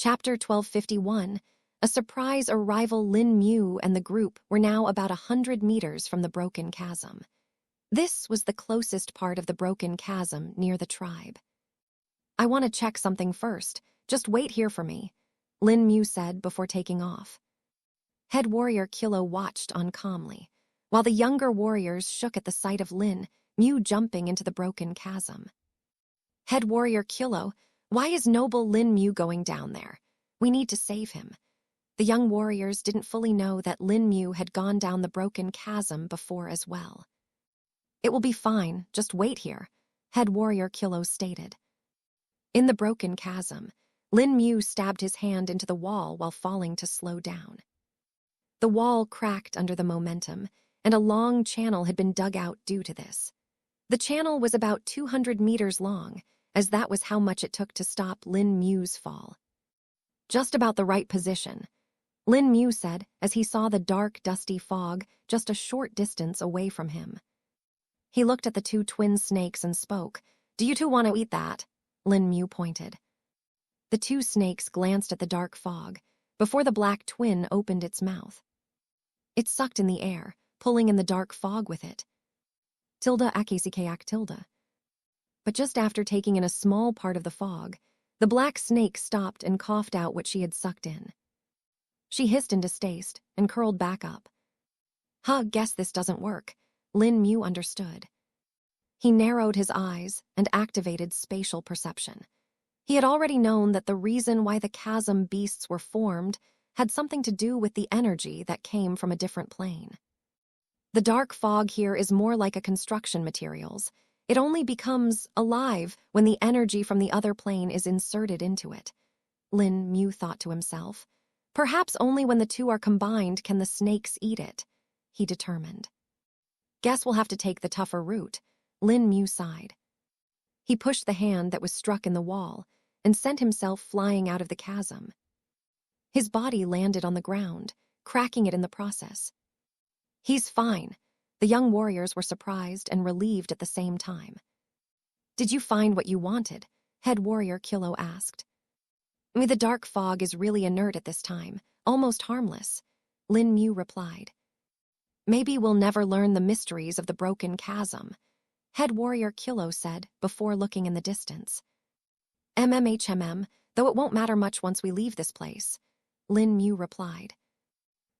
Chapter 1251. A surprise arrival. Lin Mu and the group were now about 100 meters from the broken chasm. This was the closest part of the broken chasm near the tribe. "I want to check something first. Just wait here for me," Lin Mu said before taking off. Head warrior Kilo watched on calmly, while the younger warriors shook at the sight of Lin Mu jumping into the broken chasm. "Head warrior Kilo, why is noble Lin Mu going down there? We need to save him." The young warriors didn't fully know that Lin Mu had gone down the broken chasm before as well. "It will be fine, just wait here," head warrior Kilo stated. In the broken chasm, Lin Mu stabbed his hand into the wall while falling to slow down. The wall cracked under the momentum, and a long channel had been dug out due to this. The channel was about 200 meters long, as that was how much it took to stop Lin Mu's fall. "Just about the right position," Lin Mu said as he saw the dark, dusty fog just a short distance away from him. He looked at the two twin snakes and spoke. "Do you two want to eat that?" Lin Mu pointed. The two snakes glanced at the dark fog before the black twin opened its mouth. It sucked in the air, pulling in the dark fog with it. Tilda akisikayak tilda. But just after taking in a small part of the fog, the black snake stopped and coughed out what she had sucked in. She hissed in distaste and curled back up. Guess this doesn't work," Lin Mu understood. He narrowed his eyes and activated spatial perception. He had already known that the reason why the chasm beasts were formed had something to do with the energy that came from a different plane. The dark fog here is more like a construction materials. It only becomes alive when the energy from the other plane is inserted into it, Lin Mu thought to himself. Perhaps only when the two are combined can the snakes eat it, he determined. "Guess we'll have to take the tougher route," Lin Mu sighed. He pushed the hand that was struck in the wall and sent himself flying out of the chasm. His body landed on the ground, cracking it in the process. "He's fine." The young warriors were surprised and relieved at the same time. "Did you find what you wanted?" head warrior Kilo asked. "The dark fog is really inert at this time, almost harmless," Lin Mu replied. "Maybe we'll never learn the mysteries of the broken chasm," head warrior Kilo said before looking in the distance. Though it won't matter much once we leave this place," Lin Mu replied.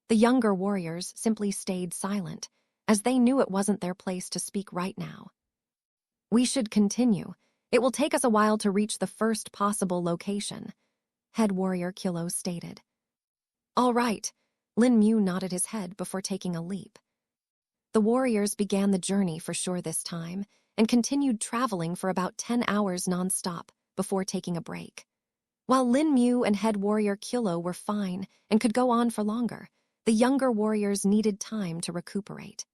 The younger warriors simply stayed silent, as they knew it wasn't their place to speak right now. "We should continue. It will take us a while to reach the first possible location," head warrior Kilo stated. "All right," Lin Mu nodded his head before taking a leap. The warriors began the journey for sure this time and continued traveling for about 10 hours non-stop before taking a break. While Lin Mu and head warrior Kilo were fine and could go on for longer, the younger warriors needed time to recuperate.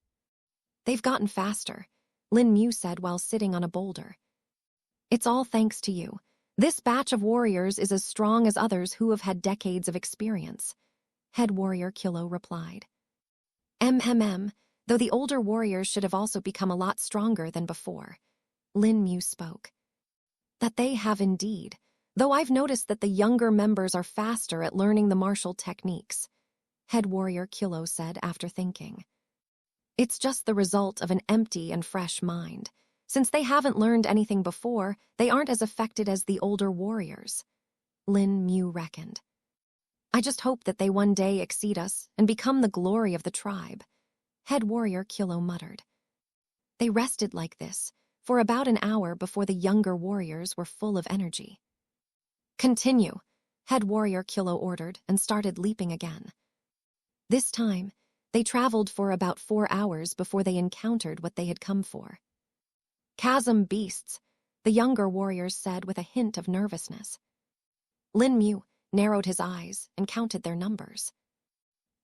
"They've gotten faster," Lin Mu said while sitting on a boulder. "It's all thanks to you. This batch of warriors is as strong as others who have had decades of experience," head warrior Kilo replied. Though the older warriors should have also become a lot stronger than before," Lin Mu spoke. "That they have indeed, though I've noticed that the younger members are faster at learning the martial techniques," head warrior Kilo said after thinking. "It's just the result of an empty and fresh mind. Since they haven't learned anything before, they aren't as affected as the older warriors," Lin Mu reckoned. "I just hope that they one day exceed us and become the glory of the tribe," head warrior Kilo muttered. They rested like this for about an hour before the younger warriors were full of energy. "Continue," head warrior Kilo ordered and started leaping again. This time, they traveled for about 4 hours before they encountered what they had come for. "Chasm beasts," the younger warriors said with a hint of nervousness. Lin Mu narrowed his eyes and counted their numbers.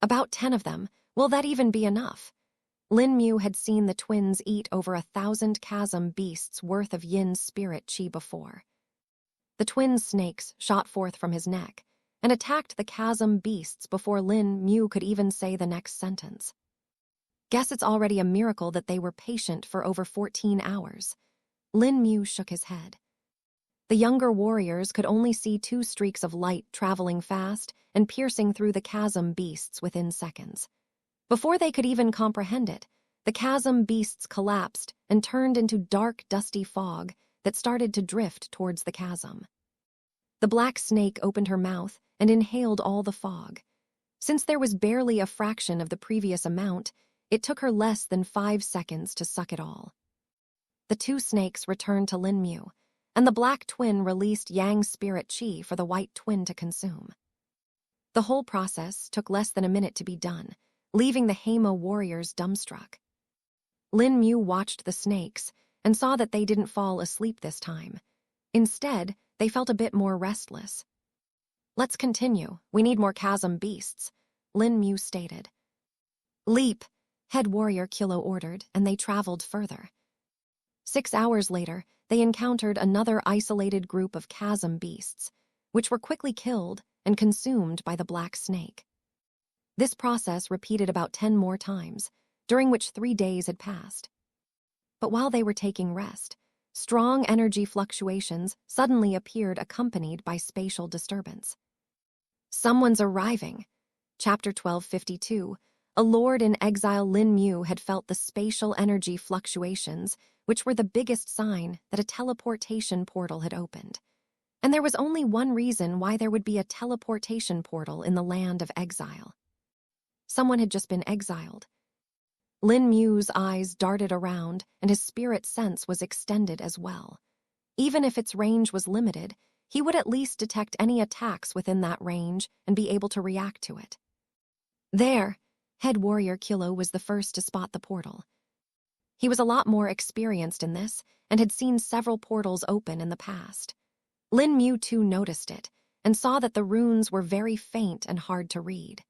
"About 10 of them. Will that even be enough?" Lin Mu had seen the twins eat over 1,000 chasm beasts worth of yin spirit chi before. The twin snakes shot forth from his neck and attacked the chasm beasts before Lin Mu could even say the next sentence. "Guess it's already a miracle that they were patient for over 14 hours. Lin Mu shook his head. The younger warriors could only see two streaks of light traveling fast and piercing through the chasm beasts within seconds. Before they could even comprehend it, the chasm beasts collapsed and turned into dark, dusty fog that started to drift towards the chasm. The black snake opened her mouth and inhaled all the fog. Since there was barely a fraction of the previous amount, it took her less than 5 seconds to suck it all. The two snakes returned to Lin Mu, and the black twin released Yang's spirit chi for the white twin to consume. The whole process took less than a minute to be done, leaving the Hema warriors dumbstruck. Lin Mu watched the snakes and saw that they didn't fall asleep this time. Instead, they felt a bit more restless. "Let's continue. We need more chasm beasts," Lin Mu stated. "Leap," head warrior Kilo ordered, and they traveled further. 6 hours later, they encountered another isolated group of chasm beasts, which were quickly killed and consumed by the black snake. This process repeated about 10 more times, during which 3 days had passed. But while they were taking rest, strong energy fluctuations suddenly appeared accompanied by spatial disturbance. "Someone's arriving." Chapter 1252. A lord in exile, Lin Mu had felt the spatial energy fluctuations, which were the biggest sign that a teleportation portal had opened. And there was only one reason why there would be a teleportation portal in the land of exile. Someone had just been exiled. Lin Mu's eyes darted around, and his spirit sense was extended as well. Even if its range was limited, he would at least detect any attacks within that range and be able to react to it. There, head warrior Kilo was the first to spot the portal. He was a lot more experienced in this and had seen several portals open in the past. Lin Mu too noticed it and saw that the runes were very faint and hard to read.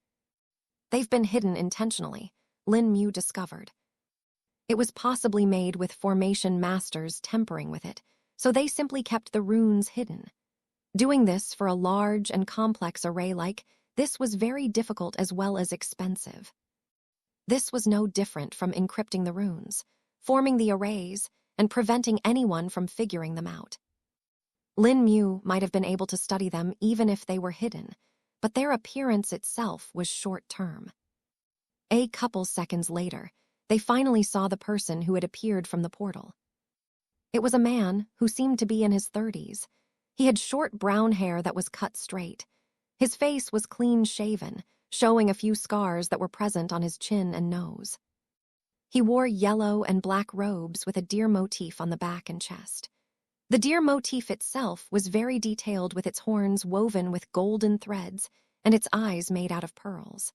They've been hidden intentionally, Lin Mu discovered. It was possibly made with formation masters tempering with it, so they simply kept the runes hidden. Doing this for a large and complex array like this was very difficult as well as expensive. This was no different from encrypting the runes, forming the arrays, and preventing anyone from figuring them out. Lin Mu might have been able to study them even if they were hidden, but their appearance itself was short-term. A couple seconds later, they finally saw the person who had appeared from the portal. It was a man who seemed to be in his 30s. He had short brown hair that was cut straight. His face was clean-shaven, showing a few scars that were present on his chin and nose. He wore yellow and black robes with a deer motif on the back and chest. The deer motif itself was very detailed, with its horns woven with golden threads and its eyes made out of pearls.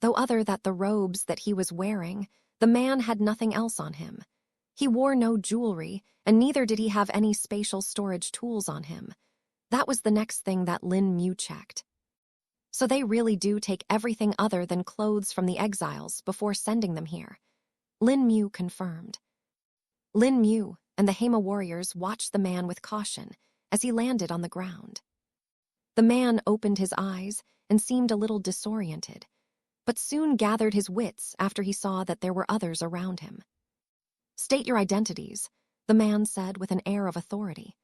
Though other than the robes that he was wearing, the man had nothing else on him. He wore no jewelry, and neither did he have any spatial storage tools on him. That was the next thing that Lin Mu checked. So they really do take everything other than clothes from the exiles before sending them here, Lin Mu confirmed. Lin Mu and the Hema warriors watched the man with caution as he landed on the ground. The man opened his eyes and seemed a little disoriented, but soon gathered his wits after he saw that there were others around him. "State your identities," the man said with an air of authority.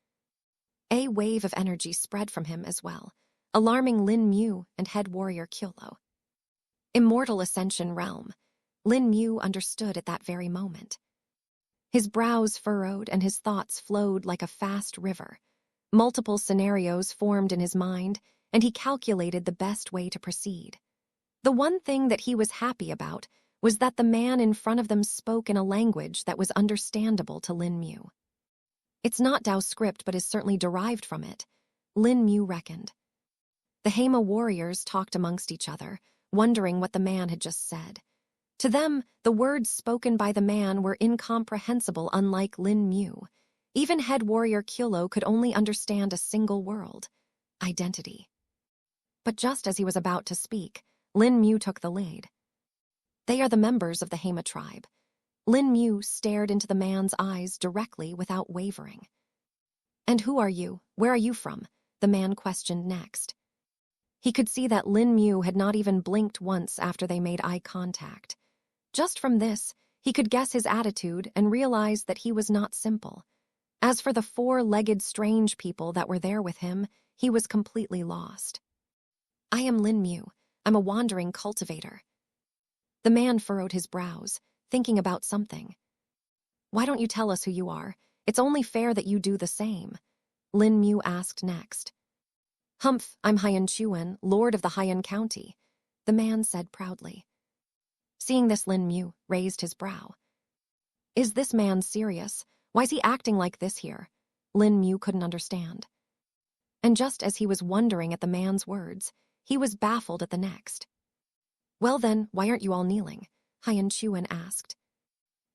A wave of energy spread from him as well, alarming Lin Mu and head warrior Kilo. Immortal Ascension Realm, Lin Mu understood at that very moment. His brows furrowed and his thoughts flowed like a fast river. Multiple scenarios formed in his mind, and he calculated the best way to proceed. The one thing that he was happy about was that the man in front of them spoke in a language that was understandable to Lin Mu. It's not Dao script, but is certainly derived from it, Lin Mu reckoned. The Hema warriors talked amongst each other, wondering what the man had just said. To them, the words spoken by the man were incomprehensible, unlike Lin Mu. Even head warrior Kilo could only understand a single word: identity. But just as he was about to speak, Lin Mu took the lead. "They are the members of the Hema tribe." Lin Mu stared into the man's eyes directly without wavering. "And who are you? Where are you from?" the man questioned next. He could see that Lin Mu had not even blinked once after they made eye contact. Just from this, he could guess his attitude and realize that he was not simple. As for the four-legged strange people that were there with him, he was completely lost. "I am Lin Mu. I'm a wandering cultivator." The man furrowed his brows, thinking about something. "Why don't you tell us who you are? It's only fair that you do the same," Lin Mu asked next. "Humph, I'm Haiyan Chuan, Lord of the Haiyan County," the man said proudly. Seeing this, Lin Mu raised his brow. "Is this man serious? Why's he acting like this here?" Lin Mu couldn't understand. And just as he was wondering at the man's words, he was baffled at the next. "Well then, why aren't you all kneeling?" Haiyan Chuan asked.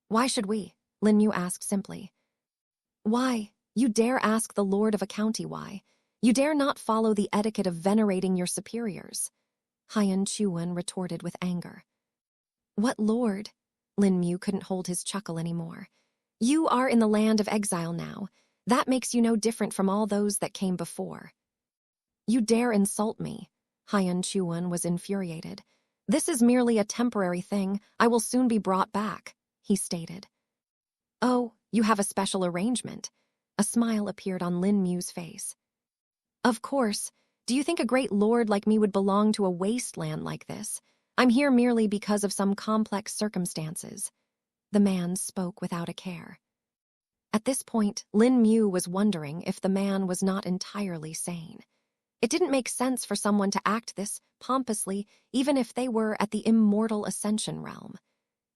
"Why should we?" Lin Mu asked simply. "Why? You dare ask the lord of a county why? You dare not follow the etiquette of venerating your superiors?" Haiyan Chuan retorted with anger. "What lord?" Lin Mu couldn't hold his chuckle anymore. "You are in the land of exile now. That makes you no different from all those that came before." "You dare insult me?" Haiyan Chuan was infuriated. "This is merely a temporary thing. I will soon be brought back," he stated. "Oh, you have a special arrangement." A smile appeared on Lin Mu's face. "Of course. Do you think a great lord like me would belong to a wasteland like this? I'm here merely because of some complex circumstances." The man spoke without a care. At this point, Lin Mu was wondering if the man was not entirely sane. It didn't make sense for someone to act this pompously, even if they were at the immortal ascension realm.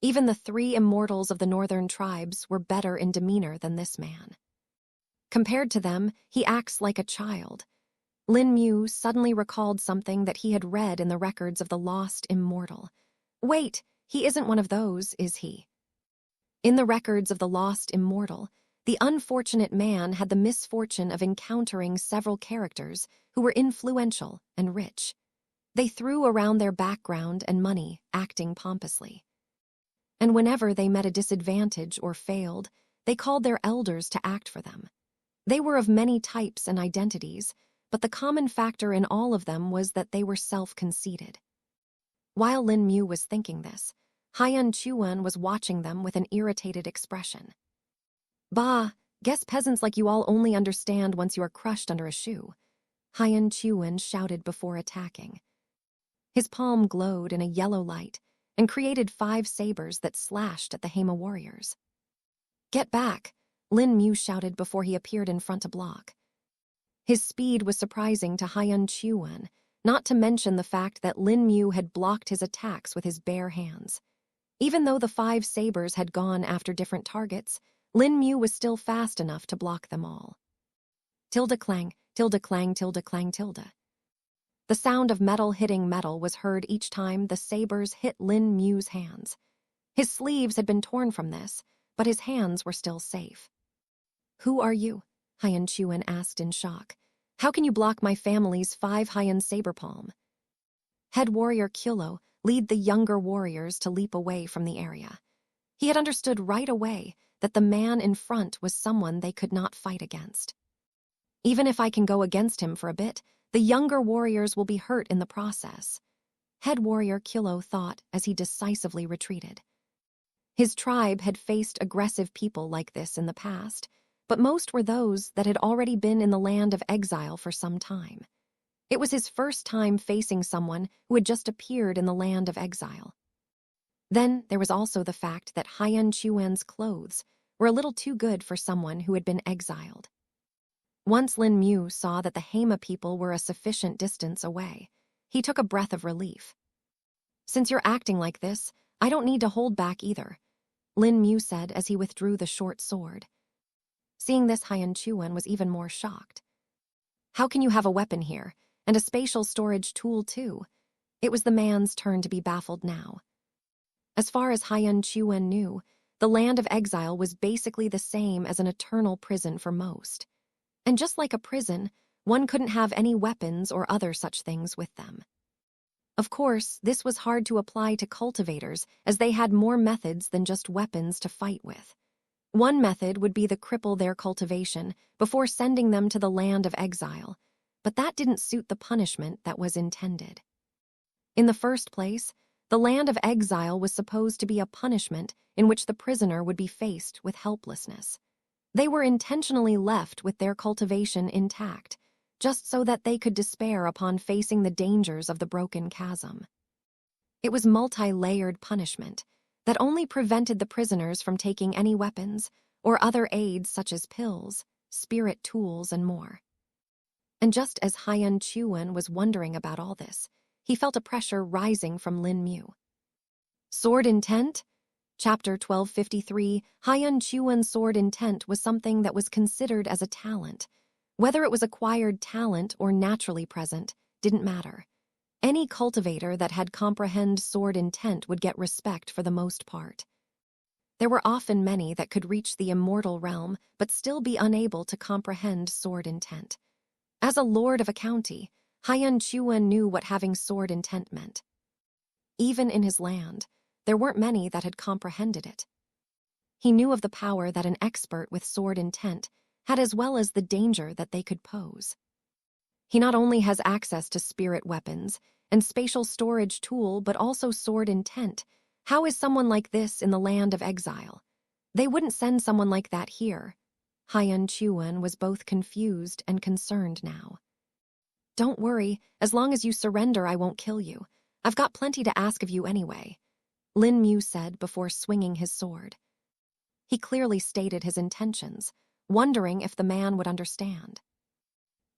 Even the 3 immortals of the northern tribes were better in demeanor than this man. Compared to them, he acts like a child. Lin Mu suddenly recalled something that he had read in the records of the lost immortal. Wait, he isn't one of those, is he? In the records of the lost immortal, the unfortunate man had the misfortune of encountering several characters who were influential and rich. They threw around their background and money, acting pompously. And whenever they met a disadvantage or failed, they called their elders to act for them. They were of many types and identities, but the common factor in all of them was that they were self-conceited. While Lin Mu was thinking this, Haiyan Chuan was watching them with an irritated expression. "Bah, guess peasants like you all only understand once you are crushed under a shoe," Haiyan Chuan shouted before attacking. His palm glowed in a yellow light and created 5 sabers that slashed at the Hema warriors. "Get back," Lin Mu shouted before he appeared in front to block. His speed was surprising to Haiyan Chuan, not to mention the fact that Lin Mu had blocked his attacks with his bare hands. Even though the 5 sabers had gone after different targets, Lin Mu was still fast enough to block them all. Tilde clang, tilde clang, tilde clang, tilde. The sound of metal hitting metal was heard each time the sabers hit Lin Mu's hands. His sleeves had been torn from this, but his hands were still safe. "Who are you?" Haiyan Chuan asked in shock. "How can you block my family's 5 Haiyan saber palm?" Head warrior Kilo led the younger warriors to leap away from the area. He had understood right away that the man in front was someone they could not fight against. "Even if I can go against him for a bit, the younger warriors will be hurt in the process," Head warrior Kilo thought as he decisively retreated. His tribe had faced aggressive people like this in the past, but most were those that had already been in the land of exile for some time. It was his first time facing someone who had just appeared in the land of exile. Then there was also the fact that Haiyan Chuan's clothes were a little too good for someone who had been exiled. Once Lin Mu saw that the Hema people were a sufficient distance away, he took a breath of relief. "Since you're acting like this, I don't need to hold back either," Lin Mu said as he withdrew the short sword. Seeing this, Haiyan Chuan was even more shocked. "How can you have a weapon here, and a spatial storage tool too?" It was the man's turn to be baffled now. As far as Haiyan Chuan knew, the land of exile was basically the same as an eternal prison for most. And just like a prison, one couldn't have any weapons or other such things with them. Of course, this was hard to apply to cultivators as they had more methods than just weapons to fight with. One method would be to cripple their cultivation before sending them to the land of exile, but that didn't suit the punishment that was intended. In the first place, the land of exile was supposed to be a punishment in which the prisoner would be faced with helplessness. They were intentionally left with their cultivation intact, just so that they could despair upon facing the dangers of the broken chasm. It was multi-layered punishment that only prevented the prisoners from taking any weapons or other aids such as pills, spirit tools, and more. And just as Hyun Chuan was wondering about all this, he felt a pressure rising from Lin Mu. Sword intent? Chapter 1253, Hyun Chuan's sword intent was something that was considered as a talent. Whether it was acquired talent or naturally present, didn't matter. Any cultivator that had comprehend sword intent would get respect for the most part. There were often many that could reach the immortal realm but still be unable to comprehend sword intent. As a lord of a county, Hyun Chuan knew what having sword intent meant. Even in his land, there weren't many that had comprehended it. He knew of the power that an expert with sword intent had as well as the danger that they could pose. He not only has access to spirit weapons and spatial storage tool but also sword intent. How is someone like this in the land of exile? They wouldn't send someone like that here. Hyun Chuan was both confused and concerned now. Don't worry, as long as you surrender I won't kill you. I've got plenty to ask of you anyway, Lin Mu said before swinging his sword. He clearly stated his intentions, wondering if the man would understand.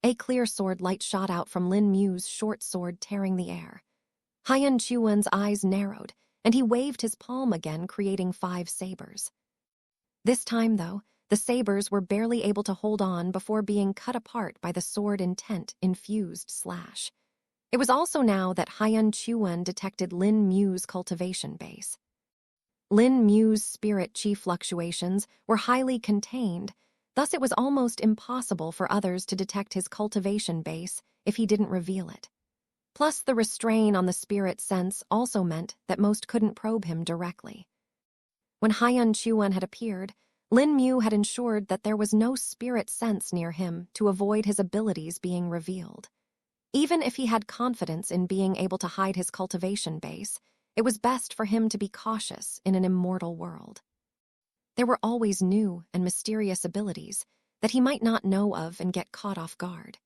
A clear sword light shot out from Lin Mu's short sword, tearing the air. Hyun Chuan's eyes narrowed, and he waved his palm again, creating 5 sabers. This time, though, the sabers were barely able to hold on before being cut apart by the sword intent-infused slash. It was also now that Hyun Chuan detected Lin Mu's cultivation base. Lin Mu's spirit chi fluctuations were highly contained, thus it was almost impossible for others to detect his cultivation base if he didn't reveal it. Plus, the restraint on the spirit sense also meant that most couldn't probe him directly. When Hyun Chuan had appeared, Lin Mu had ensured that there was no spirit sense near him to avoid his abilities being revealed. Even if he had confidence in being able to hide his cultivation base, it was best for him to be cautious in an immortal world. There were always new and mysterious abilities that he might not know of and get caught off guard.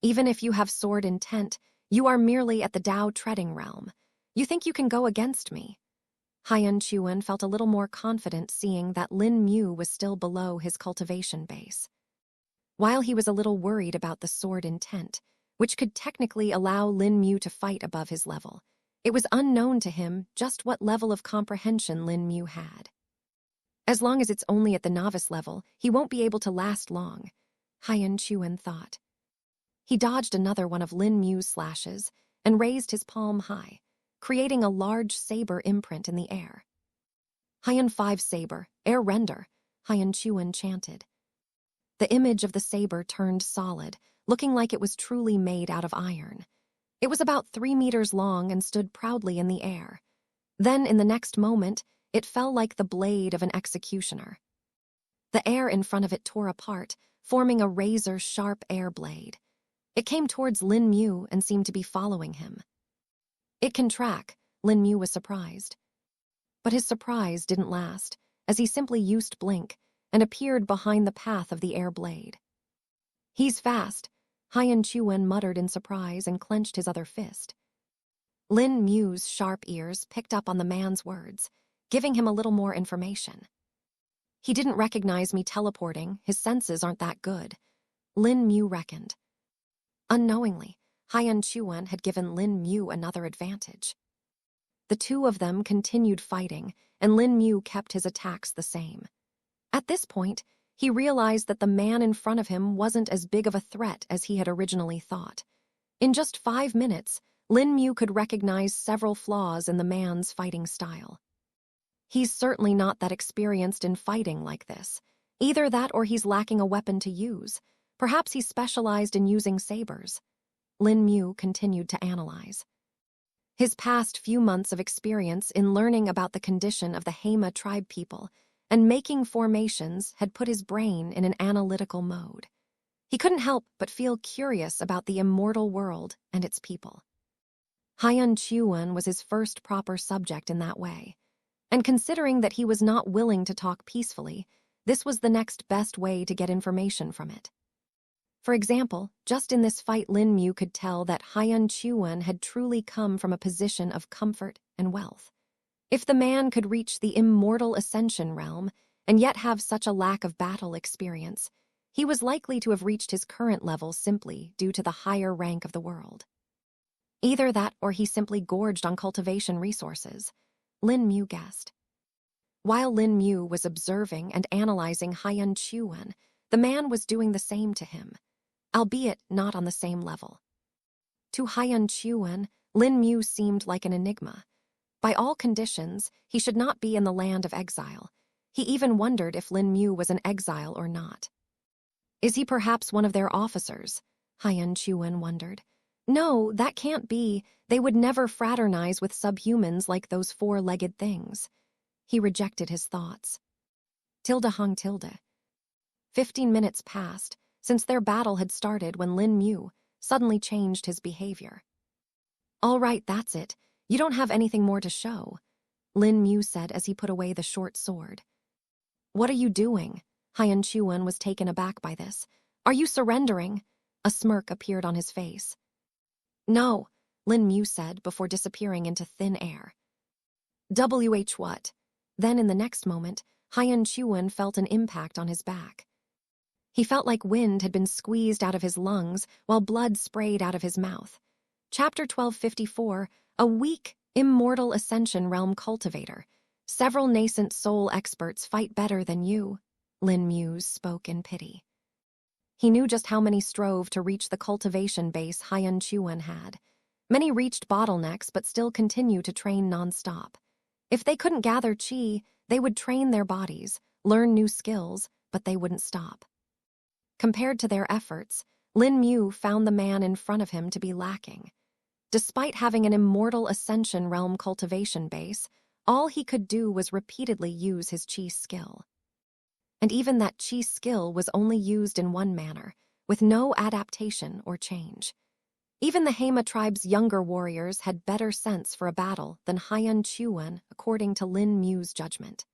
Even if you have sword intent, you are merely at the Tao treading realm. You think you can go against me? Hyun Chuan felt a little more confident seeing that Lin Mu was still below his cultivation base. While he was a little worried about the sword intent, which could technically allow Lin Mu to fight above his level, it was unknown to him just what level of comprehension Lin Mu had. As long as it's only at the novice level, he won't be able to last long, Hyun Chuan thought. He dodged another one of Lin Mu's slashes and raised his palm high, creating a large saber imprint in the air. Hyun 5 saber, air render, Hyun Chuan chanted. The image of the saber turned solid, looking like it was truly made out of iron. It was about 3 meters long and stood proudly in the air. Then, in the next moment, it fell like the blade of an executioner. The air in front of it tore apart, forming a razor-sharp air blade. It came towards Lin Mu and seemed to be following him. It can track, Lin Mu was surprised. But his surprise didn't last, as he simply used blink and appeared behind the path of the air blade. He's fast, Hyun Chuan muttered in surprise and clenched his other fist. Lin Mu's sharp ears picked up on the man's words, giving him a little more information. He didn't recognize me teleporting, his senses aren't that good, Lin Mu reckoned. Unknowingly, Hyun Chuan had given Lin Mu another advantage. The two of them continued fighting, and Lin Mu kept his attacks the same. At this point, he realized that the man in front of him wasn't as big of a threat as he had originally thought. In just 5 minutes, Lin Mu could recognize several flaws in the man's fighting style. He's certainly not that experienced in fighting like this. Either that or he's lacking a weapon to use. Perhaps he's specialized in using sabers. Lin Mu continued to analyze. His past few months of experience in learning about the condition of the Hema tribe people and making formations had put his brain in an analytical mode. He couldn't help but feel curious about the immortal world and its people. Hyun Chuan was his first proper subject in that way, and considering that he was not willing to talk peacefully, This was the next best way to get information from it. For example, just in this fight, Lin Mu could tell that Hyun Chuan had truly come from a position of comfort and wealth. If the man could reach the immortal ascension realm and yet have such a lack of battle experience, he was likely to have reached his current level simply due to the higher rank of the world. Either that or he simply gorged on cultivation resources, Lin Mu guessed. While Lin Mu was observing and analyzing Hyun Chuan, the man was doing the same to him, albeit not on the same level. To Hyun Chuan, Lin Mu seemed like an enigma. By all conditions, he should not be in the land of exile. He even wondered if Lin Mu was an exile or not. Is he perhaps one of their officers? Hyun Chuan wondered. No, that can't be. They would never fraternize with subhumans like those four-legged things. He rejected his thoughts. Hung. 15 minutes passed since their battle had started when Lin Mu suddenly changed his behavior. All right, that's it. You don't have anything more to show, Lin Mu said as he put away the short sword. What are you doing? Hyun Chuan was taken aback by this. Are you surrendering? A smirk appeared on his face. No, Lin Mu said before disappearing into thin air. What? Then in the next moment, Hyun Chuan felt an impact on his back. He felt like wind had been squeezed out of his lungs while blood sprayed out of his mouth. Chapter 1254, a weak, immortal ascension realm cultivator. Several nascent soul experts fight better than you, Lin Mu spoke in pity. He knew just how many strove to reach the cultivation base Hyun Chuan had. Many reached bottlenecks but still continue to train non-stop. If they couldn't gather chi, they would train their bodies, learn new skills, but they wouldn't stop. Compared to their efforts, Lin Mu found the man in front of him to be lacking. Despite having an immortal ascension realm cultivation base, all he could do was repeatedly use his chi skill. And even that chi skill was only used in one manner, with no adaptation or change. Even the Hema tribe's younger warriors had better sense for a battle than Hyun Chuan, according to Lin Mu's judgment.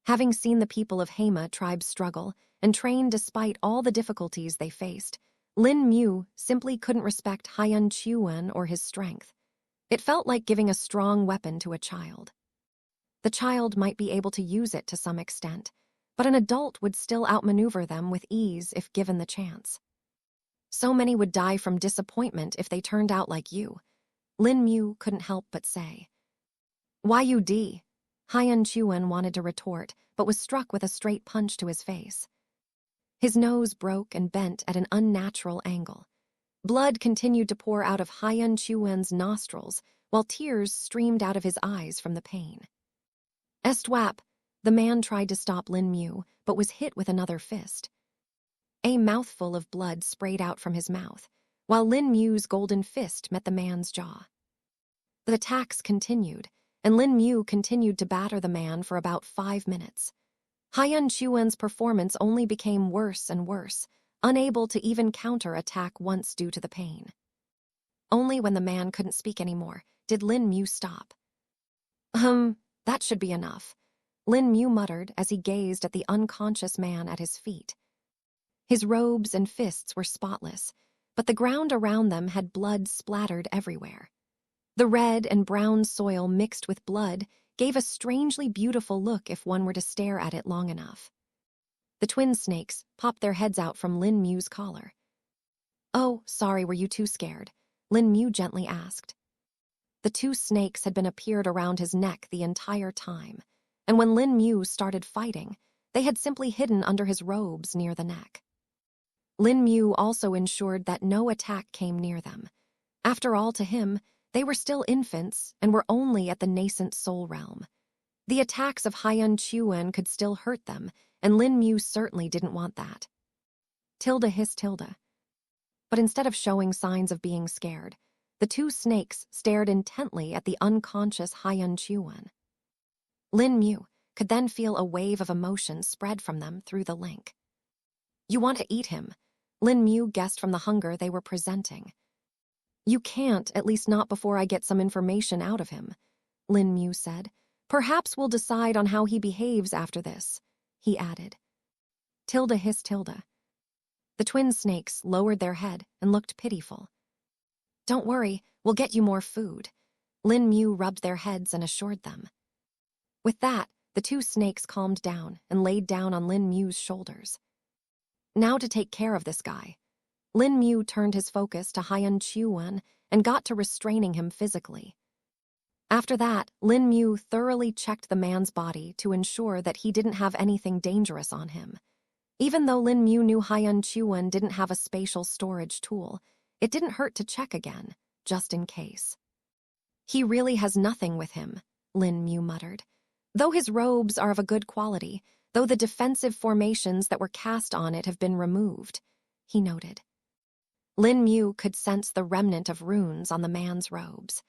Having seen the people of Hema tribe struggle and train despite all the difficulties they faced, Lin Mu simply couldn't respect Hyun Chuan or his strength. It felt like giving a strong weapon to a child. The child might be able to use it to some extent, but an adult would still outmaneuver them with ease if given the chance. So many would die from disappointment if they turned out like you, Lin Mu couldn't help but say. Yud? Hyun Chuan wanted to retort, but was struck with a straight punch to his face. His nose broke and bent at an unnatural angle. Blood continued to pour out of Hyun Chuan's nostrils, while tears streamed out of his eyes from the pain. Estwap, the man tried to stop Lin Mu, but was hit with another fist. A mouthful of blood sprayed out from his mouth, while Lin Mu's golden fist met the man's jaw. The attacks continued, and Lin Mu continued to batter the man for about 5 minutes. Hyun Chuan's performance only became worse and worse, unable to even counter-attack once due to the pain. Only when the man couldn't speak anymore did Lin Mu stop. That should be enough, Lin Mu muttered as he gazed at the unconscious man at his feet. His robes and fists were spotless, but the ground around them had blood splattered everywhere. The red and brown soil mixed with blood gave a strangely beautiful look if one were to stare at it long enough. The twin snakes popped their heads out from Lin Mu's collar. Oh, sorry, were you too scared? Lin Mu gently asked. The 2 snakes had been appeared around his neck the entire time, and when Lin Mu started fighting, they had simply hidden under his robes near the neck. Lin Mu also ensured that no attack came near them. After all, to him, they were still infants and were only at the nascent soul realm. The attacks of Hyun Chuan could still hurt them, and Lin Mu certainly didn't want that. Hissed. But instead of showing signs of being scared, the 2 snakes stared intently at the unconscious Hyun Chuan. Lin Mu could then feel a wave of emotion spread from them through the link. You want to eat him, Lin Mu guessed from the hunger they were presenting. You can't, at least not before I get some information out of him, Lin Mu said. Perhaps we'll decide on how he behaves after this, he added. Tilda hissed Tilda. The twin snakes lowered their head and looked pitiful. Don't worry, we'll get you more food. Lin Mu rubbed their heads and assured them. With that, the two snakes calmed down and laid down on Lin Mu's shoulders. Now to take care of this guy. Lin Mu turned his focus to Haiyan Chuan and got to restraining him physically. After that, Lin Mu thoroughly checked the man's body to ensure that he didn't have anything dangerous on him. Even though Lin Mu knew Haiyan Chuan didn't have a spatial storage tool, it didn't hurt to check again, just in case. He really has nothing with him, Lin Mu muttered. Though his robes are of a good quality, though the defensive formations that were cast on it have been removed, he noted. Lin Mu could sense the remnant of runes on the man's robes.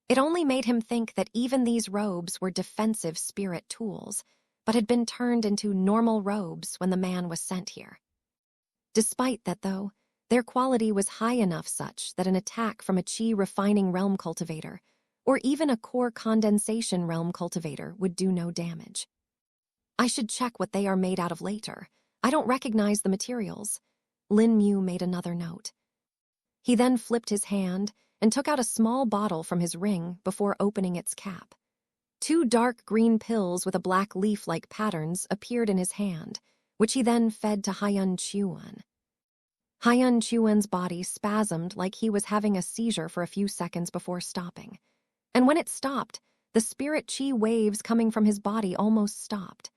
It only made him think that even these robes were defensive spirit tools, but had been turned into normal robes when the man was sent here. Despite that, though, their quality was high enough such that an attack from a Qi refining realm cultivator, or even a core condensation realm cultivator, would do no damage. I should check what they are made out of later. I don't recognize the materials. Lin Mu made another note. He then flipped his hand and took out a small bottle from his ring before opening its cap. 2 dark green pills with a black leaf-like patterns appeared in his hand, which he then fed to Haiyan Chuan. Haiyan Chuan's body spasmed like he was having a seizure for a few seconds before stopping. And when it stopped, the spirit Qi waves coming from his body almost stopped.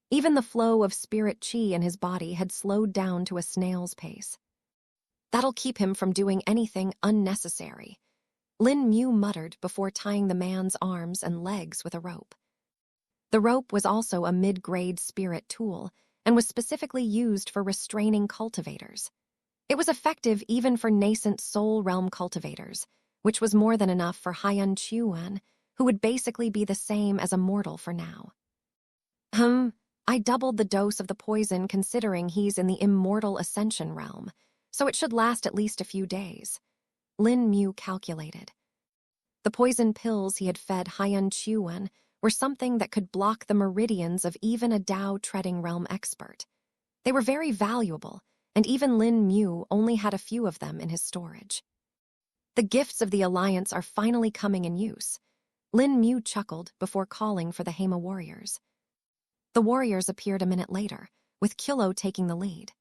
Even the flow of spirit Qi in his body had slowed down to a snail's pace. That'll keep him from doing anything unnecessary, Lin Mu muttered before tying the man's arms and legs with a rope. The rope was also a mid-grade spirit tool and was specifically used for restraining cultivators. It was effective even for nascent soul realm cultivators, which was more than enough for Haiyan Chuan, who would basically be the same as a mortal for now. I doubled the dose of the poison considering he's in the immortal ascension realm, so it should last at least a few days. Lin Mu calculated. The poison pills he had fed Haiyan Chuan were something that could block the meridians of even a Tao-treading realm expert. They were very valuable, and even Lin Mu only had a few of them in his storage. The gifts of the Alliance are finally coming in use. Lin Mu chuckled before calling for the Hema warriors. The warriors appeared a minute later, with Kilo taking the lead.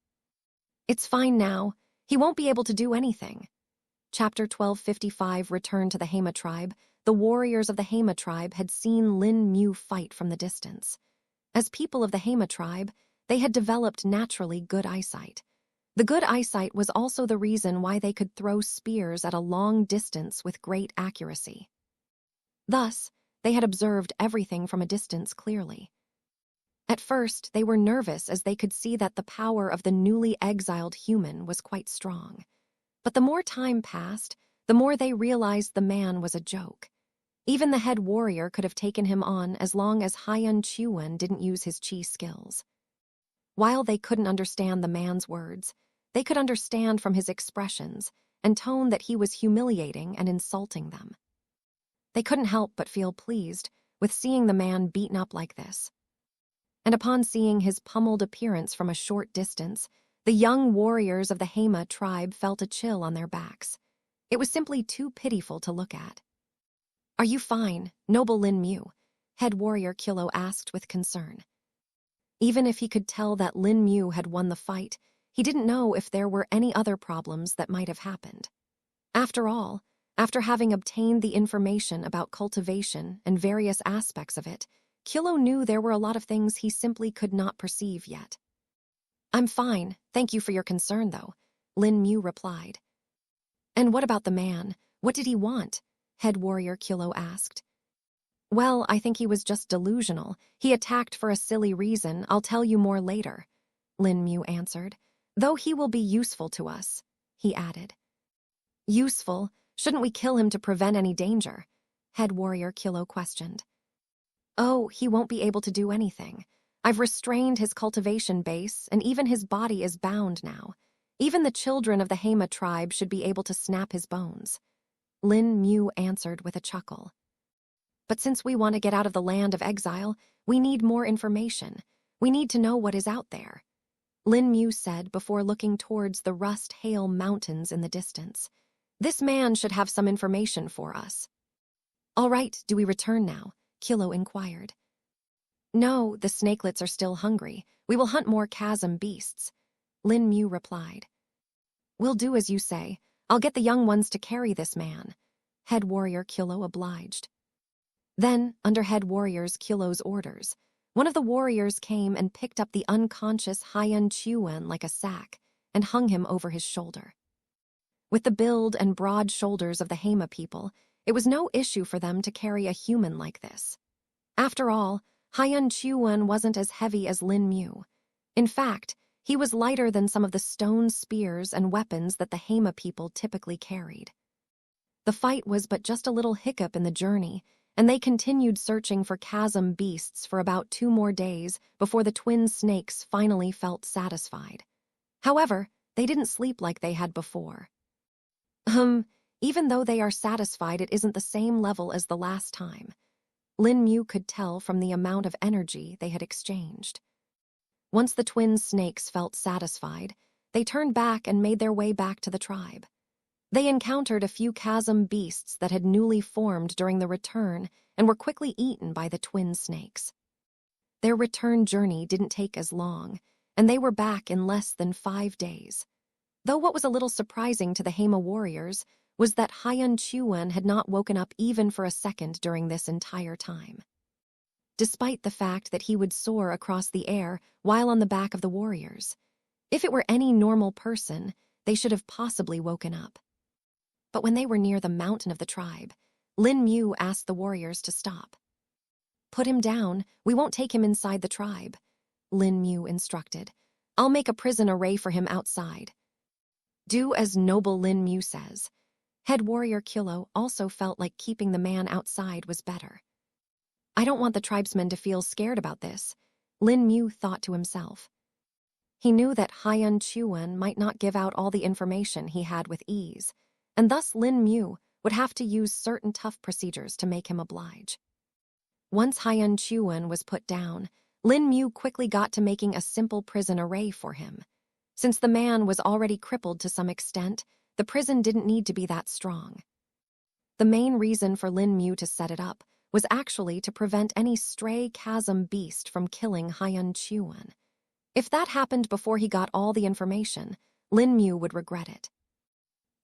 It's fine now. He won't be able to do anything. Chapter 1255 Return to the Hema tribe. The warriors of the Hema tribe had seen Lin Mu fight from the distance. As people of the Hema tribe, they had developed naturally good eyesight. The good eyesight was also the reason why they could throw spears at a long distance with great accuracy. Thus, they had observed everything from a distance clearly. At first, they were nervous as they could see that the power of the newly exiled human was quite strong. But the more time passed, the more they realized the man was a joke. Even the head warrior could have taken him on as long as Haiyan Chuan didn't use his Qi skills. While they couldn't understand the man's words, they could understand from his expressions and tone that he was humiliating and insulting them. They couldn't help but feel pleased with seeing the man beaten up like this. And upon seeing his pummeled appearance from a short distance, the young warriors of the Hema tribe felt a chill on their backs. It was simply too pitiful to look at. Are you fine, noble Lin Mu? Head warrior Kilo asked with concern. Even if he could tell that Lin Mu had won the fight, he didn't know if there were any other problems that might have happened. After all, after having obtained the information about cultivation and various aspects of it, Kilo knew there were a lot of things he simply could not perceive yet. I'm fine, thank you for your concern, though, Lin Mu replied. And what about the man? What did he want? Head warrior Kilo asked. Well, I think he was just delusional. He attacked for a silly reason. I'll tell you more later, Lin Mu answered. Though he will be useful to us, he added. Useful? Shouldn't we kill him to prevent any danger? Head warrior Kilo questioned. Oh, he won't be able to do anything. I've restrained his cultivation base, and even his body is bound now. Even the children of the Hema tribe should be able to snap his bones. Lin Mu answered with a chuckle. But since we want to get out of the land of exile, we need more information. We need to know what is out there. Lin Mu said before looking towards the rust-hail mountains in the distance. This man should have some information for us. All right, do we return now? Kilo inquired. No, the snakelets are still hungry. We will hunt more chasm beasts. Lin Mu replied. We'll do as you say. I'll get the young ones to carry this man. Head warrior Kilo obliged. Then, under head warrior's Kilo's orders, one of the warriors came and picked up the unconscious Haiyan Chuan like a sack and hung him over his shoulder. With the build and broad shoulders of the Hema people, it was no issue for them to carry a human like this. After all, Haiyan Chuan wasn't as heavy as Lin Mu. In fact, he was lighter than some of the stone spears and weapons that the Hema people typically carried. The fight was but just a little hiccup in the journey, and they continued searching for chasm beasts for about 2 more days before the twin snakes finally felt satisfied. However, they didn't sleep like they had before. Even though they are satisfied, it isn't the same level as the last time. Lin Mu could tell from the amount of energy they had exchanged. Once the twin snakes felt satisfied, they turned back and made their way back to the tribe. They encountered a few chasm beasts that had newly formed during the return and were quickly eaten by the twin snakes. Their return journey didn't take as long, and they were back in less than 5 days. Though what was a little surprising to the Hema warriors was that Haiyan Chuan had not woken up even for a second during this entire time. Despite the fact that he would soar across the air while on the back of the warriors. If it were any normal person, they should have possibly woken up. But when they were near the mountain of the tribe, Lin Mu asked the warriors to stop. Put him down, we won't take him inside the tribe, Lin Mu instructed. I'll make a prison array for him outside. Do as noble Lin Mu says. Head warrior Kilo also felt like keeping the man outside was better. I don't want the tribesmen to feel scared about this, Lin Mu thought to himself. He knew that Haiyan Chuan might not give out all the information he had with ease, and thus Lin Mu would have to use certain tough procedures to make him oblige. Once Haiyan Chuan was put down, Lin Mu quickly got to making a simple prison array for him. Since the man was already crippled to some extent, the prison didn't need to be that strong. The main reason for Lin Mu to set it up was actually to prevent any stray chasm beast from killing Haiyan Chuan. If that happened before he got all the information, Lin Mu would regret it.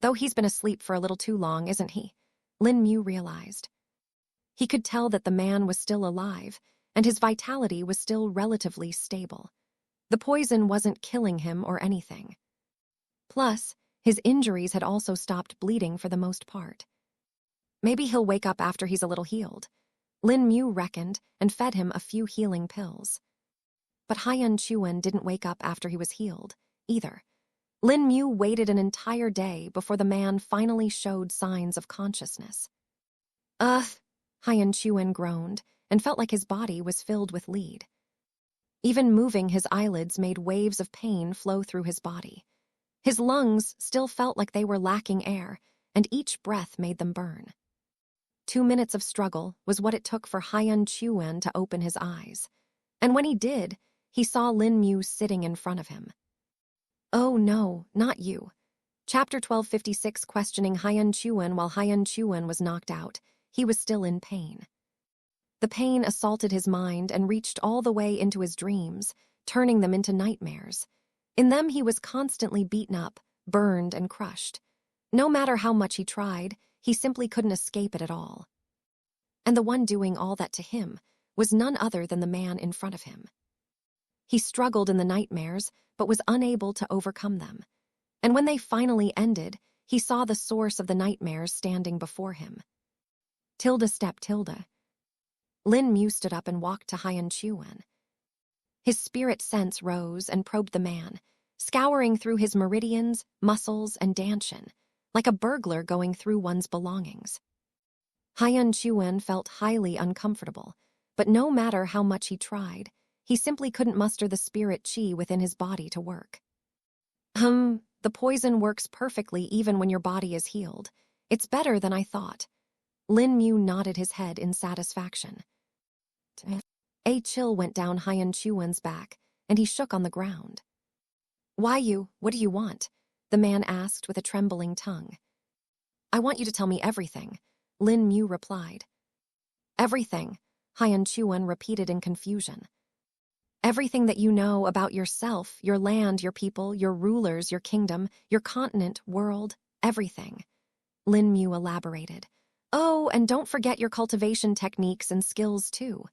Though he's been asleep for a little too long, isn't he? Lin Mu realized. He could tell that the man was still alive, and his vitality was still relatively stable. The poison wasn't killing him or anything. Plus, his injuries had also stopped bleeding for the most part. Maybe he'll wake up after he's a little healed. Lin Mu reckoned and fed him a few healing pills. But Haiyan Chuan didn't wake up after he was healed, either. Lin Mu waited an entire day before the man finally showed signs of consciousness. Haiyan Chuan groaned and felt like his body was filled with lead. Even moving his eyelids made waves of pain flow through his body. His lungs still felt like they were lacking air, and each breath made them burn. 2 minutes of struggle was what it took for Haiyan Chuan to open his eyes. And when he did, he saw Lin Mu sitting in front of him. Oh no, not you. Chapter 1256, questioning Haiyan Chuan. While Haiyan Chuan was knocked out, he was still in pain. The pain assaulted his mind and reached all the way into his dreams, turning them into nightmares. In them he was constantly beaten up, burned and crushed. No matter how much he tried, he simply couldn't escape it at all. And the one doing all that to him was none other than the man in front of him. He struggled in the nightmares, but was unable to overcome them. And when they finally ended, he saw the source of the nightmares standing before him. Step. Lin Mu stood up and walked to Haiyan Chuan. His spirit sense rose and probed the man, scouring through his meridians, muscles, and dantian, like a burglar going through one's belongings. Haiyan Chuan felt highly uncomfortable, but no matter how much he tried, he simply couldn't muster the spirit chi within his body to work. The poison works perfectly even when your body is healed. It's better than I thought. Lin Mu nodded his head in satisfaction. A chill went down Haiyan Chuan's back, and he shook on the ground. Why you? What do you want? The man asked with a trembling tongue. I want you to tell me everything, Lin Mu replied. Everything, Haiyan Chuan repeated in confusion. Everything that you know about yourself, your land, your people, your rulers, your kingdom, your continent, world, everything. Lin Mu elaborated. Oh, and don't forget your cultivation techniques and skills too,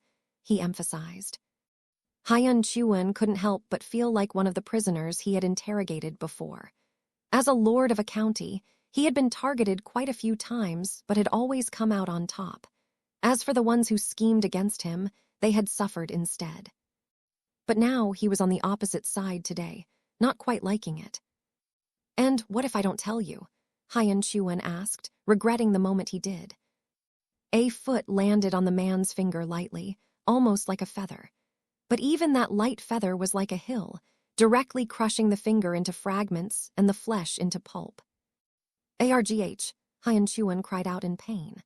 he emphasized. Haiyan Chuan couldn't help but feel like one of the prisoners he had interrogated before. As a lord of a county, he had been targeted quite a few times but had always come out on top. As for the ones who schemed against him, they had suffered instead. But now he was on the opposite side today, not quite liking it. And what if I don't tell you? Haiyan Chuan asked, regretting the moment he did. A foot landed on the man's finger lightly, almost like a feather. But even that light feather was like a hill, directly crushing the finger into fragments and the flesh into pulp. Argh, Haiyan Chuan cried out in pain.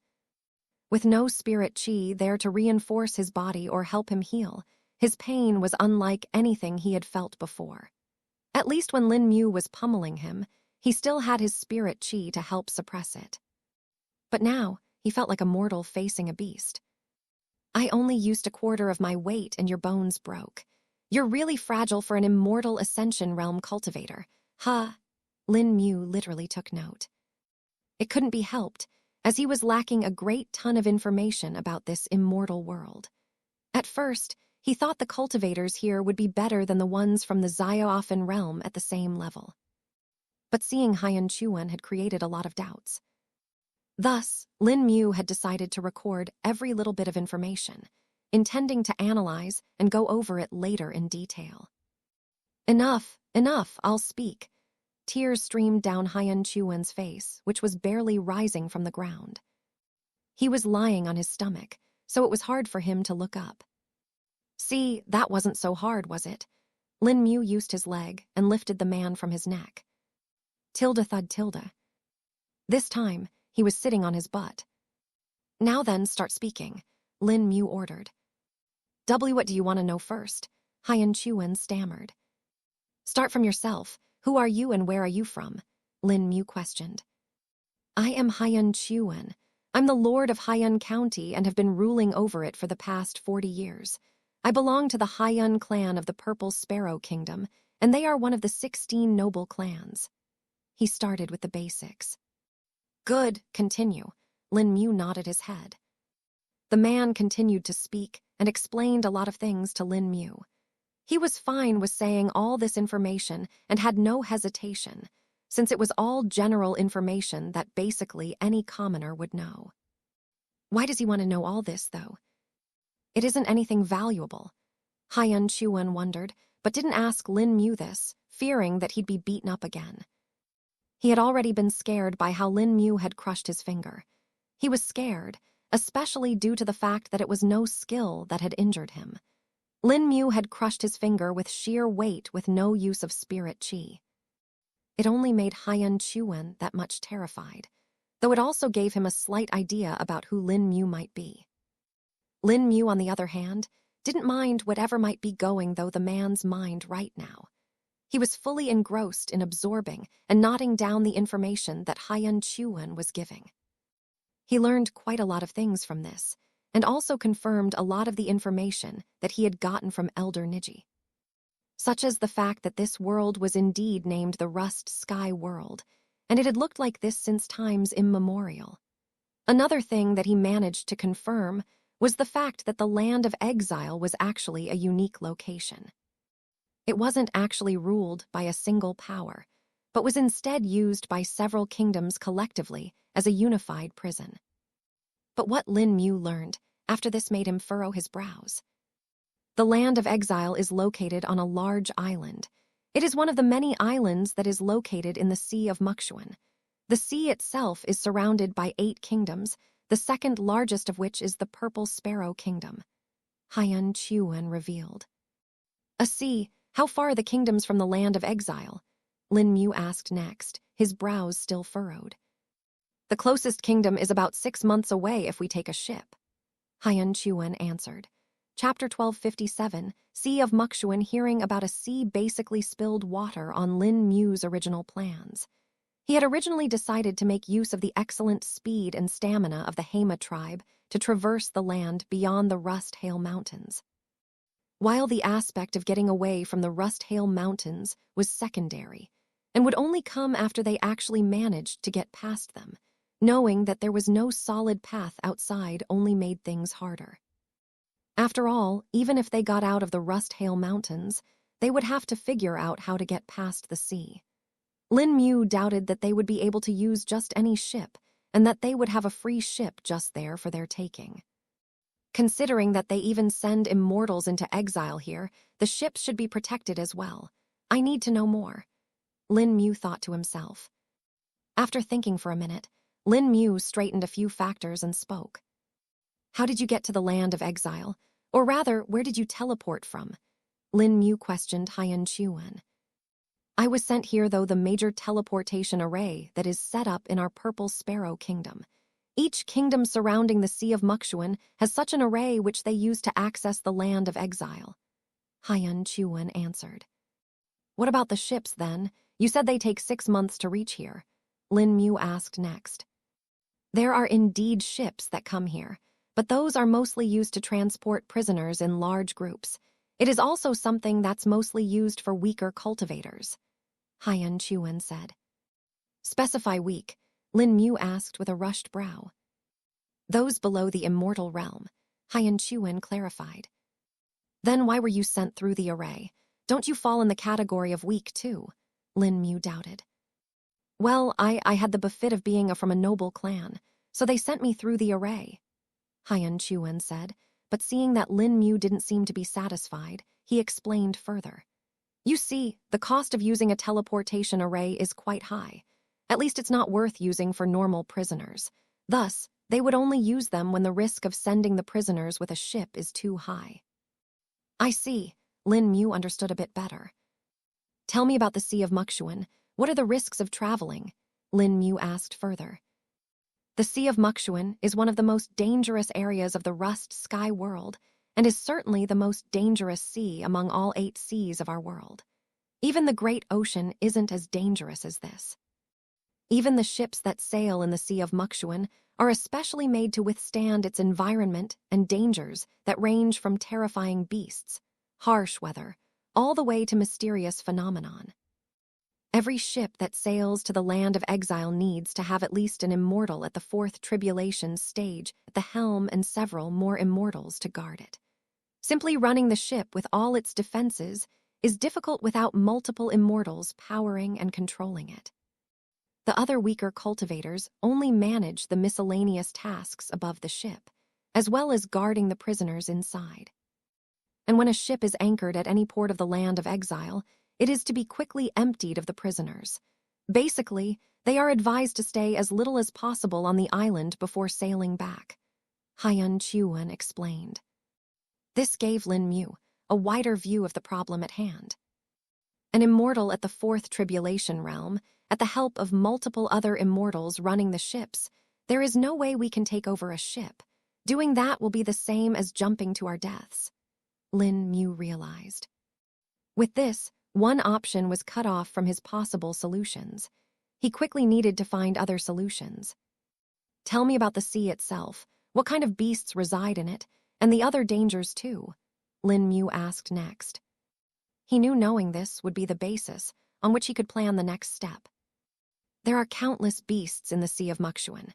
With no spirit chi there to reinforce his body or help him heal, his pain was unlike anything he had felt before. At least when Lin Mu was pummeling him, he still had his spirit chi to help suppress it. But now, he felt like a mortal facing a beast. I only used a quarter of my weight and your bones broke. You're really fragile for an immortal Ascension Realm cultivator. Huh? Lin Mu literally took note. It couldn't be helped, as he was lacking a great ton of information about this immortal world. At first, he thought the cultivators here would be better than the ones from the Ziofen realm at the same level. But seeing Haiyan Chuan had created a lot of doubts. Thus, Lin Mu had decided to record every little bit of information, intending to analyze and go over it later in detail. Enough, I'll speak. Tears streamed down Haiyan Chuan's face, which was barely rising from the ground. He was lying on his stomach, so it was hard for him to look up. See, that wasn't so hard, was it? Lin Mu used his leg and lifted the man from his neck. Tilde thud tilde. This time, he was sitting on his butt. Now then, start speaking, Lin Mu ordered. What do you want to know first? Haiyan Chuan stammered. Start from yourself. Who are you and where are you from? Lin Mu questioned. I am Haiyan Chuan. I'm the lord of Haiyan County and have been ruling over it for the past 40 years. I belong to the Haiyan clan of the Purple Sparrow Kingdom, and they are one of the 16 noble clans. He started with the basics. Good, continue. Lin Mu nodded his head. The man continued to speak and explained a lot of things to Lin Mu. He was fine with saying all this information and had no hesitation, since it was all general information that basically any commoner would know. Why does he want to know all this, though? It isn't anything valuable. Haiyan Chuan wondered, but didn't ask Lin Mu this, fearing that he'd be beaten up again. He had already been scared by how Lin Mu had crushed his finger. He was scared, especially due to the fact that it was no skill that had injured him. Lin Mu had crushed his finger with sheer weight with no use of spirit chi. It only made Haiyan Chuan that much terrified, though it also gave him a slight idea about who Lin Mu might be. Lin Mu, on the other hand, didn't mind whatever might be going through the man's mind right now. He was fully engrossed in absorbing and noting down the information that Haiyan Chuan was giving. He learned quite a lot of things from this, and also confirmed a lot of the information that he had gotten from Elder Niji. Such as the fact that this world was indeed named the Rust Sky World, and it had looked like this since times immemorial. Another thing that he managed to confirm was the fact that the land of exile was actually a unique location. It wasn't actually ruled by a single power, but was instead used by several kingdoms collectively as a unified prison. But what Lin Mu learned after this made him furrow his brows. The land of exile is located on a large island. It is one of the many islands that is located in the Sea of Muxuan. The sea itself is surrounded by 8 kingdoms, the second largest of which is the Purple Sparrow Kingdom. Haiyan Chuan revealed. A sea, how far are the kingdoms from the land of exile? Lin Mu asked next, his brows still furrowed. The closest kingdom is about 6 months away if we take a ship. Haiyan Chuan answered. Chapter 1257, Sea of Muxuan hearing about a sea basically spilled water on Lin Mu's original plans. He had originally decided to make use of the excellent speed and stamina of the Hema tribe to traverse the land beyond the Rust-Hail Mountains. While the aspect of getting away from the Rust-Hail Mountains was secondary and would only come after they actually managed to get past them, knowing that there was no solid path outside only made things harder. After all, even if they got out of the Rust-Hail Mountains, they would have to figure out how to get past the sea. Lin Mu doubted that they would be able to use just any ship, and that they would have a free ship just there for their taking. Considering that they even send immortals into exile here, the ships should be protected as well. I need to know more, Lin Mu thought to himself. After thinking for a minute, Lin Mu straightened a few factors and spoke. How did you get to the land of exile? Or rather, where did you teleport from? Lin Mu questioned Haiyan Chuan. I was sent here through the major teleportation array that is set up in our Purple Sparrow Kingdom. Each kingdom surrounding the Sea of Muxuan has such an array which they use to access the land of exile, Haiyan Chuan answered. What about the ships, then? You said they take 6 months to reach here, Lin Mu asked next. There are indeed ships that come here, but those are mostly used to transport prisoners in large groups. It is also something that's mostly used for weaker cultivators, Haiyan Chuan said. Specify weak, Lin Mu asked with a rushed brow. Those below the immortal realm, Haiyan Chuan clarified. Then why were you sent through the array? Don't you fall in the category of weak too? Lin Mu doubted. Well, I had the benefit of being from a noble clan, so they sent me through the array, Haiyan Chuan said, but seeing that Lin Mu didn't seem to be satisfied, he explained further. You see, the cost of using a teleportation array is quite high. At least it's not worth using for normal prisoners. Thus, they would only use them when the risk of sending the prisoners with a ship is too high. I see, Lin Mu understood a bit better. Tell me about the Sea of Muxuan. What are the risks of traveling? Lin Mu asked further. The Sea of Muxuan is one of the most dangerous areas of the Rust Sky world, and is certainly the most dangerous sea among all 8 seas of our world. Even the Great Ocean isn't as dangerous as this. Even the ships that sail in the Sea of Muxuan are especially made to withstand its environment and dangers that range from terrifying beasts, harsh weather, all the way to mysterious phenomenon. Every ship that sails to the land of exile needs to have at least an immortal at the 4th tribulation stage at the helm and several more immortals to guard it. Simply running the ship with all its defenses is difficult without multiple immortals powering and controlling it. The other weaker cultivators only manage the miscellaneous tasks above the ship, as well as guarding the prisoners inside. And when a ship is anchored at any port of the land of exile, it is to be quickly emptied of the prisoners. Basically, they are advised to stay as little as possible on the island before sailing back, Haiyan Chuan explained. This gave Lin Mu a wider view of the problem at hand. An immortal at the 4th tribulation realm, at the help of multiple other immortals running the ships, there is no way we can take over a ship. Doing that will be the same as jumping to our deaths, Lin Mu realized. With this, one option was cut off from his possible solutions. He quickly needed to find other solutions. Tell me about the sea itself. What kind of beasts reside in it, and the other dangers too? Lin Mu asked next. He knew knowing this would be the basis on which he could plan the next step. There are countless beasts in the Sea of Muxuan.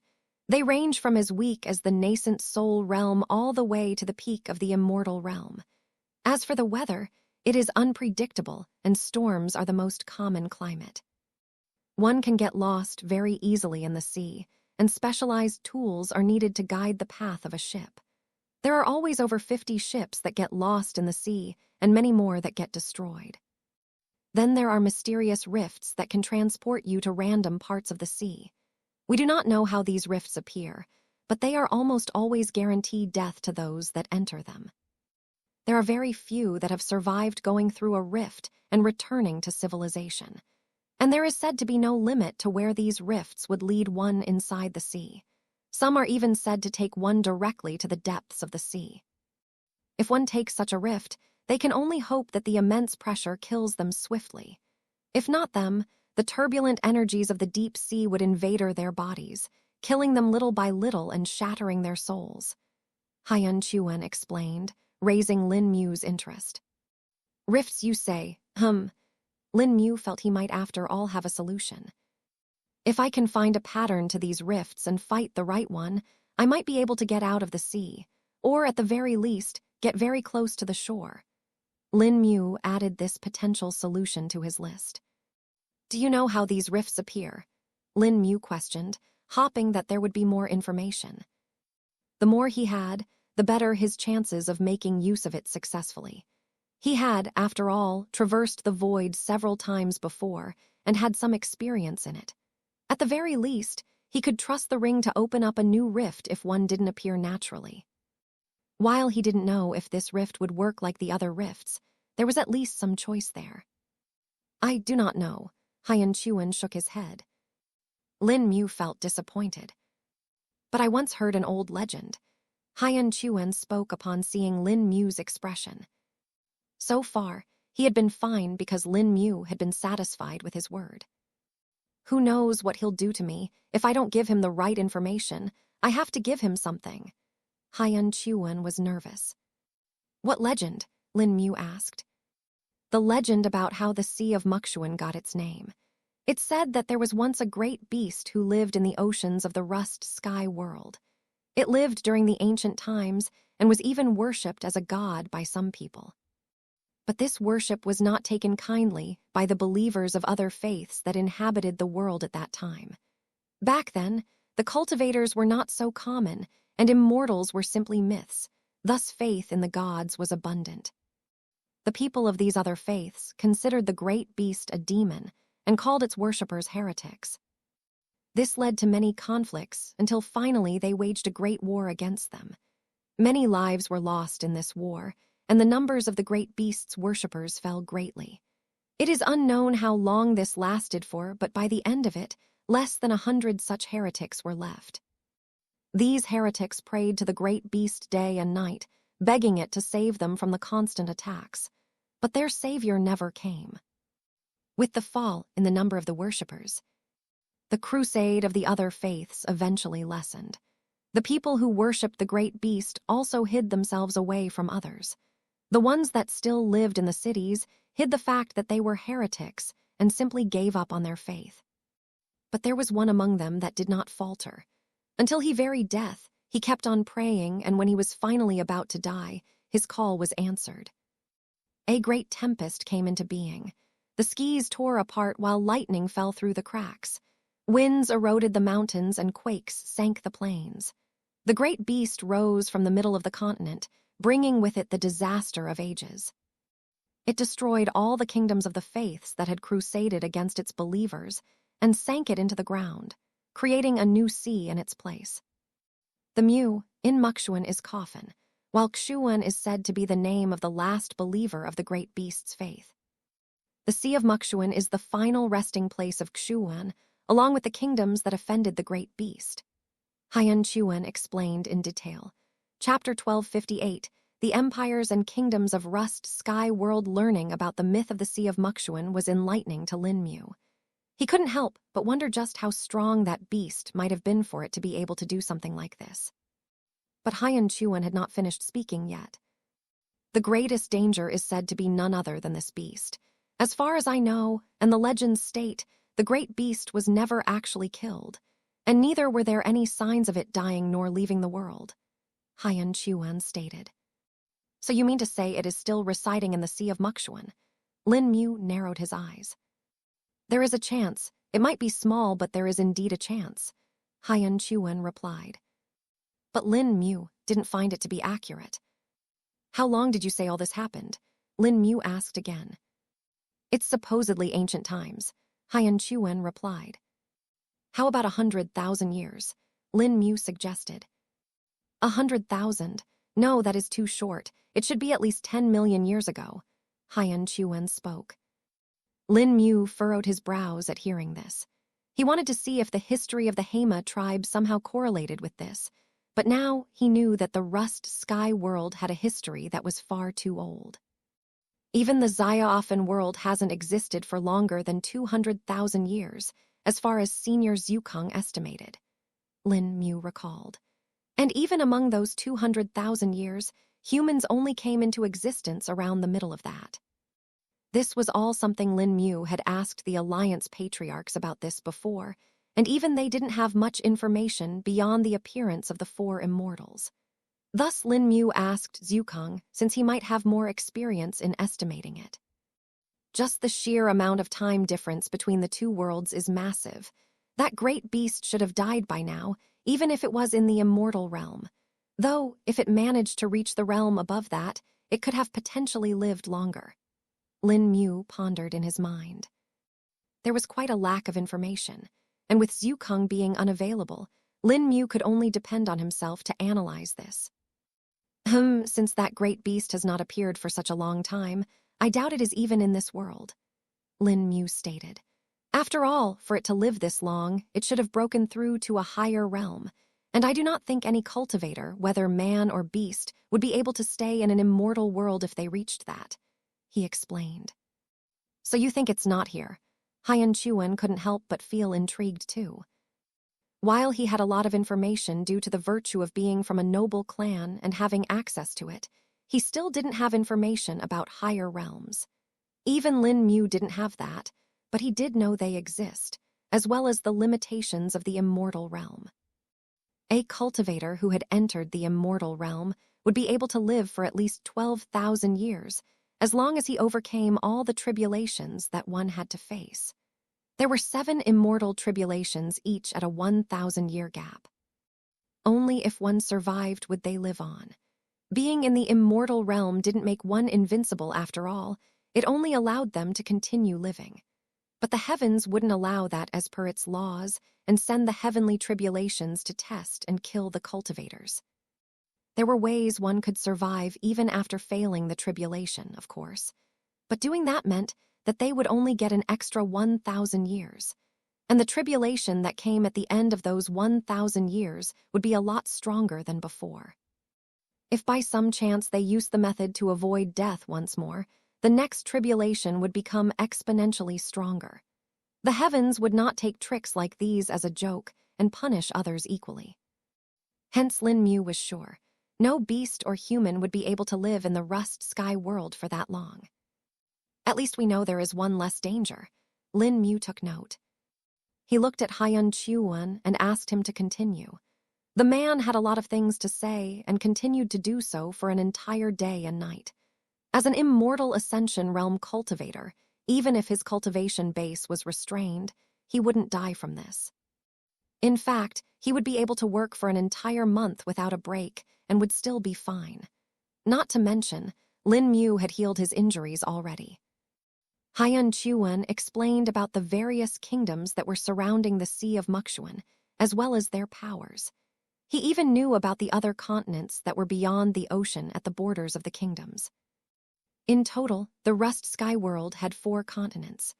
They range from as weak as the nascent soul realm all the way to the peak of the immortal realm. As for the weather, it is unpredictable, and storms are the most common climate. One can get lost very easily in the sea, and specialized tools are needed to guide the path of a ship. There are always over 50 ships that get lost in the sea, and many more that get destroyed. Then there are mysterious rifts that can transport you to random parts of the sea. We do not know how these rifts appear, but they are almost always guaranteed death to those that enter them. There are very few that have survived going through a rift and returning to civilization. And there is said to be no limit to where these rifts would lead one inside the sea. Some are even said to take one directly to the depths of the sea. If one takes such a rift, they can only hope that the immense pressure kills them swiftly. If not them, the turbulent energies of the deep sea would invade their bodies, killing them little by little and shattering their souls. Hyun Chuan explained, raising Lin Mu's interest. Rifts, you say? Lin Mu felt he might after all have a solution. If I can find a pattern to these rifts and fight the right one, I might be able to get out of the sea, or at the very least, get very close to the shore. Lin Mu added this potential solution to his list. Do you know how these rifts appear? Lin Mu questioned, hoping that there would be more information. The more he had, the better his chances of making use of it successfully. He had, after all, traversed the void several times before and had some experience in it. At the very least, he could trust the ring to open up a new rift if one didn't appear naturally. While he didn't know if this rift would work like the other rifts, there was at least some choice there. I do not know. Hyun Chuan shook his head. Lin Mu felt disappointed. But I once heard an old legend. Hyun Chuan spoke upon seeing Lin Mu's expression. So far, he had been fine because Lin Mu had been satisfied with his word. Who knows what he'll do to me if I don't give him the right information? I have to give him something. Hyun Chuan was nervous. What legend? Lin Mu asked. The legend about how the Sea of Mukchuan got its name. It said that there was once a great beast who lived in the oceans of the rust sky world. It lived during the ancient times and was even worshipped as a god by some people. But this worship was not taken kindly by the believers of other faiths that inhabited the world at that time. Back then, the cultivators were not so common, and immortals were simply myths, thus faith in the gods was abundant. The people of these other faiths considered the great beast a demon and called its worshippers heretics. This led to many conflicts until finally they waged a great war against them. Many lives were lost in this war, and the numbers of the great beast's worshippers fell greatly. It is unknown how long this lasted for, but by the end of it, less than 100 such heretics were left. These heretics prayed to the great beast day and night, begging it to save them from the constant attacks. But their savior never came. With the fall in the number of the worshippers, the crusade of the other faiths eventually lessened. The people who worshipped the great beast also hid themselves away from others. The ones that still lived in the cities hid the fact that they were heretics and simply gave up on their faith. But there was one among them that did not falter. Until he very death, he kept on praying, and when he was finally about to die, his call was answered. A great tempest came into being. The skies tore apart while lightning fell through the cracks. Winds eroded the mountains and quakes sank the plains. The great beast rose from the middle of the continent, bringing with it the disaster of ages. It destroyed all the kingdoms of the faiths that had crusaded against its believers and sank it into the ground, creating a new sea in its place. The Mu in Mukchuan is coffin, while Xuan is said to be the name of the last believer of the great beast's faith. The Sea of Mukchuan is the final resting place of Xuan, along with the kingdoms that offended the great beast. Hyun Chuan explained in detail. Chapter 1258, The Empires and Kingdoms of Rust Sky World. Learning about the myth of the Sea of Mukchuan was enlightening to Lin Mu. He couldn't help but wonder just how strong that beast might have been for it to be able to do something like this. But Hyun Chuan had not finished speaking yet. The greatest danger is said to be none other than this beast. As far as I know, and the legends state, the great beast was never actually killed, and neither were there any signs of it dying nor leaving the world. Hyun Chuan stated. So you mean to say it is still residing in the Sea of Mukchuan? Lin Mu narrowed his eyes. There is a chance. It might be small, but there is indeed a chance, Hyun Chuan replied. But Lin Mu didn't find it to be accurate. How long did you say all this happened? Lin Mu asked again. It's supposedly ancient times, Hyun Chuan replied. How about 100,000 years? Lin Mu suggested. 100,000? No, that is too short. It should be at least 10 million years ago, Hyun Chuan spoke. Lin Mu furrowed his brows at hearing this. He wanted to see if the history of the Hema tribe somehow correlated with this, But now he knew that the rust sky world had a history that was far too old. Even the Zaya-Offen world hasn't existed for longer than 200,000 years, as far as Senior Zukong estimated, Lin Mu recalled. And even among those 200,000 years, humans only came into existence around the middle of that. This was all something Lin Mu had asked the Alliance patriarchs about this before, and even they didn't have much information beyond the appearance of the four immortals. Thus Lin Mu asked Zukong, since he might have more experience in estimating it. Just the sheer amount of time difference between the two worlds is massive. That great beast should have died by now, even if it was in the immortal realm. Though, if it managed to reach the realm above that, it could have potentially lived longer. Lin Mu pondered in his mind. There was quite a lack of information, and with Zukong being unavailable, Lin Mu could only depend on himself to analyze this. Since that great beast has not appeared for such a long time, I doubt it is even in this world, Lin Mu stated. After all, for it to live this long, it should have broken through to a higher realm, and I do not think any cultivator, whether man or beast, would be able to stay in an immortal world if they reached that, he explained. So you think it's not here? Haiyan Chuan couldn't help but feel intrigued too. While he had a lot of information due to the virtue of being from a noble clan and having access to it, he still didn't have information about higher realms. Even Lin Mu didn't have that, but he did know they exist, as well as the limitations of the immortal realm. A cultivator who had entered the immortal realm would be able to live for at least 12,000 years, as long as he overcame all the tribulations that one had to face. There were 7 immortal tribulations, each at a 1,000-year gap. Only if one survived would they live on. Being in the immortal realm didn't make one invincible after all, it only allowed them to continue living. But the heavens wouldn't allow that as per its laws and send the heavenly tribulations to test and kill the cultivators. There were ways one could survive even after failing the tribulation, of course. But doing that meant that they would only get an extra 1,000 years. And the tribulation that came at the end of those 1,000 years would be a lot stronger than before. If by some chance they used the method to avoid death once more, the next tribulation would become exponentially stronger. The heavens would not take tricks like these as a joke and punish others equally. Hence Lin Mu was sure, no beast or human would be able to live in the rust sky world for that long. At least we know there is one less danger. Lin Mu took note. He looked at Haiyan Chuan and asked him to continue. The man had a lot of things to say and continued to do so for an entire day and night. As an immortal Ascension Realm cultivator, even if his cultivation base was restrained, he wouldn't die from this. In fact, he would be able to work for an entire month without a break and would still be fine. Not to mention, Lin Mu had healed his injuries already. Haiyan Chuan explained about the various kingdoms that were surrounding the Sea of Muxuan, as well as their powers. He even knew about the other continents that were beyond the ocean at the borders of the kingdoms. In total, the Rust Sky World had 4 continents.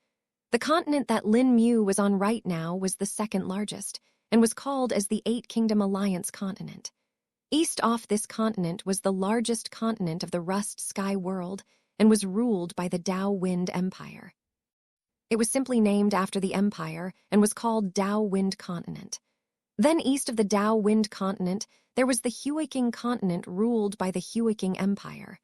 The continent that Lin Mu was on right now was the second largest, and was called as the 8-Kingdom Alliance continent. East off this continent was the largest continent of the Rust Sky World, and was ruled by the Dao Wind Empire. It was simply named after the empire and was called Dao Wind Continent. Then east of the Dao Wind Continent, there was the Huiking Continent ruled by the Huiking Empire.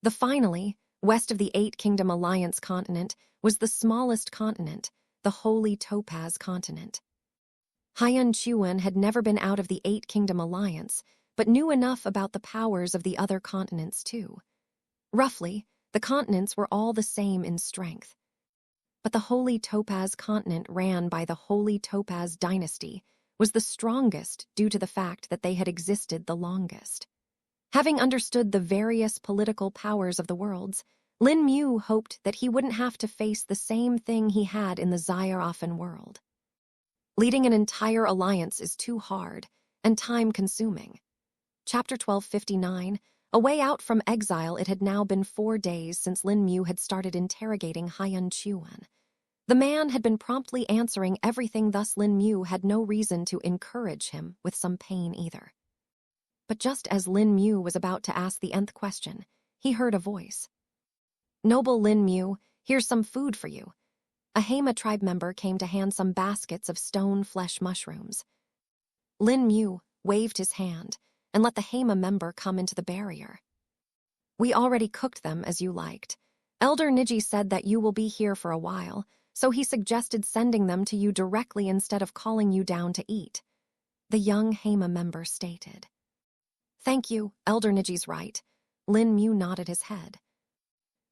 Finally, west of the 8-Kingdom Alliance continent, was the smallest continent, the Holy Topaz Continent. Haiyan Chuan had never been out of the 8-Kingdom Alliance, but knew enough about the powers of the other continents too. Roughly, the continents were all the same in strength. But the Holy Topaz Continent, ran by the Holy Topaz Dynasty, was the strongest due to the fact that they had existed the longest. Having understood the various political powers of the worlds, Lin Mu hoped that he wouldn't have to face the same thing he had in the Zaya-Offen world. Leading an entire alliance is too hard and time-consuming. Chapter 1259, A Way Out from Exile. It had now been 4 days since Lin Mu had started interrogating Haiyan Chuan. The man had been promptly answering everything, thus Lin Mu had no reason to encourage him with some pain either. But just as Lin Mu was about to ask the nth question, he heard a voice. "Noble Lin Mu, here's some food for you." A Hema tribe member came to hand some baskets of stone flesh mushrooms. Lin Mu waved his hand and let the Hema member come into the barrier. "We already cooked them as you liked. Elder Niji said that you will be here for a while, so he suggested sending them to you directly instead of calling you down to eat," the young Hema member stated. "Thank you, Elder Niji's right." Lin Mu nodded his head.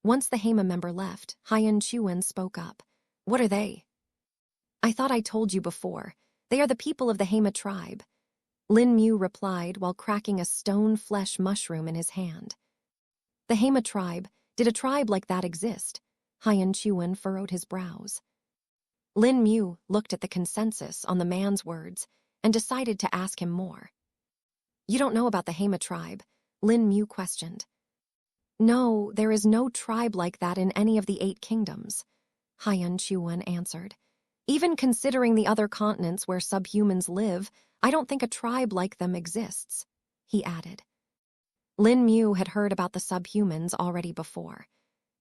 Once the Hema member left, Haiyan Chuan spoke up. "What are they?" "I thought I told you before. They are the people of the Hema tribe," Lin Mu replied while cracking a stone flesh mushroom in his hand. "The Hema tribe? Did a tribe like that exist?" Haiyan Chuan furrowed his brows. Lin Mu looked at the consensus on the man's words and decided to ask him more. "You don't know about the Hema tribe?" Lin Mu questioned. "No, there is no tribe like that in any of the 8 kingdoms," Haiyan Chuan answered. "Even considering the other continents where subhumans live, I don't think a tribe like them exists," he added. Lin Mu had heard about the subhumans already before.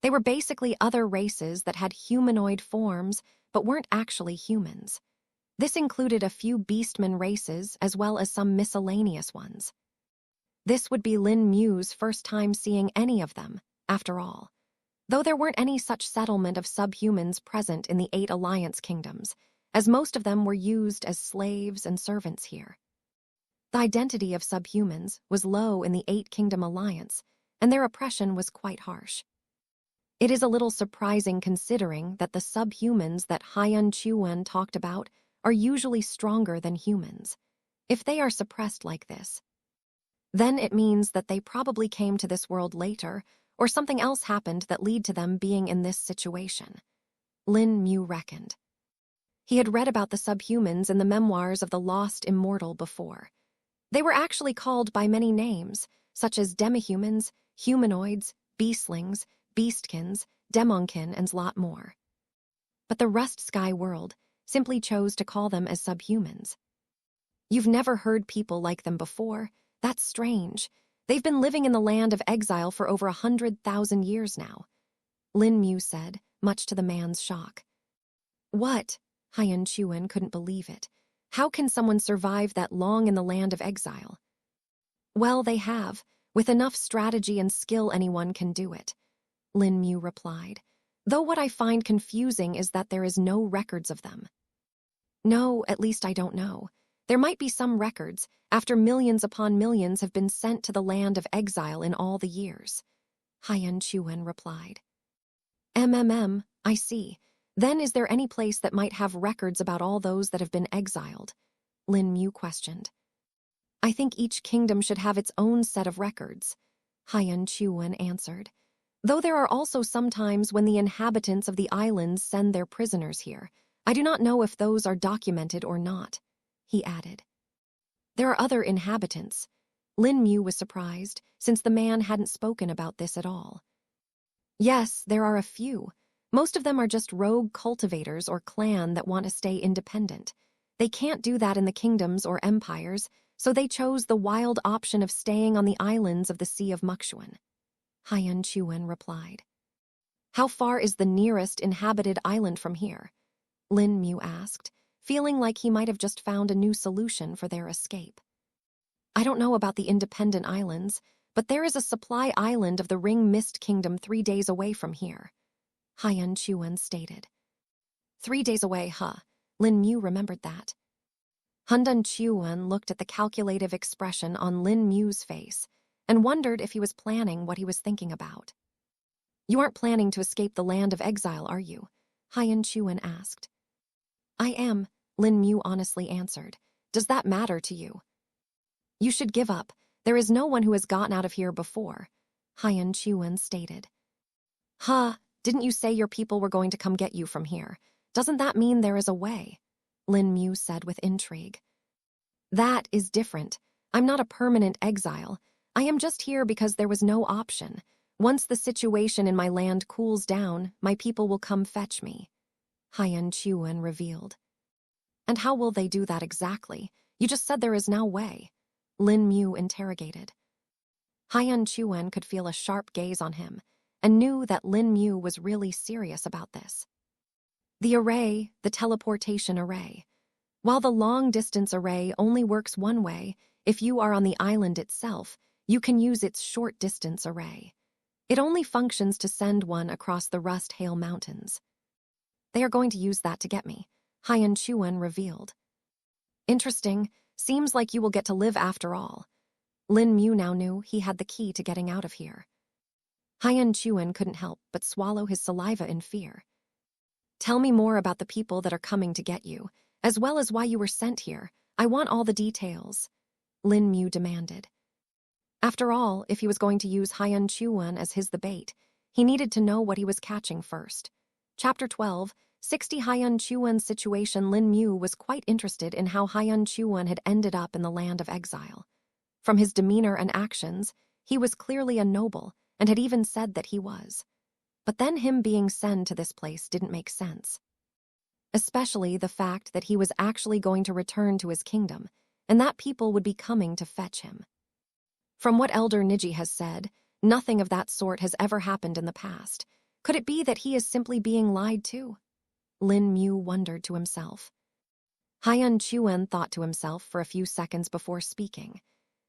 They were basically other races that had humanoid forms but weren't actually humans. This included a few beastmen races as well as some miscellaneous ones. This would be Lin Mu's first time seeing any of them, after all. Though there weren't any such settlement of subhumans present in the 8 alliance kingdoms, as most of them were used as slaves and servants here. The identity of subhumans was low in the 8 kingdom alliance, and their oppression was quite harsh. It is a little surprising considering that the subhumans that Haiyan Chuan talked about are usually stronger than humans. If they are suppressed like this, then it means that they probably came to this world later, or something else happened that led to them being in this situation, Lin Mu reckoned. He had read about the subhumans in the memoirs of the lost immortal before. They were actually called by many names, such as demihumans, humanoids, beastlings, beastkins, demonkin, and lot more. But the Rust Sky world simply chose to call them as subhumans. "You've never heard people like them before? That's strange. They've been living in the land of exile for over 100,000 years now," Lin Mu said, much to the man's shock. "What?" Haiyan Chuan couldn't believe it. "How can someone survive that long in the land of exile?" "Well, they have. With enough strategy and skill, anyone can do it," Lin Mu replied. "Though what I find confusing is that there is no records of them." "No, at least I don't know. There might be some records, after millions upon millions have been sent to the land of exile in all the years," Haiyan Chuan replied. I see. Then is there any place that might have records about all those that have been exiled?" Lin Mu questioned. "I think each kingdom should have its own set of records," Haiyan Chuan answered. "Though there are also some times when the inhabitants of the islands send their prisoners here. I do not know if those are documented or not," he added. "There are other inhabitants." Lin Mu was surprised, since the man hadn't spoken about this at all. "Yes, there are a few. Most of them are just rogue cultivators or clan that want to stay independent. They can't do that in the kingdoms or empires, so they chose the wild option of staying on the islands of the Sea of Muxuan," Haiyan Chuan replied. "How far is the nearest inhabited island from here?" Lin Mu asked, feeling like he might have just found a new solution for their escape. "I don't know about the independent islands, but there is a supply island of the Ring Mist Kingdom 3 days away from here," Haiyan Chuan stated. 3 days away, huh? Lin Mu remembered that. Hundan Chuan looked at the calculative expression on Lin Mu's face and wondered if he was planning what he was thinking about. "You aren't planning to escape the land of exile, are you?" Haiyan Chuan asked. "I am," Lin Mu honestly answered. "Does that matter to you?" "You should give up. There is no one who has gotten out of here before," Haiyan Chuan stated. "Huh, didn't you say your people were going to come get you from here? Doesn't that mean there is a way?" Lin Mu said with intrigue. "That is different. I'm not a permanent exile. I am just here because there was no option. Once the situation in my land cools down, my people will come fetch me," Haiyan Chuan revealed. "And how will they do that exactly? You just said there is no way," Lin Mu interrogated. Hyun Chuan could feel a sharp gaze on him and knew that Lin Mu was really serious about this. The array, the teleportation array. While the long-distance array only works one way, if you are on the island itself, you can use its short-distance array. It only functions to send one across the Rust Hail Mountains. They are going to use that to get me, Hyun Chuan revealed. Interesting. Seems like you will get to live after all. Lin Mu now knew he had the key to getting out of here. Hyun Chuan couldn't help but swallow his saliva in fear. Tell me more about the people that are coming to get you, as well as why you were sent here. I want all the details, Lin Mu demanded. After all, if he was going to use Hyun Chuan as the bait, he needed to know what he was catching first. Chapter 12, 60 Hyun Chuan's situation. Lin Mu was quite interested in how Hyun Chuan had ended up in the land of exile. From his demeanor and actions, he was clearly a noble and had even said that he was. But then him being sent to this place didn't make sense. Especially the fact that he was actually going to return to his kingdom and that people would be coming to fetch him. From what Elder Niji has said, nothing of that sort has ever happened in the past. Could it be that he is simply being lied to? Lin Mu wondered to himself. Hyun Chuan thought to himself for a few seconds before speaking.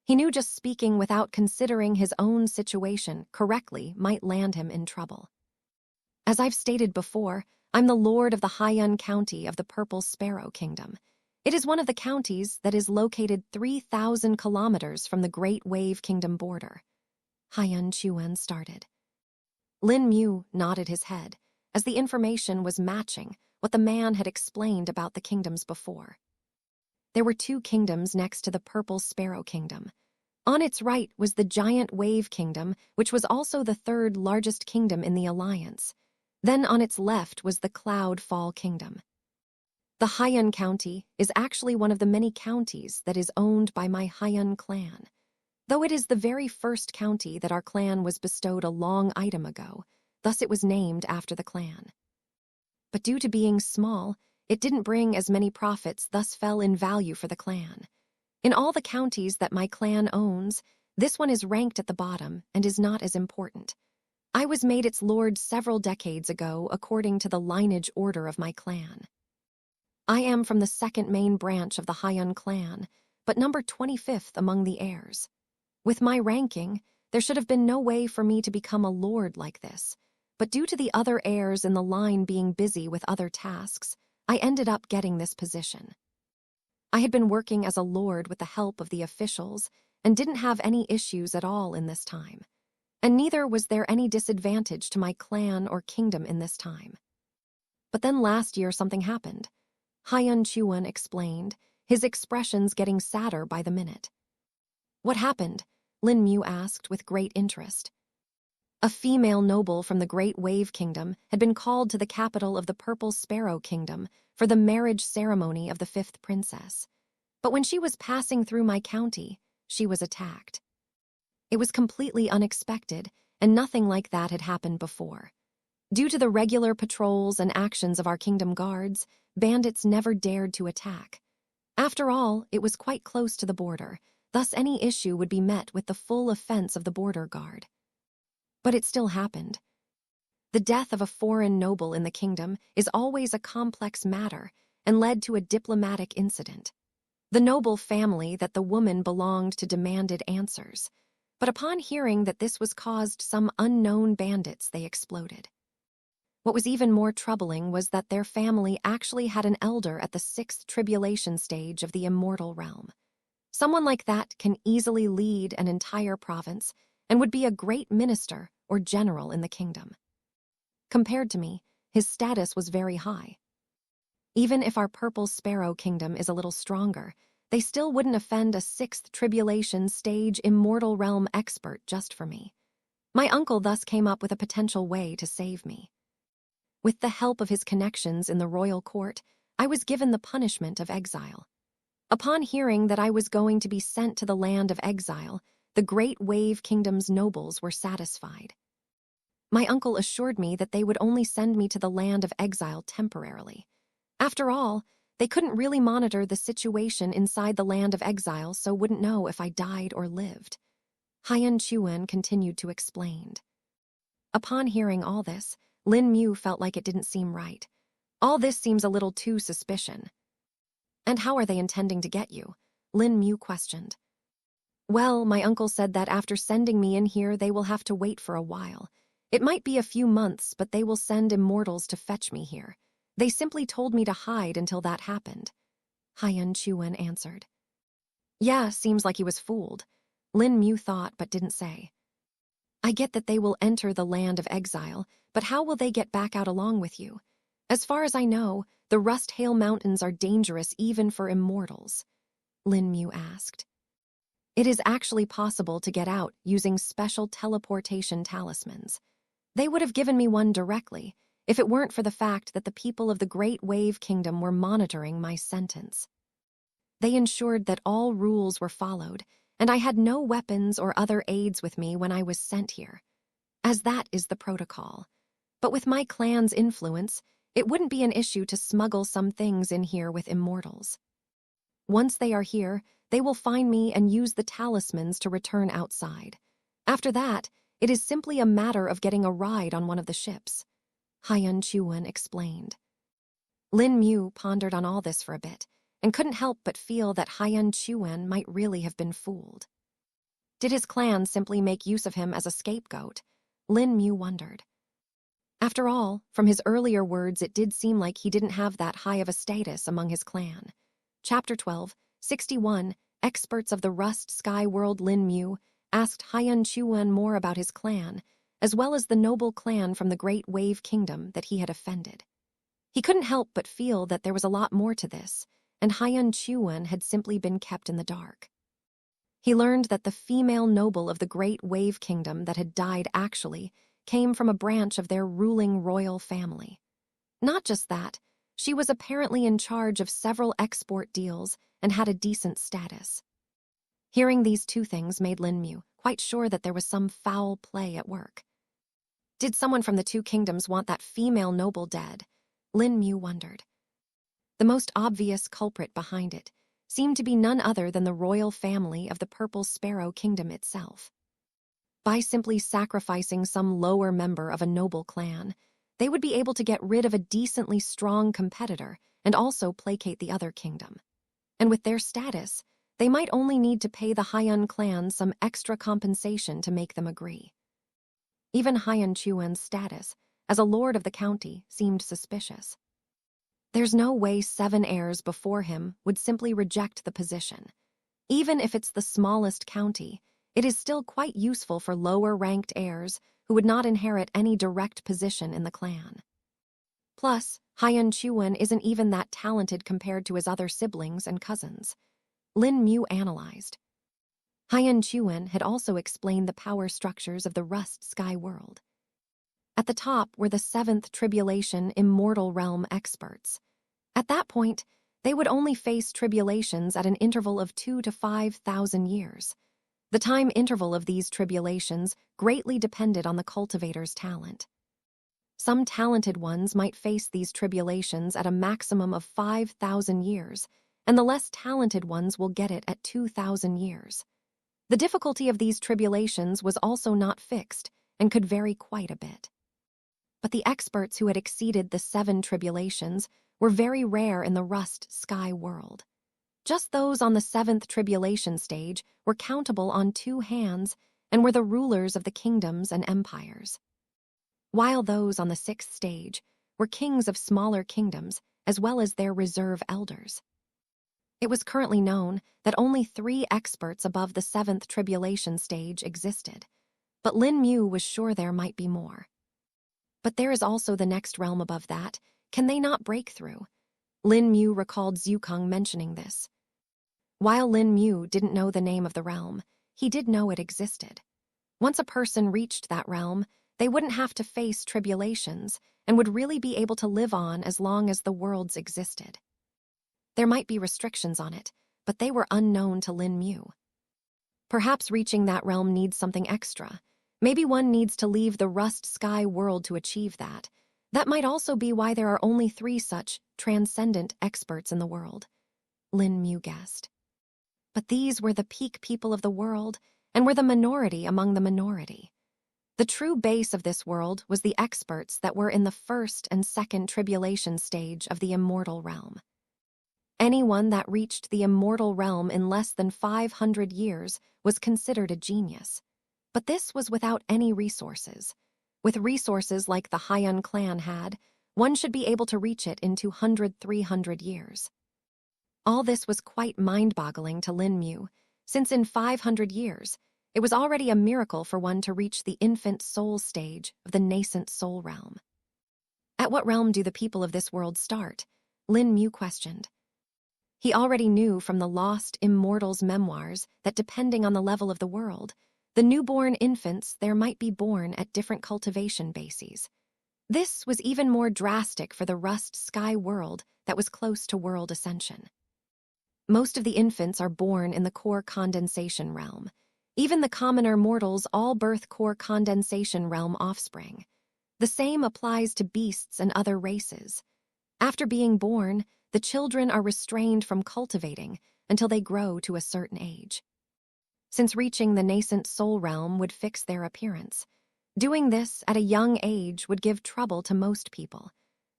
He knew just speaking without considering his own situation correctly might land him in trouble. As I've stated before, I'm the lord of the Hyun County of the Purple Sparrow Kingdom. It is one of the counties that is located 3,000 kilometers from the Great Wave Kingdom border. Hyun Chuan started. Lin Mu nodded his head, as the information was matching what the man had explained about the kingdoms before. There were 2 kingdoms next to the Purple Sparrow Kingdom. On its right was the Giant Wave Kingdom, which was also the 3rd largest kingdom in the alliance. Then on its left was the Cloud Fall Kingdom. The Hyun County is actually one of the many counties that is owned by my Hyun clan, though it is the very first county that our clan was bestowed a long item ago, thus it was named after the clan. But due to being small, it didn't bring as many profits, thus fell in value for the clan. In all the counties that my clan owns, this one is ranked at the bottom and is not as important. I was made its lord several decades ago according to the lineage order of my clan. I am from the 2nd main branch of the Hyun clan, but number 25th among the heirs. With my ranking, there should have been no way for me to become a lord like this, but due to the other heirs in the line being busy with other tasks, I ended up getting this position. I had been working as a lord with the help of the officials and didn't have any issues at all in this time. And neither was there any disadvantage to my clan or kingdom in this time. But then last year something happened. Hyun Chuan explained, his expressions getting sadder by the minute. What happened? Lin Mu asked with great interest. A female noble from the Great Wave Kingdom had been called to the capital of the Purple Sparrow Kingdom for the marriage ceremony of the 5th princess. But when she was passing through my county, she was attacked. It was completely unexpected, and nothing like that had happened before. Due to the regular patrols and actions of our kingdom guards, bandits never dared to attack. After all, it was quite close to the border, thus any issue would be met with the full offense of the border guard. But it still happened. The death of a foreign noble in the kingdom is always a complex matter and led to a diplomatic incident. The noble family that the woman belonged to demanded answers, but upon hearing that this was caused some unknown bandits, they exploded. What was even more troubling was that their family actually had an elder at the 6th tribulation stage of the immortal realm. Someone like that can easily lead an entire province and would be a great minister or general in the kingdom. Compared to me, his status was very high. Even if our Purple Sparrow Kingdom is a little stronger, they still wouldn't offend a 6th tribulation stage immortal realm expert just for me. My uncle thus came up with a potential way to save me. With the help of his connections in the royal court, I was given the punishment of exile. Upon hearing that I was going to be sent to the land of exile, the Great Wave Kingdom's nobles were satisfied. My uncle assured me that they would only send me to the land of exile temporarily. After all, They couldn't really monitor the situation inside the land of exile, so wouldn't know if I died or lived. Haiyan Chuan continued to explain. Upon hearing all this, Lin Mu felt like it didn't seem right. All this seems a little too suspicious. And how are they intending to get you? Lin Mu questioned. Well, my uncle said that after sending me in here, they will have to wait for a while. It might be a few months, but they will send immortals to fetch me here. They simply told me to hide until that happened. Haiyan Chuan answered. Yeah, seems like he was fooled. Lin Mu thought but didn't say. I get that they will enter the land of exile, but how will they get back out along with you? As far as I know, the Rust Hail Mountains are dangerous even for immortals. Lin Mu asked. It is actually possible to get out using special teleportation talismans. They would have given me one directly, if it weren't for the fact that the people of the Great Wave Kingdom were monitoring my sentence. They ensured that all rules were followed, and I had no weapons or other aids with me when I was sent here, as that is the protocol. But with my clan's influence, it wouldn't be an issue to smuggle some things in here with immortals. Once they are here, they will find me and use the talismans to return outside. After that, it is simply a matter of getting a ride on one of the ships. Haiyan Chuan explained. Lin Mu pondered on all this for a bit, and couldn't help but feel that Haiyan Chuan might really have been fooled. Did his clan simply make use of him as a scapegoat? Lin Mu wondered. After all, from his earlier words, it did seem like he didn't have that high of a status among his clan. Chapter 12, 61, Experts of the Rust Sky World. Lin Mu asked Haiyan Chuan more about his clan, as well as the noble clan from the Great Wave Kingdom that he had offended. He couldn't help but feel that there was a lot more to this, and Haiyan Chuan had simply been kept in the dark. He learned that the female noble of the Great Wave Kingdom that had died actually came from a branch of their ruling royal family. Not just that, she was apparently in charge of several export deals and had a decent status. Hearing these two things made Lin Mu quite sure that there was some foul play at work. Did someone from the two kingdoms want that female noble dead? Lin Mu wondered. The most obvious culprit behind it seemed to be none other than the royal family of the Purple Sparrow Kingdom itself. By simply sacrificing some lower member of a noble clan, they would be able to get rid of a decently strong competitor and also placate the other kingdom. And with their status, they might only need to pay the Haiyan clan some extra compensation to make them agree. Even Haiyan Chuan's status as a lord of the county seemed suspicious. There's no way 7 heirs before him would simply reject the position. Even if it's the smallest county, it is still quite useful for lower-ranked heirs who would not inherit any direct position in the clan. Plus, Haiyan Chuan isn't even that talented compared to his other siblings and cousins. Lin Mu analyzed. Haiyan Chuan had also explained the power structures of the Rust Sky World. At the top were the 7th Tribulation Immortal Realm experts. At that point, they would only face tribulations at an interval of 2,000 to 5,000 years. The time interval of these tribulations greatly depended on the cultivator's talent. Some talented ones might face these tribulations at a maximum of 5,000 years, and the less talented ones will get it at 2,000 years. The difficulty of these tribulations was also not fixed and could vary quite a bit. But the experts who had exceeded the 7 tribulations were very rare in the Rust Sky World. Just those on the 7th tribulation stage were countable on 2 hands and were the rulers of the kingdoms and empires, while those on the 6th stage were kings of smaller kingdoms as well as their reserve elders. It was currently known that only 3 experts above the 7th tribulation stage existed, but Lin Mu was sure there might be more. But there is also the next realm above that. Can they not break through? Lin Mu recalled Zukong mentioning this. While Lin Mu didn't know the name of the realm, he did know it existed. Once a person reached that realm, they wouldn't have to face tribulations and would really be able to live on as long as the worlds existed. There might be restrictions on it, but they were unknown to Lin Mu. Perhaps reaching that realm needs something extra. Maybe one needs to leave the Rust Sky World to achieve that. That might also be why there are only 3 such transcendent experts in the world, Lin Mu guessed. But these were the peak people of the world and were the minority among the minority. The true base of this world was the experts that were in the first and second tribulation stage of the immortal realm. Anyone that reached the immortal realm in less than 500 years was considered a genius. But this was without any resources. With resources like the Hyun clan had, one should be able to reach it in 200-300 years. All this was quite mind-boggling to Lin Mu, since in 500 years, it was already a miracle for one to reach the infant soul stage of the nascent soul realm. At what realm do the people of this world start? Lin Mu questioned. He already knew from the lost immortals' memoirs that depending on the level of the world, the newborn infants there might be born at different cultivation bases. This was even more drastic for the rust sky world that was close to world ascension. Most of the infants are born in the core condensation realm. Even the commoner mortals all birth core condensation realm offspring. The same applies to beasts and other races. After being born, the children are restrained from cultivating until they grow to a certain age. Since reaching the nascent soul realm would fix their appearance, doing this at a young age would give trouble to most people.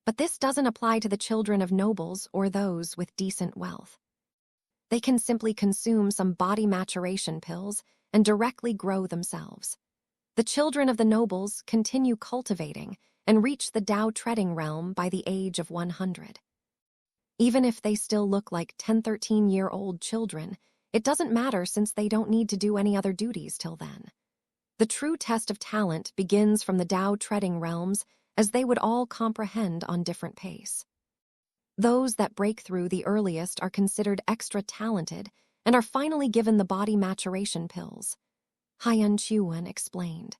But this doesn't apply to the children of nobles or those with decent wealth. They can simply consume some body maturation pills and directly grow themselves. The children of the nobles continue cultivating and reach the Tao treading realm by the age of 100. Even if they still look like 10-13-year-old children, it doesn't matter since they don't need to do any other duties till then. The true test of talent begins from the Tao treading realms, as they would all comprehend on different pace. Those that break through the earliest are considered extra talented and are finally given the body maturation pills. Hyun Chuan explained.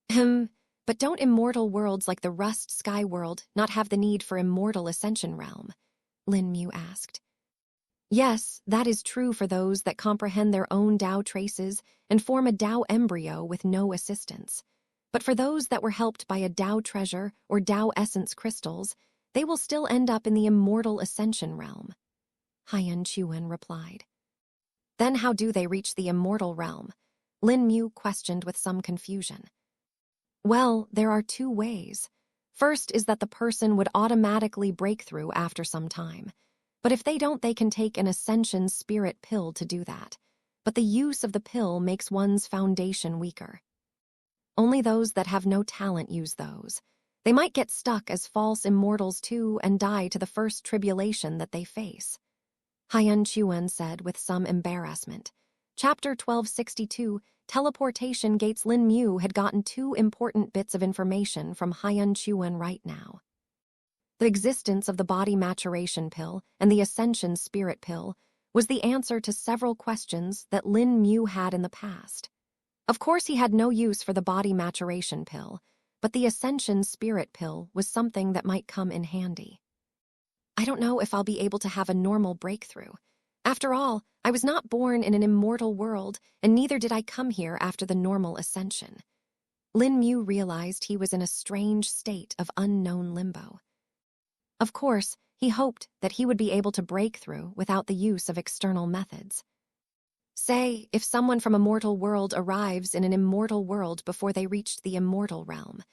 But don't immortal worlds like the rust sky world not have the need for immortal ascension realm? Lin Mu asked. Yes, that is true for those that comprehend their own Tao traces and form a Tao embryo with no assistance. But for those that were helped by a Tao treasure or Tao essence crystals, they will still end up in the immortal ascension realm. Hyun Chuan replied. Then how do they reach the immortal realm? Lin Mu questioned with some confusion. Well, there are 2 ways. First is that the person would automatically break through after some time. But if they don't, they can take an ascension spirit pill to do that. But the use of the pill makes one's foundation weaker. Only those that have no talent use those. They might get stuck as false immortals too and die to the first tribulation that they face. Hyun Chuan said with some embarrassment. Chapter 1262, Teleportation Gates. Lin Mu had gotten 2 important bits of information from Hyun Chuan right now. The existence of the body maturation pill and the ascension spirit pill was the answer to several questions that Lin Mu had in the past. Of course, he had no use for the body maturation pill, but the ascension spirit pill was something that might come in handy. I don't know if I'll be able to have a normal breakthrough. After all, I was not born in an immortal world, and neither did I come here after the normal ascension. Lin Mu realized he was in a strange state of unknown limbo. Of course, he hoped that he would be able to break through without the use of external methods. Say, if someone from a mortal world arrives in an immortal world before they reached the immortal realm,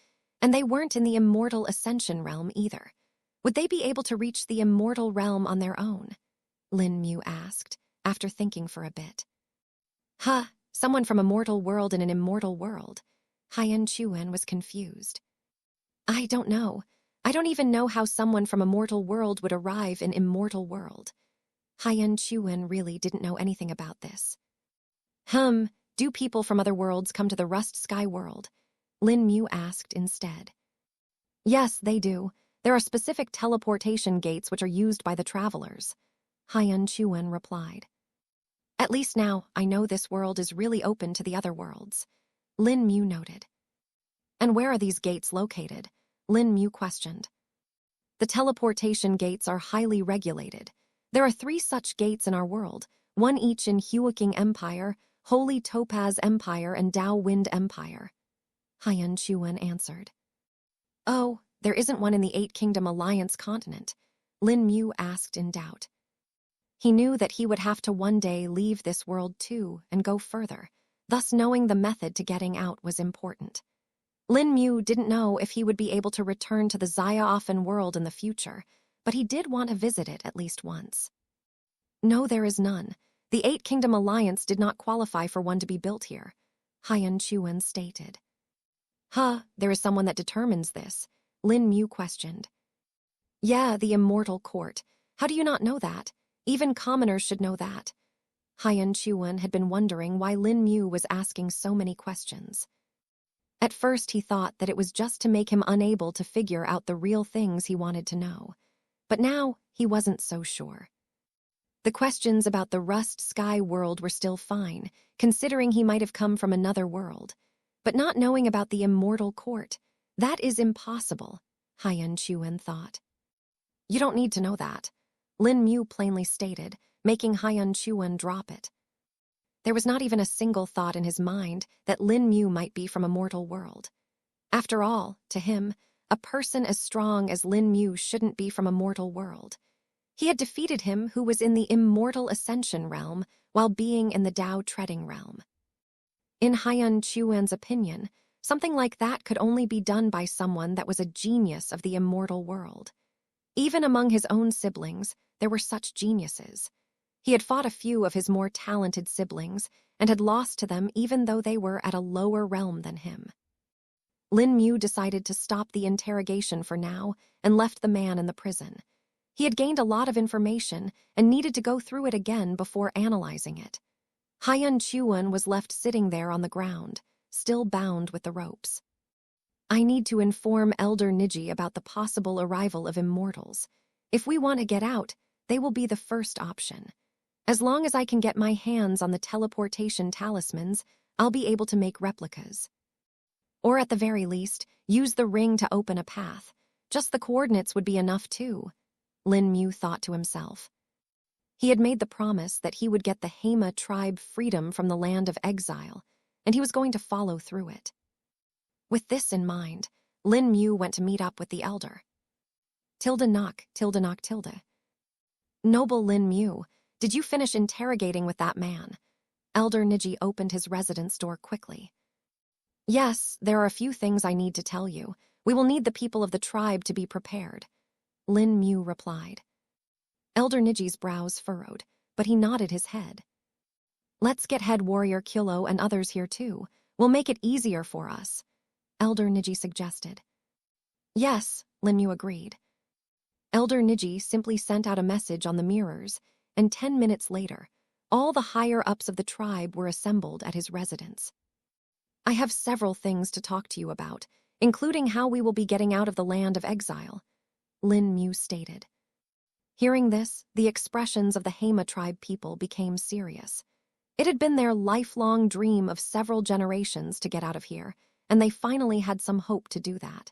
and they weren't in the immortal ascension realm either, would they be able to reach the immortal realm on their own? Lin Mu asked, after thinking for a bit. Someone from a mortal world in an immortal world? Hyun Chuan was confused. I don't know. I don't even know how someone from a mortal world would arrive in immortal world. Hyun Chuan really didn't know anything about this. Do people from other worlds come to the rust sky world? Lin Mu asked instead. Yes, they do. There are specific teleportation gates which are used by the travelers. Hyun Chuan replied. At least now, I know this world is really open to the other worlds. Lin Mu noted. And where are these gates located? Lin Mu questioned. The teleportation gates are highly regulated. There are 3 such gates in our world, 1 each in Huaking Empire, Holy Topaz Empire, and Tao Wind Empire. Hyun Chuan answered. Oh, There isn't one in the Eight Kingdom Alliance continent, Lin Mu asked in doubt. He knew that he would have to one day leave this world too and go further, thus knowing the method to getting out was important. Lin Mu didn't know if he would be able to return to the Xia world in the future, but he did want to visit it at least once. No, there is none. The Eight Kingdom Alliance did not qualify for one to be built here, Haiyan Chuan stated. There is someone that determines this, Lin Mu questioned. Yeah, the Immortal Court. How do you not know that? Even commoners should know that. Haiyan Chuan had been wondering why Lin Mu was asking so many questions. At first he thought that it was just to make him unable to figure out the real things he wanted to know. But now he wasn't so sure. The questions about the Rust Sky world were still fine, considering he might have come from another world. But not knowing about the Immortal Court, that is impossible, Haiyan Chuan thought. You don't need to know that, Lin Mu plainly stated, making Haiyan Chuan drop it. There was not even a single thought in his mind that Lin Mu might be from a mortal world. After all, to him, a person as strong as Lin Mu shouldn't be from a mortal world. He had defeated him who was in the Immortal Ascension realm while being in the Tao Treading realm. In Haiyan Chuan's opinion, something like that could only be done by someone that was a genius of the immortal world. Even among his own siblings, there were such geniuses. He had fought a few of his more talented siblings and had lost to them even though they were at a lower realm than him. Lin Mu decided to stop the interrogation for now and left the man in the prison. He had gained a lot of information and needed to go through it again before analyzing it. Haiyan Chuan was left sitting there on the ground, still bound with the ropes. I need to inform Elder Niji about the possible arrival of immortals. If we want to get out, they will be the first option. As long as I can get my hands on the teleportation talismans, I'll be able to make replicas. Or at the very least, use the ring to open a path. Just the coordinates would be enough too, Lin Mu thought to himself. He had made the promise that he would get the Hema tribe freedom from the land of exile, and he was going to follow through it. With this in mind, Lin Mu went to meet up with the elder. Tilde knock, tilde knock, tilde. Noble Lin Mu, did you finish interrogating with that man? Elder Niji opened his residence door quickly. Yes, there are a few things I need to tell you. We will need the people of the tribe to be prepared, Lin Mu replied. Elder Niji's brows furrowed, but he nodded his head. Let's get head warrior Kilo and others here too. We'll make it easier for us, Elder Niji suggested. Yes, Lin Mu agreed. Elder Niji simply sent out a message on the mirrors, and 10 minutes later, all the higher-ups of the tribe were assembled at his residence. I have several things to talk to you about, including how we will be getting out of the land of exile, Lin Mu stated. Hearing this, the expressions of the Hema tribe people became serious. It had been their lifelong dream of several generations to get out of here, and they finally had some hope to do that.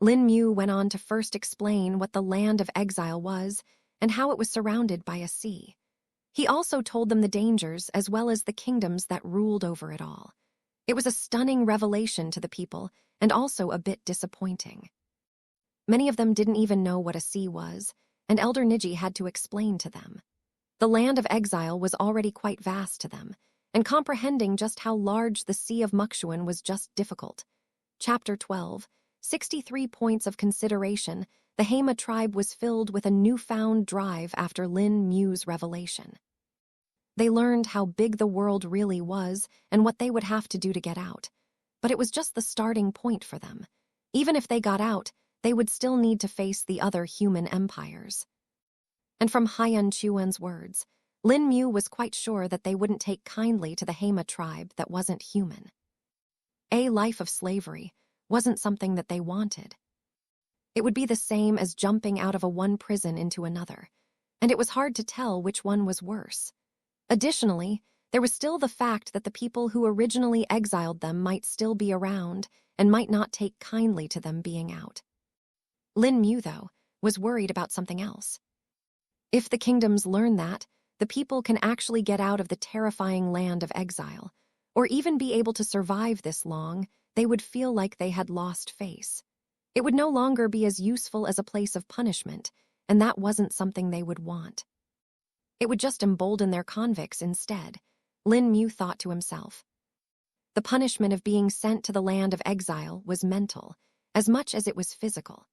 Lin Mu went on to first explain what the land of exile was and how it was surrounded by a sea. He also told them the dangers as well as the kingdoms that ruled over it all. It was a stunning revelation to the people and also a bit disappointing. Many of them didn't even know what a sea was, and Elder Niji had to explain to them. The land of exile was already quite vast to them, and comprehending just how large the Sea of Muxuan was just difficult. Chapter 12, 63 Points of Consideration. The Hema tribe was filled with a newfound drive after Lin Mu's revelation. They learned how big the world really was and what they would have to do to get out. But it was just the starting point for them. Even if they got out, they would still need to face the other human empires. And from Haiyan Chuan's words, Lin Mu was quite sure that they wouldn't take kindly to the Hema tribe that wasn't human. A life of slavery wasn't something that they wanted. It would be the same as jumping out of one prison into another, and it was hard to tell which one was worse. Additionally, there was still the fact that the people who originally exiled them might still be around and might not take kindly to them being out. Lin Mu, though, was worried about something else. If the kingdoms learn that, the people can actually get out of the terrifying land of exile, or even be able to survive this long, they would feel like they had lost face. It would no longer be as useful as a place of punishment, and that wasn't something they would want. It would just embolden their convicts instead, Lin Mu thought to himself. The punishment of being sent to the land of exile was mental, as much as it was physical.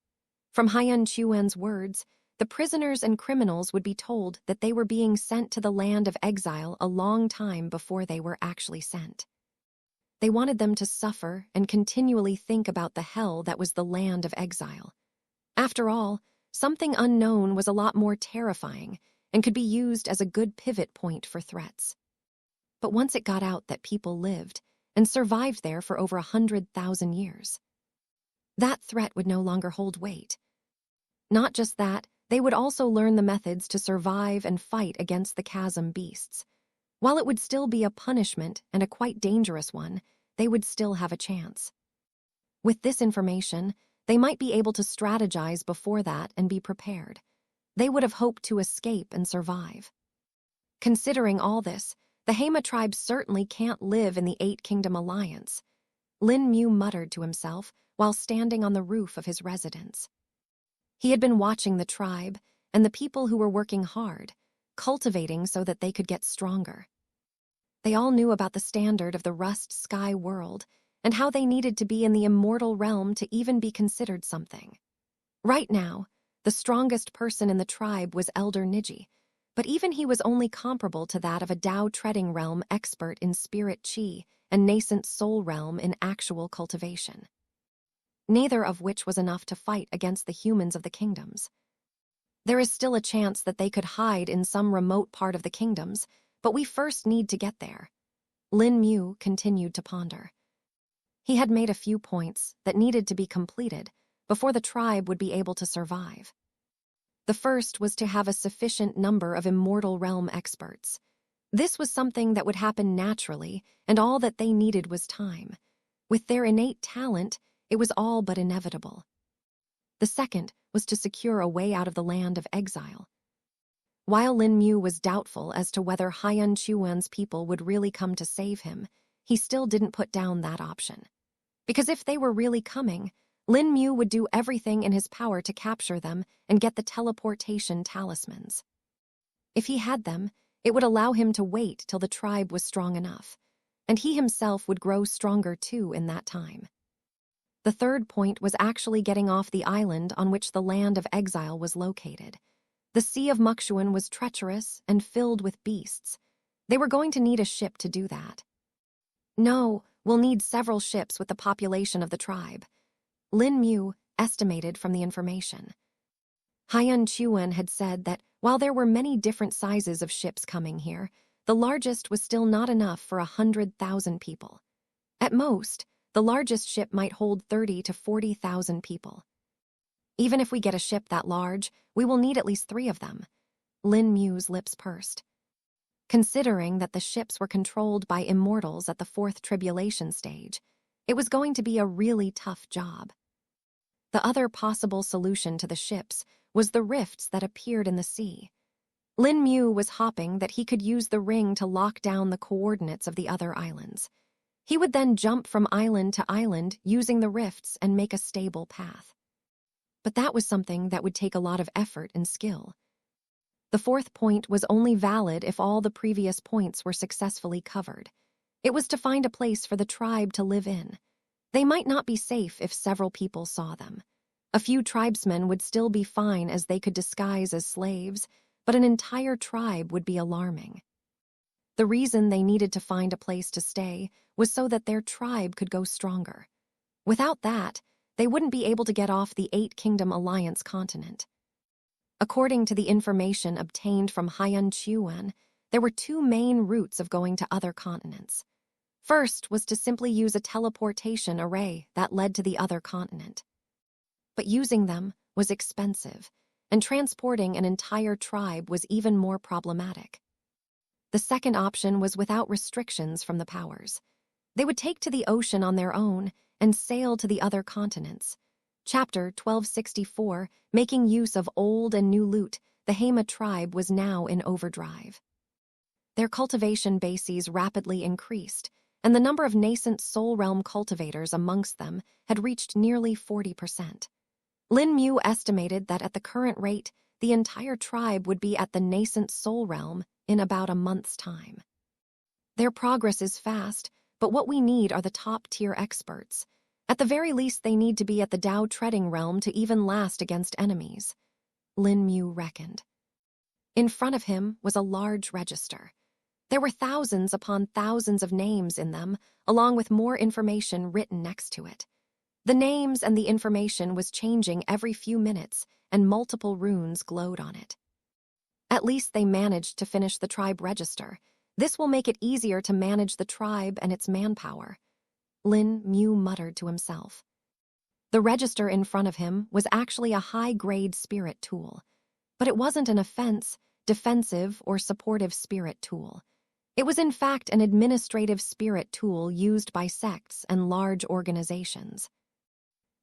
From Haiyan Chuan's words, the prisoners and criminals would be told that they were being sent to the land of exile a long time before they were actually sent. They wanted them to suffer and continually think about the hell that was the land of exile. After all, something unknown was a lot more terrifying and could be used as a good pivot point for threats. But once it got out that people lived and survived there for over 100,000 years, that threat would no longer hold weight. Not just that, they would also learn the methods to survive and fight against the chasm beasts. While it would still be a punishment and a quite dangerous one, they would still have a chance. With this information, they might be able to strategize before that and be prepared. They would have hoped to escape and survive. Considering all this, the Hema tribe certainly can't live in the Eight Kingdom Alliance, Lin Mu muttered to himself while standing on the roof of his residence. He had been watching the tribe and the people who were working hard, cultivating so that they could get stronger. They all knew about the standard of the Rust Sky world and how they needed to be in the immortal realm to even be considered something. Right now, the strongest person in the tribe was Elder Niji, but even he was only comparable to that of a Tao-treading realm expert in spirit chi and nascent soul realm in actual cultivation. Neither of which was enough to fight against the humans of the kingdoms. There is still a chance that they could hide in some remote part of the kingdoms, but we first need to get there. Lin Mu continued to ponder. He had made a few points that needed to be completed before the tribe would be able to survive. The first was to have a sufficient number of immortal realm experts. This was something that would happen naturally, and all that they needed was time. With their innate talent, it was all but inevitable. The second was to secure a way out of the land of exile. While Lin Mu was doubtful as to whether Haiyan Chuan's people would really come to save him, he still didn't put down that option. Because if they were really coming, Lin Mu would do everything in his power to capture them and get the teleportation talismans. If he had them, it would allow him to wait till the tribe was strong enough, and he himself would grow stronger too in that time. The third point was actually getting off the island on which the land of exile was located. The Sea of Muxuan was treacherous and filled with beasts. They were going to need a ship to do that. No, we'll need several ships with the population of the tribe, Lin Mu estimated from the information. Haiyan Chuan had said that while there were many different sizes of ships coming here, the largest was still not enough for 100,000 people. At most, the largest ship might hold 30 to 40,000 people. Even if we get a ship that large, we will need at least 3 of them. Lin Mu's lips pursed. Considering that the ships were controlled by immortals at the 4th tribulation stage, it was going to be a really tough job. The other possible solution to the ships was the rifts that appeared in the sea. Lin Mu was hoping that he could use the ring to lock down the coordinates of the other islands. He would then jump from island to island using the rifts and make a stable path. But that was something that would take a lot of effort and skill. The 4th point was only valid if all the previous points were successfully covered. It was to find a place for the tribe to live in. They might not be safe if several people saw them. A few tribesmen would still be fine as they could disguise as slaves, but an entire tribe would be alarming. The reason they needed to find a place to stay was so that their tribe could go stronger. Without that, they wouldn't be able to get off the Eight Kingdom Alliance continent. According to the information obtained from Haiyan Chuan, there were 2 main routes of going to other continents. First was to simply use a teleportation array that led to the other continent. But using them was expensive, and transporting an entire tribe was even more problematic. The second option was without restrictions from the powers. They would take to the ocean on their own and sail to the other continents. Chapter 1264, making use of old and new loot, the Hema tribe was now in overdrive. Their cultivation bases rapidly increased, and the number of nascent soul realm cultivators amongst them had reached nearly 40%. Lin Mu estimated that at the current rate, the entire tribe would be at the nascent soul realm in about a month's time. Their progress is fast, but what we need are the top-tier experts. At the very least, they need to be at the Dao treading realm to even last against enemies, Lin Mu reckoned. In front of him was a large register. There were thousands upon thousands of names in them, along with more information written next to it. The names and the information was changing every few minutes, and multiple runes glowed on it. At least they managed to finish the tribe register. This will make it easier to manage the tribe and its manpower, Lin Mu muttered to himself. The register in front of him was actually a high-grade spirit tool, but it wasn't an defensive, or supportive spirit tool. It was in fact an administrative spirit tool used by sects and large organizations.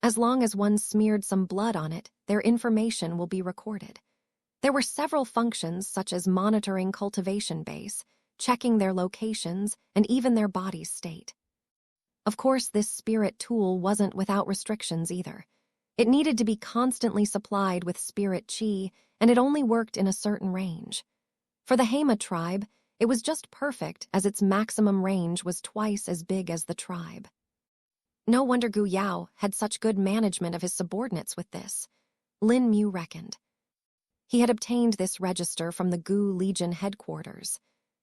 As long as one smeared some blood on it, their information will be recorded. There were several functions such as monitoring cultivation base, checking their locations, and even their body's state. Of course, this spirit tool wasn't without restrictions either. It needed to be constantly supplied with spirit chi, and it only worked in a certain range. For the Hema tribe, it was just perfect as its maximum range was twice as big as the tribe. No wonder Gu Yao had such good management of his subordinates with this, Lin Mu reckoned. He had obtained this register from the Gu Legion headquarters.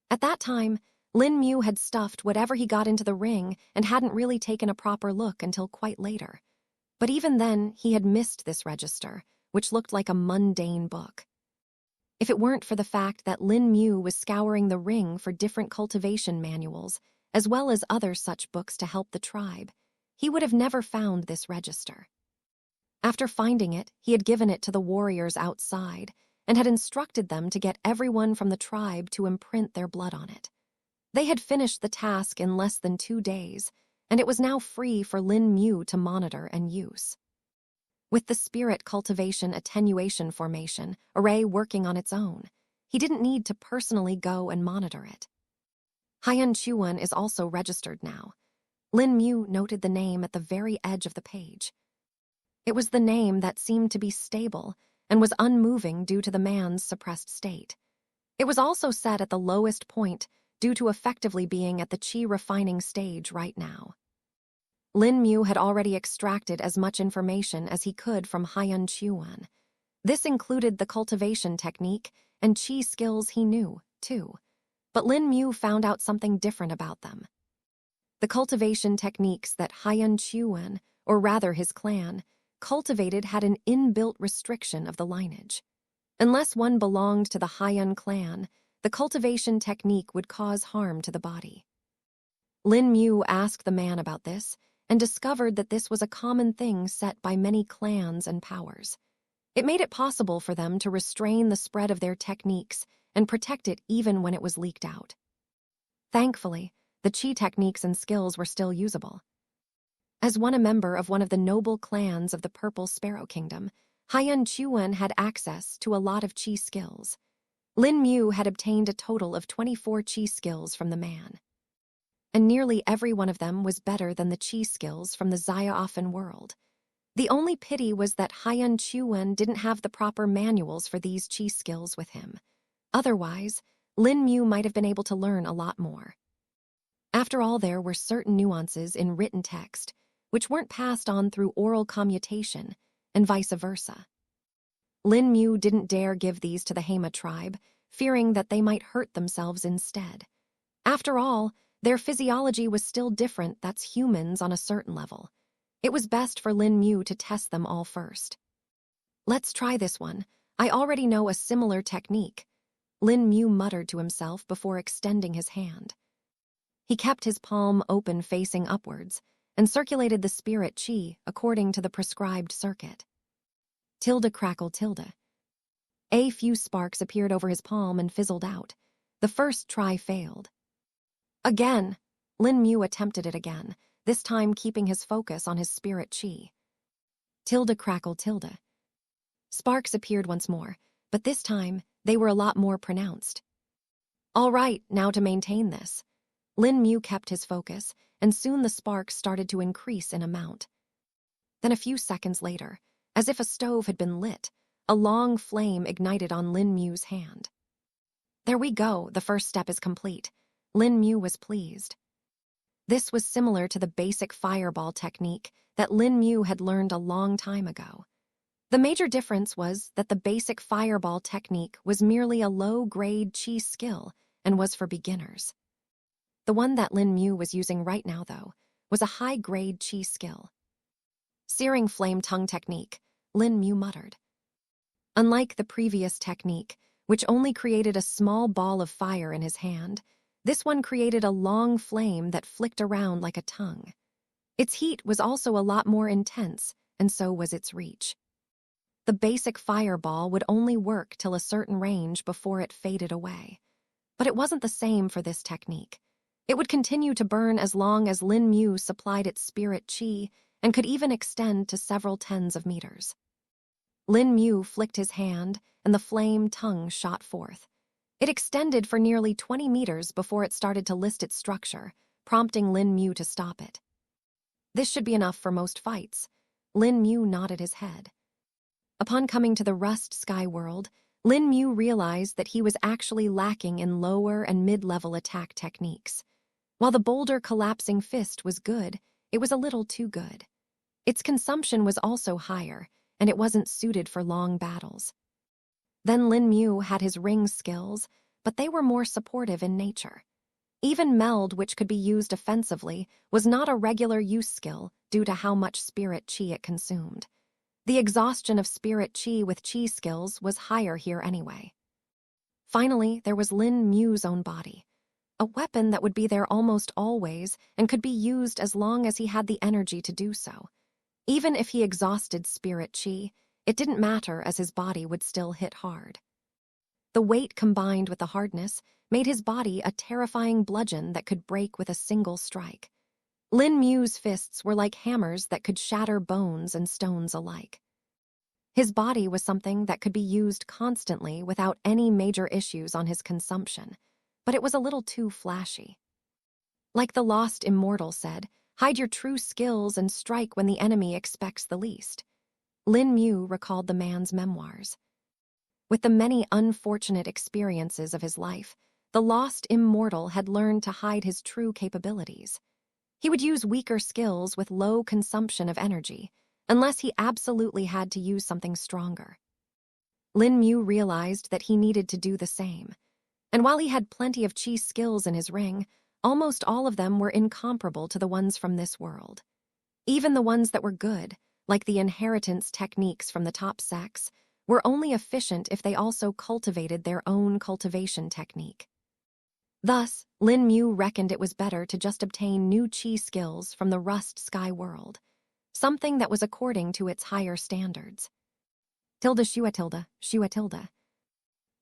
At that time, Lin Mu had stuffed whatever he got into the ring and hadn't really taken a proper look until quite later. But even then, he had missed this register, which looked like a mundane book. If it weren't for the fact that Lin Mu was scouring the ring for different cultivation manuals, as well as other such books to help the tribe, he would have never found this register. After finding it, he had given it to the warriors outside and had instructed them to get everyone from the tribe to imprint their blood on it. They had finished the task in less than 2 days, and it was now free for Lin Mu to monitor and use. With the spirit cultivation attenuation formation array working on its own, he didn't need to personally go and monitor it. Haiyan Chuan is also registered now. Lin Mu noted the name at the very edge of the page. It was the name that seemed to be stable and was unmoving due to the man's suppressed state. It was also set at the lowest point due to effectively being at the chi refining stage right now. Lin Mu had already extracted as much information as he could from Haiyan Chuan. This included the cultivation technique and chi skills he knew, too. But Lin Mu found out something different about them. The cultivation techniques that Haiyan Chuan, or rather his clan, cultivated had an inbuilt restriction of the lineage. Unless one belonged to the Haiyan clan, the cultivation technique would cause harm to the body. Lin Mu asked the man about this and discovered that this was a common thing set by many clans and powers. It made it possible for them to restrain the spread of their techniques and protect it even when it was leaked out. Thankfully, the chi techniques and skills were still usable. As a member of one of the noble clans of the Purple Sparrow Kingdom, Haiyan Chuan had access to a lot of chi skills. Lin Mu had obtained a total of 24 chi skills from the man. And nearly every one of them was better than the chi skills from the Xiaofen world. The only pity was that Haiyan Chuan didn't have the proper manuals for these chi skills with him. Otherwise, Lin Mu might have been able to learn a lot more. After all, there were certain nuances in written text, which weren't passed on through oral commutation, and vice versa. Lin Mu didn't dare give these to the Hema tribe, fearing that they might hurt themselves instead. After all, their physiology was still different, that's humans on a certain level. It was best for Lin Mu to test them all first. Let's try this one. I already know a similar technique, Lin Mu muttered to himself before extending his hand. He kept his palm open facing upwards and circulated the spirit chi according to the prescribed circuit. Tilde crackle tilde. A few sparks appeared over his palm and fizzled out. The first try failed. Again, Lin Mu attempted it again, this time keeping his focus on his spirit chi. Tilde crackle tilde. Sparks appeared once more, but this time they were a lot more pronounced. All right, now to maintain this. Lin Mu kept his focus, and soon the sparks started to increase in amount. Then a few seconds later, as if a stove had been lit, a long flame ignited on Lin Mu's hand. There we go, the first step is complete. Lin Mu was pleased. This was similar to the basic fireball technique that Lin Mu had learned a long time ago. The major difference was that the basic fireball technique was merely a low-grade chi skill and was for beginners. The one that Lin Mu was using right now, though, was a high-grade chi skill. Searing flame tongue technique, Lin Mu muttered. Unlike the previous technique, which only created a small ball of fire in his hand, this one created a long flame that flicked around like a tongue. Its heat was also a lot more intense, and so was its reach. The basic fireball would only work till a certain range before it faded away. But it wasn't the same for this technique. It would continue to burn as long as Lin Mu supplied its spirit chi and could even extend to several tens of meters. Lin Mu flicked his hand, and the flame tongue shot forth. It extended for nearly 20 meters before it started to list its structure, prompting Lin Mu to stop it. This should be enough for most fights. Lin Mu nodded his head. Upon coming to the Rust Sky world, Lin Mu realized that he was actually lacking in lower and mid-level attack techniques. While the boulder collapsing fist was good, it was a little too good. Its consumption was also higher, and it wasn't suited for long battles. Then Lin Mu had his ring skills, but they were more supportive in nature. Even meld, which could be used offensively, was not a regular use skill due to how much spirit chi it consumed. The exhaustion of spirit chi with chi skills was higher here anyway. Finally, there was Lin Mu's own body. A weapon that would be there almost always and could be used as long as he had the energy to do so. Even if he exhausted spirit chi, it didn't matter as his body would still hit hard. The weight combined with the hardness made his body a terrifying bludgeon that could break with a single strike. Lin Mu's fists were like hammers that could shatter bones and stones alike. His body was something that could be used constantly without any major issues on his consumption, but it was a little too flashy. Like the Lost Immortal said, hide your true skills and strike when the enemy expects the least. Lin Mu recalled the man's memoirs. With the many unfortunate experiences of his life, the Lost Immortal had learned to hide his true capabilities. He would use weaker skills with low consumption of energy, unless he absolutely had to use something stronger. Lin Mu realized that he needed to do the same, and while he had plenty of chi skills in his ring, almost all of them were incomparable to the ones from this world. Even the ones that were good, like the inheritance techniques from the top sex, were only efficient if they also cultivated their own cultivation technique. Thus, Lin Mu reckoned it was better to just obtain new chi skills from the Rust Sky world, something that was according to its higher standards. Tilde shua tilde, shua tilde.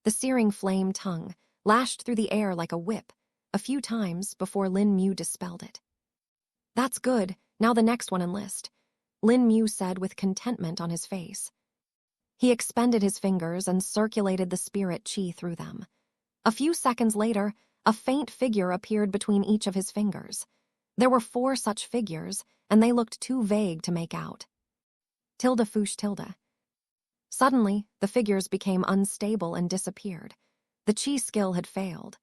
The searing flame tongue lashed through the air like a whip, a few times before Lin Mu dispelled it. That's good, now the next one enlist, Lin Mu said with contentment on his face. He expended his fingers and circulated the spirit chi through them. A few seconds later, a faint figure appeared between each of his fingers. There were 4 such figures, and they looked too vague to make out. Tilde foosh tilde. Suddenly, the figures became unstable and disappeared. The chi skill had failed.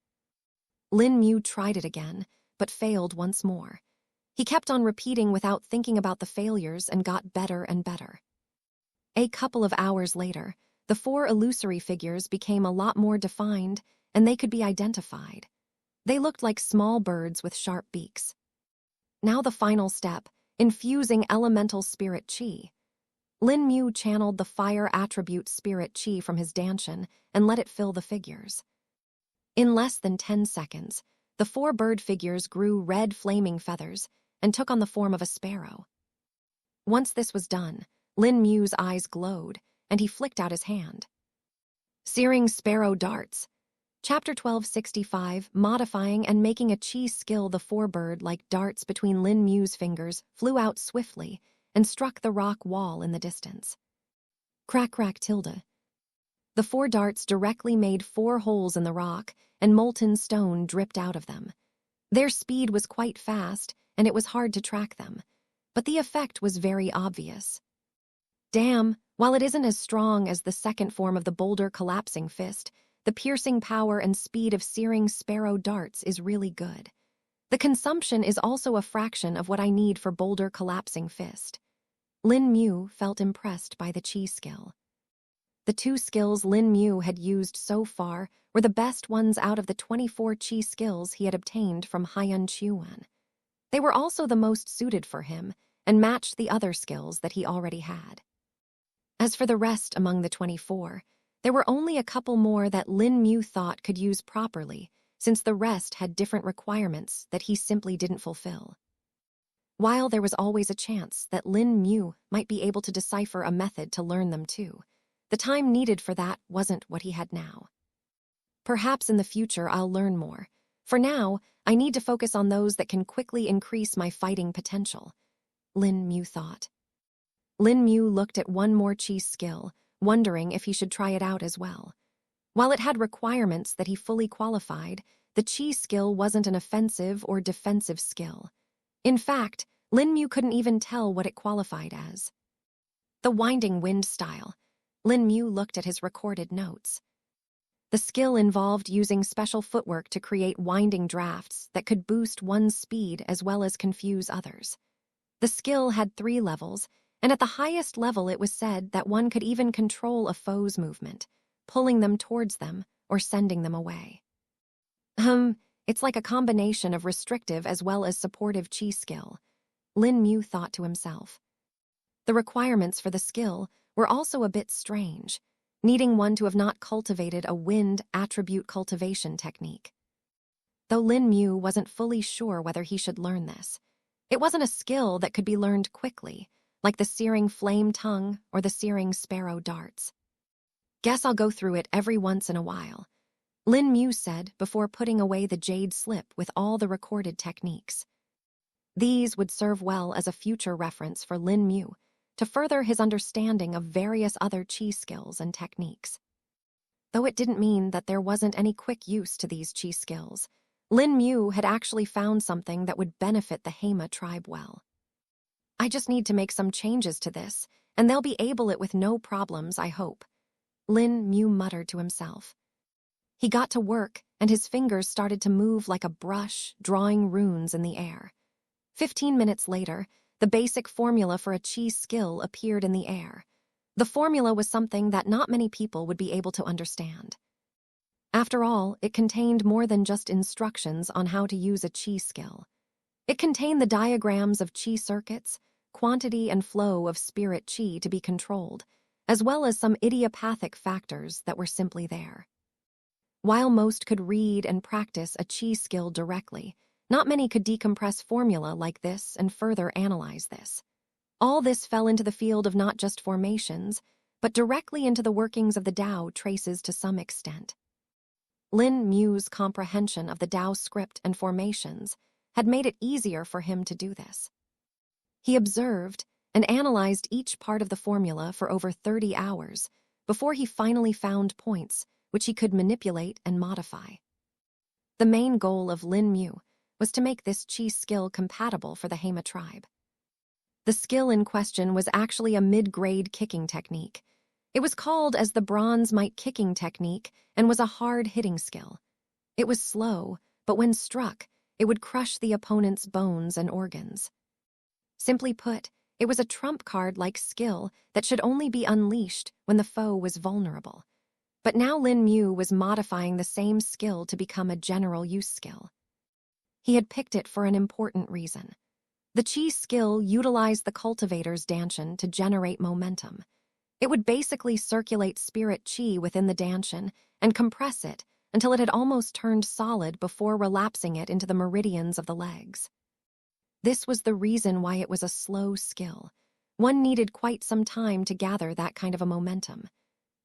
Lin Mu tried it again, but failed once more. He kept on repeating without thinking about the failures and got better and better. A couple of hours later, the 4 illusory figures became a lot more defined, and they could be identified. They looked like small birds with sharp beaks. Now the final step, infusing elemental spirit chi. Lin Mu channeled the fire attribute spirit chi from his danshin and let it fill the figures. In less than 10 seconds, the 4 bird figures grew red flaming feathers and took on the form of a sparrow. Once this was done, Lin Mu's eyes glowed, and he flicked out his hand. Searing Sparrow Darts. Chapter 1265, modifying and making a chi skill. The 4 bird like darts between Lin Mu's fingers flew out swiftly and struck the rock wall in the distance. Crack crack tilde. The 4 darts directly made 4 holes in the rock, and molten stone dripped out of them. Their speed was quite fast, and it was hard to track them, but the effect was very obvious. Damn, while it isn't as strong as the second form of the boulder collapsing fist, the piercing power and speed of searing sparrow darts is really good. The consumption is also a fraction of what I need for boulder collapsing fist. Lin Mu felt impressed by the chi skill. The 2 skills Lin Mu had used so far were the best ones out of the 24 chi skills he had obtained from Haiyan Chuan. They were also the most suited for him and matched the other skills that he already had. As for the rest among the 24, there were only a couple more that Lin Mu thought could use properly, since the rest had different requirements that he simply didn't fulfill. While there was always a chance that Lin Mu might be able to decipher a method to learn them too, the time needed for that wasn't what he had now. Perhaps in the future I'll learn more. For now, I need to focus on those that can quickly increase my fighting potential, Lin Mu thought. Lin Mu looked at one more chi skill, wondering if he should try it out as well. While it had requirements that he fully qualified, the chi skill wasn't an offensive or defensive skill. In fact, Lin Mu couldn't even tell what it qualified as. The winding wind style. Lin Mu looked at his recorded notes. The skill involved using special footwork to create winding drafts that could boost one's speed as well as confuse others. The skill had 3 levels, and at the highest level it was said that one could even control a foe's movement, pulling them towards them or sending them away. It's like a combination of restrictive as well as supportive chi skill, Lin Mu thought to himself. The requirements for the skill were also a bit strange, needing one to have not cultivated a wind attribute cultivation technique. Though Lin Mu wasn't fully sure whether he should learn this, it wasn't a skill that could be learned quickly, like the searing flame tongue or the searing sparrow darts. Guess I'll go through it every once in a while, Lin Mu said before putting away the jade slip with all the recorded techniques. These would serve well as a future reference for Lin Mu to further his understanding of various other chi skills and techniques. Though it didn't mean that there wasn't any quick use to these chi skills, Lin Mu had actually found something that would benefit the Hema tribe well. I just need to make some changes to this, and they'll be able it with no problems, I hope, Lin Mu muttered to himself. He got to work, and his fingers started to move like a brush, drawing runes in the air. 15 minutes later, the basic formula for a chi skill appeared in the air. The formula was something that not many people would be able to understand. After all, it contained more than just instructions on how to use a chi skill. It contained the diagrams of chi circuits, quantity and flow of spirit chi to be controlled, as well as some idiopathic factors that were simply there. While most could read and practice a chi skill directly, not many could decompress formula like this and further analyze this. All this fell into the field of not just formations, but directly into the workings of the Tao traces to some extent. Lin Mu's comprehension of the Tao script and formations had made it easier for him to do this. He observed and analyzed each part of the formula for over 30 hours before he finally found points which he could manipulate and modify. The main goal of Lin Mu was to make this chi skill compatible for the Hema tribe. The skill in question was actually a mid-grade kicking technique. It was called as the Bronze Might kicking technique and was a hard-hitting skill. It was slow, but when struck, it would crush the opponent's bones and organs. Simply put, it was a trump card-like skill that should only be unleashed when the foe was vulnerable. But now Lin Mu was modifying the same skill to become a general use skill. He had picked it for an important reason. The chi skill utilized the cultivator's danshan to generate momentum. It would basically circulate spirit chi within the danshan and compress it until it had almost turned solid before relapsing it into the meridians of the legs. This was the reason why it was a slow skill. One needed quite some time to gather that kind of a momentum.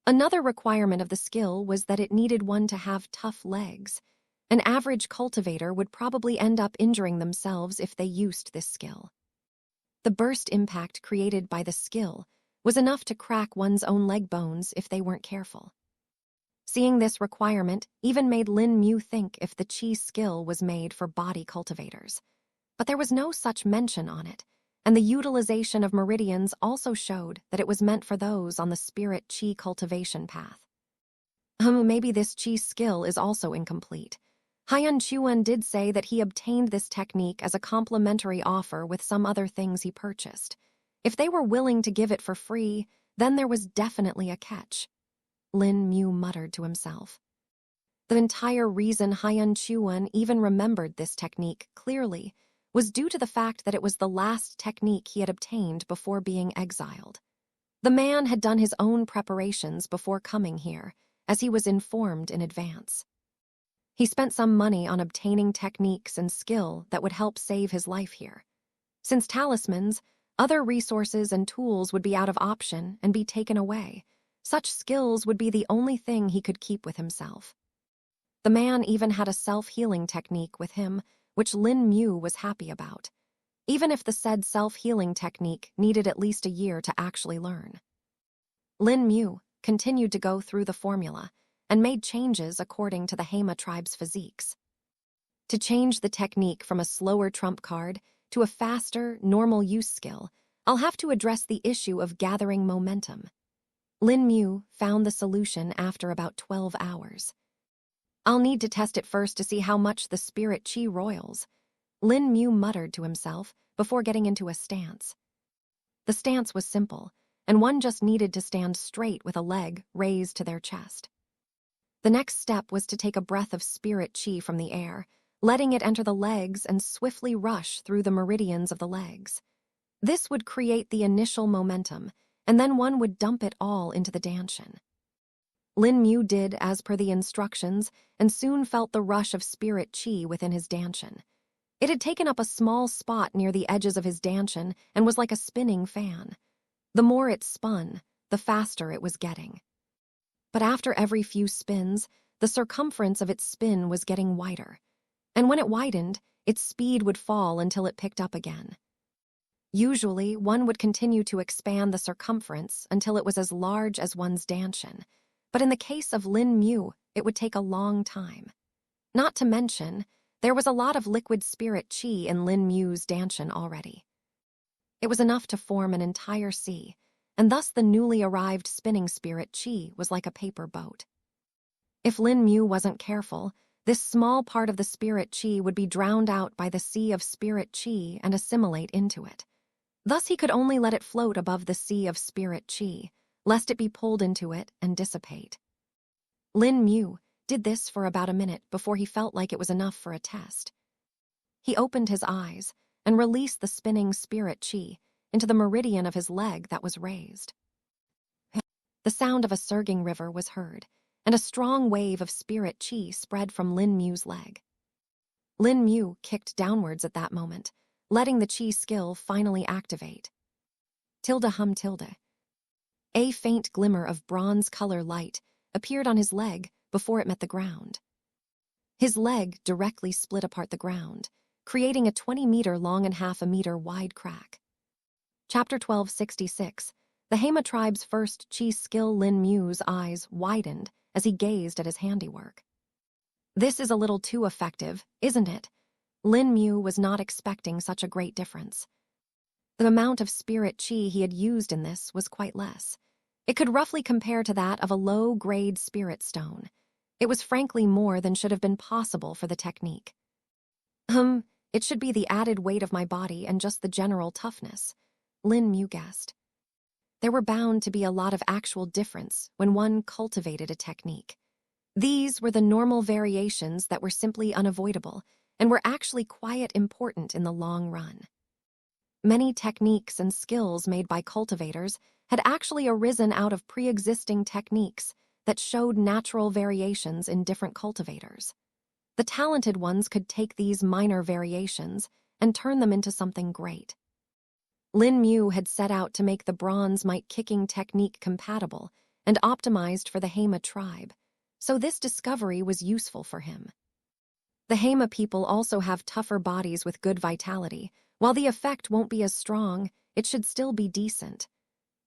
Another requirement of the skill was that it needed one to have tough legs. An average cultivator would probably end up injuring themselves if they used this skill. The burst impact created by the skill was enough to crack one's own leg bones if they weren't careful. Seeing this requirement even made Lin Mu think if the chi skill was made for body cultivators. But there was no such mention on it, and the utilization of meridians also showed that it was meant for those on the spirit chi cultivation path. Maybe this chi skill is also incomplete. Hyun Chuan did say that he obtained this technique as a complimentary offer with some other things he purchased. If they were willing to give it for free, then there was definitely a catch. Lin Mu muttered to himself. The entire reason Hyun Chuan even remembered this technique clearly was due to the fact that it was the last technique he had obtained before being exiled. The man had done his own preparations before coming here, as he was informed in advance. He spent some money on obtaining techniques and skill that would help save his life here. Since talismans, other resources and tools would be out of option and be taken away. Such skills would be the only thing he could keep with himself. The man even had a self-healing technique with him, which Lin Mu was happy about, even if the said self-healing technique needed at least a year to actually learn. Lin Mu continued to go through the formula and made changes according to the Hema tribe's physiques. To change the technique from a slower trump card to a faster, normal use skill, I'll have to address the issue of gathering momentum. Lin Mu found the solution after about 12 hours. I'll need to test it first to see how much the spirit chi roils, Lin Mu muttered to himself before getting into a stance. The stance was simple, and one just needed to stand straight with a leg raised to their chest. The next step was to take a breath of spirit chi from the air, letting it enter the legs and swiftly rush through the meridians of the legs. This would create the initial momentum, and then one would dump it all into the danshin. Lin Mu did as per the instructions and soon felt the rush of spirit chi within his danshin. It had taken up a small spot near the edges of his danshin and was like a spinning fan. The more it spun, the faster it was getting. But after every few spins, the circumference of its spin was getting wider, and when it widened, its speed would fall until it picked up again. Usually, one would continue to expand the circumference until it was as large as one's danshin, but in the case of Lin Mu, it would take a long time. Not to mention, there was a lot of liquid spirit chi in Lin Mu's danshin already. It was enough to form an entire sea, and thus the newly arrived spinning spirit chi was like a paper boat. If Lin Mu wasn't careful, this small part of the spirit chi would be drowned out by the sea of spirit chi and assimilate into it. Thus he could only let it float above the sea of spirit chi, lest it be pulled into it and dissipate. Lin Mu did this for about a minute before he felt like it was enough for a test. He opened his eyes and released the spinning spirit chi into the meridian of his leg that was raised. The sound of a surging river was heard, and a strong wave of spirit chi spread from Lin Mu's leg. Lin Mu kicked downwards at that moment, letting the chi skill finally activate. Tilde. A faint glimmer of bronze color light appeared on his leg before it met the ground. His leg directly split apart the ground, creating a 20-meter long and half a meter wide crack. Chapter 1266. The Hema tribe's first chi skill. Lin Mu's eyes widened as he gazed at his handiwork. This is a little too effective, isn't it? Lin Mu was not expecting such a great difference. The amount of spirit chi he had used in this was quite less. It could roughly compare to that of a low-grade spirit stone. It was frankly more than should have been possible for the technique. It should be the added weight of my body and just the general toughness, Lin Mu guessed. There were bound to be a lot of actual difference when one cultivated a technique. These were the normal variations that were simply unavoidable and were actually quite important in the long run. Many techniques and skills made by cultivators had actually arisen out of pre-existing techniques that showed natural variations in different cultivators. The talented ones could take these minor variations and turn them into something great. Lin Mu had set out to make the bronze might kicking technique compatible and optimized for the Hema tribe, so this discovery was useful for him. The Hema people also have tougher bodies with good vitality. While the effect won't be as strong, it should still be decent,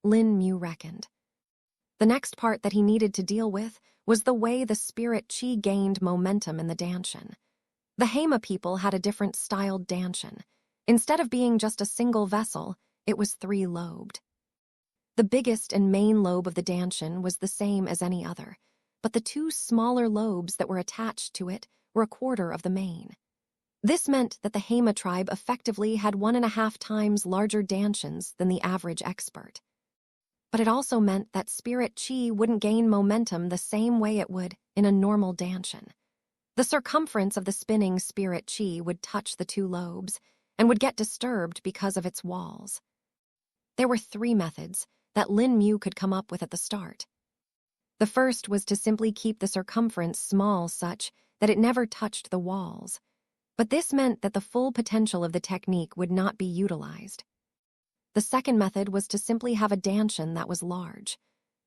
Lin Mu reckoned. The next part that he needed to deal with was the way the spirit chi gained momentum in the danshin. The Hema people had a different styled danshin. Instead of being just a single vessel, it was three-lobed. The biggest and main lobe of the danshin was the same as any other, but the two smaller lobes that were attached to it were a quarter of the main. This meant that the Hema tribe effectively had 1.5 times larger danshins than the average expert. But it also meant that spirit chi wouldn't gain momentum the same way it would in a normal danshin. The circumference of the spinning spirit chi would touch the two lobes and would get disturbed because of its walls. There were 3 methods that Lin Mu could come up with at the start. The first was to simply keep the circumference small such that it never touched the walls. But this meant that the full potential of the technique would not be utilized. The second method was to simply have a danshin that was large.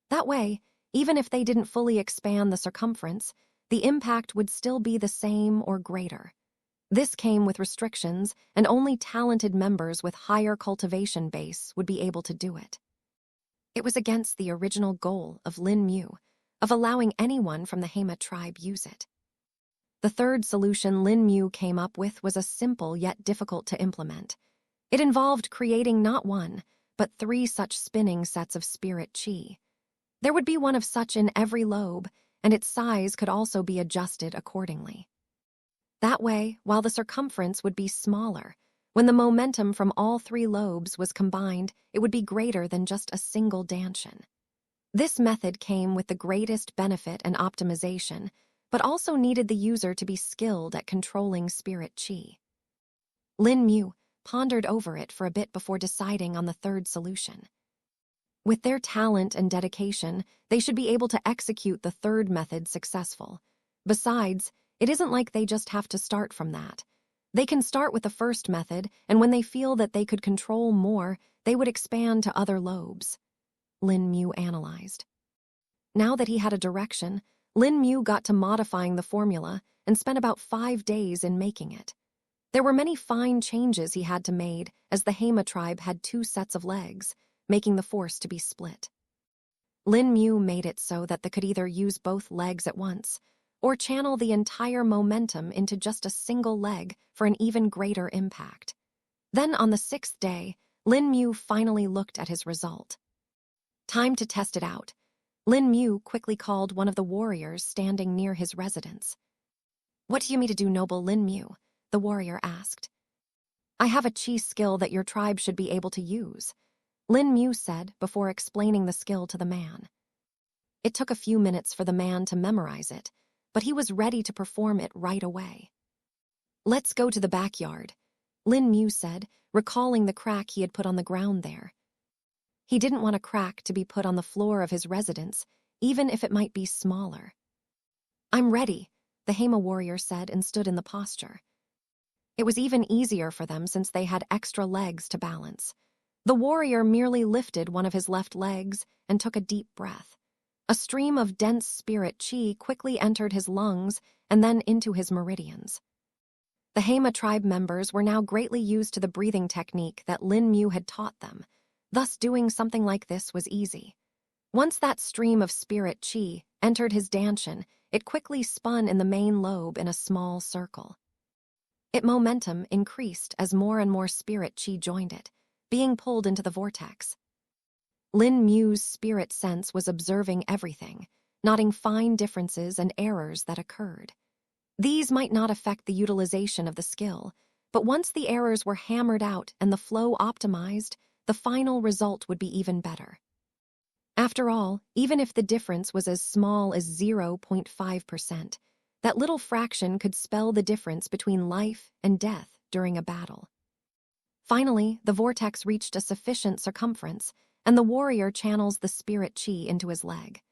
That way, even if they didn't fully expand the circumference, the impact would still be the same or greater. This came with restrictions, and only talented members with higher cultivation base would be able to do it. It was against the original goal of Lin Mu, of allowing anyone from the Hema tribe use it. The third solution Lin Mu came up with was a simple yet difficult to implement. It involved creating not 1, but 3 such spinning sets of spirit chi. There would be one of such in every lobe, and its size could also be adjusted accordingly. That way, while the circumference would be smaller, when the momentum from all 3 lobes was combined, it would be greater than just a single danshin. This method came with the greatest benefit and optimization, but also needed the user to be skilled at controlling spirit chi. Lin Mu pondered over it for a bit before deciding on the third solution. With their talent and dedication, they should be able to execute the third method successful. Besides, it isn't like they just have to start from that. They can start with the first method, and when they feel that they could control more, they would expand to other lobes. Lin Mu analyzed. Now that he had a direction, Lin Mu got to modifying the formula and spent about 5 days in making it. There were many fine changes he had to make, as the Hema tribe had 2 sets of legs, making the force to be split. Lin Mu made it so that they could either use both legs at once, or channel the entire momentum into just a single leg for an even greater impact. Then on the 6th day, Lin Mu finally looked at his result. Time to test it out. Lin Mu quickly called one of the warriors standing near his residence. "What do you mean to do, noble Lin Mu?" the warrior asked. "I have a chi skill that your tribe should be able to use," Lin Mu said before explaining the skill to the man. It took a few minutes for the man to memorize it, but he was ready to perform it right away. "Let's go to the backyard," Lin Mu said, recalling the crack he had put on the ground there. He didn't want a crack to be put on the floor of his residence, even if it might be smaller. "I'm ready," the Hema warrior said and stood in the posture. It was even easier for them since they had extra legs to balance. The warrior merely lifted one of his left legs and took a deep breath. A stream of dense spirit chi quickly entered his lungs and then into his meridians. The Hema tribe members were now greatly used to the breathing technique that Lin Mu had taught them, thus doing something like this was easy. Once that stream of spirit chi entered his danshin, it quickly spun in the main lobe in a small circle. Its momentum increased as more and more spirit chi joined it, being pulled into the vortex. Lin Mu's spirit sense was observing everything, noting fine differences and errors that occurred. These might not affect the utilization of the skill, but once the errors were hammered out and the flow optimized, the final result would be even better. After all, even if the difference was as small as 0.5%, that little fraction could spell the difference between life and death during a battle. Finally, the vortex reached a sufficient circumference, and the warrior channels the spirit chi into his leg.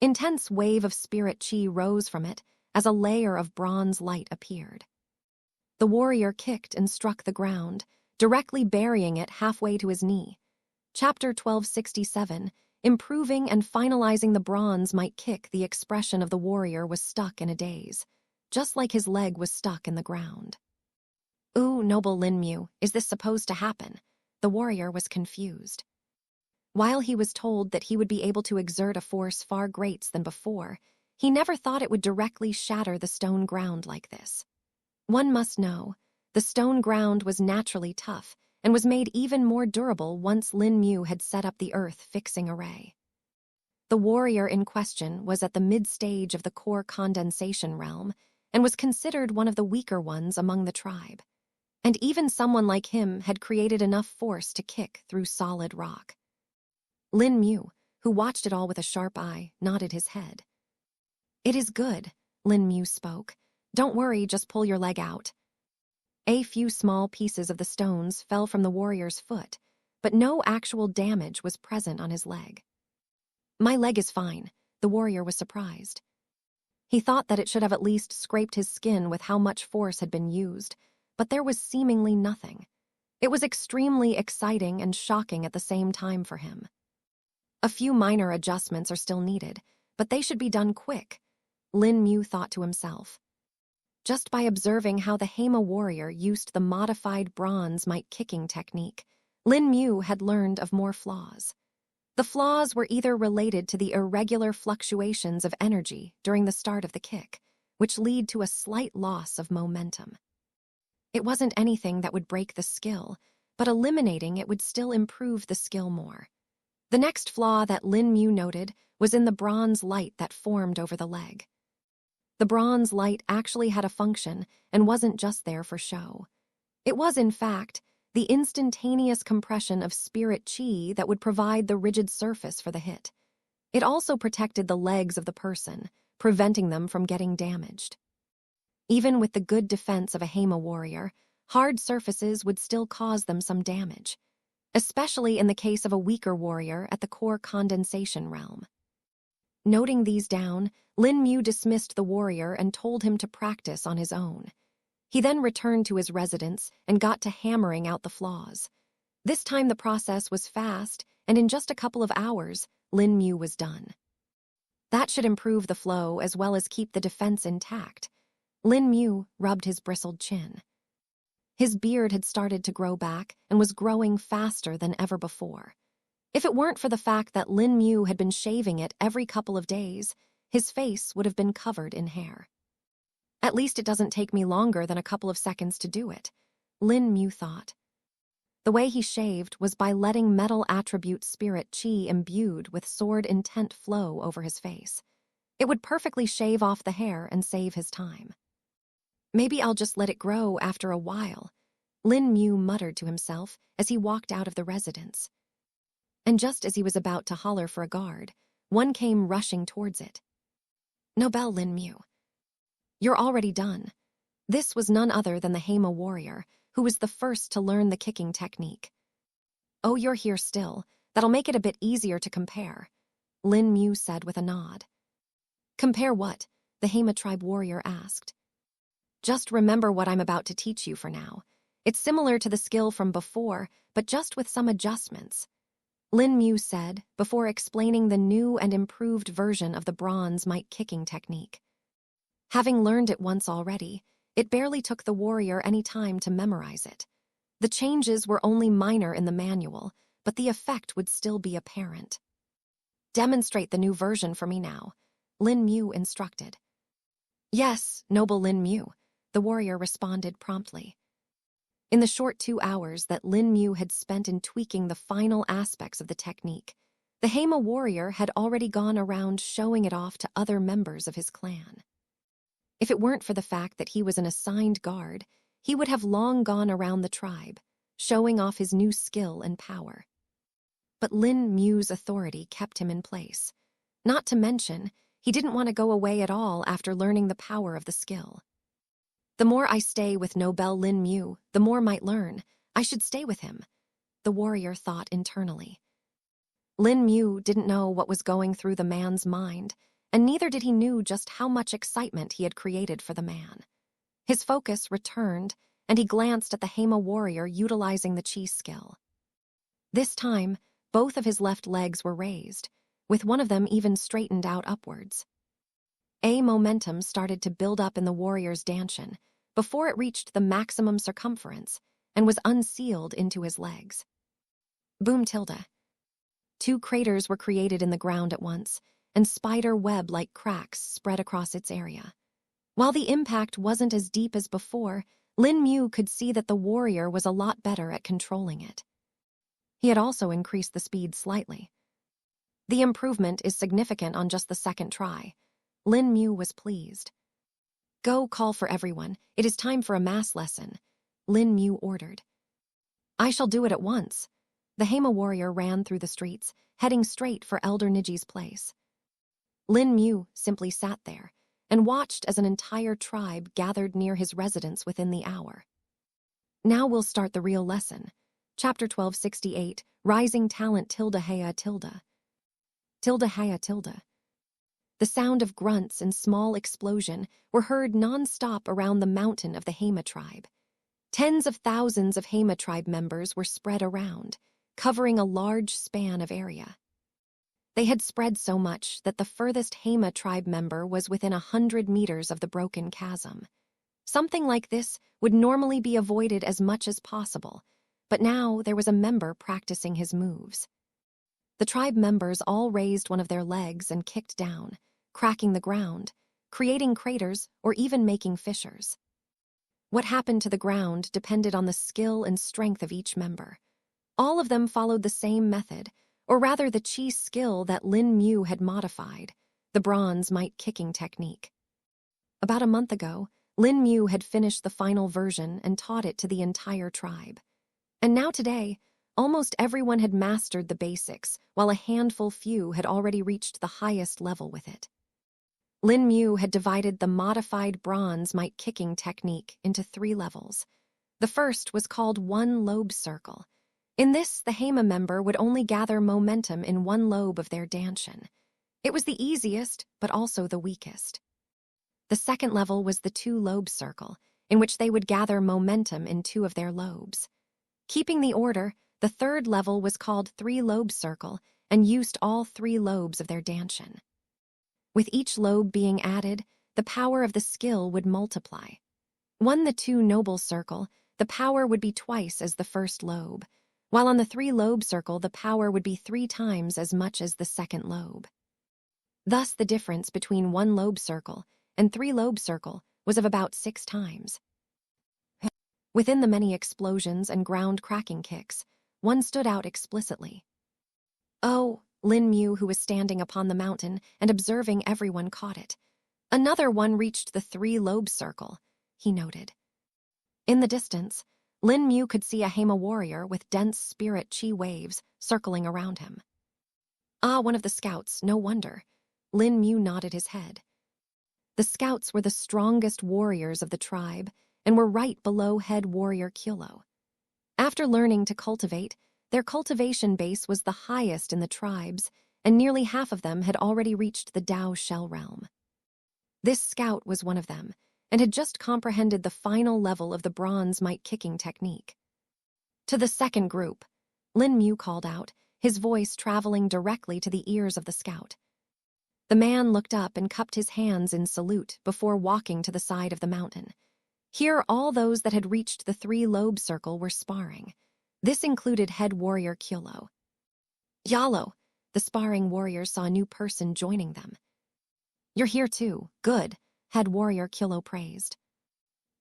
Intense wave of spirit chi rose from it as a layer of bronze light appeared. The warrior kicked and struck the ground, directly burying it halfway to his knee. Chapter 1267, improving and finalizing the bronze might kick, the expression of the warrior was stuck in a daze, just like his leg was stuck in the ground. "Ooh, noble Lin Mu, is this supposed to happen?" The warrior was confused. While he was told that he would be able to exert a force far greater than before, he never thought it would directly shatter the stone ground like this. One must know, the stone ground was naturally tough and was made even more durable once Lin Mu had set up the earth-fixing array. The warrior in question was at the mid-stage of the core condensation realm and was considered one of the weaker ones among the tribe. And even someone like him had created enough force to kick through solid rock. Lin Mu, who watched it all with a sharp eye, nodded his head. "It is good," Lin Mu spoke. "Don't worry, just pull your leg out." A few small pieces of the stones fell from the warrior's foot, but no actual damage was present on his leg. "My leg is fine," the warrior was surprised. He thought that it should have at least scraped his skin with how much force had been used, but there was seemingly nothing. It was extremely exciting and shocking at the same time for him. A few minor adjustments are still needed, but they should be done quick, Lin Mu thought to himself. Just by observing how the Hema warrior used the modified bronze might kicking technique, Lin Mu had learned of more flaws. The flaws were either related to the irregular fluctuations of energy during the start of the kick, which lead to a slight loss of momentum. It wasn't anything that would break the skill, but eliminating it would still improve the skill more. The next flaw that Lin Mu noted was in the bronze light that formed over the leg. The bronze light actually had a function and wasn't just there for show. It was, in fact, the instantaneous compression of spirit chi that would provide the rigid surface for the hit. It also protected the legs of the person, preventing them from getting damaged. Even with the good defense of a Hema warrior, hard surfaces would still cause them some damage, especially in the case of a weaker warrior at the core condensation realm. Noting these down, Lin Mu dismissed the warrior and told him to practice on his own. He then returned to his residence and got to hammering out the flaws. This time the process was fast, and in just a couple of hours, Lin Mu was done. That should improve the flow as well as keep the defense intact. Lin Mu rubbed his bristled chin. His beard had started to grow back and was growing faster than ever before. If it weren't for the fact that Lin Mu had been shaving it every couple of days, his face would have been covered in hair. At least it doesn't take me longer than a couple of seconds to do it, Lin Mu thought. The way he shaved was by letting metal attribute spirit chi imbued with sword intent flow over his face. It would perfectly shave off the hair and save his time. Maybe I'll just let it grow after a while, Lin Mu muttered to himself as he walked out of the residence. And just as he was about to holler for a guard, one came rushing towards it. "Nobel Lin Mu. You're already done." This was none other than the Hema warrior, who was the first to learn the kicking technique. "Oh, you're here still. That'll make it a bit easier to compare," Lin Mu said with a nod. "Compare what?" the Hema tribe warrior asked. "Just remember what I'm about to teach you for now. It's similar to the skill from before, but just with some adjustments," Lin Mu said before explaining the new and improved version of the bronze might kicking technique. Having learned it once already, it barely took the warrior any time to memorize it. The changes were only minor in the manual, but the effect would still be apparent. "Demonstrate the new version for me now," Lin Mu instructed. "Yes, noble Lin Mu," the warrior responded promptly. In the short 2 hours that Lin Mu had spent in tweaking the final aspects of the technique, the Hema warrior had already gone around showing it off to other members of his clan. If it weren't for the fact that he was an assigned guard, he would have long gone around the tribe, showing off his new skill and power. But Lin Mu's authority kept him in place. Not to mention, he didn't want to go away at all after learning the power of the skill. "The more I stay with Nobel Lin Mu, the more might learn. I should stay with him," the warrior thought internally. Lin Mu didn't know what was going through the man's mind, and neither did he know just how much excitement he had created for the man. His focus returned, and he glanced at the Hema warrior utilizing the chi skill. This time, both of his left legs were raised, with one of them even straightened out upwards. A momentum started to build up in the warrior's dantian before it reached the maximum circumference and was unsealed into his legs. Boom tilde. 2 craters were created in the ground at once, and spider web-like cracks spread across its area. While the impact wasn't as deep as before, Lin Mu could see that the warrior was a lot better at controlling it. He had also increased the speed slightly. The improvement is significant on just the second try. Lin Mu was pleased. "Go call for everyone. It is time for a mass lesson," Lin Mu ordered. "I shall do it at once." The Hema warrior ran through the streets, heading straight for Elder Niji's place. Lin Mu simply sat there and watched as an entire tribe gathered near his residence within the hour. Now we'll start the real lesson. Chapter 1268, Rising Talent tilde hea tilde. Tilde hea tilde. The sound of grunts and small explosion were heard non-stop around the mountain of the Hema tribe. Tens of thousands of Hema tribe members were spread around, covering a large span of area. They had spread so much that the furthest Hema tribe member was within 100 meters of the broken chasm. Something like this would normally be avoided as much as possible, but now there was a member practicing his moves. The tribe members all raised one of their legs and kicked down, cracking the ground, creating craters, or even making fissures. What happened to the ground depended on the skill and strength of each member. All of them followed the same method, or rather the chi skill that Lin Mu had modified, the bronze might kicking technique. About a month ago, Lin Mu had finished the final version and taught it to the entire tribe. And now today, almost everyone had mastered the basics, while a handful few had already reached the highest level with it. Lin Mu had divided the modified bronze might kicking technique into 3 levels. The first was called one lobe circle. In this, the Hema member would only gather momentum in one lobe of their danshin. It was the easiest, but also the weakest. The second level was the 2 lobe circle, in which they would gather momentum in 2 of their lobes. Keeping the order, the third level was called 3 lobe circle and used all 3 lobes of their danshin. With each lobe being added, the power of the skill would multiply. On the 2 noble circle, the power would be twice as the first lobe, while on the 3 lobe circle the power would be 3 times as much as the second lobe. Thus the difference between 1 lobe circle and 3 lobe circle was of about 6 times. Within the many explosions and ground cracking kicks, one stood out explicitly. "Oh," Lin Mu, who was standing upon the mountain and observing everyone, caught it. "Another one reached the 3 lobe circle," he noted. In the distance, Lin Mu could see a Hema warrior with dense spirit chi waves circling around him. "Ah, one of the scouts, no wonder." Lin Mu nodded his head. The scouts were the strongest warriors of the tribe and were right below head warrior Kyolo. After learning to cultivate, their cultivation base was the highest in the tribes, and nearly half of them had already reached the Tao shell realm. This scout was one of them, and had just comprehended the final level of the bronze might kicking technique. "To the second group," Lin Mu called out, his voice traveling directly to the ears of the scout. The man looked up and cupped his hands in salute before walking to the side of the mountain. Here all those that had reached the 3 lobe circle were sparring. This included head warrior Kyolo. "Yalo," the sparring warriors saw a new person joining them. "You're here too. Good," head warrior Kyolo praised.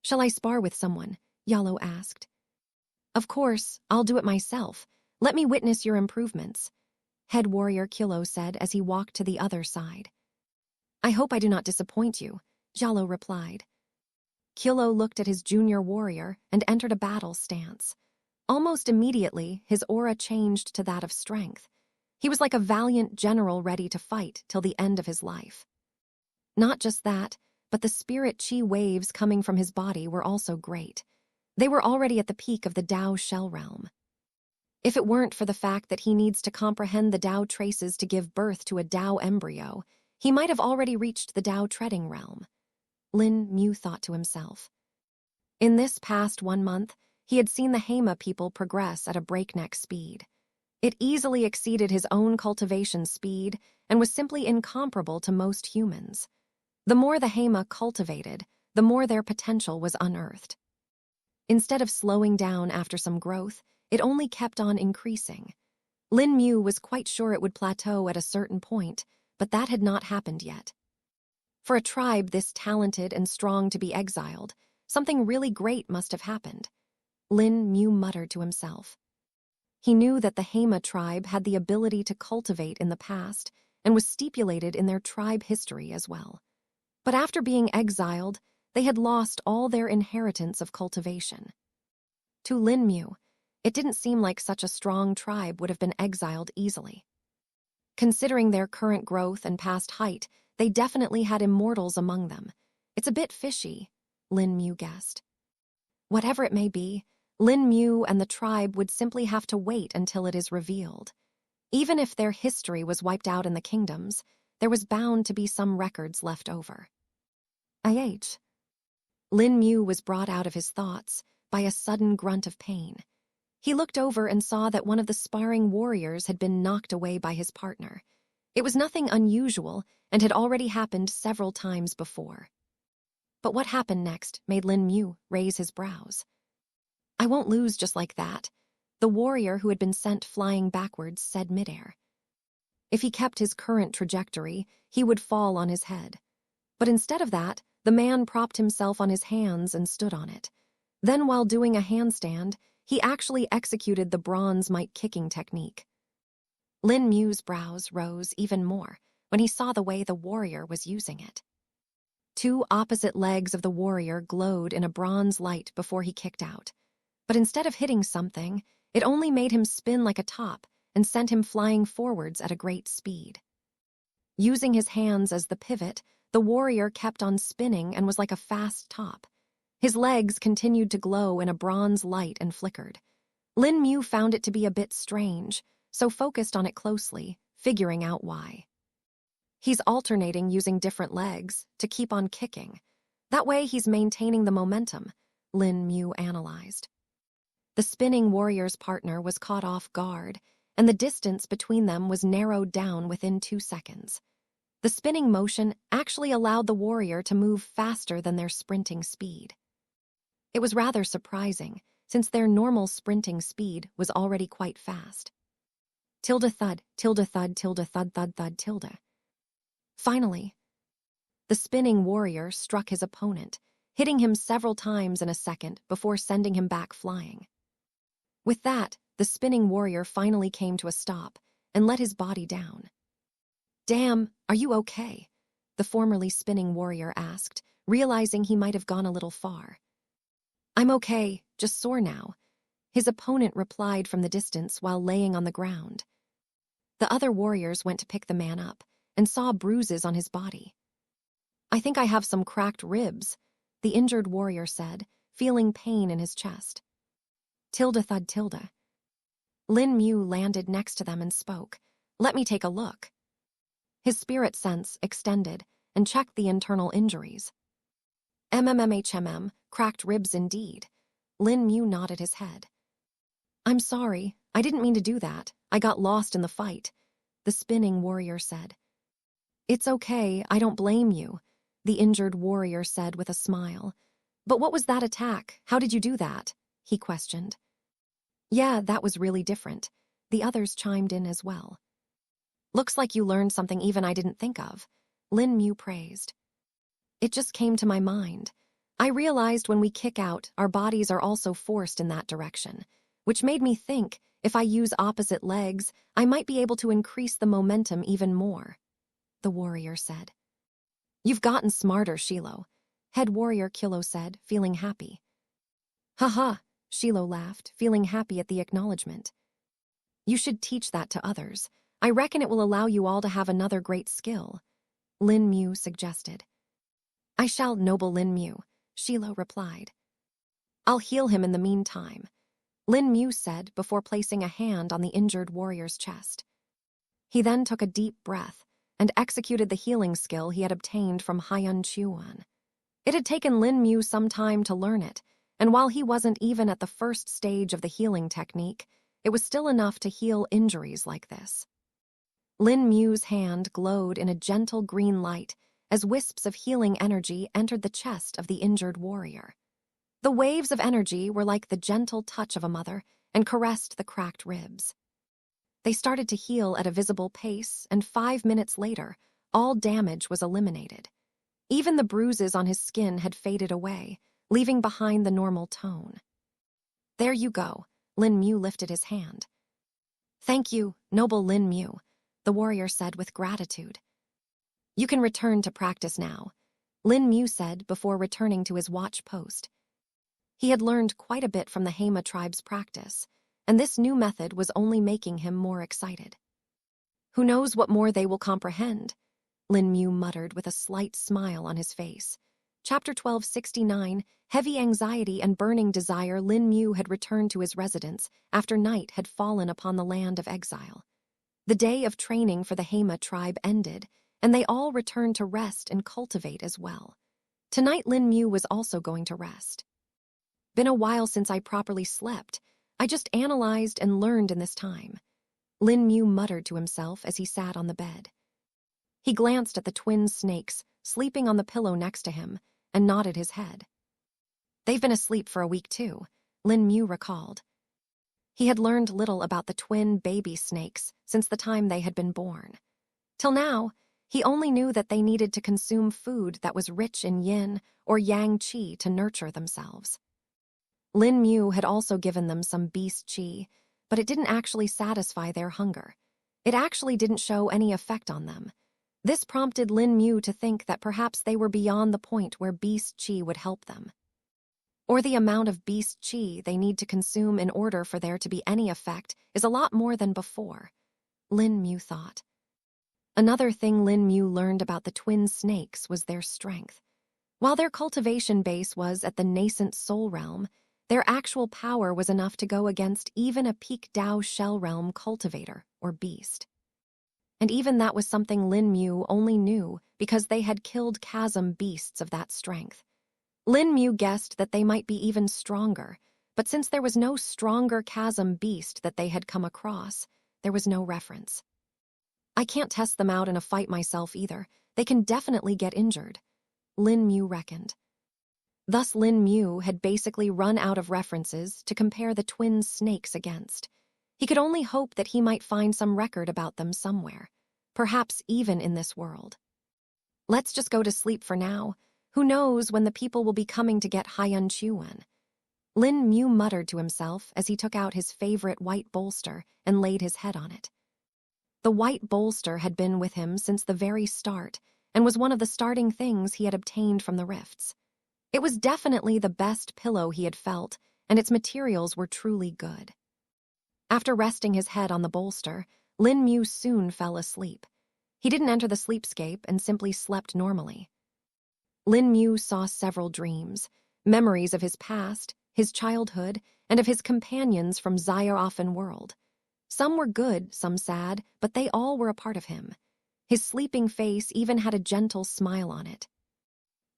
"Shall I spar with someone?" Yalo asked. "Of course, I'll do it myself. Let me witness your improvements," head warrior Kyolo said as he walked to the other side. "I hope I do not disappoint you," Yalo replied. Kyolo looked at his junior warrior and entered a battle stance. Almost immediately, his aura changed to that of strength. He was like a valiant general ready to fight till the end of his life. Not just that, but the spirit chi waves coming from his body were also great. They were already at the peak of the Tao shell realm. If it weren't for the fact that he needs to comprehend the Tao traces to give birth to a Tao embryo, he might have already reached the Tao treading realm. Lin Mu thought to himself. In this past 1 month, he had seen the Hema people progress at a breakneck speed. It easily exceeded his own cultivation speed and was simply incomparable to most humans. The more the Hema cultivated, the more their potential was unearthed. Instead of slowing down after some growth, it only kept on increasing. Lin Mu was quite sure it would plateau at a certain point, but that had not happened yet. For a tribe this talented and strong to be exiled, something really great must have happened. Lin Mu muttered to himself. He knew that the Hema tribe had the ability to cultivate in the past and was stipulated in their tribe history as well. But after being exiled, they had lost all their inheritance of cultivation. To Lin Mu, it didn't seem like such a strong tribe would have been exiled easily. Considering their current growth and past height, they definitely had immortals among them. It's a bit fishy, Lin Mu guessed. Whatever it may be, Lin Mu and the tribe would simply have to wait until it is revealed. Even if their history was wiped out in the kingdoms, there was bound to be some records left over. IH. Lin Mu was brought out of his thoughts by a sudden grunt of pain. He looked over and saw that one of the sparring warriors had been knocked away by his partner. It was nothing unusual and had already happened several times before. But what happened next made Lin Mu raise his brows. I won't lose just like that, the warrior who had been sent flying backwards said midair. If he kept his current trajectory, he would fall on his head. But instead of that, the man propped himself on his hands and stood on it. Then, while doing a handstand, he actually executed the bronze might kicking technique. Lin Mu's brows rose even more when he saw the way the warrior was using it. Two opposite legs of the warrior glowed in a bronze light before he kicked out. But instead of hitting something, it only made him spin like a top and sent him flying forwards at a great speed. Using his hands as the pivot, the warrior kept on spinning and was like a fast top. His legs continued to glow in a bronze light and flickered. Lin Mu found it to be a bit strange, so focused on it closely, figuring out why. He's alternating using different legs to keep on kicking. That way he's maintaining the momentum, Lin Mu analyzed. The spinning warrior's partner was caught off guard, and the distance between them was narrowed down within 2 seconds. The spinning motion actually allowed the warrior to move faster than their sprinting speed. It was rather surprising, since their normal sprinting speed was already quite fast. Tilde thud, tilde thud, tilde thud thud thud tilde. Finally, the spinning warrior struck his opponent, hitting him several times in a second before sending him back flying. With that, the spinning warrior finally came to a stop and let his body down. "Damn, are you okay?" the formerly spinning warrior asked, realizing he might have gone a little far. "I'm okay, just sore now," his opponent replied from the distance while laying on the ground. The other warriors went to pick the man up and saw bruises on his body. "I think I have some cracked ribs," the injured warrior said, feeling pain in his chest. Tilde thud tilde. Lin Mu landed next to them and spoke. "Let me take a look." His spirit sense extended and checked the internal injuries. "MMMHMM, cracked ribs indeed." Lin Mu nodded his head. "I'm sorry, I didn't mean to do that. I got lost in the fight," the spinning warrior said. "It's okay, I don't blame you," the injured warrior said with a smile. "But what was that attack? How did you do that?" he questioned. "Yeah, that was really different." The others chimed in as well. "Looks like you learned something even I didn't think of," Lin Mu praised. "It just came to my mind. I realized when we kick out, our bodies are also forced in that direction, which made me think if I use opposite legs, I might be able to increase the momentum even more," the warrior said. "You've gotten smarter, Shiloh," head warrior Kilo said, feeling happy. "Haha," Shiloh laughed, feeling happy at the acknowledgement. "You should teach that to others. I reckon it will allow you all to have another great skill," Lin Mu suggested. "I shall, noble Lin Mu," Shiloh replied. "I'll heal him in the meantime," Lin Mu said before placing a hand on the injured warrior's chest. He then took a deep breath and executed the healing skill he had obtained from Hyun Chuan. It had taken Lin Mu some time to learn it, and while he wasn't even at the first stage of the healing technique, it was still enough to heal injuries like this. Lin Mu's hand glowed in a gentle green light as wisps of healing energy entered the chest of the injured warrior. The waves of energy were like the gentle touch of a mother and caressed the cracked ribs. They started to heal at a visible pace, and 5 minutes later, all damage was eliminated. Even the bruises on his skin had faded away, leaving behind the normal tone. "There you go," Lin Mu lifted his hand. "Thank you, noble Lin Mu," the warrior said with gratitude. "You can return to practice now," Lin Mu said before returning to his watch post. He had learned quite a bit from the Hema tribe's practice, and this new method was only making him more excited. "Who knows what more they will comprehend?" Lin Mu muttered with a slight smile on his face. Chapter 1269, Heavy Anxiety and Burning Desire. Lin Mu had returned to his residence after night had fallen upon the land of exile. The day of training for the Hema tribe ended, and they all returned to rest and cultivate as well. Tonight Lin Mu was also going to rest. "Been a while since I properly slept. I just analyzed and learned in this time," Lin Mu muttered to himself as he sat on the bed. He glanced at the twin snakes sleeping on the pillow next to him and nodded his head. "They've been asleep for a week too," Lin Mu recalled. He had learned little about the twin baby snakes since the time they had been born. Till now, he only knew that they needed to consume food that was rich in yin or yang qi to nurture themselves. Lin Mu had also given them some beast qi, but it didn't actually satisfy their hunger. It actually didn't show any effect on them. This prompted Lin Mu to think that perhaps they were beyond the point where beast qi would help them. Or the amount of beast qi they need to consume in order for there to be any effect is a lot more than before, Lin Mu thought. Another thing Lin Mu learned about the twin snakes was their strength. While their cultivation base was at the nascent soul realm, their actual power was enough to go against even a peak Dao shell realm cultivator or beast. And even that was something Lin Mu only knew because they had killed chasm beasts of that strength. Lin Mu guessed that they might be even stronger, but since there was no stronger chasm beast that they had come across, there was no reference. "I can't test them out in a fight myself either. They can definitely get injured," Lin Mu reckoned. Thus Lin Mu had basically run out of references to compare the twin snakes against. He could only hope that he might find some record about them somewhere, perhaps even in this world. "Let's just go to sleep for now. Who knows when the people will be coming to get Haiyan Chuan?" Lin Mu muttered to himself as he took out his favorite white bolster and laid his head on it. The white bolster had been with him since the very start and was one of the starting things he had obtained from the rifts. It was definitely the best pillow he had felt, and its materials were truly good. After resting his head on the bolster, Lin Mu soon fell asleep. He didn't enter the sleepscape and simply slept normally. Lin Mu saw several dreams, memories of his past, his childhood, and of his companions from Zayar world. Some were good, some sad, but they all were a part of him. His sleeping face even had a gentle smile on it.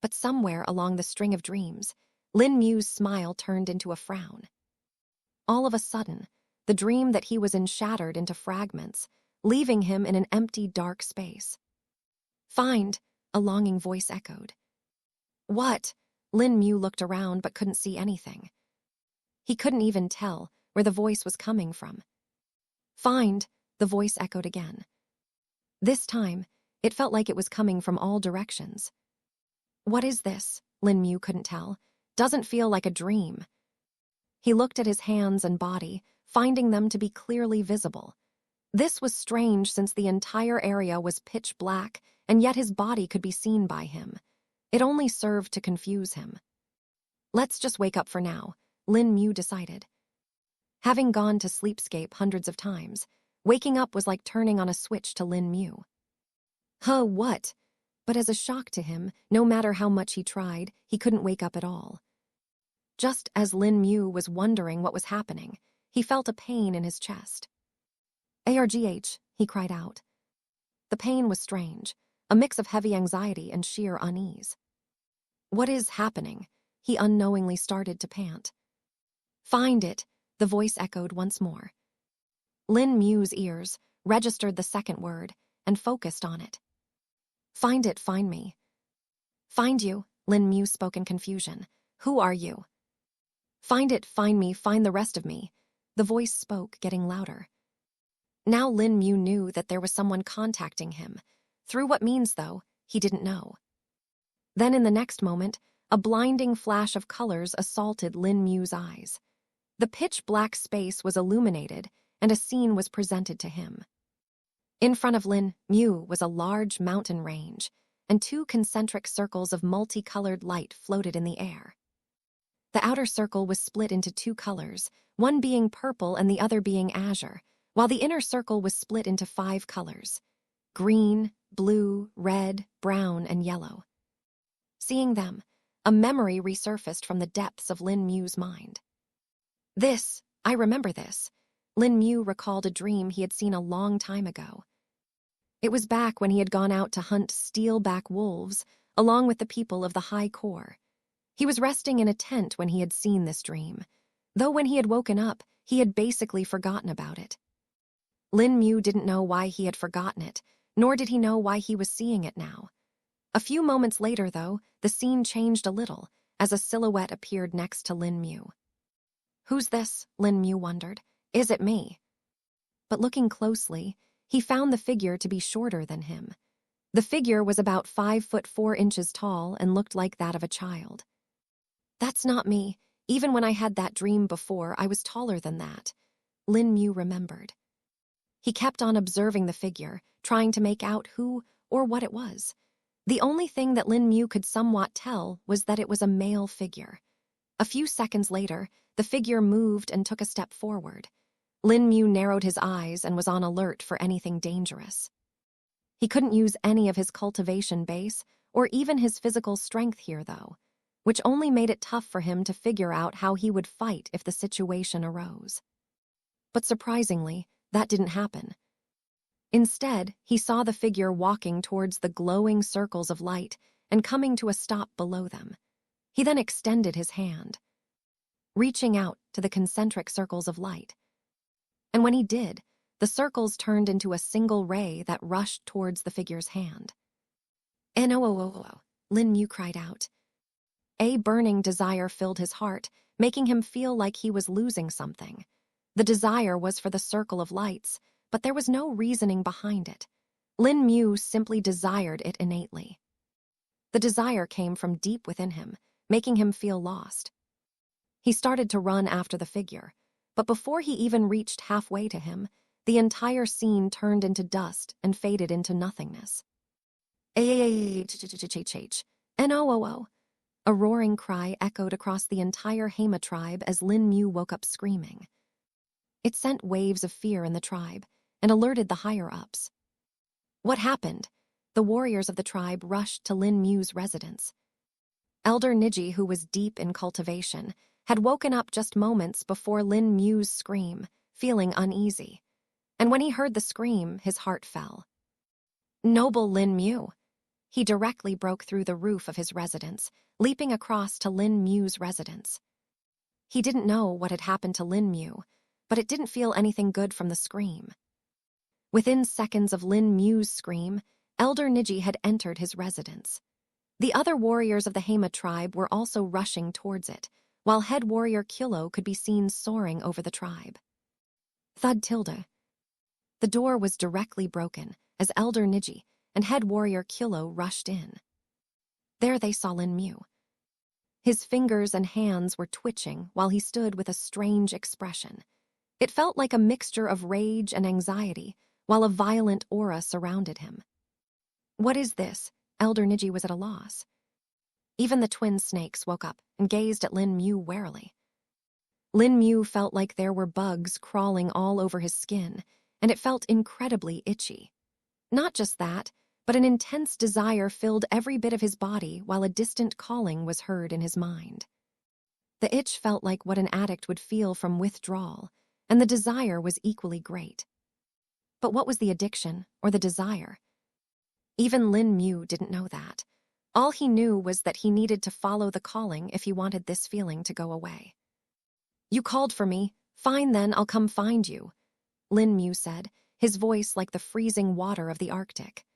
But somewhere along the string of dreams, Lin Mu's smile turned into a frown. All of a sudden, the dream that he was in shattered into fragments, leaving him in an empty, dark space. "Find," a longing voice echoed. "What?" Lin Mu looked around but couldn't see anything. He couldn't even tell where the voice was coming from. "Find," the voice echoed again. This time, it felt like it was coming from all directions. "What is this?" Lin Mu couldn't tell. "Doesn't feel like a dream." He looked at his hands and body, finding them to be clearly visible. This was strange since the entire area was pitch black, and yet his body could be seen by him. It only served to confuse him. "Let's just wake up for now," Lin Mu decided. Having gone to sleepscape hundreds of times, waking up was like turning on a switch to Lin Mu. "Huh, what?" But as a shock to him, no matter how much he tried, he couldn't wake up at all. Just as Lin Mu was wondering what was happening, he felt a pain in his chest. "Argh," he cried out. The pain was strange, a mix of heavy anxiety and sheer unease. "What is happening?" He unknowingly started to pant. "Find it," the voice echoed once more. Lin Mu's ears registered the second word and focused on it. "Find it, find me." "Find you," Lin Mu spoke in confusion. "Who are you?" "Find it, find me, find the rest of me," the voice spoke, getting louder. Now Lin Mu knew that there was someone contacting him. Through what means, though, he didn't know. Then in the next moment, a blinding flash of colors assaulted Lin Mu's eyes. The pitch-black space was illuminated, and a scene was presented to him. In front of Lin Mu was a large mountain range, and two concentric circles of multicolored light floated in the air. The outer circle was split into two colors, one being purple and the other being azure, while the inner circle was split into 5 colors: green, blue, red, brown, and yellow. Seeing them, a memory resurfaced from the depths of Lin Mu's mind. I remember this. Lin Mu recalled a dream he had seen a long time ago. It was back when he had gone out to hunt steel-back wolves, along with the people of the High Core. He was resting in a tent when he had seen this dream, though when he had woken up, he had basically forgotten about it. Lin Mu didn't know why he had forgotten it, nor did he know why he was seeing it now. A few moments later, though, the scene changed a little, as a silhouette appeared next to Lin Mu. "Who's this?" Lin Mu wondered. "Is it me?" But looking closely, he found the figure to be shorter than him. The figure was about 5'4" tall and looked like that of a child. "That's not me. Even when I had that dream before, I was taller than that," Lin Mu remembered. He kept on observing the figure, trying to make out who or what it was. The only thing that Lin Mu could somewhat tell was that it was a male figure. A few seconds later, the figure moved and took a step forward. Lin Mu narrowed his eyes and was on alert for anything dangerous. He couldn't use any of his cultivation base or even his physical strength here, though, which only made it tough for him to figure out how he would fight if the situation arose. But surprisingly, that didn't happen. Instead, he saw the figure walking towards the glowing circles of light and coming to a stop below them. He then extended his hand, reaching out to the concentric circles of light. And when he did, the circles turned into a single ray that rushed towards the figure's hand. "No!" Lin Mu cried out. A burning desire filled his heart, making him feel like he was losing something. The desire was for the circle of lights, but there was no reasoning behind it. Lin Mu simply desired it innately. The desire came from deep within him, making him feel lost. He started to run after the figure, but before he even reached halfway to him, the entire scene turned into dust and faded into nothingness. "No!" A roaring cry echoed across the entire Hema tribe as Lin Mu woke up screaming. It sent waves of fear in the tribe and alerted the higher-ups. What happened? The warriors of the tribe rushed to Lin Mu's residence. Elder Niji, who was deep in cultivation, had woken up just moments before Lin Mu's scream, feeling uneasy. And when he heard the scream, his heart fell. "Noble Lin Mu!" He directly broke through the roof of his residence, leaping across to Lin Mu's residence. He didn't know what had happened to Lin Mu, but it didn't feel anything good from the scream. Within seconds of Lin Mu's scream, Elder Niji had entered his residence. The other warriors of the Hema tribe were also rushing towards it, while head warrior Kilo could be seen soaring over the tribe. Thud tilde. The door was directly broken as Elder Niji and head warrior Kilo rushed in. There they saw Lin Mu. His fingers and hands were twitching while he stood with a strange expression. It felt like a mixture of rage and anxiety, while a violent aura surrounded him. "What is this?" Elder Niji was at a loss. Even the twin snakes woke up and gazed at Lin Mu warily. Lin Mu felt like there were bugs crawling all over his skin, and it felt incredibly itchy. Not just that, but an intense desire filled every bit of his body while a distant calling was heard in his mind. The itch felt like what an addict would feel from withdrawal, and the desire was equally great. But what was the addiction or the desire? Even Lin Mu didn't know that. All he knew was that he needed to follow the calling if he wanted this feeling to go away. "You called for me. Fine then, I'll come find you," Lin Mu said, his voice like the freezing water of the Arctic.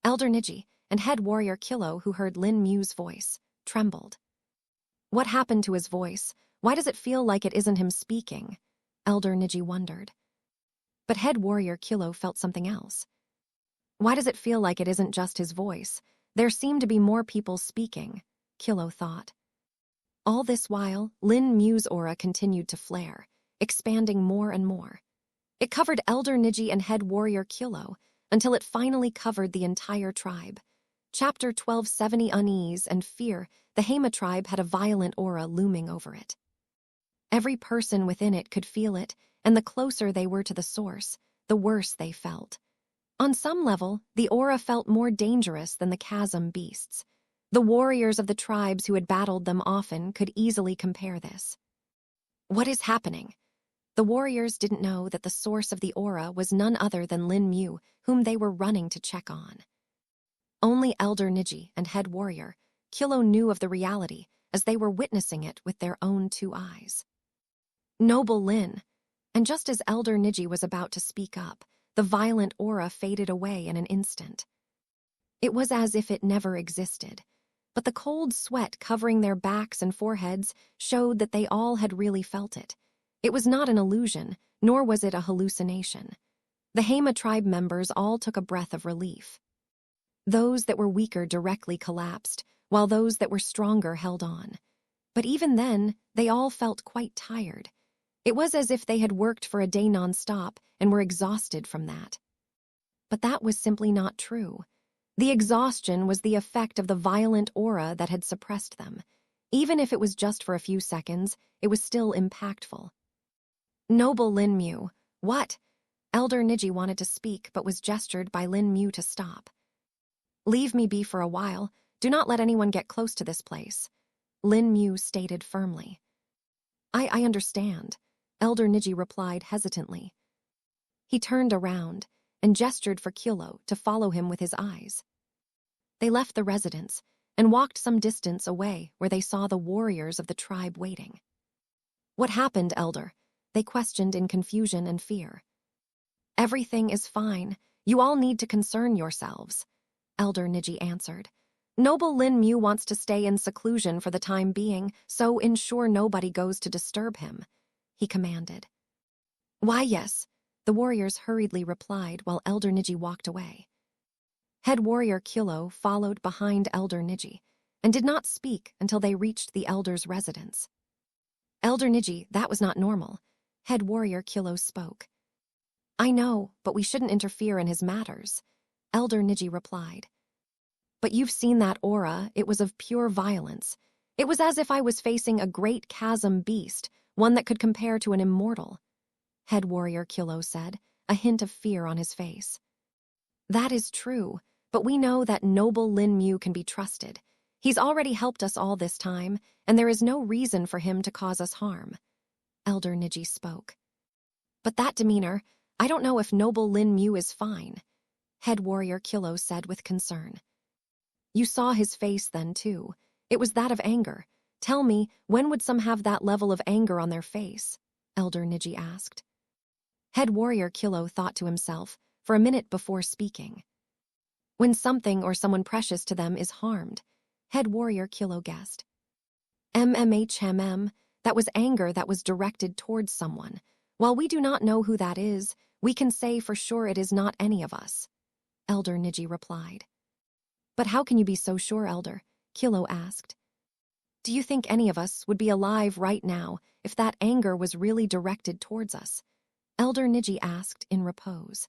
Elder Niji and head warrior Kilo, who heard Lin Mu's voice, trembled. What happened to his voice? Why does it feel like it isn't him speaking? Elder Niji wondered. But head warrior Kilo felt something else. Why does it feel like it isn't just his voice? There seem to be more people speaking, Kilo thought. All this while, Lin Mu's aura continued to flare, expanding more and more. It covered Elder Niji and head warrior Kilo until it finally covered the entire tribe. Chapter 1270 Unease and Fear. The Hema tribe had a violent aura looming over it. Every person within it could feel it, and the closer they were to the source, the worse they felt. On some level, the aura felt more dangerous than the chasm beasts. The warriors of the tribes who had battled them often could easily compare this. What is happening? The warriors didn't know that the source of the aura was none other than Lin Mu, whom they were running to check on. Only Elder Niji and head warrior Kilo knew of the reality, as they were witnessing it with their own 2 eyes. Noble Lin. And just as Elder Niji was about to speak up, the violent aura faded away in an instant. It was as if it never existed, but the cold sweat covering their backs and foreheads showed that they all had really felt it. It was not an illusion, nor was it a hallucination. The Hema tribe members all took a breath of relief. Those that were weaker directly collapsed, while those that were stronger held on. But even then, they all felt quite tired. It was as if they had worked for a day non-stop and were exhausted from that. But that was simply not true. The exhaustion was the effect of the violent aura that had suppressed them. Even if it was just for a few seconds, it was still impactful. Noble Lin Mu, what? Elder Niji wanted to speak but was gestured by Lin Mu to stop. Leave me be for a while. Do not let anyone get close to this place, Lin Mu stated firmly. I understand, Elder Niji replied hesitantly. He turned around and gestured for Kilo to follow him with his eyes. They left the residence and walked some distance away where they saw the warriors of the tribe waiting. What happened, Elder? They questioned in confusion and fear. Everything is fine. You all need to concern yourselves, Elder Niji answered. Noble Lin Mu wants to stay in seclusion for the time being, so ensure nobody goes to disturb him, he commanded. Why, yes, the warriors hurriedly replied while Elder Niji walked away. Head warrior Kilo followed behind Elder Niji and did not speak until they reached the elder's residence. Elder Niji, that was not normal. Head warrior Kilo spoke. I know, but we shouldn't interfere in his matters, Elder Niji replied. But you've seen that aura, it was of pure violence. It was as if I was facing a great chasm beast, one that could compare to an immortal, head warrior Kilo said, a hint of fear on his face. That is true, but we know that noble Lin Mu can be trusted. He's already helped us all this time, and there is no reason for him to cause us harm, Elder Niji spoke. But that demeanor, I don't know if noble Lin Mu is fine, head warrior Kilo said with concern. You saw his face then, too. It was that of anger. Tell me, when would some have that level of anger on their face? Elder Niji asked. Head warrior Kilo thought to himself for a minute before speaking. When something or someone precious to them is harmed, head warrior Kilo guessed. That was anger that was directed towards someone. While we do not know who that is, we can say for sure it is not any of us, Elder Niji replied. But how can you be so sure, Elder? Kilo asked. Do you think any of us would be alive right now if that anger was really directed towards us? Elder Niji asked in repose.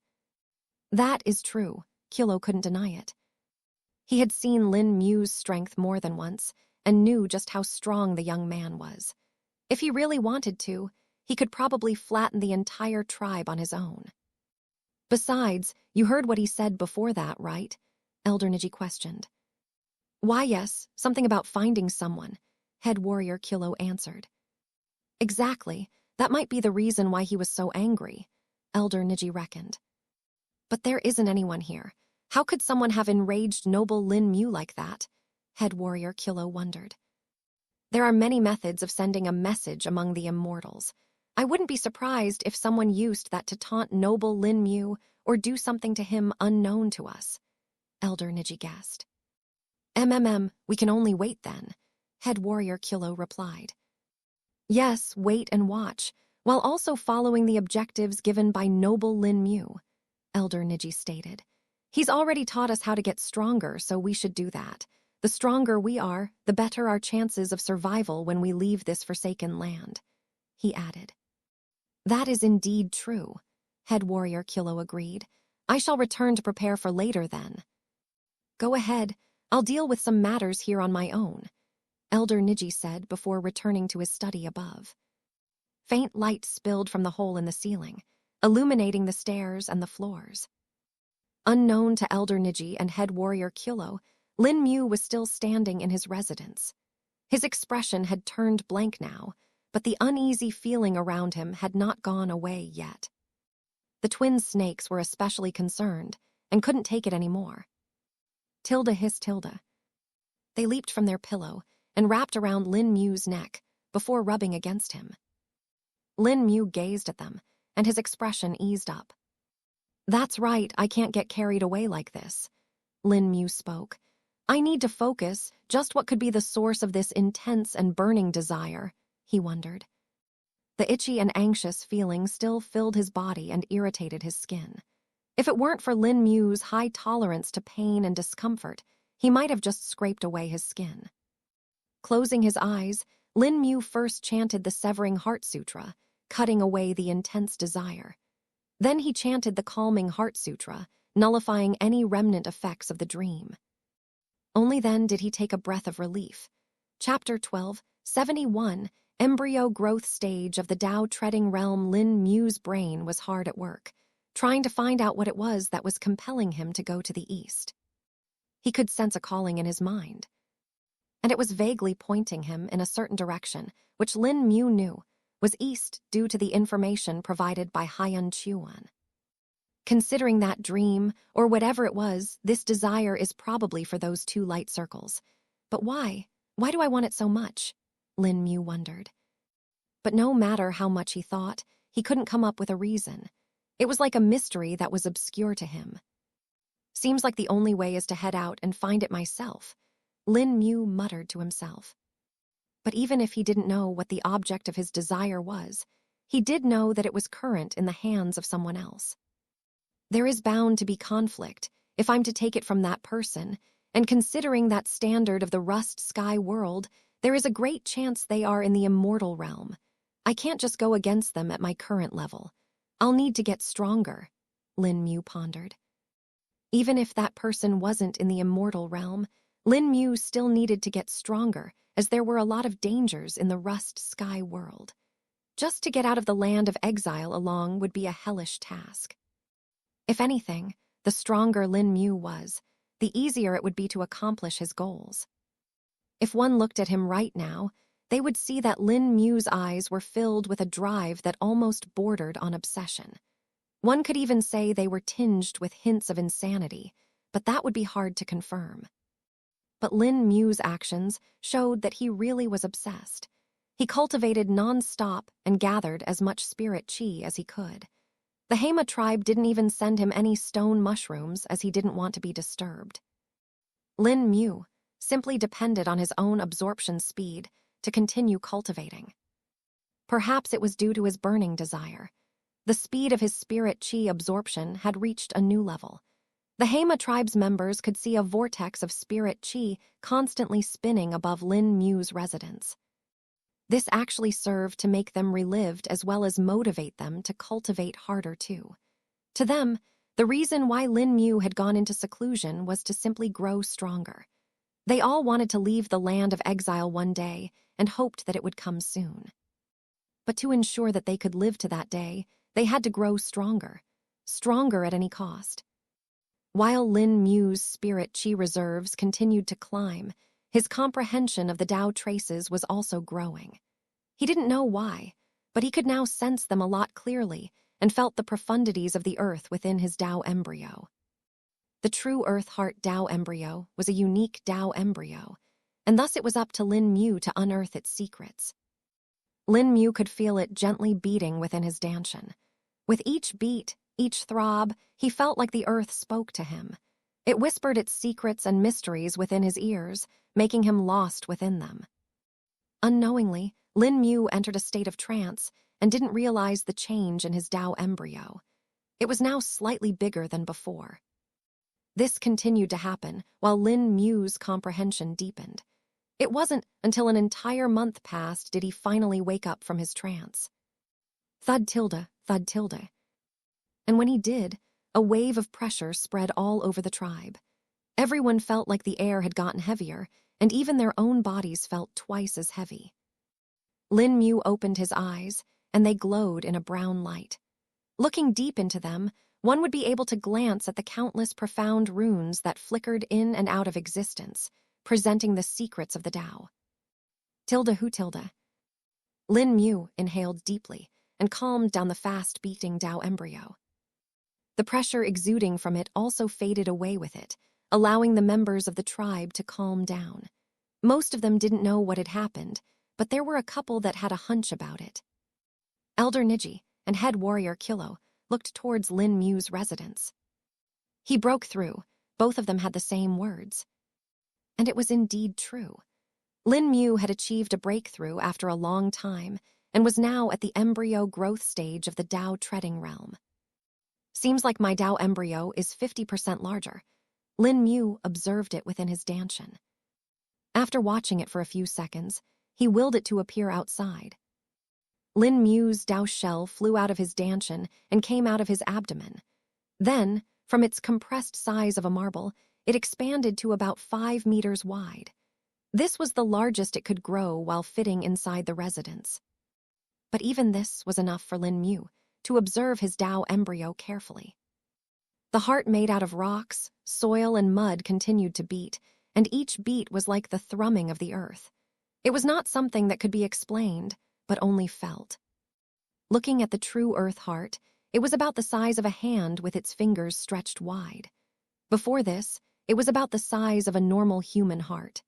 That is true, Kilo couldn't deny it. He had seen Lin Mu's strength more than once and knew just how strong the young man was. If he really wanted to, he could probably flatten the entire tribe on his own. Besides, you heard what he said before that, right? Elder Niji questioned. Why, yes, something about finding someone, head warrior Kilo answered. Exactly, that might be the reason why he was so angry, Elder Niji reckoned. But there isn't anyone here. How could someone have enraged noble Lin Mu like that? Head warrior Kilo wondered. There are many methods of sending a message among the immortals. I wouldn't be surprised if someone used that to taunt noble Lin Mu or do something to him unknown to us, Elder Niji guessed. We can only wait then, head warrior Kilo replied. Yes, wait and watch. while also following the objectives given by noble Lin Mu, Elder Niji stated. He's already taught us how to get stronger, so we should do that. The stronger we are, the better our chances of survival when we leave this forsaken land, he added. That is indeed true, head warrior Kilo agreed. I shall return to prepare for later then. Go ahead, I'll deal with some matters here on my own, Elder Niji said before returning to his study above. Faint light spilled from the hole in the ceiling, illuminating the stairs and the floors. Unknown to Elder Niji and head warrior Kilo, Lin Mu was still standing in his residence. His expression had turned blank now, but the uneasy feeling around him had not gone away yet. The twin snakes were especially concerned and couldn't take it anymore. Tilda hissed Tilda. They leaped from their pillow and wrapped around Lin Mu's neck before rubbing against him. Lin Mu gazed at them, and his expression eased up. That's right, I can't get carried away like this, Lin Mu spoke. I need to focus just what could be the source of this intense and burning desire, he wondered. The itchy and anxious feeling still filled his body and irritated his skin. If it weren't for Lin Mu's high tolerance to pain and discomfort, he might have just scraped away his skin. Closing his eyes, Lin Mu first chanted the Severing Heart Sutra, cutting away the intense desire. Then he chanted the Calming Heart Sutra, nullifying any remnant effects of the dream. Only then did he take a breath of relief. Chapter 12, 71, Embryo Growth Stage of the Tao-treading realm. Lin Mu's brain was hard at work, trying to find out what it was that was compelling him to go to the east. He could sense a calling in his mind, and it was vaguely pointing him in a certain direction, which Lin Mu knew was east due to the information provided by Haiyan Chuan. Considering that dream, or whatever it was, this desire is probably for those two light circles. But why? Why do I want it so much? Lin Mu wondered. But no matter how much he thought, he couldn't come up with a reason. It was like a mystery that was obscure to him. Seems like the only way is to head out and find it myself, Lin Mu muttered to himself. But even if he didn't know what the object of his desire was, he did know that it was current in the hands of someone else. There is bound to be conflict if I'm to take it from that person, and considering that standard of the rust sky world, there is a great chance they are in the immortal realm. I can't just go against them at my current level. I'll need to get stronger, Lin Mu pondered. Even if that person wasn't in the immortal realm, Lin Mu still needed to get stronger, as there were a lot of dangers in the rust sky world. Just to get out of the land of exile alone would be a hellish task. If anything, the stronger Lin Mu was, the easier it would be to accomplish his goals. If one looked at him right now, they would see that Lin Mu's eyes were filled with a drive that almost bordered on obsession. One could even say they were tinged with hints of insanity, but that would be hard to confirm. But Lin Mu's actions showed that he really was obsessed. He cultivated non-stop and gathered as much spirit chi as he could. The Hema tribe didn't even send him any stone mushrooms as he didn't want to be disturbed. Lin Mu simply depended on his own absorption speed to continue cultivating. Perhaps it was due to his burning desire. The speed of his spirit chi absorption had reached a new level. The Hema tribe's members could see a vortex of spirit chi constantly spinning above Lin Mu's residence. This actually served to make them relived as well as motivate them to cultivate harder too. To them, the reason why Lin Mu had gone into seclusion was to simply grow stronger. They all wanted to leave the land of exile one day and hoped that it would come soon. But to ensure that they could live to that day, they had to grow stronger at any cost. While Lin Mu's spirit chi reserves continued to climb, his comprehension of the Tao traces was also growing. He didn't know why, but he could now sense them a lot clearly and felt the profundities of the earth within his Tao embryo. The true Earth Heart Tao embryo was a unique Tao embryo, and thus it was up to Lin Mu to unearth its secrets. Lin Mu could feel it gently beating within his danshan. With each beat, each throb, he felt like the earth spoke to him. It whispered its secrets and mysteries within his ears, making him lost within them. Unknowingly, Lin Mu entered a state of trance and didn't realize the change in his Tao embryo. It was now slightly bigger than before. This continued to happen while Lin Mu's comprehension deepened. It wasn't until an entire month passed did he finally wake up from his trance. Thud tilde, thud tilde. And when he did, a wave of pressure spread all over the tribe. Everyone felt like the air had gotten heavier, and even their own bodies felt twice as heavy. Lin Mu opened his eyes, and they glowed in a brown light. Looking deep into them, one would be able to glance at the countless profound runes that flickered in and out of existence, presenting the secrets of the Tao. Tilde hu tilde. Lin Mu inhaled deeply and calmed down the fast-beating Tao embryo. The pressure exuding from it also faded away with it, allowing the members of the tribe to calm down. Most of them didn't know what had happened, but there were a couple that had a hunch about it. Elder Niji and head warrior Kilo looked towards Lin Mu's residence. He broke through. Both of them had the same words. And it was indeed true. Lin Mu had achieved a breakthrough after a long time and was now at the embryo growth stage of the Tao treading realm. Seems like my Tao embryo is 50% larger. Lin Mu observed it within his danshan. After watching it for a few seconds, he willed it to appear outside. Lin Mu's Tao shell flew out of his danshan and came out of his abdomen. Then, from its compressed size of a marble, it expanded to about 5 meters wide. This was the largest it could grow while fitting inside the residence. But even this was enough for Lin Mu to observe his Tao embryo carefully. The heart made out of rocks, soil, and mud continued to beat, and each beat was like the thrumming of the earth. It was not something that could be explained, but only felt. Looking at the true earth heart, it was about the size of a hand with its fingers stretched wide. Before this, it was about the size of a normal human heart.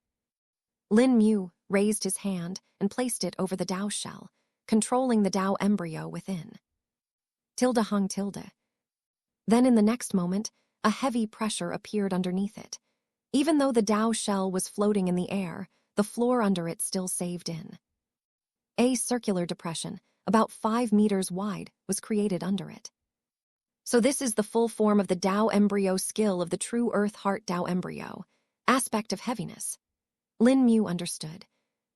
Lin Mu raised his hand and placed it over the Tao shell, controlling the Tao embryo within. Tilde hung tilde. Then in the next moment, a heavy pressure appeared underneath it. Even though the Tao shell was floating in the air, the floor under it still saved in. A circular depression, about 5 meters wide, was created under it. So this is the full form of the Tao embryo skill of the true earth heart Tao embryo, aspect of heaviness. Lin Mu understood.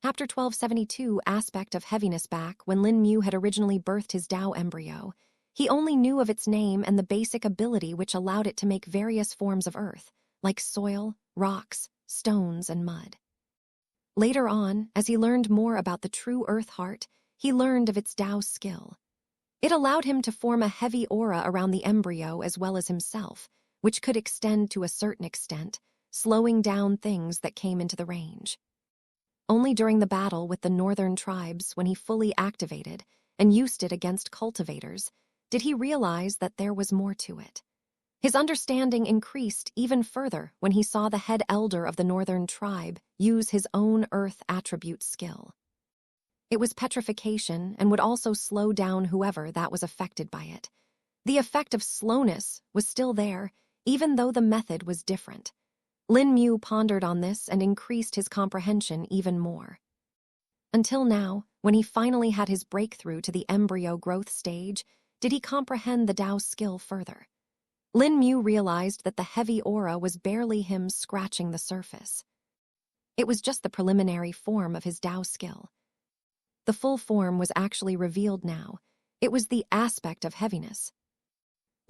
Chapter 1272, aspect of heaviness. Back when Lin Mu had originally birthed his Tao embryo, he only knew of its name and the basic ability which allowed it to make various forms of earth, like soil, rocks, stones, and mud. Later on, as he learned more about the true earth heart, he learned of its Tao skill. It allowed him to form a heavy aura around the embryo as well as himself, which could extend to a certain extent, slowing down things that came into the range. Only during the battle with the northern tribes, when he fully activated and used it against cultivators, did he realize that there was more to it. His understanding increased even further when he saw the head elder of the northern tribe use his own earth attribute skill. It was petrification and would also slow down whoever that was affected by it. The effect of slowness was still there, even though the method was different. Lin Mu pondered on this and increased his comprehension even more. Until now, when he finally had his breakthrough to the embryo growth stage, did he comprehend the Tao skill further. Lin Mu realized that the heavy aura was barely him scratching the surface. It was just the preliminary form of his Tao skill. The full form was actually revealed now. It was the aspect of heaviness.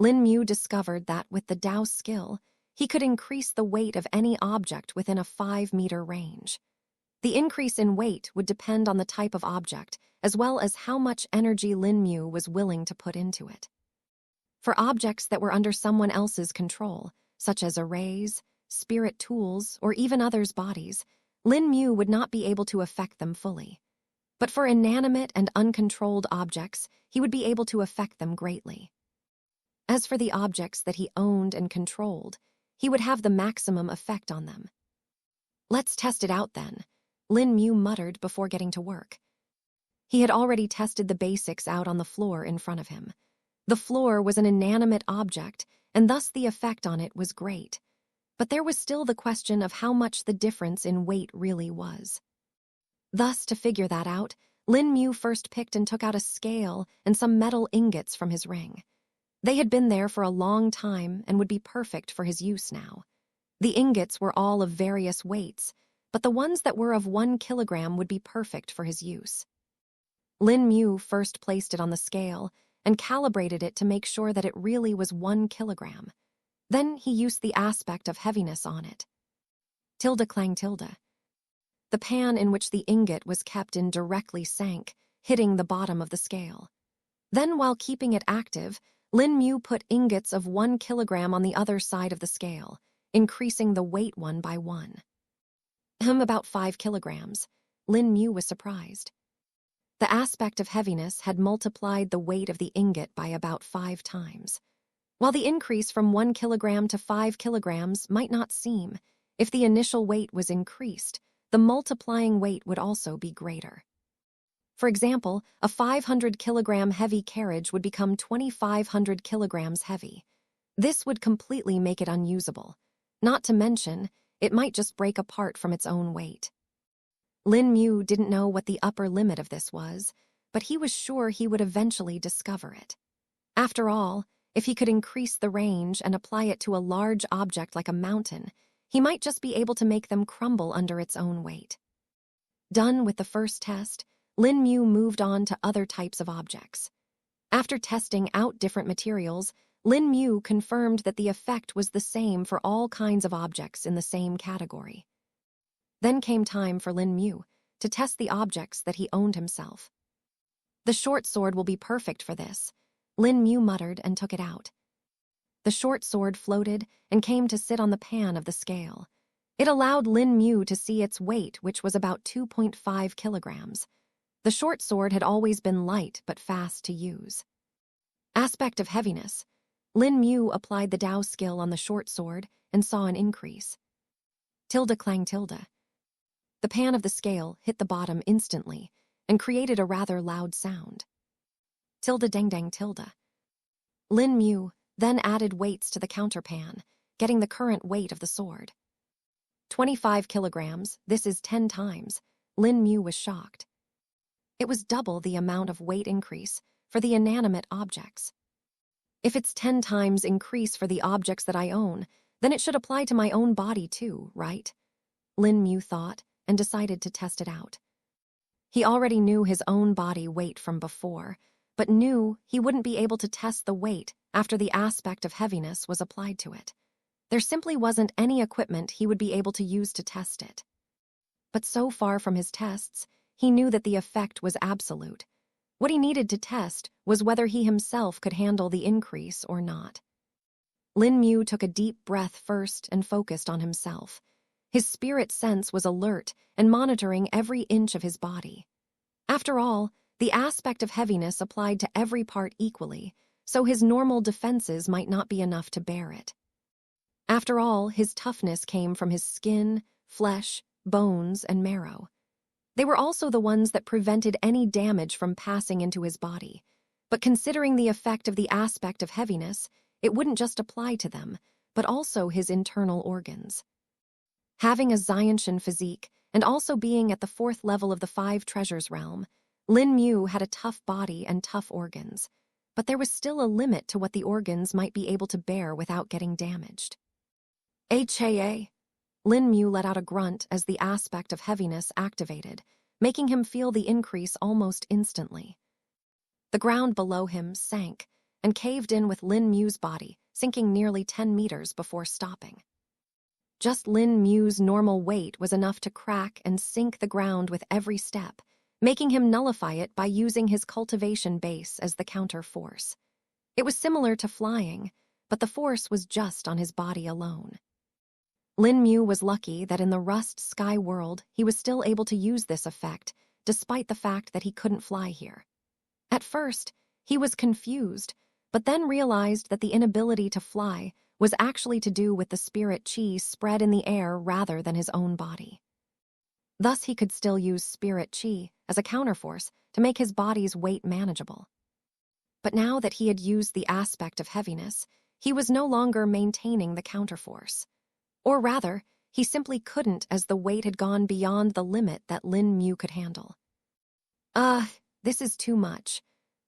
Lin Mu discovered that with the Tao skill, he could increase the weight of any object within a 5-meter range. The increase in weight would depend on the type of object, as well as how much energy Lin Mu was willing to put into it. For objects that were under someone else's control, such as arrays, spirit tools, or even others' bodies, Lin Mu would not be able to affect them fully. But for inanimate and uncontrolled objects, he would be able to affect them greatly. As for the objects that he owned and controlled, he would have the maximum effect on them. Let's test it out then, Lin Mu muttered before getting to work. He had already tested the basics out on the floor in front of him. The floor was an inanimate object, and thus the effect on it was great. But there was still the question of how much the difference in weight really was. Thus, to figure that out, Lin Mu first picked and took out a scale and some metal ingots from his ring. They had been there for a long time and would be perfect for his use now. The ingots were all of various weights, but the ones that were of 1 kilogram would be perfect for his use. Lin Mu first placed it on the scale and calibrated it to make sure that it really was 1 kilogram. Then he used the aspect of heaviness on it. Tilde clang tilde. The pan in which the ingot was kept in directly sank, hitting the bottom of the scale. Then, while keeping it active, Lin Mu put ingots of 1 kilogram on the other side of the scale, increasing the weight one by one. About 5 kilograms. Lin Mu was surprised. The aspect of heaviness had multiplied the weight of the ingot by about 5 times. While the increase from 1 kilogram to 5 kilograms might not seem, if the initial weight was increased, the multiplying weight would also be greater. For example, a 500 kilogram heavy carriage would become 2,500 kilograms heavy. This would completely make it unusable. Not to mention, it might just break apart from its own weight. Lin Mu didn't know what the upper limit of this was, but he was sure he would eventually discover it. After all, if he could increase the range and apply it to a large object like a mountain, he might just be able to make them crumble under its own weight. Done with the first test, Lin Mu moved on to other types of objects. After testing out different materials, Lin Mu confirmed that the effect was the same for all kinds of objects in the same category. Then came time for Lin Mu to test the objects that he owned himself. The short sword will be perfect for this, Lin Mu muttered and took it out. The short sword floated and came to sit on the pan of the scale. It allowed Lin Mu to see its weight, which was about 2.5 kilograms. The short sword had always been light but fast to use. Aspect of heaviness. Lin Mu applied the Dao skill on the short sword and saw an increase. Tilde clang tilde. The pan of the scale hit the bottom instantly and created a rather loud sound. Tilde dang dang tilde. Lin Mu then added weights to the counterpan, getting the current weight of the sword. 25 kilograms, this is 10 times. Lin Mu was shocked. It was double the amount of weight increase for the inanimate objects. If it's 10 times increase for the objects that I own, then it should apply to my own body too, right? Lin Mu thought and decided to test it out. He already knew his own body weight from before, but knew he wouldn't be able to test the weight after the aspect of heaviness was applied to it. There simply wasn't any equipment he would be able to use to test it. But so far from his tests, he knew that the effect was absolute. What he needed to test was whether he himself could handle the increase or not. Lin Mu took a deep breath first and focused on himself. His spirit sense was alert and monitoring every inch of his body. After all, the aspect of heaviness applied to every part equally, so his normal defenses might not be enough to bear it. After all, his toughness came from his skin, flesh, bones, and marrow. They were also the ones that prevented any damage from passing into his body. But considering the effect of the aspect of heaviness, it wouldn't just apply to them, but also his internal organs. Having a Xianshan physique and also being at the 4th level of the 5 treasures realm, Lin Mu had a tough body and tough organs, but there was still a limit to what the organs might be able to bear without getting damaged. HAA. Lin Mu let out a grunt as the aspect of heaviness activated, making him feel the increase almost instantly. The ground below him sank and caved in with Lin Mu's body, sinking nearly 10 meters before stopping. Just Lin Mu's normal weight was enough to crack and sink the ground with every step, making him nullify it by using his cultivation base as the counter force. It was similar to flying, but the force was just on his body alone. Lin Mu was lucky that in the Rust Sky world he was still able to use this effect, despite the fact that he couldn't fly here. At first, he was confused, but then realized that the inability to fly was actually to do with the spirit chi spread in the air rather than his own body. Thus he could still use spirit chi as a counterforce to make his body's weight manageable. But now that he had used the aspect of heaviness, he was no longer maintaining the counterforce. Or rather, he simply couldn't as the weight had gone beyond the limit that Lin Mu could handle. Uh, this is too much.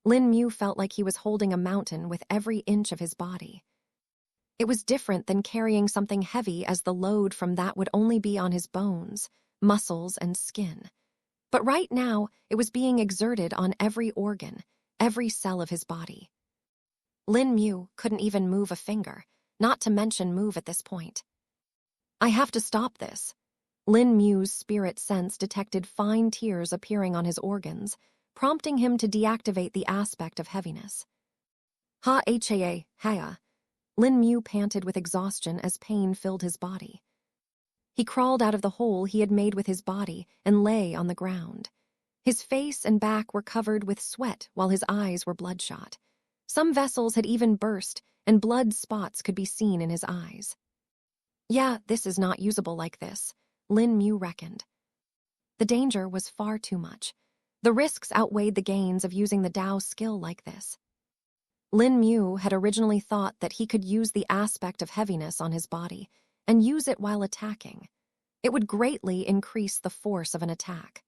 Lin Mu felt like he was holding a mountain with every inch of his body. It was different than carrying something heavy, as the load from that would only be on his bones, muscles, and skin. But right now, it was being exerted on every organ, every cell of his body. Lin Mu couldn't even move a finger, not to mention move at this point. I have to stop this. Lin Mu's spirit sense detected fine tears appearing on his organs, prompting him to deactivate the aspect of heaviness. Ha. Lin Mu panted with exhaustion as pain filled his body. He crawled out of the hole he had made with his body and lay on the ground. His face and back were covered with sweat while his eyes were bloodshot. Some vessels had even burst, and blood spots could be seen in his eyes. Yeah, this is not usable like this, Lin Mu reckoned. The danger was far too much. The risks outweighed the gains of using the Tao skill like this. Lin Mu had originally thought that he could use the aspect of heaviness on his body and use it while attacking. It would greatly increase the force of an attack.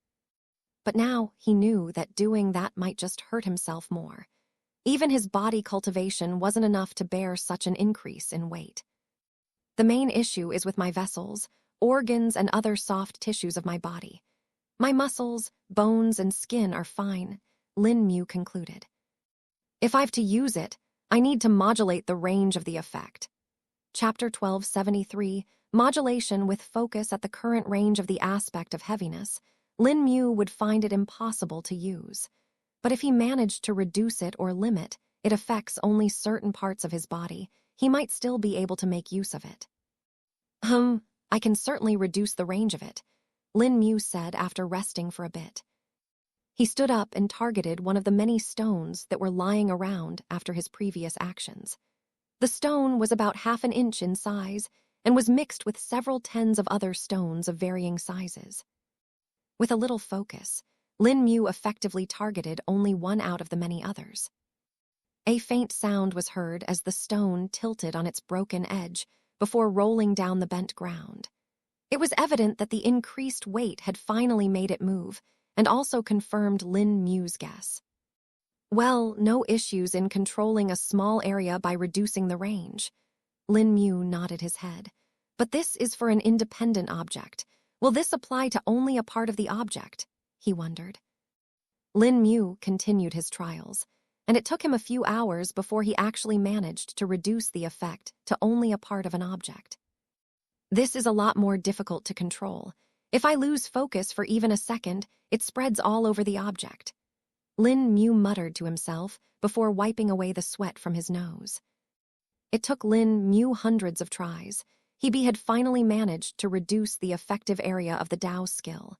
But now he knew that doing that might just hurt himself more. Even his body cultivation wasn't enough to bear such an increase in weight. The main issue is with my vessels, organs, and other soft tissues of my body. My muscles, bones, and skin are fine, Lin Mu concluded. If I've to use it, I need to modulate the range of the effect. Chapter 1273, Modulation with focus at the current range of the aspect of heaviness. Lin Mu would find it impossible to use. But if he managed to reduce it or limit, it affects only certain parts of his body, he might still be able to make use of it. I can certainly reduce the range of it, Lin Mu said after resting for a bit. He stood up and targeted one of the many stones that were lying around after his previous actions. The stone was about 1/2 inch in size and was mixed with several tens of other stones of varying sizes. With a little focus, Lin Mu effectively targeted only one out of the many others. A faint sound was heard as the stone tilted on its broken edge before rolling down the bent ground. It was evident that the increased weight had finally made it move, and also confirmed Lin Mu's guess. Well, no issues in controlling a small area by reducing the range. Lin Mu nodded his head. But this is for an independent object. Will this apply to only a part of the object? He wondered. Lin Mu continued his trials, and it took him a few hours before he actually managed to reduce the effect to only a part of an object. This is a lot more difficult to control. If I lose focus for even a second, it spreads all over the object. Lin Mu muttered to himself before wiping away the sweat from his nose. It took Lin Mu hundreds of tries. He had finally managed to reduce the effective area of the Tao skill.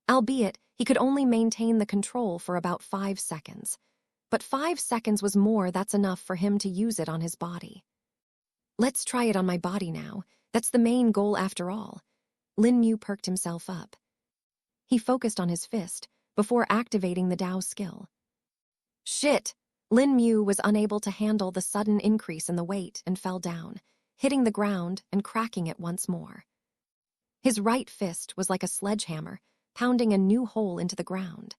Albeit, he could only maintain the control for about 5 seconds. But 5 seconds was more that's enough for him to use it on his body. Let's try it on my body now. That's the main goal after all. Lin Mu perked himself up. He focused on his fist before activating the Tao skill. Shit! Lin Mu was unable to handle the sudden increase in the weight and fell down, hitting the ground and cracking it once more. His right fist was like a sledgehammer, pounding a new hole into the ground.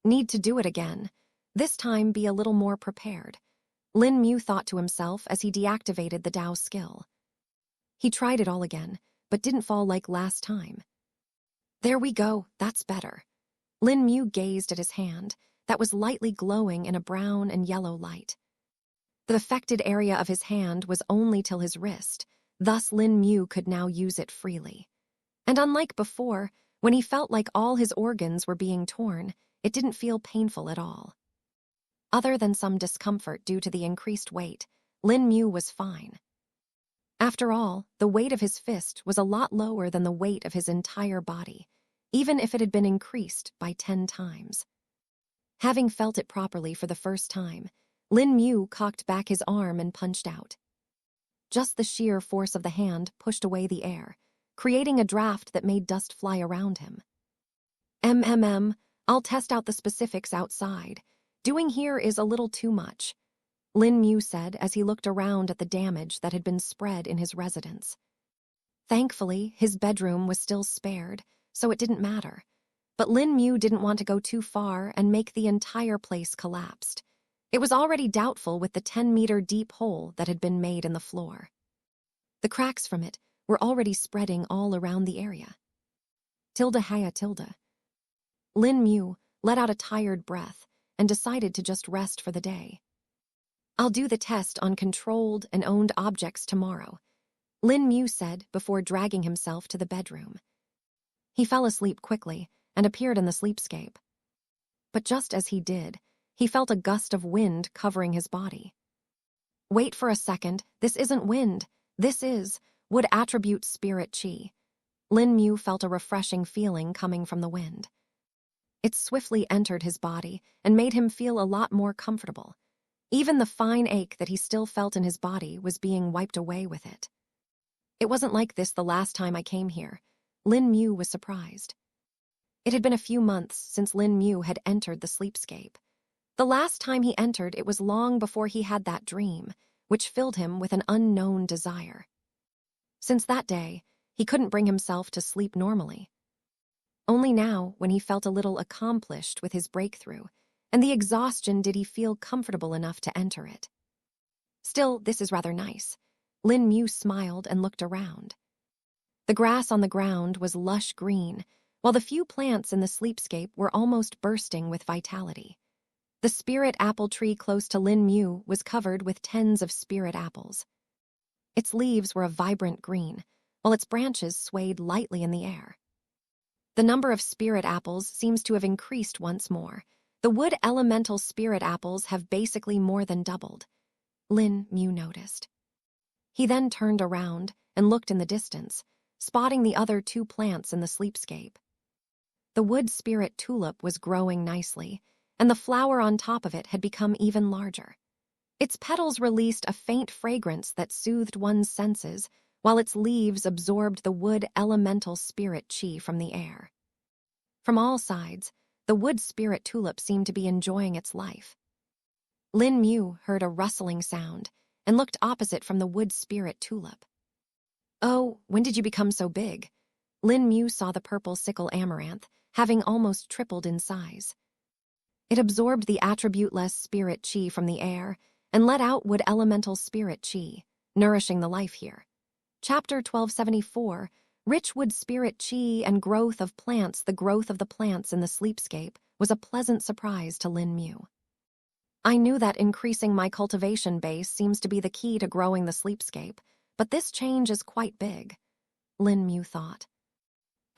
Need to do it again. This time be a little more prepared, Lin Mu thought to himself as he deactivated the Tao skill. He tried it all again, but didn't fall like last time. There we go, that's better. Lin Mu gazed at his hand, that was lightly glowing in a brown and yellow light. The affected area of his hand was only till his wrist, thus Lin Mu could now use it freely. And unlike before, when he felt like all his organs were being torn, it didn't feel painful at all. Other than some discomfort due to the increased weight, Lin Mu was fine. After all, the weight of his fist was a lot lower than the weight of his entire body, even if it had been increased by 10 times. Having felt it properly for the first time, Lin Mu cocked back his arm and punched out. Just the sheer force of the hand pushed away the air, creating a draft that made dust fly around him. I'll test out the specifics outside. Doing here is a little too much, Lin Mu said as he looked around at the damage that had been spread in his residence. Thankfully, his bedroom was still spared, so it didn't matter. But Lin Mu didn't want to go too far and make the entire place collapse. It was already doubtful with the 10-meter deep hole that had been made in the floor. The cracks from it were already spreading all around the area. Tilda Haya Tilda. Lin Mu let out a tired breath and decided to just rest for the day. I'll do the test on controlled and owned objects tomorrow, Lin Mu said before dragging himself to the bedroom. He fell asleep quickly and appeared in the sleepscape. But just as he did, he felt a gust of wind covering his body. Wait for a second, this isn't wind, this is wood attribute spirit chi. Lin Mu felt a refreshing feeling coming from the wind. It swiftly entered his body and made him feel a lot more comfortable. Even the fine ache that he still felt in his body was being wiped away with it. It wasn't like this the last time I came here. Lin Mu was surprised. It had been a few months since Lin Mu had entered the sleepscape. The last time he entered, it was long before he had that dream, which filled him with an unknown desire. Since that day, he couldn't bring himself to sleep normally. Only now, when he felt a little accomplished with his breakthrough, and the exhaustion, did he feel comfortable enough to enter it. Still, this is rather nice. Lin Mu smiled and looked around. The grass on the ground was lush green, while the few plants in the sleepscape were almost bursting with vitality. The spirit apple tree close to Lin Mu was covered with tens of spirit apples. Its leaves were a vibrant green, while its branches swayed lightly in the air. The number of spirit apples seems to have increased once more. The wood elemental spirit apples have basically more than doubled, Lin Mu noticed. He then turned around and looked in the distance, spotting the other two plants in the sleepscape. The wood spirit tulip was growing nicely, and the flower on top of it had become even larger. Its petals released a faint fragrance that soothed one's senses, while its leaves absorbed the wood elemental spirit chi from the air. From all sides, the wood spirit tulip seemed to be enjoying its life. Lin Mu heard a rustling sound and looked opposite from the wood spirit tulip. Oh, when did you become so big? Lin Mu saw the purple sickle amaranth, having almost tripled in size. It absorbed the attribute-less spirit chi from the air and let out wood elemental spirit chi, nourishing the life here. Chapter 1274, Rich wood spirit chi and growth of plants. The growth of the plants in the sleepscape was a pleasant surprise to Lin Mu. I knew that increasing my cultivation base seems to be the key to growing the sleepscape, but this change is quite big, Lin Mu thought.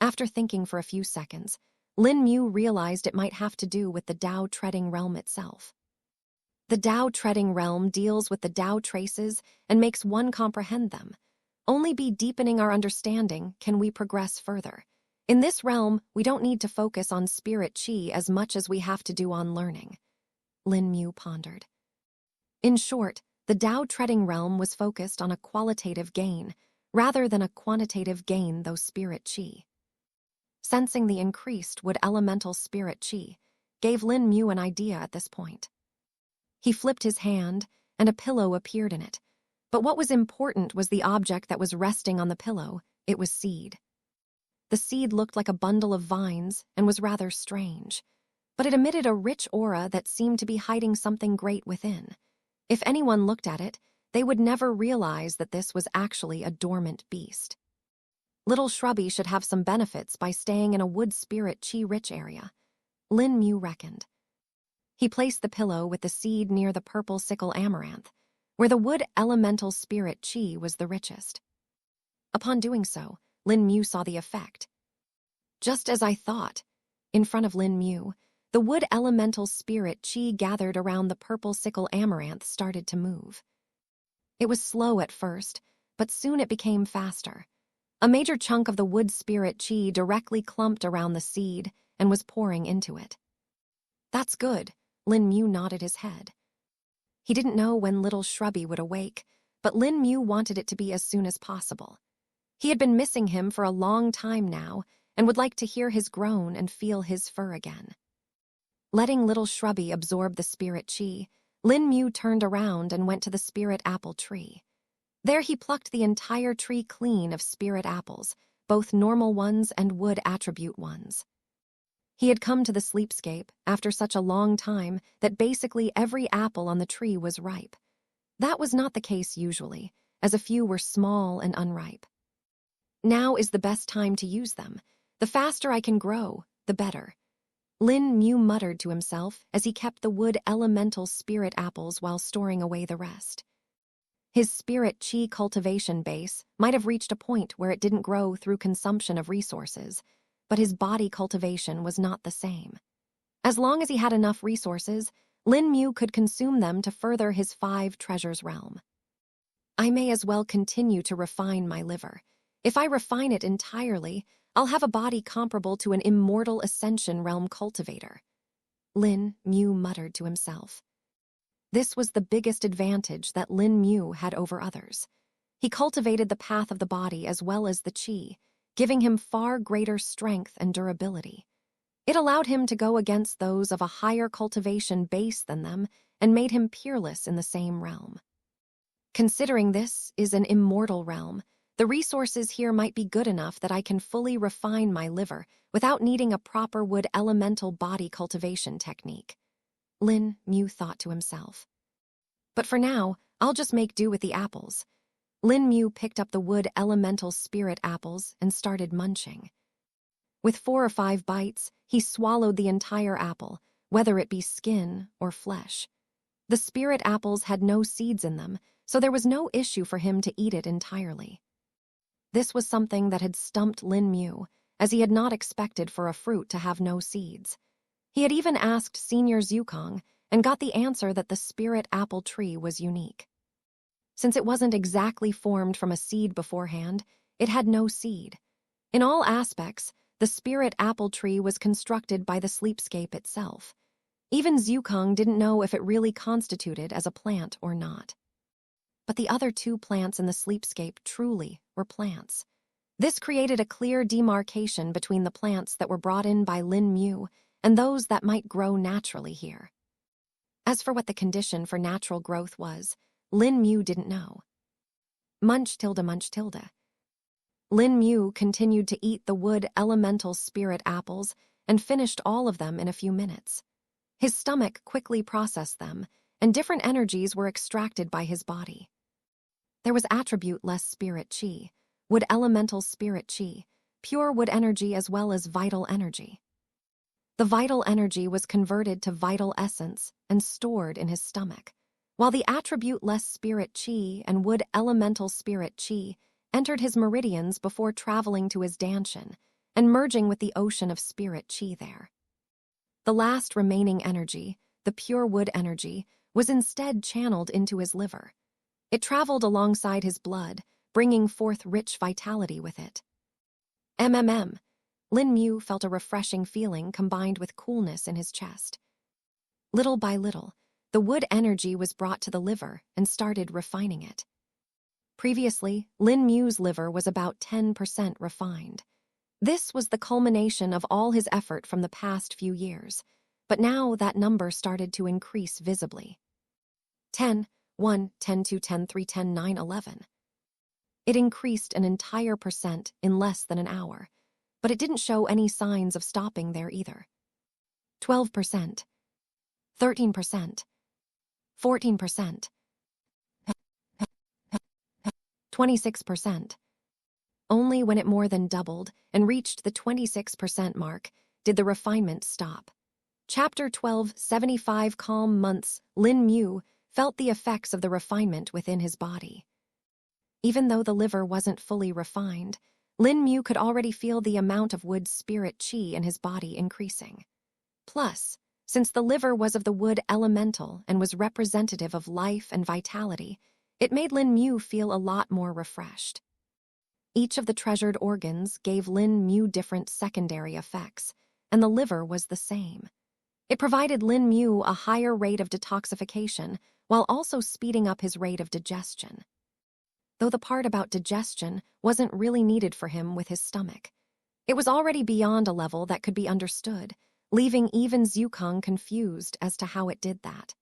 After thinking for a few seconds, Lin Mu realized it might have to do with the Dao treading realm itself. The Dao treading realm deals with the Dao traces and makes one comprehend them. Only by deepening our understanding can we progress further. In this realm, we don't need to focus on spirit chi as much as we have to do on learning, Lin Mu pondered. In short, the Dao treading realm was focused on a qualitative gain, rather than a quantitative gain, though spirit chi. Sensing the increased wood elemental spirit chi gave Lin Mu an idea at this point. He flipped his hand, and a pillow appeared in it. But what was important was the object that was resting on the pillow. It was seed. The seed looked like a bundle of vines and was rather strange, but it emitted a rich aura that seemed to be hiding something great within. If anyone looked at it, they would never realize that this was actually a dormant beast. Little Shrubby should have some benefits by staying in a wood spirit chi-rich area, Lin Mu reckoned. He placed the pillow with the seed near the purple sickle amaranth, where the wood elemental spirit chi was the richest. Upon doing so, Lin Mu saw the effect. Just as I thought, in front of Lin Mu, the wood elemental spirit chi gathered around the purple sickle amaranth started to move. It was slow at first, but soon it became faster. A major chunk of the wood spirit chi directly clumped around the seed and was pouring into it. That's good, Lin Mu nodded his head. He didn't know when little Shrubby would awake, but Lin Mu wanted it to be as soon as possible. He had been missing him for a long time now and would like to hear his groan and feel his fur again. Letting little Shrubby absorb the spirit chi, Lin Mu turned around and went to the spirit apple tree. There he plucked the entire tree clean of spirit apples, both normal ones and wood attribute ones. He had come to the sleepscape after such a long time that basically every apple on the tree was ripe. That was not the case usually, as a few were small and unripe. Now is the best time to use them. The faster I can grow, the better. Lin Mu muttered to himself as he kept the wood elemental spirit apples while storing away the rest. His spirit chi cultivation base might have reached a point where it didn't grow through consumption of resources, but his body cultivation was not the same. As long as he had enough resources, Lin Mu could consume them to further his 5 treasures realm. I may as well continue to refine my liver. If I refine it entirely, I'll have a body comparable to an immortal ascension realm cultivator. Lin Mu muttered to himself. This was the biggest advantage that Lin Mu had over others. He cultivated the path of the body as well as the chi, giving him far greater strength and durability. It allowed him to go against those of a higher cultivation base than them and made him peerless in the same realm. Considering this is an immortal realm, the resources here might be good enough that I can fully refine my liver without needing a proper wood elemental body cultivation technique. Lin Mu thought to himself. But for now, I'll just make do with the apples. Lin Mu picked up the wood elemental spirit apples and started munching. With 4 or 5 bites, he swallowed the entire apple, whether it be skin or flesh. The spirit apples had no seeds in them, so there was no issue for him to eat it entirely. This was something that had stumped Lin Mu, as he had not expected for a fruit to have no seeds. He had even asked Senior Zukong and got the answer that the spirit apple tree was unique. Since it wasn't exactly formed from a seed beforehand, it had no seed. In all aspects, the spirit apple tree was constructed by the sleepscape itself. Even Zukong didn't know if it really constituted as a plant or not. But the other 2 plants in the sleepscape truly were plants. This created a clear demarcation between the plants that were brought in by Lin Mu and those that might grow naturally here. As for what the condition for natural growth was, Lin Mu didn't know. Munch tilde munch tilde. Lin Mu continued to eat the wood elemental spirit apples and finished all of them in a few minutes. His stomach quickly processed them, and different energies were extracted by his body. There was attribute-less spirit chi, wood elemental spirit chi, pure wood energy as well as vital energy. The vital energy was converted to vital essence and stored in his stomach, while the attribute-less spirit chi and wood elemental spirit chi entered his meridians before traveling to his danshan and merging with the ocean of spirit chi there. The last remaining energy, the pure wood energy, was instead channeled into his liver. It traveled alongside his blood, bringing forth rich vitality with it. Lin Mu felt a refreshing feeling combined with coolness in his chest. Little by little, the wood energy was brought to the liver and started refining it. Previously, Lin Mu's liver was about 10% refined. This was the culmination of all his effort from the past few years, but now that number started to increase visibly. 10, 1, 10, 2, 10, 3, 10, 9, 11. It increased an entire percent in less than an hour, but it didn't show any signs of stopping there either. 12%, 13%, 14%, 26%. Only when it more than doubled and reached the 26% mark did the refinement stop. Chapter 12, 75 Calm Months. Lin Mu felt the effects of the refinement within his body. Even though the liver wasn't fully refined, Lin Mu could already feel the amount of wood spirit chi in his body increasing. Plus, since the liver was of the wood elemental and was representative of life and vitality, it made Lin Mu feel a lot more refreshed. Each of the treasured organs gave Lin Mu different secondary effects, and the liver was the same. It provided Lin Mu a higher rate of detoxification while also speeding up his rate of digestion. Though the part about digestion wasn't really needed for him with his stomach. It was already beyond a level that could be understood, leaving even Zukong confused as to how it did that.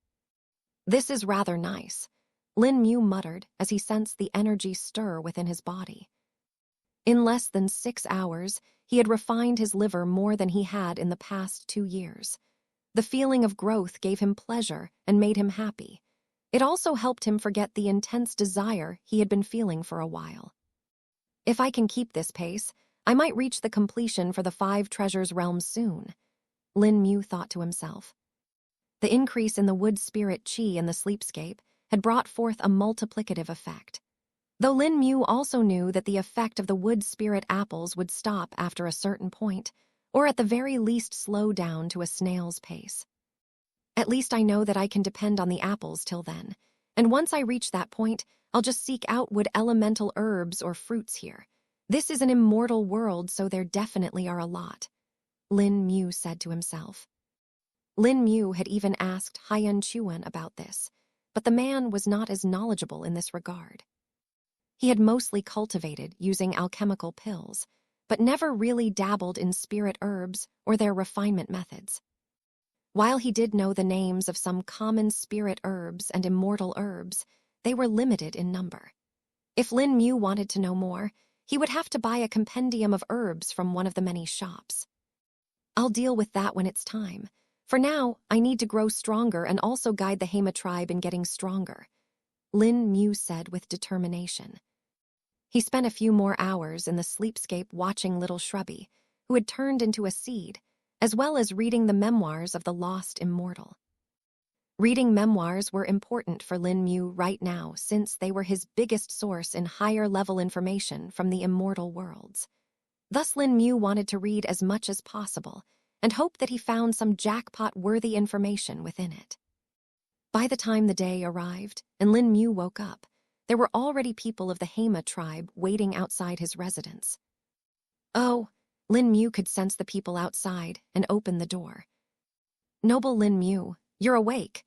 This is rather nice, Lin Mu muttered as he sensed the energy stir within his body. In less than 6 hours, he had refined his liver more than he had in the past 2 years. The feeling of growth gave him pleasure and made him happy. It also helped him forget the intense desire he had been feeling for a while. If I can keep this pace, I might reach the completion for the 5 treasures realms soon, Lin Mu thought to himself. The increase in the wood spirit chi in the sleepscape had brought forth a multiplicative effect. Though Lin Mu also knew that the effect of the wood spirit apples would stop after a certain point, or at the very least slow down to a snail's pace. At least I know that I can depend on the apples till then, and once I reach that point, I'll just seek out wood elemental herbs or fruits here. This is an immortal world, so there definitely are a lot, Lin Mu said to himself. Lin Mu had even asked Haiyan Chuan about this, but the man was not as knowledgeable in this regard. He had mostly cultivated using alchemical pills, but never really dabbled in spirit herbs or their refinement methods. While he did know the names of some common spirit herbs and immortal herbs, they were limited in number. If Lin Mu wanted to know more, he would have to buy a compendium of herbs from one of the many shops. I'll deal with that when it's time. For now, I need to grow stronger and also guide the Hema tribe in getting stronger, Lin Mu said with determination. He spent a few more hours in the sleepscape watching little Shrubby, who had turned into a seed, as well as reading the memoirs of the lost immortal. Reading memoirs were important for Lin Mu right now since they were his biggest source in higher-level information from the immortal worlds. Thus Lin Mu wanted to read as much as possible and hoped that he found some jackpot-worthy information within it. By the time the day arrived and Lin Mu woke up, there were already people of the Hema tribe waiting outside his residence. Oh, Lin Mu could sense the people outside and opened the door. Noble Lin Mu, you're awake,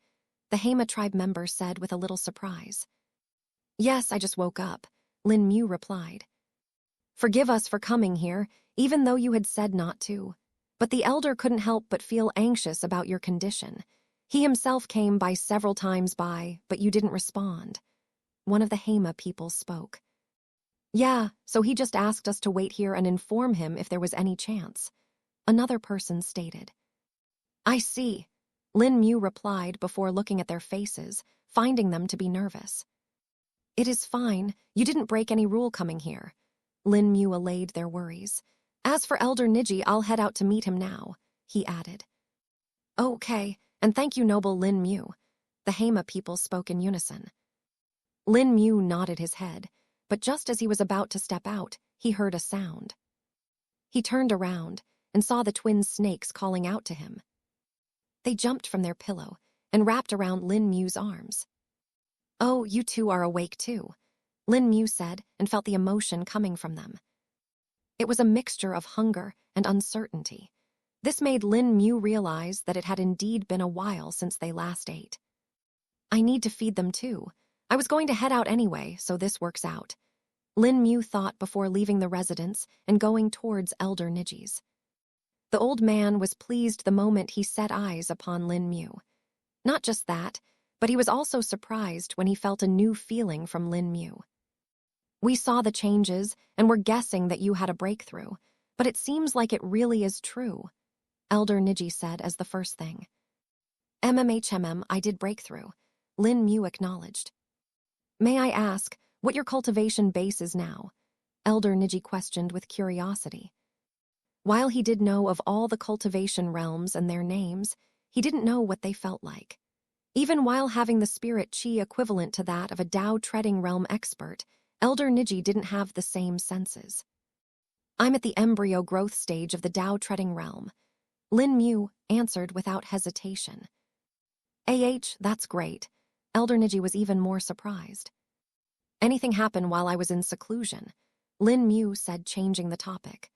the Hema tribe member said with a little surprise. Yes, I just woke up, Lin Mu replied. Forgive us for coming here, even though you had said not to. But the elder couldn't help but feel anxious about your condition. He himself came by several times but you didn't respond. One of the Hema people spoke. Yeah, so he just asked us to wait here and inform him if there was any chance, another person stated. I see, Lin Mu replied before looking at their faces, finding them to be nervous. It is fine, you didn't break any rule coming here, Lin Mu allayed their worries. As for Elder Niji, I'll head out to meet him now, he added. Okay, and thank you, noble Lin Mu, the Hema people spoke in unison. Lin Mu nodded his head, but just as he was about to step out, he heard a sound. He turned around and saw the twin snakes calling out to him. They jumped from their pillow and wrapped around Lin Mu's arms. Oh, you two are awake too, Lin Mu said and felt the emotion coming from them. It was a mixture of hunger and uncertainty. This made Lin Mu realize that it had indeed been a while since they last ate. I need to feed them too. I was going to head out anyway, so this works out, Lin Mu thought before leaving the residence and going towards Elder Niji's. The old man was pleased the moment he set eyes upon Lin Mu. Not just that, but he was also surprised when he felt a new feeling from Lin Mu. We saw the changes and were guessing that you had a breakthrough, but it seems like it really is true, Elder Niji said as the first thing. I did breakthrough, Lin Mu acknowledged. May I ask what your cultivation base is now? Elder Niji questioned with curiosity. While he did know of all the cultivation realms and their names, he didn't know what they felt like. Even while having the spirit chi equivalent to that of a Tao treading realm expert, Elder Niji didn't have the same senses. I'm at the embryo growth stage of the Tao treading realm, Lin Mu answered without hesitation. That's great. Elder Niji was even more surprised. Anything happened while I was in seclusion? Lin Mu said, changing the topic.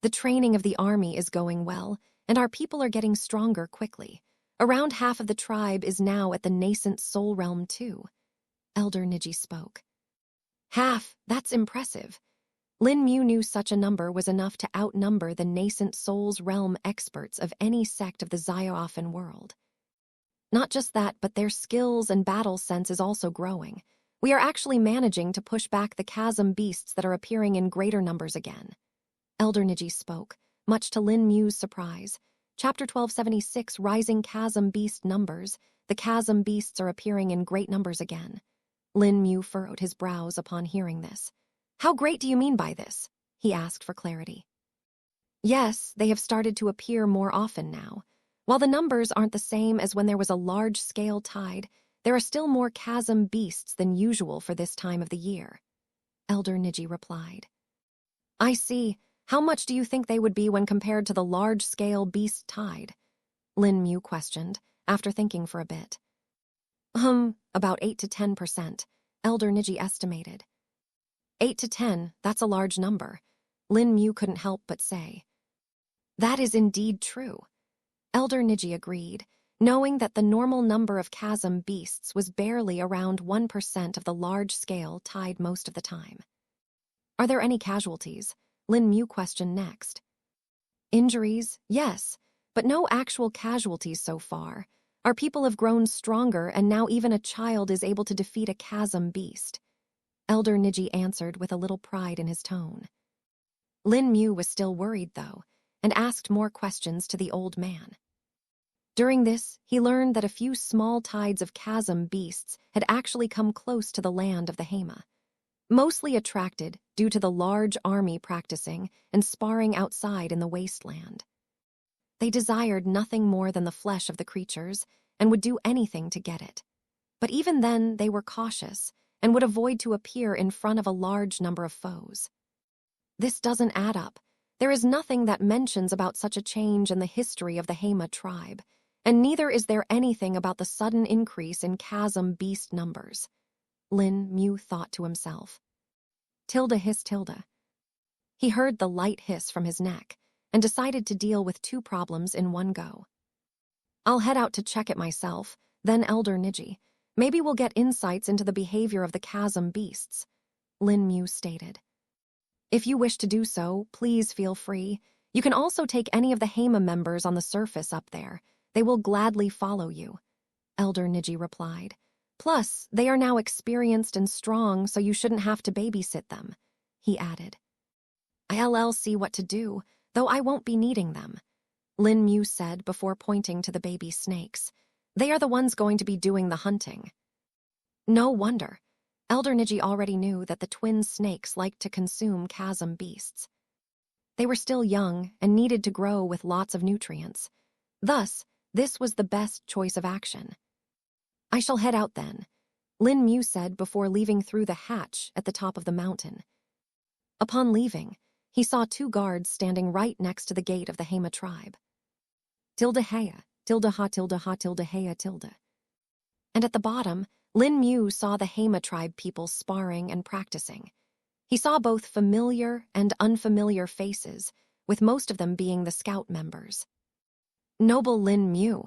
The training of the army is going well, and our people are getting stronger quickly. Around half of the tribe is now at the nascent soul realm too, Elder Niji spoke. Half? That's impressive. Lin Mu knew such a number was enough to outnumber the nascent souls realm experts of any sect of the Zioofan world. Not just that, but their skills and battle sense is also growing. We are actually managing to push back the chasm beasts that are appearing in greater numbers again. Elder Niji spoke, much to Lin Mu's surprise. Chapter 1276, Rising Chasm Beast Numbers. The chasm beasts are appearing in great numbers again. Lin Mu furrowed his brows upon hearing this. How great do you mean by this? He asked for clarity. Yes, they have started to appear more often now. While the numbers aren't the same as when there was a large-scale tide, there are still more chasm beasts than usual for this time of the year. Elder Niji replied. I see. How much do you think they would be when compared to the large-scale beast tide? Lin Mu questioned, after thinking for a bit. About 8 to 10%, Elder Niji estimated. 8 to 10, that's a large number, Lin Mu couldn't help but say. That is indeed true. Elder Niji agreed, knowing that the normal number of chasm beasts was barely around 1% of the large-scale tide most of the time. Are there any casualties? Lin Mu questioned next. Injuries, yes, but no actual casualties so far. Our people have grown stronger, and now even a child is able to defeat a chasm beast. Elder Niji answered with a little pride in his tone. Lin Mu was still worried, though, and asked more questions to the old man. During this, he learned that a few small tides of chasm beasts had actually come close to the land of the Hema, mostly attracted due to the large army practicing and sparring outside in the wasteland. They desired nothing more than the flesh of the creatures and would do anything to get it. But even then, they were cautious and would avoid to appear in front of a large number of foes. This doesn't add up. There is nothing that mentions about such a change in the history of the Hema tribe, and neither is there anything about the sudden increase in chasm beast numbers. Lin Mu thought to himself. Tilda hissed Tilda. He heard the light hiss from his neck and decided to deal with two problems in one go. I'll head out to check it myself, then Elder Niji. Maybe we'll get insights into the behavior of the chasm beasts, Lin Mu stated. If you wish to do so, please feel free. You can also take any of the Hema members on the surface up there. They will gladly follow you, Elder Niji replied. Plus, they are now experienced and strong, so you shouldn't have to babysit them, he added. I'll see what to do, though I won't be needing them, Lin Mu said before pointing to the baby snakes. They are the ones going to be doing the hunting. No wonder. Elder Niji already knew that the twin snakes liked to consume chasm beasts. They were still young and needed to grow with lots of nutrients. Thus, this was the best choice of action. I shall head out then, Lin Mu said before leaving through the hatch at the top of the mountain. Upon leaving, he saw two guards standing right next to the gate of the Hema tribe. Tilda Heya, Tilda ha Tilda ha Tilda Heya Tilda. And at the bottom, Lin Mu saw the Hema tribe people sparring and practicing. He saw both familiar and unfamiliar faces, with most of them being the scout members. Noble Lin Mu.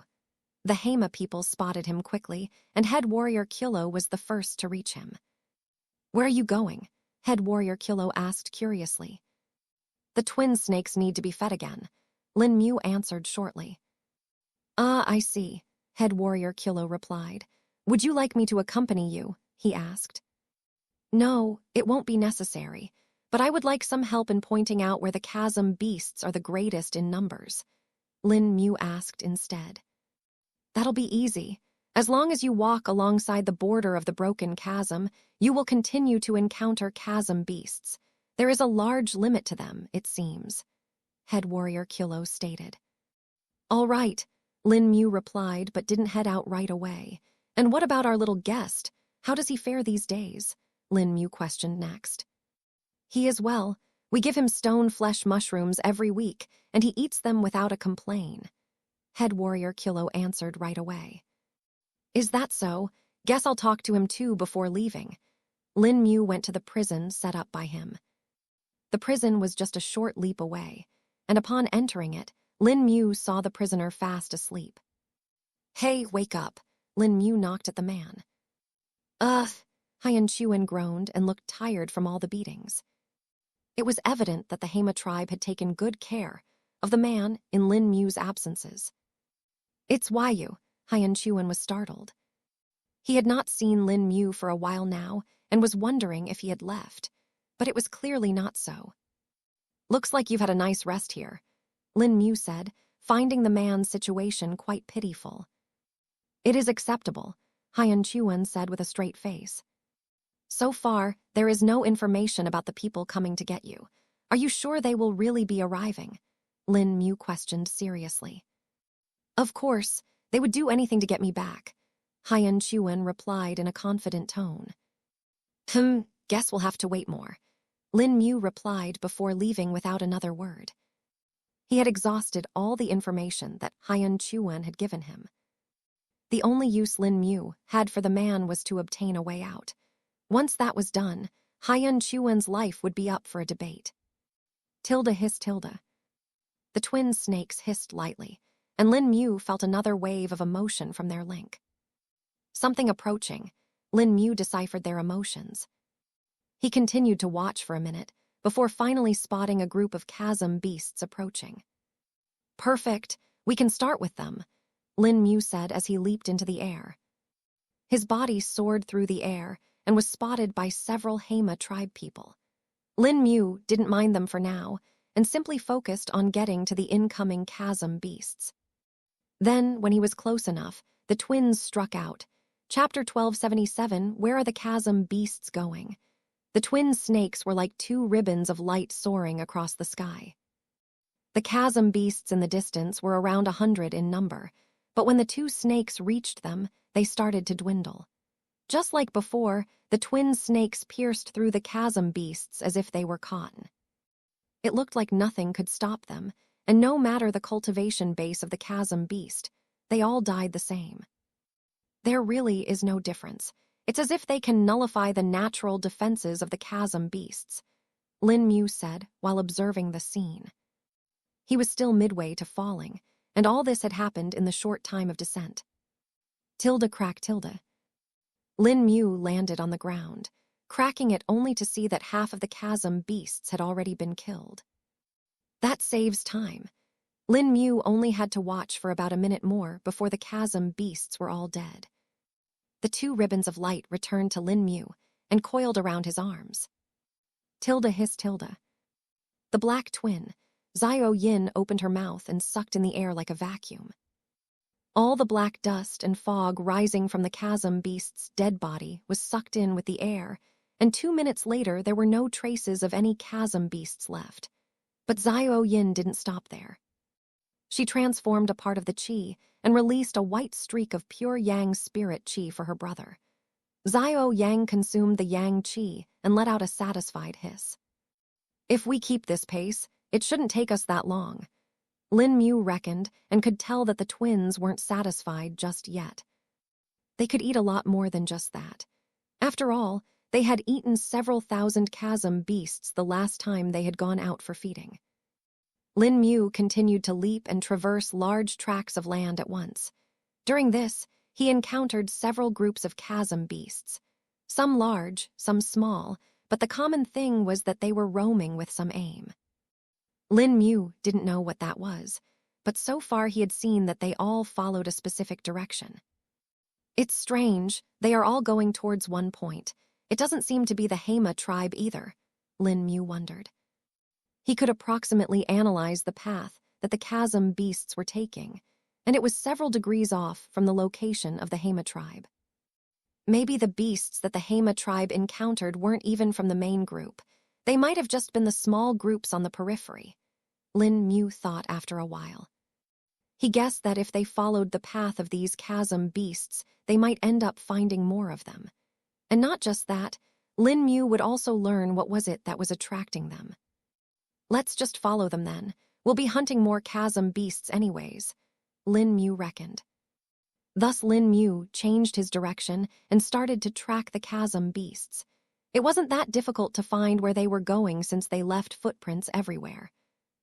The Hema people spotted him quickly, and head warrior Kilo was the first to reach him. Where are you going? Head warrior Kilo asked curiously. The twin snakes need to be fed again, Lin Mu answered shortly. Ah, I see, head warrior Kilo replied. Would you like me to accompany you? He asked. No, it won't be necessary, but I would like some help in pointing out where the chasm beasts are the greatest in numbers, Lin Mu asked instead. That'll be easy. As long as you walk alongside the border of the broken chasm, you will continue to encounter chasm beasts. There is a large limit to them, it seems, head warrior Kilo stated. All right, Lin Mu replied, but didn't head out right away. And what about our little guest? How does he fare these days? Lin Mu questioned next. He is well. We give him stone flesh mushrooms every week, and he eats them without a complaint, head warrior Kilo answered right away. Is that so? Guess I'll talk to him too before leaving. Lin Mu went to the prison set up by him. The prison was just a short leap away, and upon entering it, Lin Mu saw the prisoner fast asleep. Hey, wake up, Lin Mu knocked at the man. Haiyan Chuan groaned and looked tired from all the beatings. It was evident that the Hema tribe had taken good care of the man in Lin Mu's absences. It's Wyu, Haiyan Chuan was startled. He had not seen Lin Mu for a while now and was wondering if he had left, but it was clearly not so. "Looks like you've had a nice rest here," Lin Mu said, finding the man's situation quite pitiful. "It is acceptable," Haiyan Chuan said with a straight face. "So far, there is no information about the people coming to get you. Are you sure they will really be arriving?" Lin Mu questioned seriously. "Of course, they would do anything to get me back," Haiyan Chuan replied in a confident tone. Guess we'll have to wait more," Lin Mu replied before leaving without another word. He had exhausted all the information that Haiyan Chuan had given him. The only use Lin Mu had for the man was to obtain a way out. Once that was done, Haiyan Chuan's life would be up for a debate. Tilda hissed Tilda. The twin snakes hissed lightly, and Lin Mu felt another wave of emotion from their link. Something approaching, Lin Mu deciphered their emotions. He continued to watch for a minute, before finally spotting a group of chasm beasts approaching. "Perfect, we can start with them," Lin Mu said as he leaped into the air. His body soared through the air and was spotted by several Hema tribe people. Lin Mu didn't mind them for now and simply focused on getting to the incoming chasm beasts. Then, when he was close enough, the twins struck out. Chapter 1277, Where are the chasm beasts going? The twin snakes were like two ribbons of light soaring across the sky. The chasm beasts in the distance were around 100 in number, but when the two snakes reached them, they started to dwindle. Just like before, the twin snakes pierced through the chasm beasts as if they were cotton. It looked like nothing could stop them, and no matter the cultivation base of the chasm beast, they all died the same. There really is no difference. It's as if they can nullify the natural defenses of the chasm beasts, Lin Mu said while observing the scene. He was still midway to falling, and all this had happened in the short time of descent. Tilda cracked Tilda. Lin Mu landed on the ground, cracking it only to see that half of the chasm beasts had already been killed. That saves time. Lin Mu only had to watch for about a minute more before the chasm beasts were all dead. The two ribbons of light returned to Lin Mu and coiled around his arms. Tilda hissed Tilda. The black twin, Xiao Yin, opened her mouth and sucked in the air like a vacuum. All the black dust and fog rising from the chasm beast's dead body was sucked in with the air, and 2 minutes later there were no traces of any chasm beasts left. But Xiao Yin didn't stop there. She transformed a part of the qi and released a white streak of pure yang spirit qi for her brother. Xiao Yang consumed the yang qi and let out a satisfied hiss. "If we keep this pace, it shouldn't take us that long," Lin Mu reckoned and could tell that the twins weren't satisfied just yet. They could eat a lot more than just that. After all, they had eaten several thousand chasm beasts the last time they had gone out for feeding. Lin Mu continued to leap and traverse large tracts of land at once. During this, he encountered several groups of chasm beasts. Some large, some small, but the common thing was that they were roaming with some aim. Lin Mu didn't know what that was, but so far he had seen that they all followed a specific direction. "It's strange, they are all going towards one point. It doesn't seem to be the Hema tribe either," Lin Mu wondered. He could approximately analyze the path that the chasm beasts were taking, and it was several degrees off from the location of the Hema tribe. Maybe the beasts that the Hema tribe encountered weren't even from the main group. They might have just been the small groups on the periphery, Lin Mu thought after a while. He guessed that if they followed the path of these chasm beasts, they might end up finding more of them. And not just that, Lin Mu would also learn what was it that was attracting them. "Let's just follow them then. We'll be hunting more chasm beasts anyways," Lin Mu reckoned. Thus Lin Mu changed his direction and started to track the chasm beasts. It wasn't that difficult to find where they were going since they left footprints everywhere.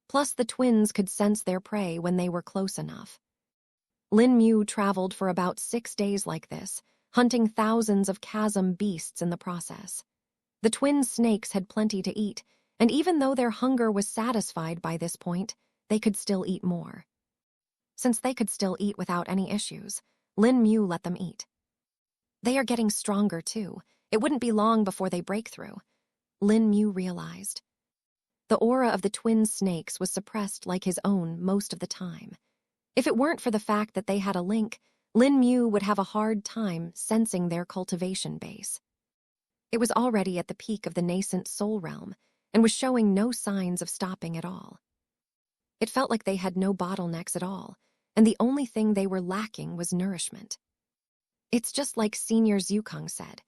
Plus the twins could sense their prey when they were close enough. Lin Mu traveled for about 6 days like this, hunting thousands of chasm beasts in the process. The twin snakes had plenty to eat, and even though their hunger was satisfied by this point, they could still eat more. Since they could still eat without any issues, Lin Mu let them eat. They are getting stronger, too. It wouldn't be long before they break through. Lin Mu realized. The aura of the twin snakes was suppressed like his own most of the time. If it weren't for the fact that they had a link, Lin Mu would have a hard time sensing their cultivation base. It was already at the peak of the nascent soul realm and was showing no signs of stopping at all. It felt like they had no bottlenecks at all, and the only thing they were lacking was nourishment. It's just like Senior Zukong said.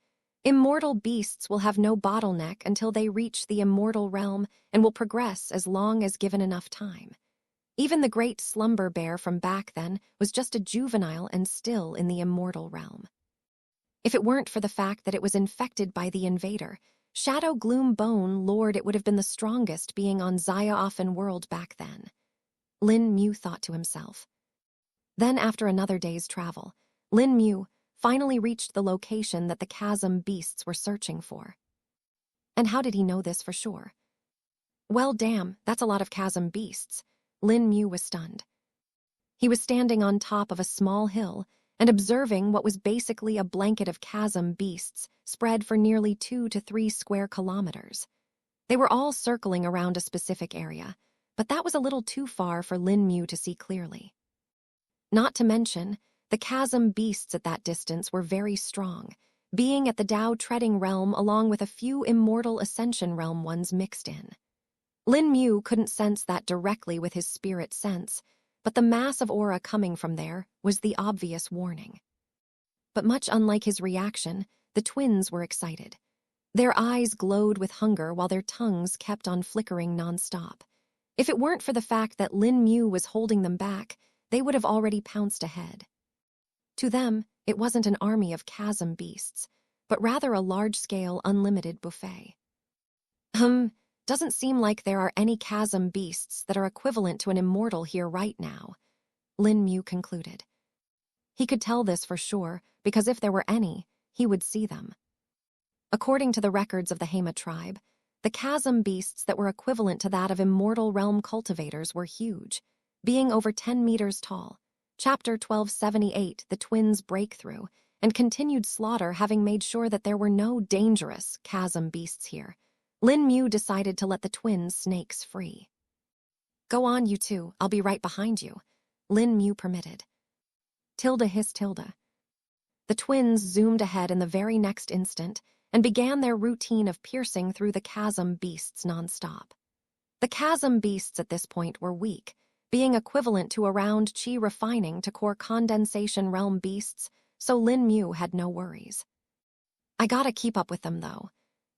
Immortal beasts will have no bottleneck until they reach the immortal realm and will progress as long as given enough time. Even the great slumber bear from back then was just a juvenile and still in the immortal realm. If it weren't for the fact that it was infected by the invader, Shadow Gloom Bone Lord, it would have been the strongest being on Zaya-Offen world back then. Lin Mu thought to himself. Then after another day's travel, Lin Mu finally reached the location that the chasm beasts were searching for. And how did he know this for sure? Well, damn, that's a lot of chasm beasts. Lin Mu was stunned. He was standing on top of a small hill and observing what was basically a blanket of chasm beasts spread for nearly 2 to 3 square kilometers. They were all circling around a specific area, but that was a little too far for Lin Mu to see clearly. Not to mention, the chasm beasts at that distance were very strong, being at the Tao treading realm along with a few immortal ascension realm ones mixed in. Lin Mu couldn't sense that directly with his spirit sense, but the mass of aura coming from there was the obvious warning. But much unlike his reaction, the twins were excited. Their eyes glowed with hunger while their tongues kept on flickering nonstop. If it weren't for the fact that Lin Mu was holding them back, they would have already pounced ahead. To them, it wasn't an army of chasm beasts, but rather a large-scale, unlimited buffet. Doesn't seem like there are any chasm beasts that are equivalent to an immortal here right now, Lin Mu concluded. He could tell this for sure, because if there were any, he would see them. According to the records of the Hema tribe, the chasm beasts that were equivalent to that of immortal realm cultivators were huge, being over 10 meters tall. Chapter 1278, The Twins' Breakthrough, and continued slaughter having made sure that there were no dangerous chasm beasts here. Lin Mu decided to let the twin snakes free. Go on, you two, I'll be right behind you, Lin Mu permitted. Tilda hissed Tilda. The twins zoomed ahead in the very next instant and began their routine of piercing through the chasm beasts nonstop. The chasm beasts at this point were weak, being equivalent to around chi refining to core condensation realm beasts, so Lin Mu had no worries. I gotta keep up with them, though.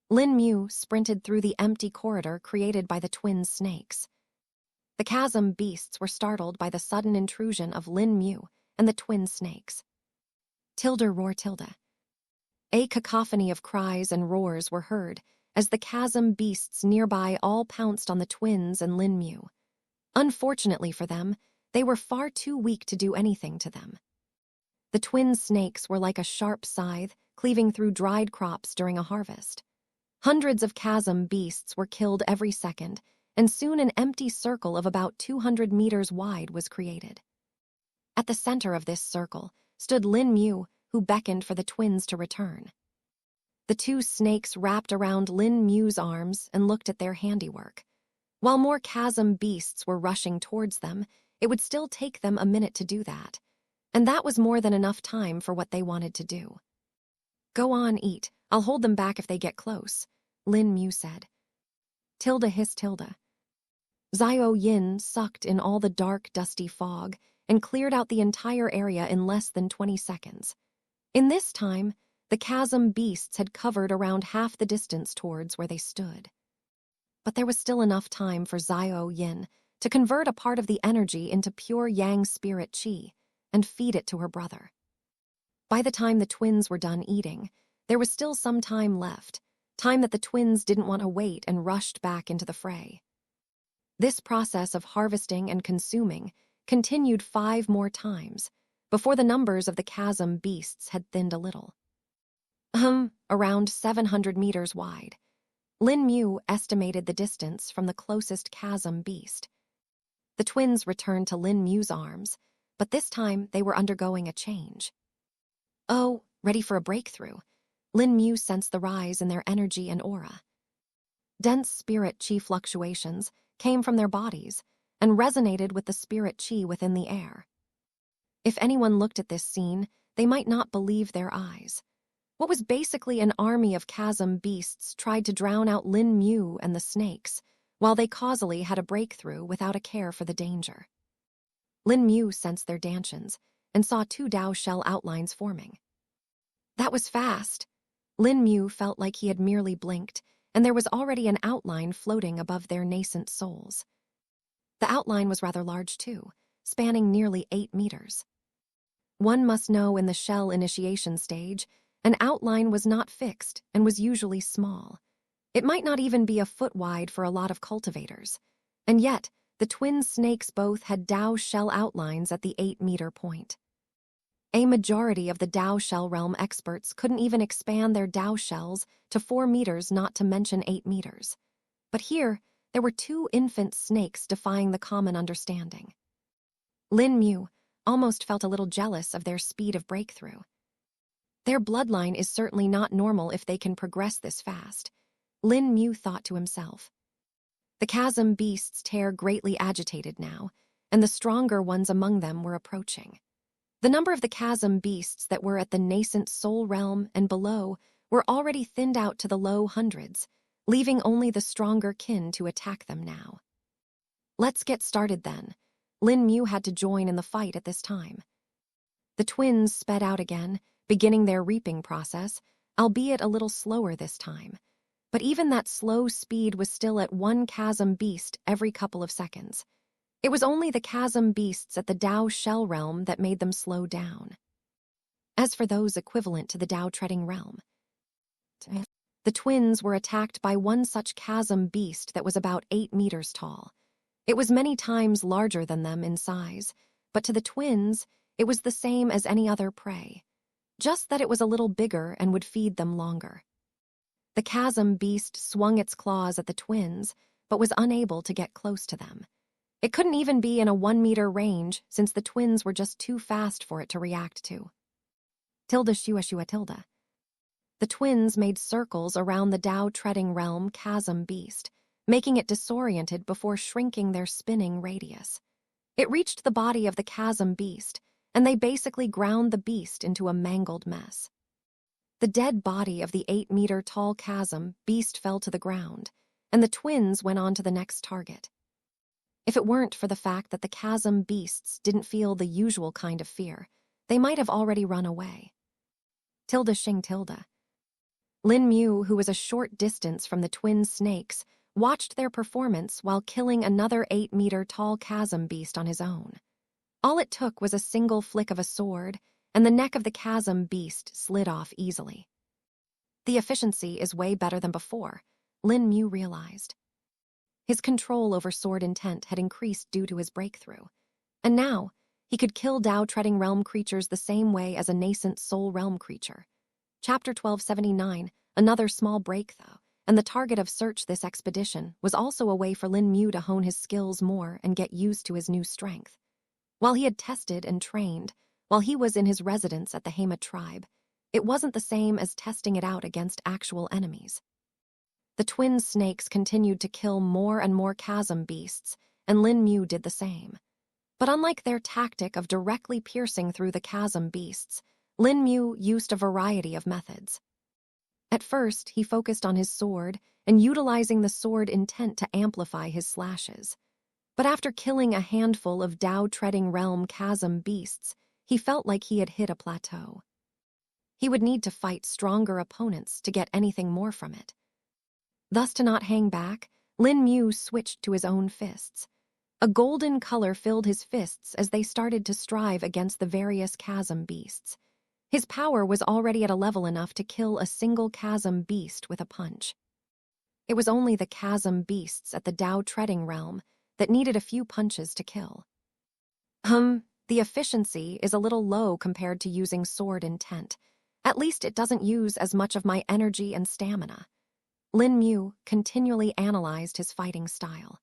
Lin Mu sprinted through the empty corridor created by the twin snakes. The chasm beasts were startled by the sudden intrusion of Lin Mu and the twin snakes. Tilda roar Tilda. A cacophony of cries and roars were heard as the chasm beasts nearby all pounced on the twins and Lin Mu. Unfortunately for them, they were far too weak to do anything to them. The twin snakes were like a sharp scythe cleaving through dried crops during a harvest. Hundreds of chasm beasts were killed every second, and soon an empty circle of about 200 meters wide was created. At the center of this circle stood Lin Mu, who beckoned for the twins to return. The two snakes wrapped around Lin Mu's arms and looked at their handiwork. While more chasm beasts were rushing towards them, it would still take them a minute to do that, and that was more than enough time for what they wanted to do. Go on, eat. I'll hold them back if they get close, Lin Mu said. Tilda hissed Tilda. Zio Yin sucked in all the dark, dusty fog and cleared out the entire area in less than 20 seconds. In this time, the chasm beasts had covered around half the distance towards where they stood. But there was still enough time for Zio Yin to convert a part of the energy into pure yang spirit qi and feed it to her brother. By the time the twins were done eating, there was still some time left, time that the twins didn't want to wait and rushed back into the fray. This process of harvesting and consuming continued 5 more times before the numbers of the chasm beasts had thinned a little. Around 700 meters wide. Lin Mu estimated the distance from the closest chasm beast. The twins returned to Lin Mu's arms, but this time they were undergoing a change. Oh, ready for a breakthrough. Lin Mu sensed the rise in their energy and aura. Dense spirit chi fluctuations came from their bodies and resonated with the spirit chi within the air. If anyone looked at this scene, they might not believe their eyes. What was basically an army of chasm beasts tried to drown out Lin Mu and the snakes, while they causally had a breakthrough without a care for the danger. Lin Mu sensed their dantions and saw 2 Dao shell outlines forming. That was fast. Lin Mu felt like he had merely blinked, and there was already an outline floating above their nascent souls. The outline was rather large too, spanning nearly 8 meters. One must know in the shell initiation stage, an outline was not fixed and was usually small. It might not even be a foot wide for a lot of cultivators. And yet, the twin snakes both had Dao shell outlines at the 8-meter point. A majority of the Dao shell realm experts couldn't even expand their Dao shells to 4 meters, not to mention 8 meters. But here, there were 2 infant snakes defying the common understanding. Lin Mu almost felt a little jealous of their speed of breakthrough. Their bloodline is certainly not normal if they can progress this fast, Lin Mu thought to himself. The chasm beasts' tear greatly agitated now, and the stronger ones among them were approaching. The number of the chasm beasts that were at the nascent soul realm and below were already thinned out to the low hundreds, leaving only the stronger kin to attack them now. Let's get started then. Lin Mu had to join in the fight at this time. The twins sped out again, beginning their reaping process, albeit a little slower this time. But even that slow speed was still at 1 chasm beast every couple of seconds. It was only the chasm beasts at the Dao shell realm that made them slow down. As for those equivalent to the Dao treading realm, the twins were attacked by one such chasm beast that was about 8 meters tall. It was many times larger than them in size, but to the twins, it was the same as any other prey, just that it was a little bigger and would feed them longer. The chasm beast swung its claws at the twins, but was unable to get close to them. It couldn't even be in a 1-meter range, since the twins were just too fast for it to react to. Tilda shua shua tilda. The twins made circles around the Dao treading realm chasm beast, making it disoriented before shrinking their spinning radius. It reached the body of the chasm beast, and they basically ground the beast into a mangled mess. The dead body of the 8-meter tall chasm beast fell to the ground, and the twins went on to the next target. If it weren't for the fact that the chasm beasts didn't feel the usual kind of fear, they might have already run away. Tilda shing tilda. Lin Mu, who was a short distance from the twin snakes, watched their performance while killing another 8-meter tall chasm beast on his own. All it took was a single flick of a sword, and the neck of the chasm beast slid off easily. The efficiency is way better than before, Lin Mu realized. His control over sword intent had increased due to his breakthrough, and now he could kill Dao treading realm creatures the same way as a nascent soul realm creature. Chapter 1279, another small break though, and the target of search this expedition was also a way for Lin Mu to hone his skills more and get used to his new strength. While he had tested and trained, while he was in his residence at the Hema tribe, it wasn't the same as testing it out against actual enemies. The twin snakes continued to kill more and more chasm beasts, and Lin Mu did the same. But unlike their tactic of directly piercing through the chasm beasts, Lin Mu used a variety of methods. At first, he focused on his sword and utilizing the sword intent to amplify his slashes. But after killing a handful of Dao treading realm chasm beasts, he felt like he had hit a plateau. He would need to fight stronger opponents to get anything more from it. Thus, to not hang back, Lin Mu switched to his own fists. A golden color filled his fists as they started to strive against the various chasm beasts. His power was already at a level enough to kill a single chasm beast with a punch. It was only the chasm beasts at the Dao treading realm that needed a few punches to kill. The efficiency is a little low compared to using sword intent. At least it doesn't use as much of my energy and stamina. Lin Mu continually analyzed his fighting style.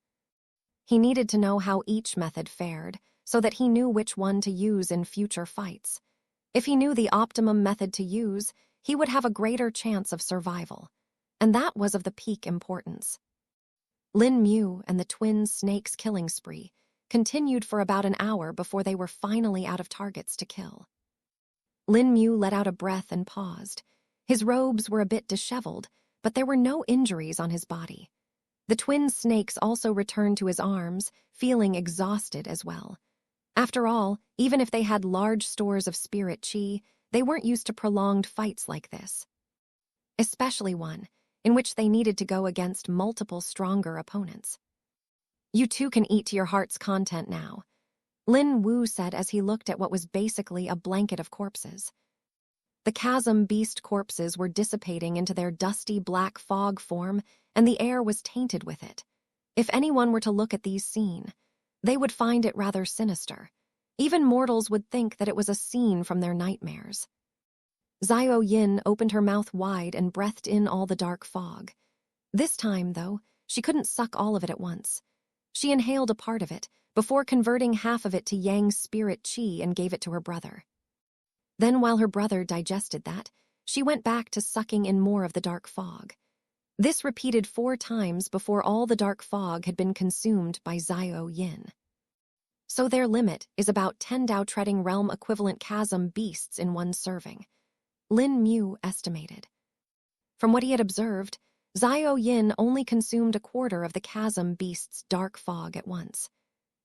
He needed to know how each method fared so that he knew which one to use in future fights. If he knew the optimum method to use, he would have a greater chance of survival. And that was of the peak importance. Lin Mu and the twin snakes' killing spree continued for about an hour before they were finally out of targets to kill. Lin Mu let out a breath and paused. His robes were a bit disheveled, but there were no injuries on his body. The twin snakes also returned to his arms, feeling exhausted as well. After all, even if they had large stores of spirit chi, they weren't used to prolonged fights like this. Especially one in which they needed to go against multiple stronger opponents. "You too can eat to your heart's content now," Lin Mu said as he looked at what was basically a blanket of corpses. The chasm beast corpses were dissipating into their dusty black fog form, and the air was tainted with it. If anyone were to look at these scenes, they would find it rather sinister. Even mortals would think that it was a scene from their nightmares. Xiao Yin opened her mouth wide and breathed in all the dark fog. This time, though, she couldn't suck all of it at once. She inhaled a part of it, before converting half of it to Yang's spirit chi and gave it to her brother. Then, while her brother digested that, she went back to sucking in more of the dark fog. This repeated 4 times before all the dark fog had been consumed by Xiao Yin. So their limit is about 10 Dao treading realm equivalent chasm beasts in one serving, Lin Mu estimated. From what he had observed, Xiao Yin only consumed a quarter of the chasm beast's dark fog at once.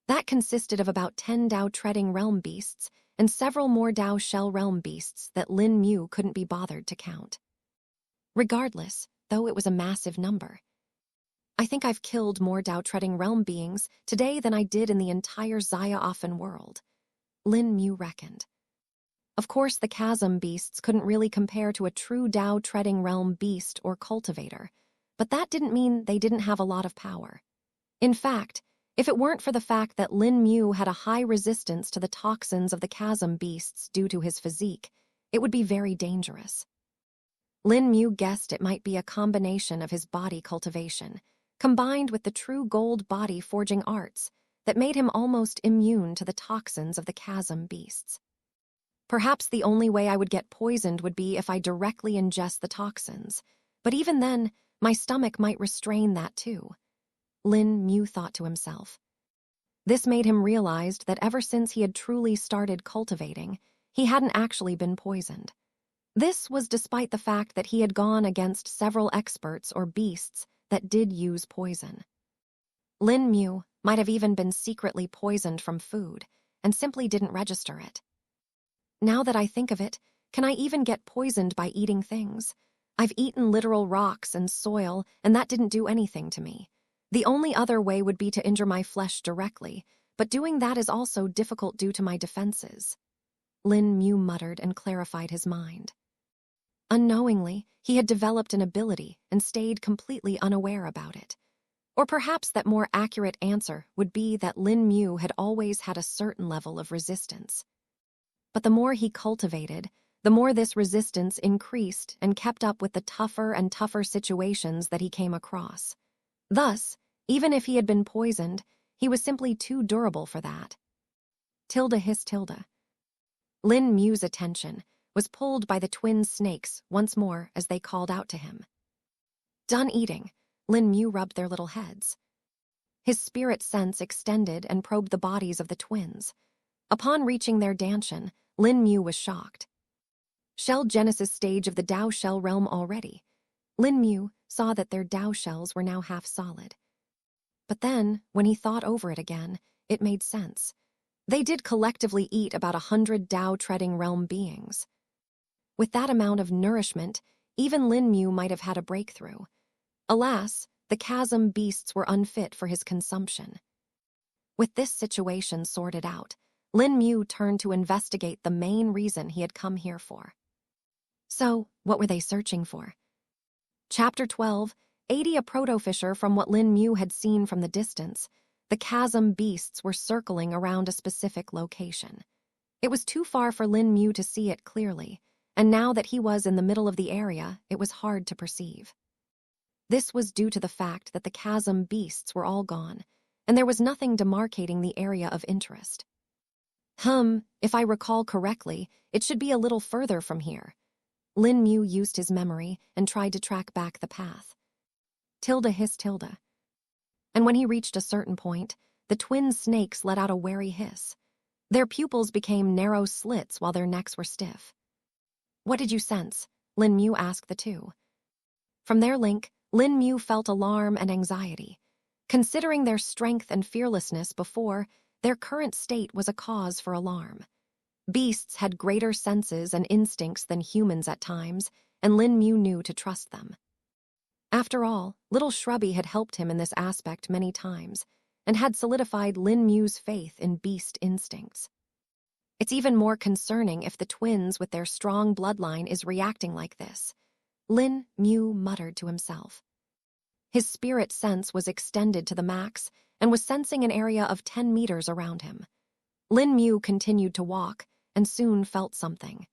That consisted of about 10 Dao treading realm beasts and several more Dao shell realm beasts that Lin Mu couldn't be bothered to count. Regardless, though it was a massive number. "I think I've killed more Dao treading realm beings today than I did in the entire Xia world," Lin Mu reckoned. Of course, the chasm beasts couldn't really compare to a true Dao treading realm beast or cultivator, but that didn't mean they didn't have a lot of power. In fact, if it weren't for the fact that Lin Mu had a high resistance to the toxins of the chasm beasts due to his physique, it would be very dangerous. Lin Mu guessed it might be a combination of his body cultivation, combined with the true gold body forging arts, that made him almost immune to the toxins of the chasm beasts. Perhaps the only way I would get poisoned would be if I directly ingest the toxins, but even then, my stomach might restrain that too, Lin Mu thought to himself. This made him realize that ever since he had truly started cultivating, he hadn't actually been poisoned. This was despite the fact that he had gone against several experts or beasts that did use poison. Lin Mu might have even been secretly poisoned from food and simply didn't register it. Now that I think of it, can I even get poisoned by eating things? I've eaten literal rocks and soil, and that didn't do anything to me. The only other way would be to injure my flesh directly, but doing that is also difficult due to my defenses. Lin Mu muttered and clarified his mind. Unknowingly, he had developed an ability and stayed completely unaware about it. Or perhaps that more accurate answer would be that Lin Mu had always had a certain level of resistance. But the more he cultivated, the more this resistance increased and kept up with the tougher and tougher situations that he came across. Thus, even if he had been poisoned, he was simply too durable for that. Tilda hissed Tilda. Lin Mu's attention was pulled by the twin snakes once more as they called out to him. Done eating, Lin Mu rubbed their little heads. His spirit sense extended and probed the bodies of the twins. Upon reaching their danshan, Lin Mu was shocked. Shell genesis stage of the Dao shell realm already. Lin Mu saw that their Dao shells were now half solid. But then, when he thought over it again, it made sense. They did collectively eat about 100 Dao treading realm beings. With that amount of nourishment, even Lin Mu might have had a breakthrough. Alas, the chasm beasts were unfit for his consumption. With this situation sorted out, Lin Mu turned to investigate the main reason he had come here for. So, what were they searching for? Chapter 12, 80 A protofisher. From what Lin Mu had seen from the distance, the chasm beasts were circling around a specific location. It was too far for Lin Mu to see it clearly, and now that he was in the middle of the area, it was hard to perceive. This was due to the fact that the chasm beasts were all gone, and there was nothing demarcating the area of interest. If I recall correctly, it should be a little further from here. Lin Mu used his memory and tried to track back the path. Tilda hissed Tilda. And when he reached a certain point, the twin snakes let out a wary hiss. Their pupils became narrow slits while their necks were stiff. What did you sense? Lin Mu asked the two. From their link, Lin Mu felt alarm and anxiety. Considering their strength and fearlessness before, their current state was a cause for alarm. Beasts had greater senses and instincts than humans at times, and Lin Mu knew to trust them. After all, little Shrubby had helped him in this aspect many times, and had solidified Lin Mu's faith in beast instincts. It's even more concerning if the twins with their strong bloodline is reacting like this, Lin Mu muttered to himself. His spirit sense was extended to the max and was sensing an area of 10 meters around him. Lin Mu continued to walk and soon felt something.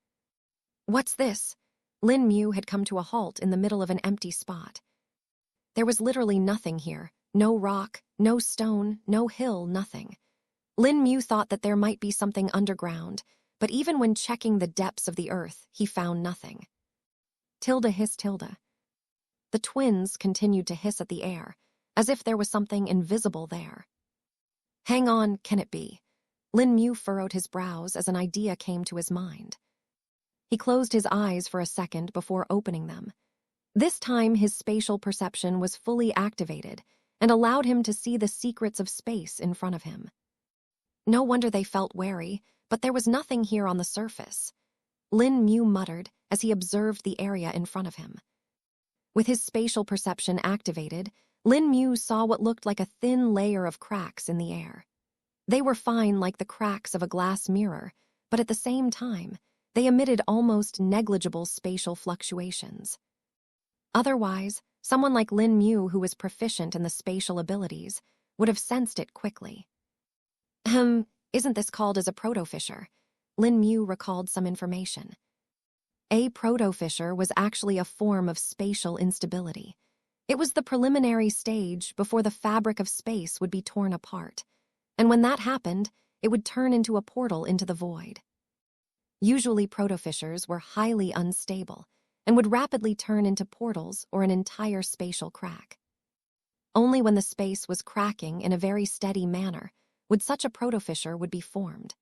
What's this? Lin Mu had come to a halt in the middle of an empty spot. There was literally nothing here, no rock, no stone, no hill, nothing. Lin Mu thought that there might be something underground, but even when checking the depths of the earth, he found nothing. Tilda hissed Tilda. The twins continued to hiss at the air, as if there was something invisible there. Hang on, can it be? Lin Mu furrowed his brows as an idea came to his mind. He closed his eyes for a second before opening them. This time his spatial perception was fully activated and allowed him to see the secrets of space in front of him. No wonder they felt wary, but there was nothing here on the surface. Lin Mu muttered as he observed the area in front of him. With his spatial perception activated, Lin Mu saw what looked like a thin layer of cracks in the air. They were fine like the cracks of a glass mirror, but at the same time, they emitted almost negligible spatial fluctuations. Otherwise, someone like Lin Mu, who was proficient in the spatial abilities, would have sensed it quickly. Isn't this called as a protofissure? Lin Mu recalled some information. A protofissure was actually a form of spatial instability. It was the preliminary stage before the fabric of space would be torn apart, and when that happened, it would turn into a portal into the void. Usually protofissures were highly unstable and would rapidly turn into portals or an entire spatial crack. Only when the space was cracking in a very steady manner would such a protofissure would be formed.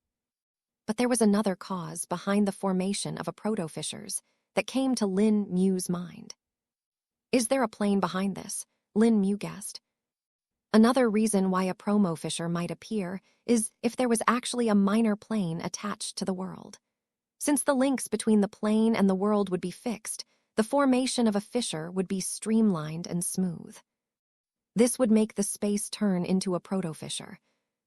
But there was another cause behind the formation of a protofissures that came to Lin Mu's mind. Is there a plane behind this? Lin Mu guessed. Another reason why a promo fissure might appear is if there was actually a minor plane attached to the world. Since the links between the plane and the world would be fixed, the formation of a fissure would be streamlined and smooth. This would make the space turn into a protofissure.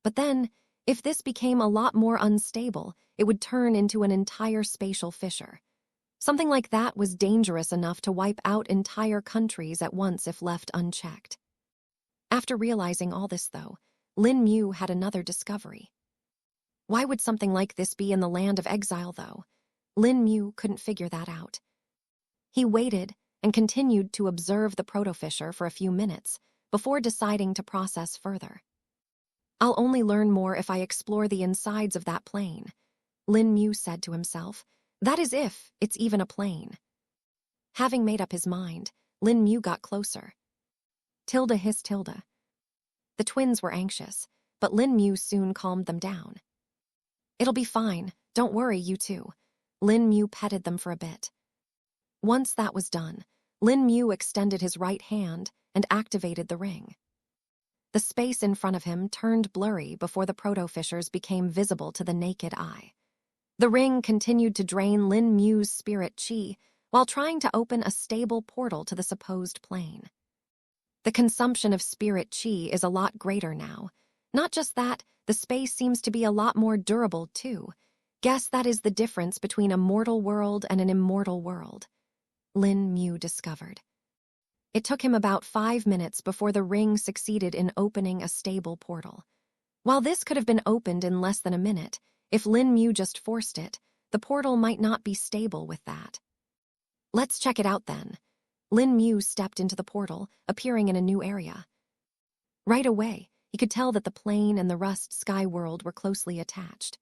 But then, if this became a lot more unstable, it would turn into an entire spatial fissure. Something like that was dangerous enough to wipe out entire countries at once if left unchecked. After realizing all this, though, Lin Mu had another discovery. Why would something like this be in the land of exile, though? Lin Mu couldn't figure that out. He waited and continued to observe the protofissure for a few minutes before deciding to process further. I'll only learn more if I explore the insides of that plane, Lin Mu said to himself. That is if it's even a plane. Having made up his mind, Lin Mu got closer. Tilda hissed Tilda. The twins were anxious, but Lin Mu soon calmed them down. It'll be fine, don't worry, you two. Lin Mu petted them for a bit. Once that was done, Lin Mu extended his right hand and activated the ring. The space in front of him turned blurry before the protofissures became visible to the naked eye. The ring continued to drain Lin Mu's spirit chi while trying to open a stable portal to the supposed plane. The consumption of spirit chi is a lot greater now. Not just that, the space seems to be a lot more durable too. Guess that is the difference between a mortal world and an immortal world, Lin Mu discovered. It took him about 5 minutes before the ring succeeded in opening a stable portal. While this could have been opened in less than a minute, if Lin Mu just forced it, the portal might not be stable with that. Let's check it out then. Lin Mu stepped into the portal, appearing in a new area. Right away, he could tell that the plane and the Rust Sky world were closely attached.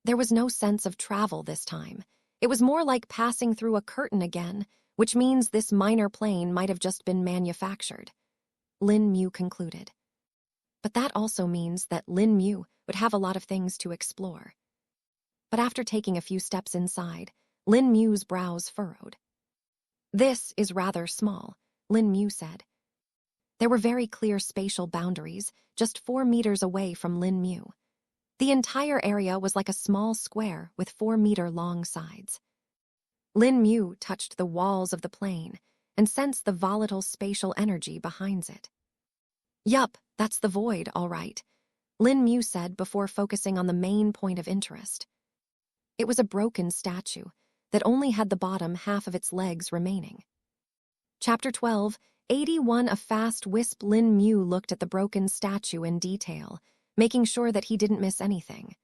There was no sense of travel this time. It was more like passing through a curtain again, which means this minor plane might have just been manufactured. Lin Mu concluded. But that also means that Lin Mu would have a lot of things to explore. But after taking a few steps inside, Lin Mu's brows furrowed. This is rather small, Lin Mu said. There were very clear spatial boundaries, just 4 meters away from Lin Mu. The entire area was like a small square with 4-meter-long sides. Lin Mu touched the walls of the plane and sensed the volatile spatial energy behind it. Yup, that's the void, all right, Lin Mu said before focusing on the main point of interest. It was a broken statue that only had the bottom half of its legs remaining. Chapter 12, 81. A fast wisp. Lin Mu looked at the broken statue in detail, making sure that he didn't miss anything.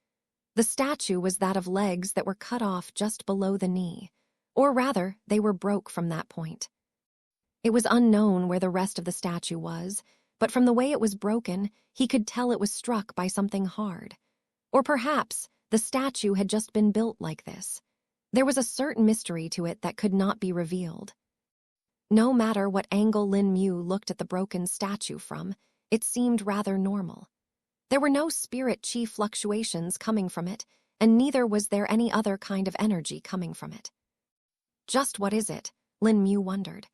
The statue was that of legs that were cut off just below the knee, or rather, they were broke from that point. It was unknown where the rest of the statue was, but from the way it was broken, he could tell it was struck by something hard. Or perhaps the statue had just been built like this. There was a certain mystery to it that could not be revealed. No matter what angle Lin Mu looked at the broken statue from, it seemed rather normal. There were no spirit chi fluctuations coming from it, and neither was there any other kind of energy coming from it. Just what is it? Lin Mu wondered.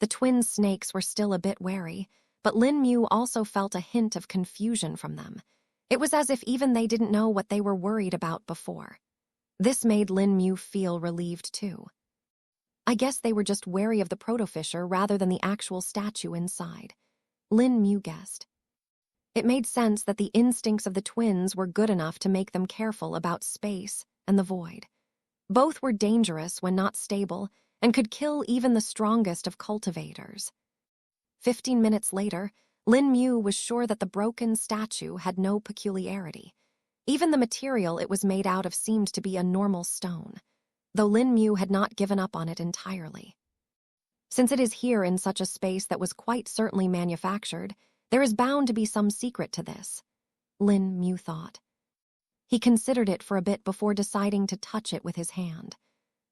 The twin snakes were still a bit wary, but Lin Mu also felt a hint of confusion from them. It was as if even they didn't know what they were worried about before. This made Lin Mu feel relieved too. I guess they were just wary of the protofisher rather than the actual statue inside, Lin Mu guessed. It made sense that the instincts of the twins were good enough to make them careful about space and the void. Both were dangerous when not stable and could kill even the strongest of cultivators. 15 minutes later, Lin Mu was sure that the broken statue had no peculiarity. Even the material it was made out of seemed to be a normal stone, though Lin Mu had not given up on it entirely. Since it is here in such a space that was quite certainly manufactured, there is bound to be some secret to this, Lin Mu thought. He considered it for a bit before deciding to touch it with his hand.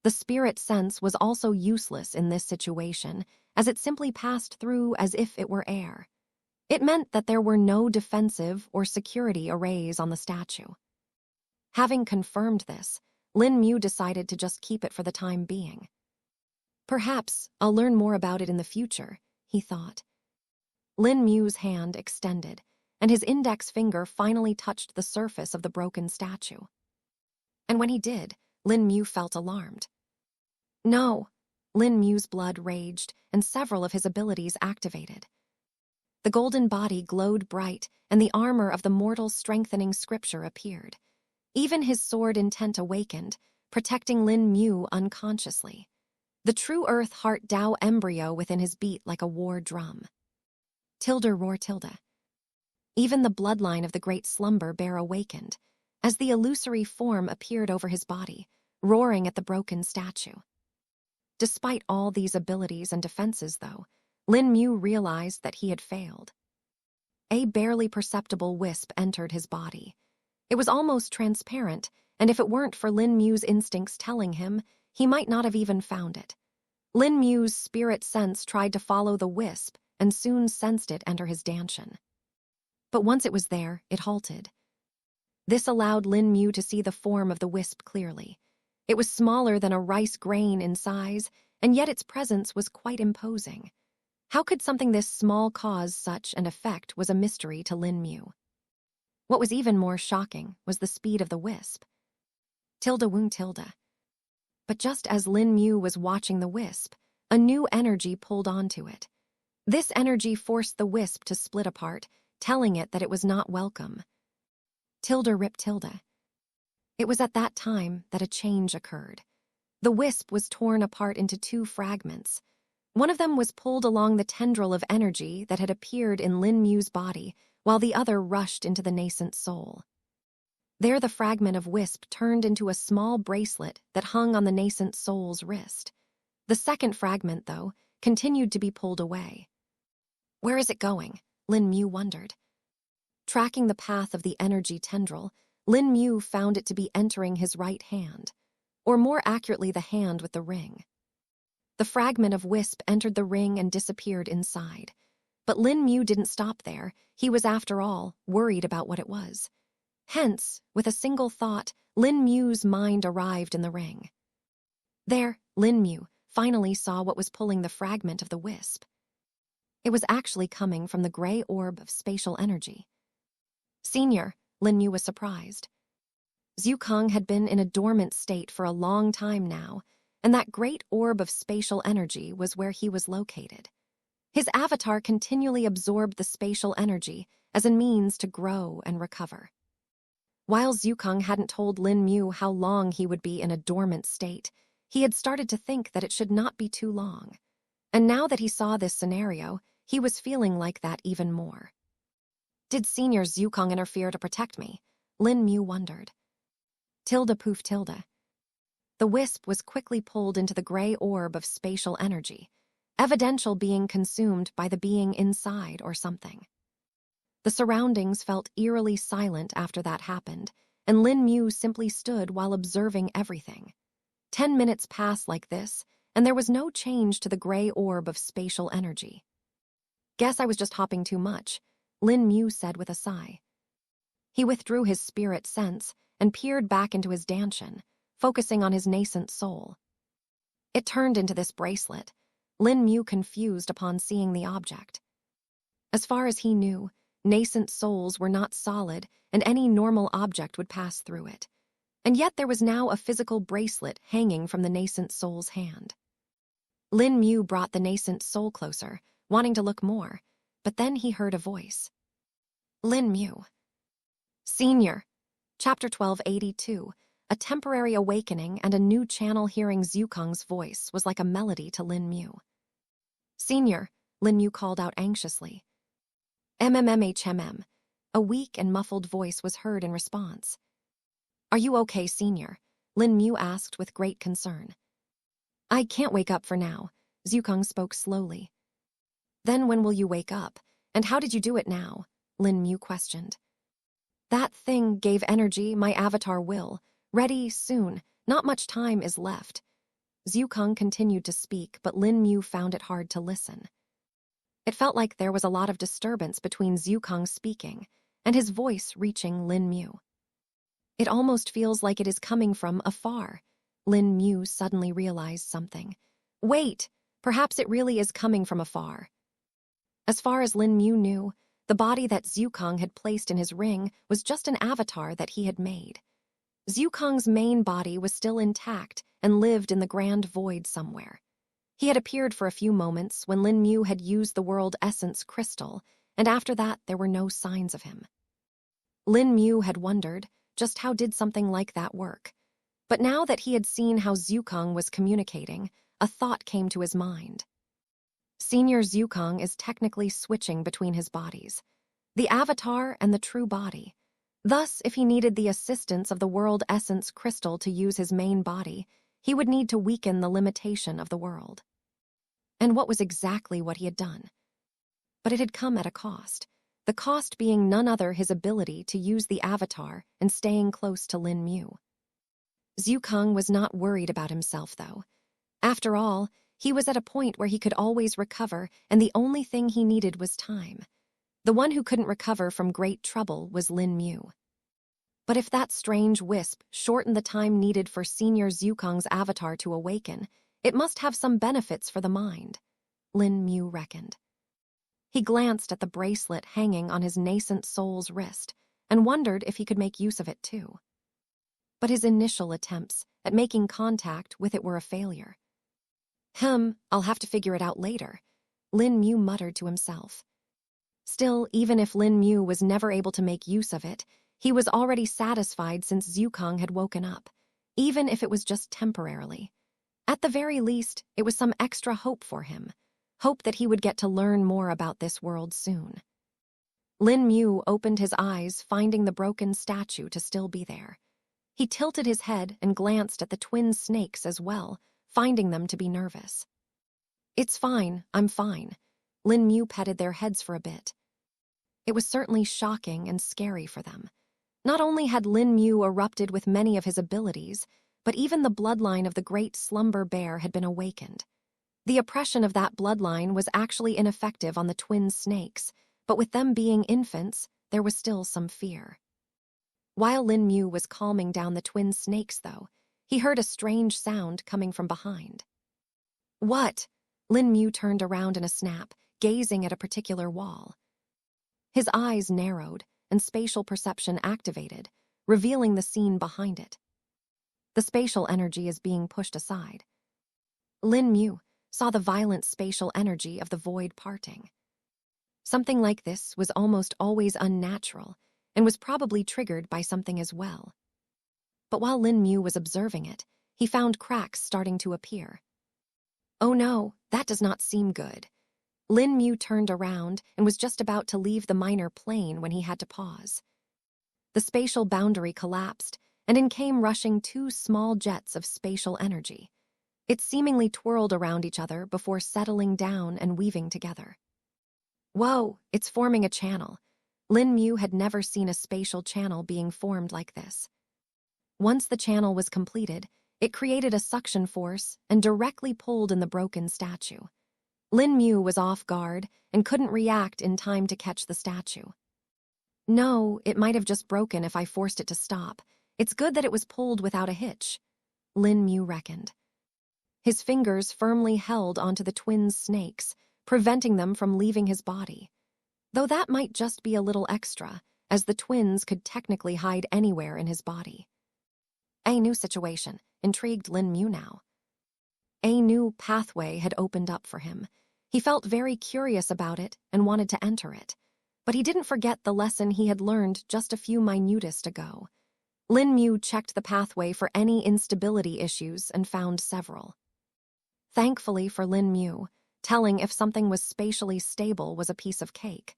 The spirit sense was also useless in this situation, as it simply passed through as if it were air. It meant that there were no defensive or security arrays on the statue. Having confirmed this, Lin Mu decided to just keep it for the time being. Perhaps I'll learn more about it in the future, he thought. Lin Mu's hand extended, and his index finger finally touched the surface of the broken statue. And when he did, Lin Mu felt alarmed. No! Lin Mu's blood raged, and several of his abilities activated. The golden body glowed bright, and the armor of the mortal strengthening scripture appeared. Even his sword intent awakened, protecting Lin Mu unconsciously. The true earth heart Tao embryo within his beat like a war drum. Tilde roar tilde. Even the bloodline of the great slumber bear awakened, as the illusory form appeared over his body, roaring at the broken statue. Despite all these abilities and defenses, though, Lin Mu realized that he had failed. A barely perceptible wisp entered his body. It was almost transparent, and if it weren't for Lin Mu's instincts telling him, he might not have even found it. Lin Mu's spirit sense tried to follow the wisp and soon sensed it enter his danshan. But once it was there, it halted. This allowed Lin Mu to see the form of the wisp clearly. It was smaller than a rice grain in size, and yet its presence was quite imposing. How could something this small cause such an effect was a mystery to Lin Mu. What was even more shocking was the speed of the wisp. Tilde woon tilde. But just as Lin Mu was watching the wisp, a new energy pulled onto it. This energy forced the wisp to split apart, telling it that it was not welcome. Tilde rip tilde. It was at that time that a change occurred. The wisp was torn apart into 2 fragments. One of them was pulled along the tendril of energy that had appeared in Lin Mu's body, while the other rushed into the nascent soul. There the fragment of wisp turned into a small bracelet that hung on the nascent soul's wrist. The second fragment, though, continued to be pulled away. Where is it going? Lin Mu wondered. Tracking the path of the energy tendril, Lin Mu found it to be entering his right hand, or more accurately the hand with the ring. The fragment of wisp entered the ring and disappeared inside. But Lin Mu didn't stop there. He was, after all, worried about what it was. Hence, with a single thought, Lin Mu's mind arrived in the ring. There, Lin Mu finally saw what was pulling the fragment of the wisp. It was actually coming from the gray orb of spatial energy. Senior, Lin Mu was surprised. Zukong had been in a dormant state for a long time now, and that great orb of spatial energy was where he was located. His avatar continually absorbed the spatial energy as a means to grow and recover. While Zukong hadn't told Lin Mu how long he would be in a dormant state, he had started to think that it should not be too long. And now that he saw this scenario, he was feeling like that even more. Did Senior Zukong interfere to protect me? Lin Mu wondered. Tilde poof tilde. The wisp was quickly pulled into the gray orb of spatial energy, evidential being consumed by the being inside or something. The surroundings felt eerily silent after that happened, and Lin Mu simply stood while observing everything. 10 minutes passed like this, and there was no change to the gray orb of spatial energy. Guess I was just hopping too much, Lin Mu said with a sigh. He withdrew his spirit sense and peered back into his dantian, focusing on his nascent soul. It turned into this bracelet, Lin Mu confused upon seeing the object. As far as he knew, nascent souls were not solid and any normal object would pass through it. And yet there was now a physical bracelet hanging from the nascent soul's hand. Lin Mu brought the nascent soul closer, wanting to look more, but then he heard a voice. Lin Mu. Senior. Chapter 1282. A temporary awakening and a new channel hearing Zukong's voice was like a melody to Lin Mu. Senior, Lin Mu called out anxiously. MMMHMM. A weak and muffled voice was heard in response. Are you okay, Senior? Lin Mu asked with great concern. I can't wake up for now, Zukong spoke slowly. Then when will you wake up? And how did you do it now? Lin Mu questioned. That thing gave energy, my avatar will. Ready soon, not much time is left. Zukong continued to speak, but Lin Mu found it hard to listen. It felt like there was a lot of disturbance between Zukong speaking and his voice reaching Lin Mu. It almost feels like it is coming from afar. Lin Mu suddenly realized something. Wait, perhaps it really is coming from afar. As far as Lin Mu knew, the body that Zukong had placed in his ring was just an avatar that he had made. Zukong's main body was still intact and lived in the grand void somewhere. He had appeared for a few moments when Lin Mu had used the world essence crystal, and after that there were no signs of him. Lin Mu had wondered, just how did something like that work? But now that he had seen how Zukong was communicating, a thought came to his mind. Senior Zukong is technically switching between his bodies, the avatar and the true body. Thus, if he needed the assistance of the world essence crystal to use his main body, he would need to weaken the limitation of the world. And what was exactly what he had done? But it had come at a cost, the cost being none other his ability to use the avatar and staying close to Lin Mu. Zukong was not worried about himself, though. After all, he was at a point where he could always recover, and the only thing he needed was time. The one who couldn't recover from great trouble was Lin Mu. But if that strange wisp shortened the time needed for Senior Zukong's avatar to awaken, it must have some benefits for the mind, Lin Mu reckoned. He glanced at the bracelet hanging on his nascent soul's wrist and wondered if he could make use of it too. But his initial attempts at making contact with it were a failure. I'll have to figure it out later, Lin Mu muttered to himself. Still, even if Lin Mu was never able to make use of it, he was already satisfied since Zukong had woken up, even if it was just temporarily. At the very least, it was some extra hope for him, hope that he would get to learn more about this world soon. Lin Mu opened his eyes, finding the broken statue to still be there. He tilted his head and glanced at the twin snakes as well, finding them to be nervous. It's fine, I'm fine. Lin Mu petted their heads for a bit. It was certainly shocking and scary for them. Not only had Lin Mu erupted with many of his abilities, but even the bloodline of the great slumber bear had been awakened. The oppression of that bloodline was actually ineffective on the twin snakes, but with them being infants, there was still some fear. While Lin Mu was calming down the twin snakes, though, he heard a strange sound coming from behind. What? Lin Mu turned around in a snap, gazing at a particular wall. His eyes narrowed, and spatial perception activated, revealing the scene behind it. The spatial energy is being pushed aside. Lin Mu saw the violent spatial energy of the void parting. Something like this was almost always unnatural, and was probably triggered by something as well. But while Lin Mu was observing it, he found cracks starting to appear. Oh no, that does not seem good. Lin Mu turned around and was just about to leave the minor plane when he had to pause. The spatial boundary collapsed, and in came rushing two small jets of spatial energy. It seemingly twirled around each other before settling down and weaving together. Whoa, it's forming a channel. Lin Mu had never seen a spatial channel being formed like this. Once the channel was completed, it created a suction force and directly pulled in the broken statue. Lin Mu was off guard and couldn't react in time to catch the statue. No, it might have just broken if I forced it to stop. It's good that it was pulled without a hitch, Lin Mu reckoned. His fingers firmly held onto the twins' snakes, preventing them from leaving his body. Though that might just be a little extra, as the twins could technically hide anywhere in his body. A new situation intrigued Lin Mu now. A new pathway had opened up for him. He felt very curious about it and wanted to enter it. But he didn't forget the lesson he had learned just a few minutest ago. Lin Mu checked the pathway for any instability issues and found several. Thankfully for Lin Mu, telling if something was spatially stable was a piece of cake.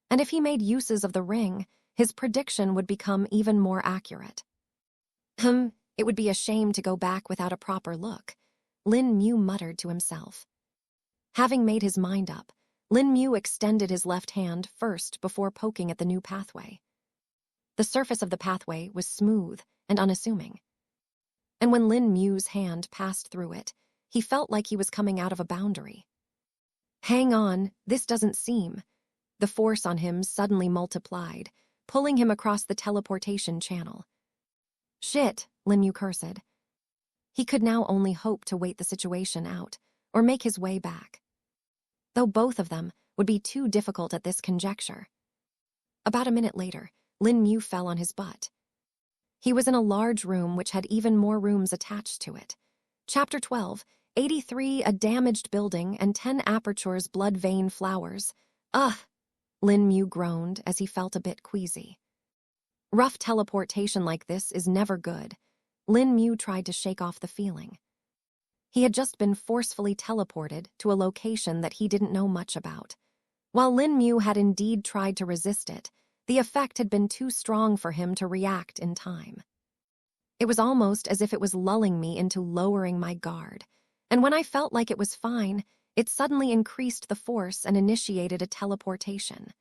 And if he made uses of the ring, his prediction would become even more accurate. It would be a shame to go back without a proper look, Lin Mu muttered to himself. Having made his mind up, Lin Mu extended his left hand first before poking at the new pathway. The surface of the pathway was smooth and unassuming. And when Lin Mu's hand passed through it, he felt like he was coming out of a boundary. Hang on, this doesn't seem. The force on him suddenly multiplied, pulling him across the teleportation channel. Shit, Lin Mu cursed. He could now only hope to wait the situation out, or make his way back. Though both of them would be too difficult at this conjecture. About a minute later, Lin Mu fell on his butt. He was in a large room which had even more rooms attached to it. Chapter 12, 83, a damaged building and 10 apertures blood vein flowers. Ugh, Lin Mu groaned as he felt a bit queasy. Rough teleportation like this is never good. Lin Mu tried to shake off the feeling. He had just been forcefully teleported to a location that he didn't know much about. While Lin Mu had indeed tried to resist it, the effect had been too strong for him to react in time. It was almost as if it was lulling me into lowering my guard, and when I felt like it was fine, it suddenly increased the force and initiated a teleportation.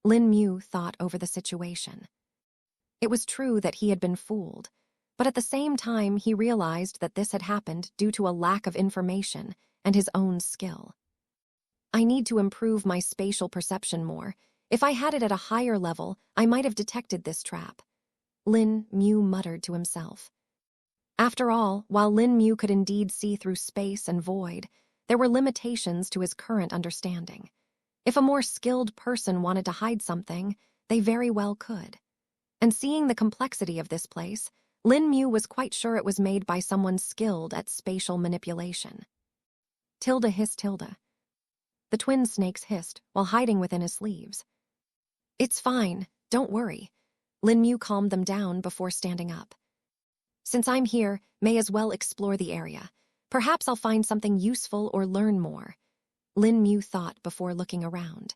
Lin Mu thought over the situation. It was true that he had been fooled, but at the same time he realized that this had happened due to a lack of information and his own skill. I need to improve my spatial perception more. If I had it at a higher level, I might have detected this trap, Lin Mu muttered to himself. After all, while Lin Mu could indeed see through space and void, there were limitations to his current understanding. If a more skilled person wanted to hide something, they very well could. And seeing the complexity of this place, Lin Mu was quite sure it was made by someone skilled at spatial manipulation. Tilda hissed Tilda. The twin snakes hissed while hiding within his sleeves. It's fine, don't worry. Lin Mu calmed them down before standing up. Since I'm here, may as well explore the area. Perhaps I'll find something useful or learn more, Lin Mu thought before looking around.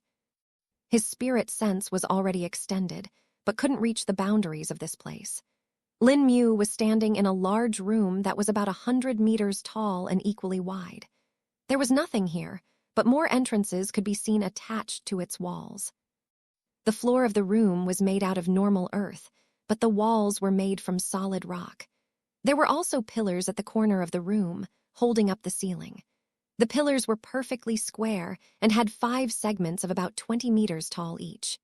His spirit sense was already extended, but couldn't reach the boundaries of this place. Lin Mu was standing in a large room that was about 100 meters tall and equally wide. There was nothing here, but more entrances could be seen attached to its walls. The floor of the room was made out of normal earth, but the walls were made from solid rock. There were also pillars at the corner of the room, holding up the ceiling. The pillars were perfectly square and had 5 segments of about 20 meters tall each.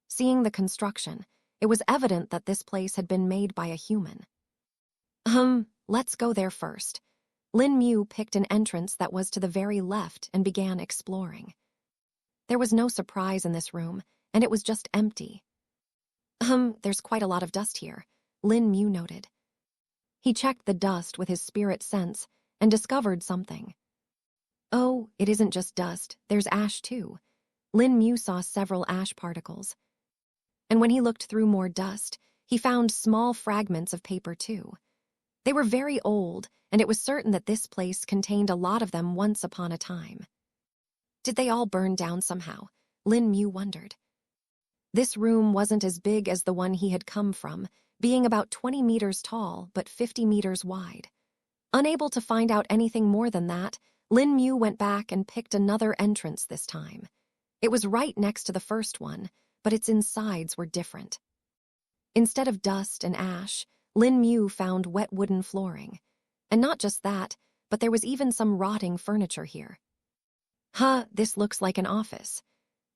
Seeing the construction, it was evident that this place had been made by a human. Let's go there first. Lin Mu picked an entrance that was to the very left and began exploring. There was no surprise in this room, and it was just empty. There's quite a lot of dust here, Lin Mu noted. He checked the dust with his spirit sense and discovered something. Oh, it isn't just dust, there's ash too. Lin Mu saw several ash particles. And when he looked through more dust, he found small fragments of paper too. They were very old, and it was certain that this place contained a lot of them once upon a time. Did they all burn down somehow? Lin Mu wondered. This room wasn't as big as the one he had come from, being about 20 meters tall but 50 meters wide. Unable to find out anything more than that, Lin Mu went back and picked another entrance this time. It was right next to the first one, but its insides were different. Instead of dust and ash, Lin Mu found wet wooden flooring. And not just that, but there was even some rotting furniture here. This looks like an office.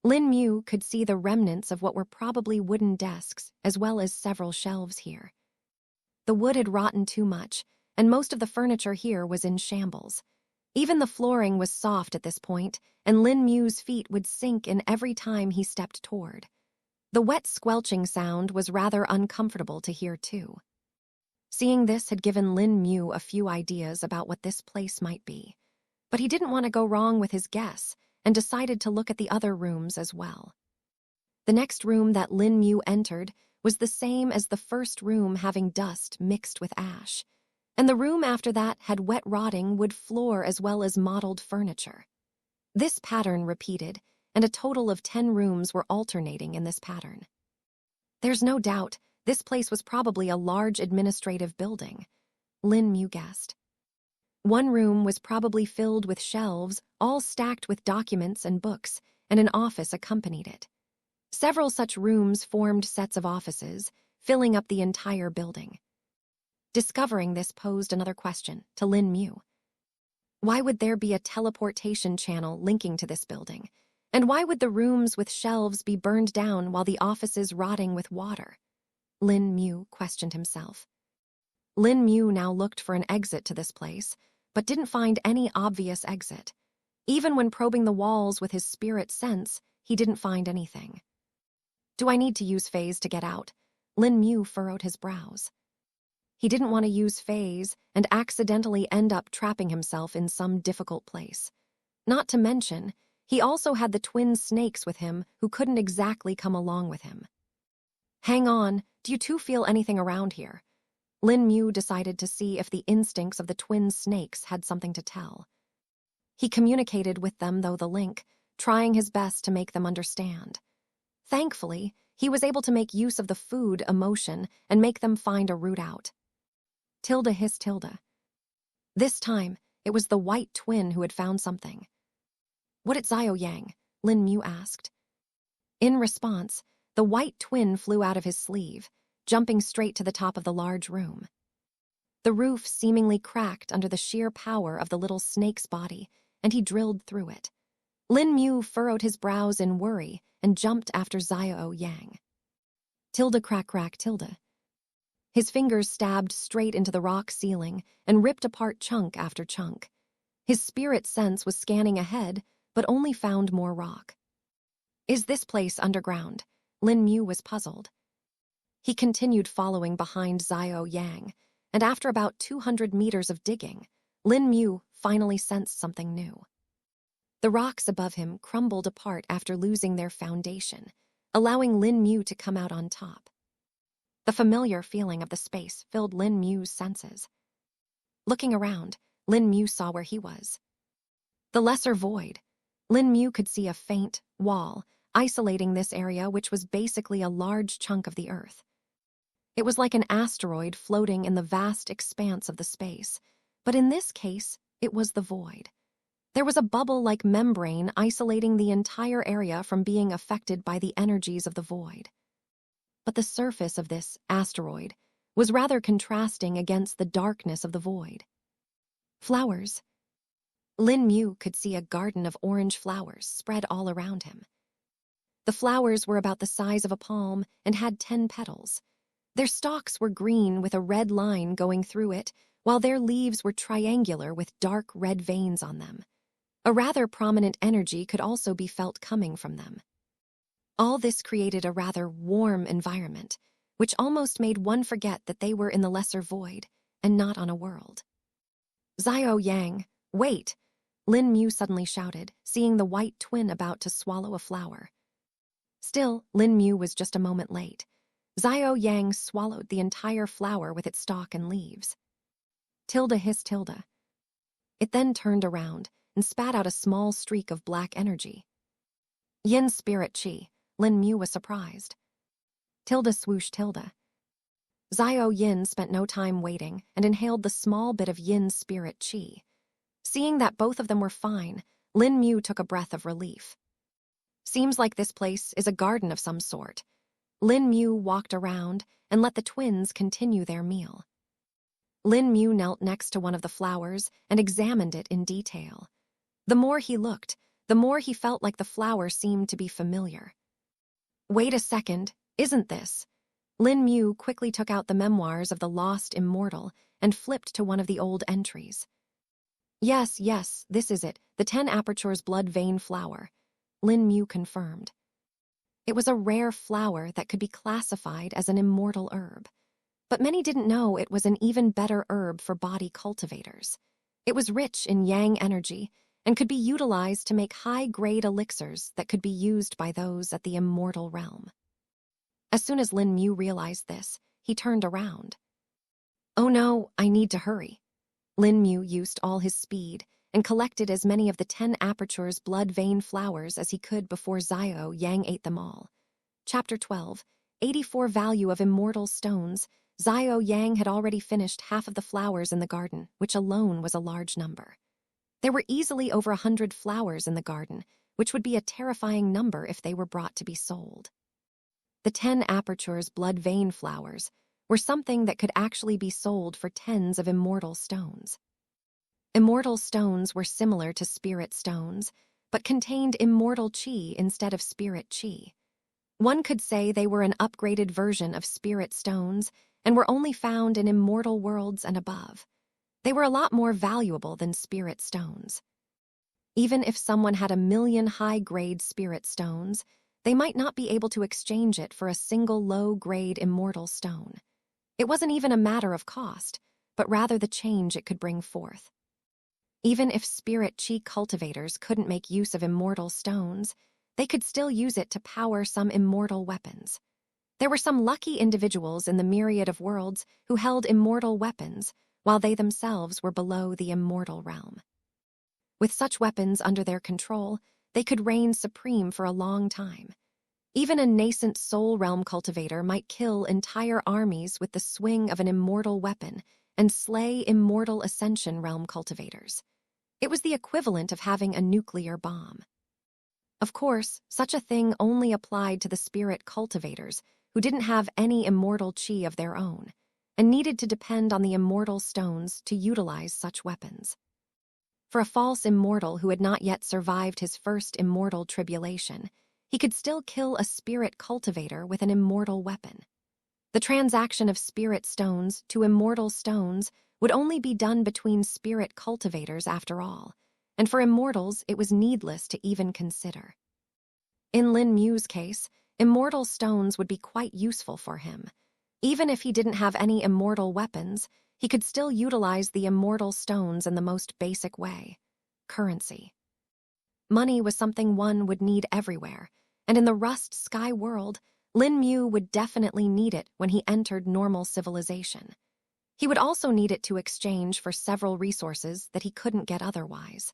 Lin Mu could see the remnants of what were probably wooden desks, as well as several shelves here. The wood had rotten too much, and most of the furniture here was in shambles. Even the flooring was soft at this point, and Lin Mu's feet would sink in every time he stepped toward. The wet squelching sound was rather uncomfortable to hear too. Seeing this had given Lin Mu a few ideas about what this place might be. But he didn't want to go wrong with his guess and decided to look at the other rooms as well. The next room that Lin Mu entered was the same as the first room, having dust mixed with ash. And the room after that had wet rotting wood floor as well as mottled furniture. This pattern repeated, and a total of 10 rooms were alternating in this pattern. There's no doubt this place was probably a large administrative building, Lin Mu guessed. One room was probably filled with shelves, all stacked with documents and books, and an office accompanied it. Several such rooms formed sets of offices, filling up the entire building. Discovering this posed another question to Lin Mu. Why would there be a teleportation channel linking to this building? And why would the rooms with shelves be burned down while the offices rotting with water? Lin Mu questioned himself. Lin Mu now looked for an exit to this place, but didn't find any obvious exit. Even when probing the walls with his spirit sense, he didn't find anything. Do I need to use phase to get out? Lin Mu furrowed his brows. He didn't want to use phase and accidentally end up trapping himself in some difficult place. Not to mention, he also had the twin snakes with him who couldn't exactly come along with him. Hang on, do you two feel anything around here? Lin Mu decided to see if the instincts of the twin snakes had something to tell. He communicated with them through the link, trying his best to make them understand. Thankfully, he was able to make use of the food emotion and make them find a route out. Tilda hissed Tilda. This time, it was the white twin who had found something. What at Xiao Yang? Lin Mu asked. In response, the white twin flew out of his sleeve, jumping straight to the top of the large room. The roof seemingly cracked under the sheer power of the little snake's body, and he drilled through it. Lin Mu furrowed his brows in worry and jumped after Xiao Yang. Tilda crack crack Tilda. His fingers stabbed straight into the rock ceiling and ripped apart chunk after chunk. His spirit sense was scanning ahead, but only found more rock. Is this place underground? Lin Mu was puzzled. He continued following behind Xiao Yang, and after about 200 meters of digging, Lin Mu finally sensed something new. The rocks above him crumbled apart after losing their foundation, allowing Lin Mu to come out on top. The familiar feeling of the space filled Lin Mu's senses. Looking around, Lin Mu saw where he was. The lesser void. Lin Mu could see a faint wall isolating this area, which was basically a large chunk of the earth. It was like an asteroid floating in the vast expanse of the space, but in this case, it was the void. There was a bubble-like membrane isolating the entire area from being affected by the energies of the void. but the surface of this asteroid was rather contrasting against the darkness of the void. Flowers. Lin Mu could see a garden of orange flowers spread all around him. The flowers were about the size of a palm and had 10 petals. Their stalks were green with a red line going through it, while their leaves were triangular with dark red veins on them. A rather prominent energy could also be felt coming from them. All this created a rather warm environment, which almost made one forget that they were in the lesser void and not on a world. Xiao Yang, wait! Lin Mu suddenly shouted, seeing the white twin about to swallow a flower. Still, Lin Mu was just a moment late. Xiao Yang swallowed the entire flower with its stalk and leaves. Tilda hissed Tilda. It then turned around and spat out a small streak of black energy. Yin spirit chi. Lin Mu was surprised. Tilda swooshed Tilda. Xiao Yin spent no time waiting and inhaled the small bit of Yin spirit chi. Seeing that both of them were fine, Lin Mu took a breath of relief. Seems like this place is a garden of some sort. Lin Mu walked around and let the twins continue their meal. Lin Mu knelt next to one of the flowers and examined it in detail. The more he looked, the more he felt like the flower seemed to be familiar. Wait a second, isn't this? Lin Mu quickly took out the memoirs of the lost immortal and flipped to one of the old entries. Yes, this is it, the 10 apertures blood vein flower. Lin Mu confirmed. It was a rare flower that could be classified as an immortal herb. But many didn't know it was an even better herb for body cultivators. It was rich in yang energy and could be utilized to make high-grade elixirs that could be used by those at the immortal realm. As soon as Lin Mu realized this, he turned around. Oh no, I need to hurry. Lin Mu used all his speed and collected as many of the 10 apertures blood vein flowers as he could before Xiao Yang ate them all. Chapter 12, 84 Value of Immortal Stones. Xiao Yang had already finished half of the flowers in the garden, which alone was a large number. There were easily over 100 flowers in the garden, which would be a terrifying number if they were brought to be sold. The 10 apertures blood vein flowers were something that could actually be sold for tens of immortal stones. Immortal stones were similar to spirit stones, but contained immortal chi instead of spirit chi. One could say they were an upgraded version of spirit stones and were only found in immortal worlds and above. They were a lot more valuable than spirit stones. Even if someone had 1,000,000 high-grade spirit stones, they might not be able to exchange it for a single low-grade immortal stone. It wasn't even a matter of cost, but rather the change it could bring forth. Even if spirit chi cultivators couldn't make use of immortal stones, they could still use it to power some immortal weapons. There were some lucky individuals in the myriad of worlds who held immortal weapons, while they themselves were below the immortal realm. With such weapons under their control, they could reign supreme for a long time. Even a nascent soul realm cultivator might kill entire armies with the swing of an immortal weapon and slay immortal ascension realm cultivators. It was the equivalent of having a nuclear bomb. Of course, such a thing only applied to the spirit cultivators who didn't have any immortal chi of their own and needed to depend on the immortal stones to utilize such weapons. For a false immortal who had not yet survived his first immortal tribulation, he could still kill a spirit cultivator with an immortal weapon. The transaction of spirit stones to immortal stones would only be done between spirit cultivators after all, and for immortals it was needless to even consider. In Lin Mu's case, immortal stones would be quite useful for him. Even if he didn't have any immortal weapons, he could still utilize the immortal stones in the most basic way: currency. Money was something one would need everywhere, and in the Rust Sky world, Lin Mu would definitely need it when he entered normal civilization. He would also need it to exchange for several resources that he couldn't get otherwise.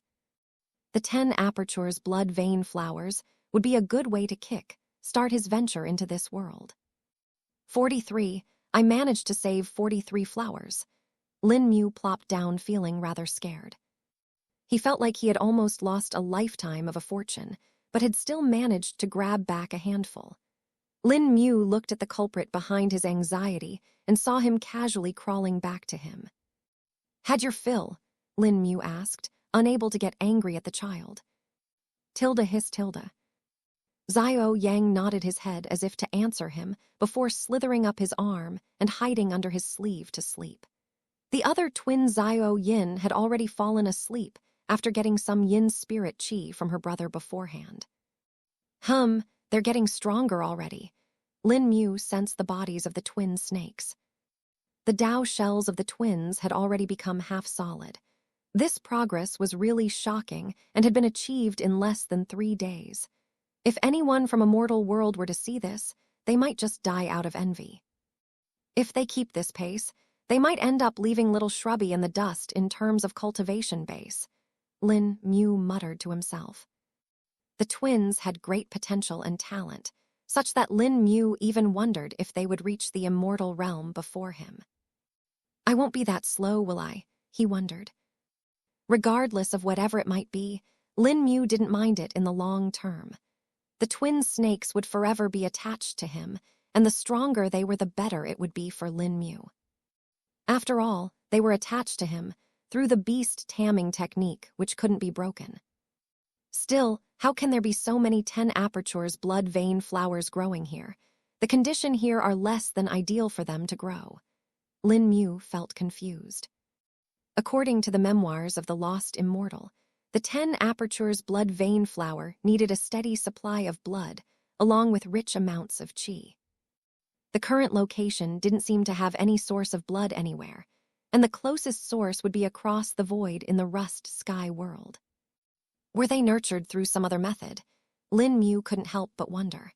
The 10 apertures blood vein flowers would be a good way to start his venture into this world. 43, I managed to save 43 flowers. Lin Mu plopped down feeling rather scared. He felt like he had almost lost a lifetime of a fortune, but had still managed to grab back a handful. Lin Mu looked at the culprit behind his anxiety and saw him casually crawling back to him. "Had your fill?" Lin Mu asked, unable to get angry at the child. Tilda hissed Tilda. Xiao Yang nodded his head as if to answer him before slithering up his arm and hiding under his sleeve to sleep. The other twin Xiao Yin had already fallen asleep after getting some yin spirit qi from her brother beforehand. They're getting stronger already. Lin Mu sensed the bodies of the twin snakes. The Dao shells of the twins had already become half solid. This progress was really shocking and had been achieved in less than 3 days. If anyone from a mortal world were to see this, they might just die out of envy. If they keep this pace, they might end up leaving little shrubby in the dust in terms of cultivation base, Lin Mu muttered to himself. The twins had great potential and talent, such that Lin Mu even wondered if they would reach the immortal realm before him. I won't be that slow, will I? He wondered. Regardless of whatever it might be, Lin Mu didn't mind it in the long term. The twin snakes would forever be attached to him, and the stronger they were, the better it would be for Lin Mu. After all, they were attached to him through the beast tamming technique, which couldn't be broken. Still, how can there be so many 10 apertures blood vein flowers growing here? The condition here are less than ideal for them to grow. Lin Mu felt confused. According to the memoirs of the lost immortal, the 10 apertures blood vein flower needed a steady supply of blood, along with rich amounts of qi. The current location didn't seem to have any source of blood anywhere, and the closest source would be across the void in the rust sky world. Were they nurtured through some other method? Lin Mu couldn't help but wonder.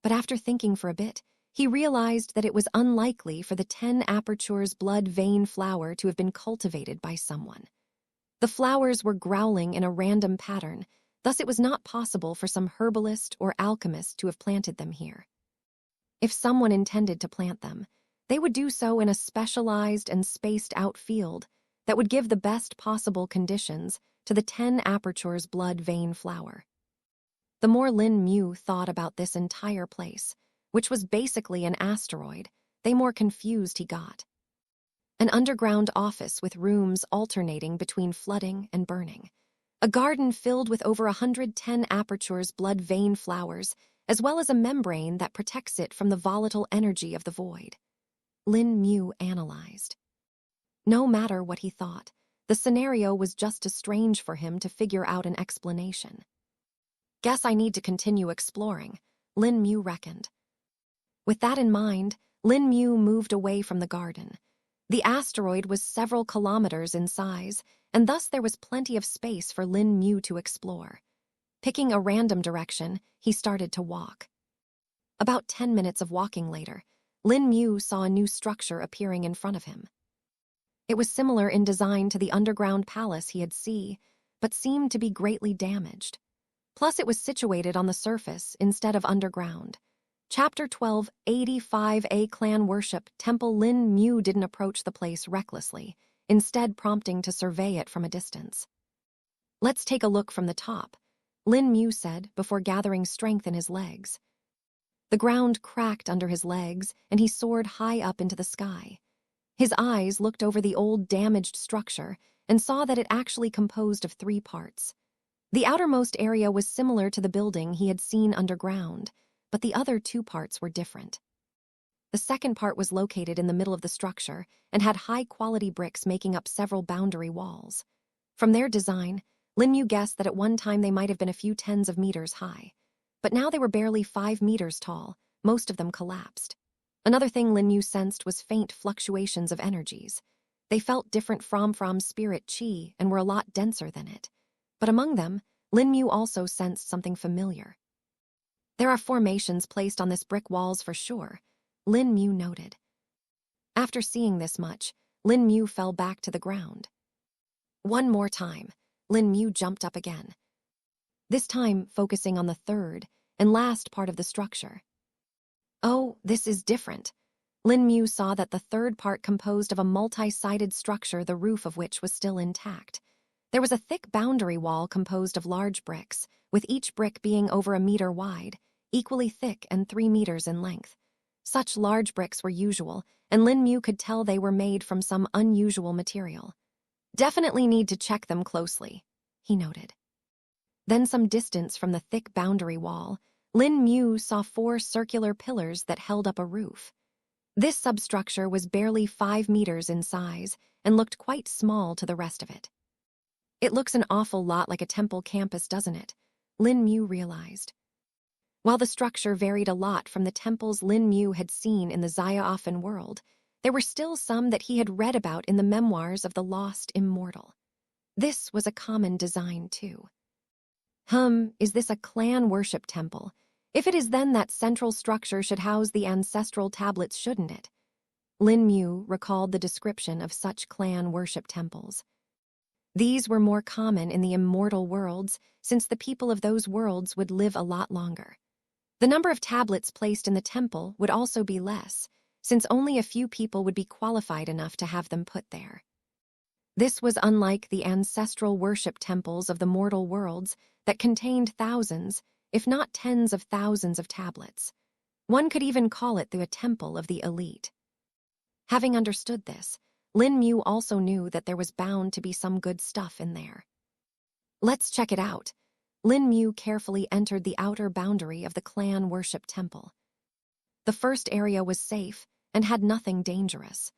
But after thinking for a bit, he realized that it was unlikely for the 10 apertures blood vein flower to have been cultivated by someone. The flowers were growling in a random pattern, thus it was not possible for some herbalist or alchemist to have planted them here. If someone intended to plant them, they would do so in a specialized and spaced-out field that would give the best possible conditions to the 10 apertures blood vein flower. The more Lin Mu thought about this entire place, which was basically an asteroid, the more confused he got. An underground office with rooms alternating between flooding and burning. A garden filled with over 110 apertures blood vein flowers, as well as a membrane that protects it from the volatile energy of the void. Lin Mu analyzed. No matter what he thought, the scenario was just too strange for him to figure out an explanation. Guess I need to continue exploring, Lin Mu reckoned. With that in mind, Lin Mu moved away from the garden. The asteroid was several kilometers in size, and thus there was plenty of space for Lin Mu to explore. Picking a random direction, he started to walk. About 10 minutes of walking later, Lin Mu saw a new structure appearing in front of him. It was similar in design to the underground palace he had seen, but seemed to be greatly damaged. Plus, it was situated on the surface instead of underground. Chapter 12, 85A Clan Worship Temple. Lin Mu didn't approach the place recklessly, instead prompting to survey it from a distance. Let's take a look from the top, Lin Mu said before gathering strength in his legs. The ground cracked under his legs, and he soared high up into the sky. His eyes looked over the old damaged structure and saw that it actually composed of 3 parts. The outermost area was similar to the building he had seen underground, but the other 2 parts were different. The second part was located in the middle of the structure and had high-quality bricks making up several boundary walls. From their design, Lin Mu guessed that at one time they might have been a few tens of meters high, but now they were barely 5 meters tall, most of them collapsed. Another thing Lin Mu sensed was faint fluctuations of energies. They felt different from spirit qi and were a lot denser than it. But among them, Lin Mu also sensed something familiar. There are formations placed on this brick walls for sure, Lin Mu noted. After seeing this much, Lin Mu fell back to the ground. One more time, Lin Mu jumped up again. This time focusing on the third and last part of the structure. Oh, this is different. Lin Mu saw that the third part composed of a multi-sided structure, the roof of which was still intact. There was a thick boundary wall composed of large bricks, with each brick being over 1 meter wide, equally thick and 3 meters in length. Such large bricks were usual, and Lin Mu could tell they were made from some unusual material. Definitely need to check them closely, he noted. Then some distance from the thick boundary wall, Lin Mu saw 4 circular pillars that held up a roof. This substructure was barely 5 meters in size and looked quite small to the rest of it. It looks an awful lot like a temple campus, doesn't it? Lin Mu realized. While the structure varied a lot from the temples Lin Mu had seen in the Xiaofan world, there were still some that he had read about in the memoirs of the lost immortal. This was a common design, too. Is this a clan worship temple? If it is, then that central structure should house the ancestral tablets, shouldn't it? Lin Mu recalled the description of such clan worship temples. These were more common in the immortal worlds, since the people of those worlds would live a lot longer. The number of tablets placed in the temple would also be less, since only a few people would be qualified enough to have them put there. This was unlike the ancestral worship temples of the mortal worlds that contained thousands, if not tens of thousands of tablets. One could even call it the temple of the elite. Having understood this, Lin Mu also knew that there was bound to be some good stuff in there. Let's check it out. Lin Mu carefully entered the outer boundary of the clan worship temple. The first area was safe and had nothing dangerous.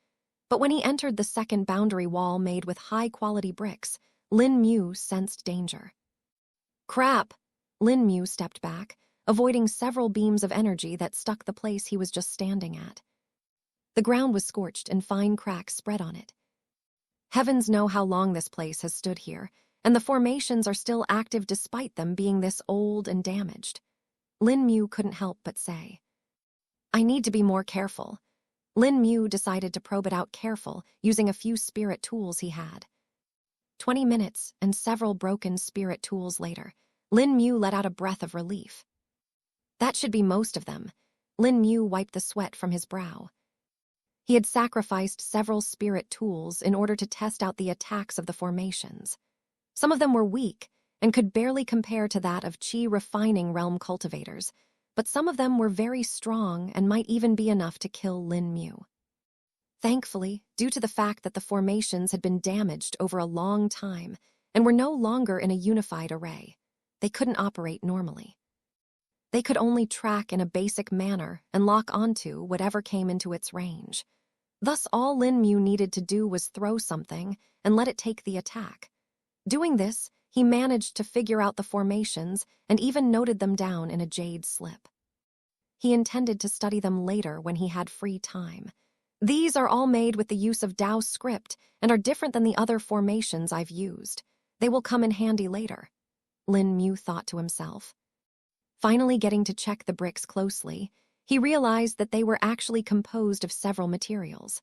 But when he entered the second boundary wall made with high-quality bricks, Lin Mu sensed danger. Crap! Lin Mu stepped back, avoiding several beams of energy that struck the place he was just standing at. The ground was scorched and fine cracks spread on it. Heavens know how long this place has stood here, and the formations are still active despite them being this old and damaged. Lin Mu couldn't help but say, I need to be more careful. Lin Mu decided to probe it out careful, using a few spirit tools he had. 20 minutes and several broken spirit tools later, Lin Mu let out a breath of relief. That should be most of them. Lin Mu wiped the sweat from his brow. He had sacrificed several spirit tools in order to test out the attacks of the formations. Some of them were weak and could barely compare to that of Qi refining realm cultivators, but some of them were very strong and might even be enough to kill Lin Mu. Thankfully, due to the fact that the formations had been damaged over a long time and were no longer in a unified array, they couldn't operate normally. They could only track in a basic manner and lock onto whatever came into its range. Thus, all Lin Mu needed to do was throw something and let it take the attack. Doing this, he managed to figure out the formations and even noted them down in a jade slip. He intended to study them later when he had free time. These are all made with the use of Dao script and are different than the other formations I've used. They will come in handy later, Lin Mu thought to himself. Finally getting to check the bricks closely, he realized that they were actually composed of several materials.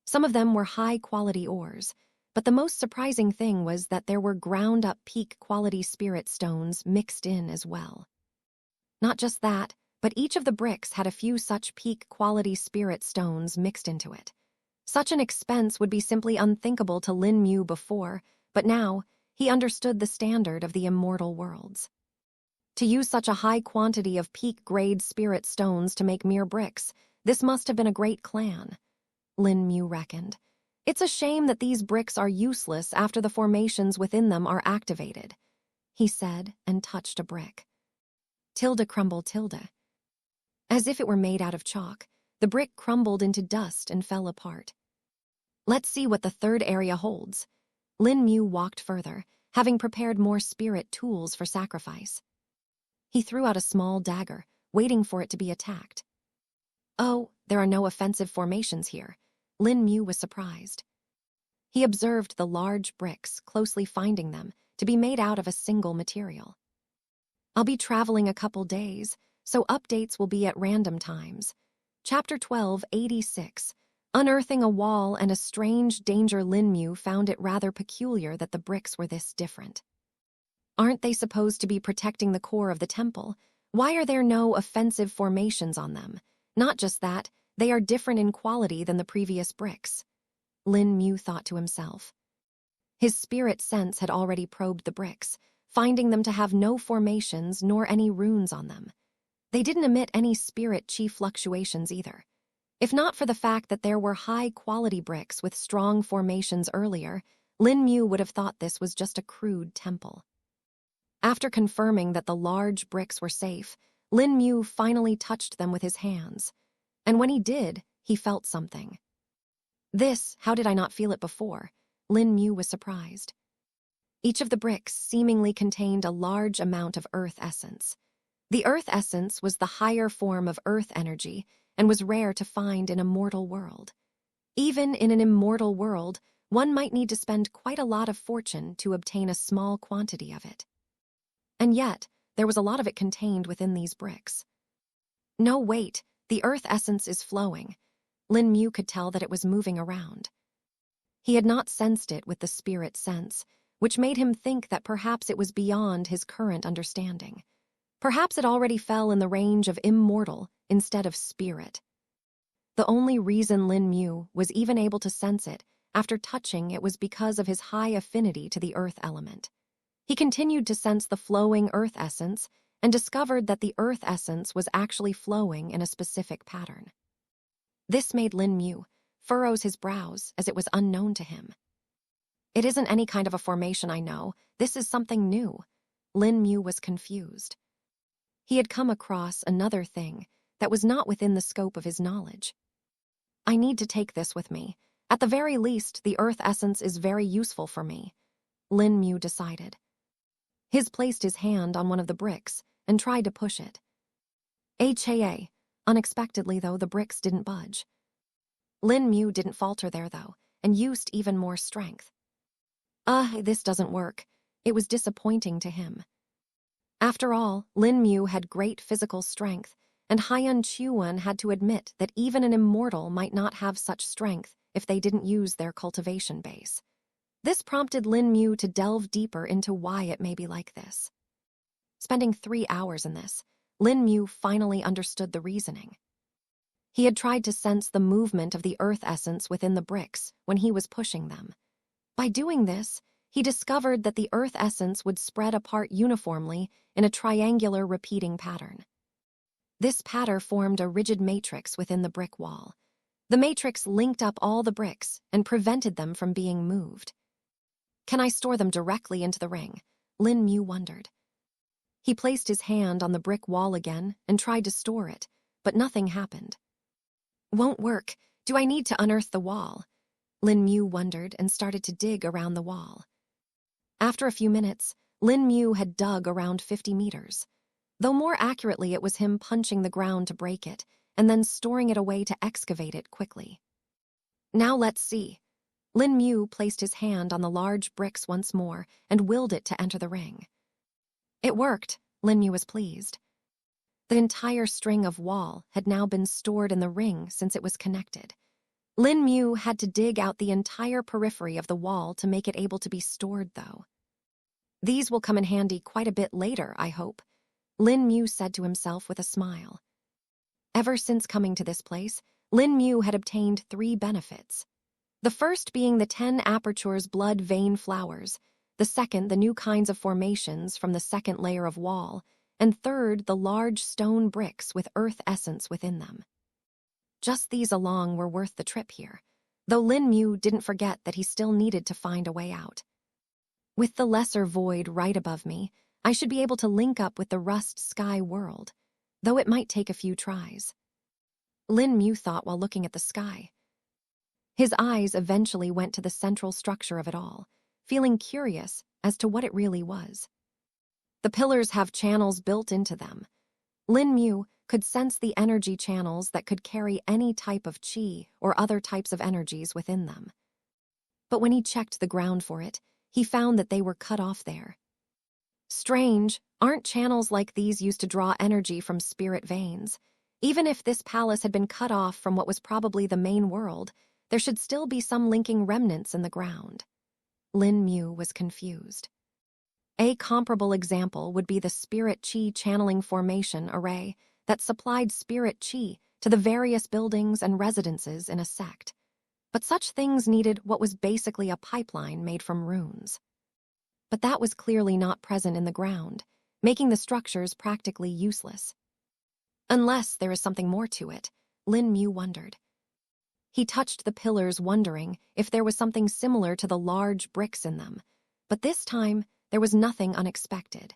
Some of them were high-quality ores, but the most surprising thing was that there were ground-up peak-quality spirit stones mixed in as well. Not just that, but each of the bricks had a few such peak-quality spirit stones mixed into it. Such an expense would be simply unthinkable to Lin Mu before, but now he understood the standard of the immortal worlds. To use such a high quantity of peak-grade spirit stones to make mere bricks, this must have been a great clan, Lin Mu reckoned. It's a shame that these bricks are useless after the formations within them are activated, he said and touched a brick. Tilde crumble tilde. As if it were made out of chalk, the brick crumbled into dust and fell apart. Let's see what the third area holds. Lin Mu walked further, having prepared more spirit tools for sacrifice. He threw out a small dagger, waiting for it to be attacked. Oh, there are no offensive formations here. Lin Mu was surprised. He observed the large bricks, closely finding them to be made out of a single material. I'll be traveling a couple days, so updates will be at random times. Chapter 1286. Unearthing a wall and a strange danger. Lin Mu found it rather peculiar that the bricks were this different. Aren't they supposed to be protecting the core of the temple? Why are there no offensive formations on them? Not just that, they are different in quality than the previous bricks, Lin Mu thought to himself. His spirit sense had already probed the bricks, finding them to have no formations nor any runes on them. They didn't emit any spirit chi fluctuations either. If not for the fact that there were high-quality bricks with strong formations earlier, Lin Mu would have thought this was just a crude temple. After confirming that the large bricks were safe, Lin Mu finally touched them with his hands. And when he did, he felt something. How did I not feel it before? Lin Mu was surprised. Each of the bricks seemingly contained a large amount of earth essence. The earth essence was the higher form of earth energy and was rare to find in a mortal world. Even in an immortal world, one might need to spend quite a lot of fortune to obtain a small quantity of it. And yet, there was a lot of it contained within these bricks. No, wait, the earth essence is flowing. Lin Mu could tell that it was moving around. He had not sensed it with the spirit sense, which made him think that perhaps it was beyond his current understanding. Perhaps it already fell in the range of immortal instead of spirit. The only reason Lin Mu was even able to sense it after touching it was because of his high affinity to the earth element. He continued to sense the flowing earth essence and discovered that the earth essence was actually flowing in a specific pattern. This made Lin Mu furrows his brows as it was unknown to him. It isn't any kind of a formation I know. This is something new. Lin Mu was confused. He had come across another thing that was not within the scope of his knowledge. I need to take this with me. At the very least, the earth essence is very useful for me, Lin Mu decided. He placed his hand on one of the bricks and tried to push it. Unexpectedly, though, the bricks didn't budge. Lin Mu didn't falter there, though, and used even more strength. This doesn't work. It was disappointing to him. After all, Lin Mu had great physical strength, and Haiyan Chuan had to admit that even an immortal might not have such strength if they didn't use their cultivation base. This prompted Lin Mu to delve deeper into why it may be like this. Spending 3 hours in this, Lin Mu finally understood the reasoning. He had tried to sense the movement of the earth essence within the bricks when he was pushing them. By doing this, he discovered that the earth essence would spread apart uniformly in a triangular repeating pattern. This pattern formed a rigid matrix within the brick wall. The matrix linked up all the bricks and prevented them from being moved. Can I store them directly into the ring? Lin Mu wondered. He placed his hand on the brick wall again and tried to store it, but nothing happened. Won't work. Do I need to unearth the wall? Lin Mu wondered and started to dig around the wall. After a few minutes, Lin Mu had dug around 50 meters. Though more accurately, it was him punching the ground to break it and then storing it away to excavate it quickly. Now let's see. Lin Mu placed his hand on the large bricks once more and willed it to enter the ring. It worked. Lin Mu was pleased. The entire string of wall had now been stored in the ring since it was connected. Lin Mu had to dig out the entire periphery of the wall to make it able to be stored, though. These will come in handy quite a bit later, I hope, Lin Mu said to himself with a smile. Ever since coming to this place, Lin Mu had obtained 3 benefits. The first being the 10 apertures blood vein flowers, the second the new kinds of formations from the second layer of wall, and third the large stone bricks with earth essence within them. Just these along were worth the trip here, though Lin Mu didn't forget that he still needed to find a way out. With the lesser void right above me, I should be able to link up with the rust sky world, though it might take a few tries. Lin Mu thought while looking at the sky. His eyes eventually went to the central structure of it all, feeling curious as to what it really was. The pillars have channels built into them. Lin Mu could sense the energy channels that could carry any type of chi or other types of energies within them. But when he checked the ground for it, he found that they were cut off there. Strange, aren't channels like these used to draw energy from spirit veins? Even if this palace had been cut off from what was probably the main world, there should still be some linking remnants in the ground. Lin Mu was confused. A comparable example would be the spirit chi channeling formation array that supplied spirit chi to the various buildings and residences in a sect. But such things needed what was basically a pipeline made from runes. But that was clearly not present in the ground, making the structures practically useless. Unless there is something more to it, Lin Mu wondered. He touched the pillars, wondering if there was something similar to the large bricks in them, but this time there was nothing unexpected.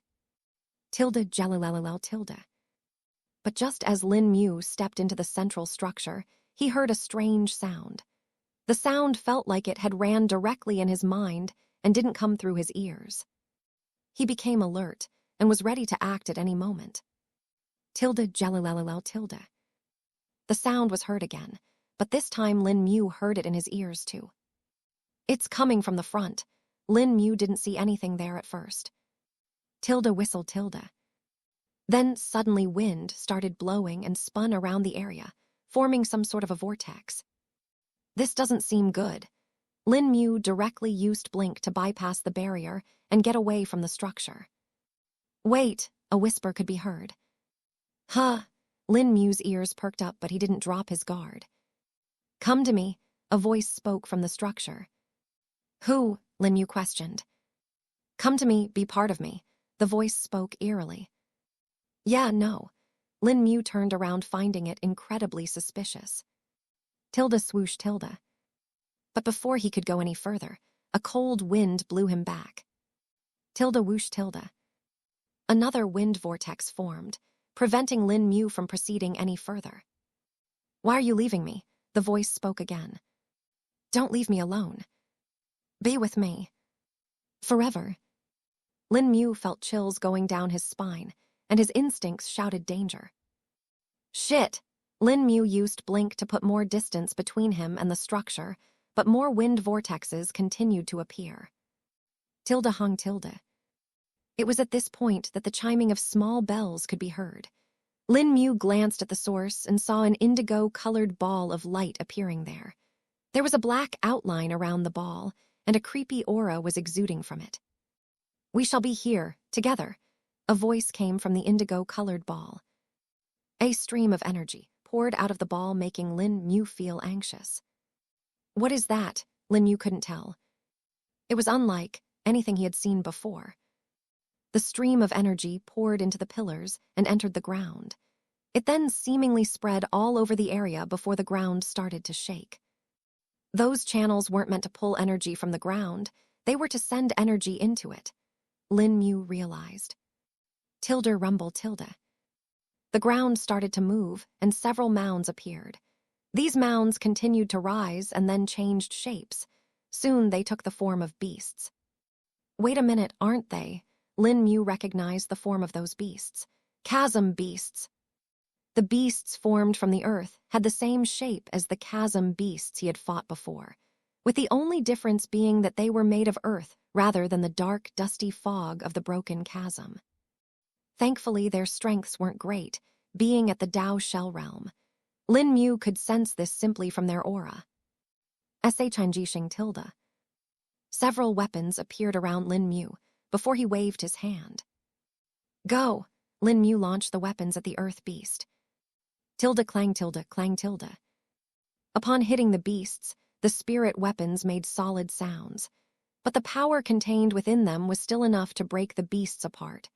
Tilde Jalalal tilde. But just as Lin Mu stepped into the central structure, he heard a strange sound. The sound felt like it had ran directly in his mind and didn't come through his ears. He became alert and was ready to act at any moment. Tilde Jalalal tilde. The sound was heard again, but this time Lin Mu heard it in his ears too. It's coming from the front. Lin Mu didn't see anything there at first. Tilde whistled tilde. Then suddenly wind started blowing and spun around the area, forming some sort of a vortex. This doesn't seem good. Lin Mu directly used blink to bypass the barrier and get away from the structure. Wait, a whisper could be heard. Huh. Lin Mu's ears perked up, but he didn't drop his guard. Come to me, a voice spoke from the structure. Who? Lin Mu questioned. Come to me, be part of me, the voice spoke eerily. Yeah, no. Lin Mu turned around, finding it incredibly suspicious. Tilde swoosh tilde. But before he could go any further, a cold wind blew him back. Tilde whoosh tilde. Another wind vortex formed, preventing Lin Mu from proceeding any further. Why are you leaving me? The voice spoke again. Don't leave me alone. Be with me. Forever. Lin Mu felt chills going down his spine, and his instincts shouted danger. Shit! Lin Mu used blink to put more distance between him and the structure, but more wind vortexes continued to appear. Tilde hung tilde. It was at this point that the chiming of small bells could be heard. Lin Mu glanced at the source and saw an indigo-colored ball of light appearing there. There was a black outline around the ball, and a creepy aura was exuding from it. We shall be here, together. A voice came from the indigo-colored ball. A stream of energy poured out of the ball, making Lin Mu feel anxious. What is that? Lin Mu couldn't tell. It was unlike anything he had seen before. The stream of energy poured into the pillars and entered the ground. It then seemingly spread all over the area before the ground started to shake. Those channels weren't meant to pull energy from the ground, they were to send energy into it. Lin Mu realized. Tilde rumble tilde. The ground started to move, and several mounds appeared. These mounds continued to rise and then changed shapes. Soon they took the form of beasts. Wait a minute, aren't they? Lin Mu recognized the form of those beasts. Chasm beasts. The beasts formed from the earth had the same shape as the chasm beasts he had fought before, with the only difference being that they were made of earth rather than the dark, dusty fog of the broken chasm. Thankfully, their strengths weren't great, being at the Dao Shell realm. Lin Mu could sense this simply from their aura. Shing tilde. Several weapons appeared around Lin Mu before he waved his hand. Go! Lin Mu launched the weapons at the earth beast. Tilde clang tilde clang tilde. Upon hitting the beasts, the spirit weapons made solid sounds, but the power contained within them was still enough to break the beasts apart.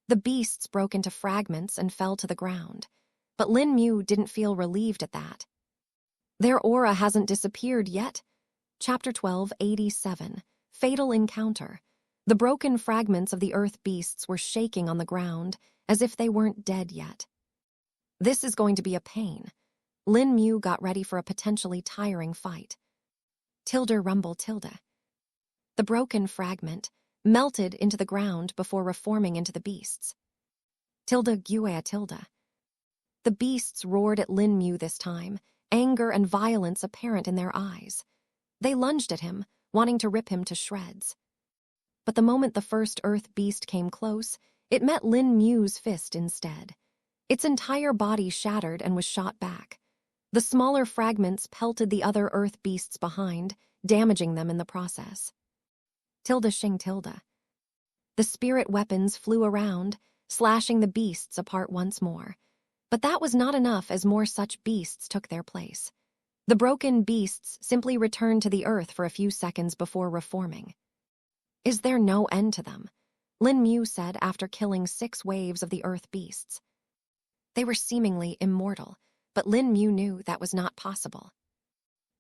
The beasts broke into fragments and fell to the ground, but Lin Mu didn't feel relieved at that. Their aura hasn't disappeared yet. Chapter 1287, Fatal Encounter. The broken fragments of the earth beasts were shaking on the ground as if they weren't dead yet. This is going to be a pain. Lin Mu got ready for a potentially tiring fight. Tilde rumble tilde. The broken fragment melted into the ground before reforming into the beasts. Tilde guea tilde. The beasts roared at Lin Mu this time, anger and violence apparent in their eyes. They lunged at him, wanting to rip him to shreds. But the moment the first earth beast came close, it met Lin Mu's fist instead. Its entire body shattered and was shot back. The smaller fragments pelted the other earth beasts behind, damaging them in the process. Tilde shing tilde. The spirit weapons flew around, slashing the beasts apart once more. But that was not enough, as more such beasts took their place. The broken beasts simply returned to the earth for a few seconds before reforming. Is there no end to them? Lin Mu said after killing 6 waves of the earth beasts. They were seemingly immortal, but Lin Mu knew that was not possible.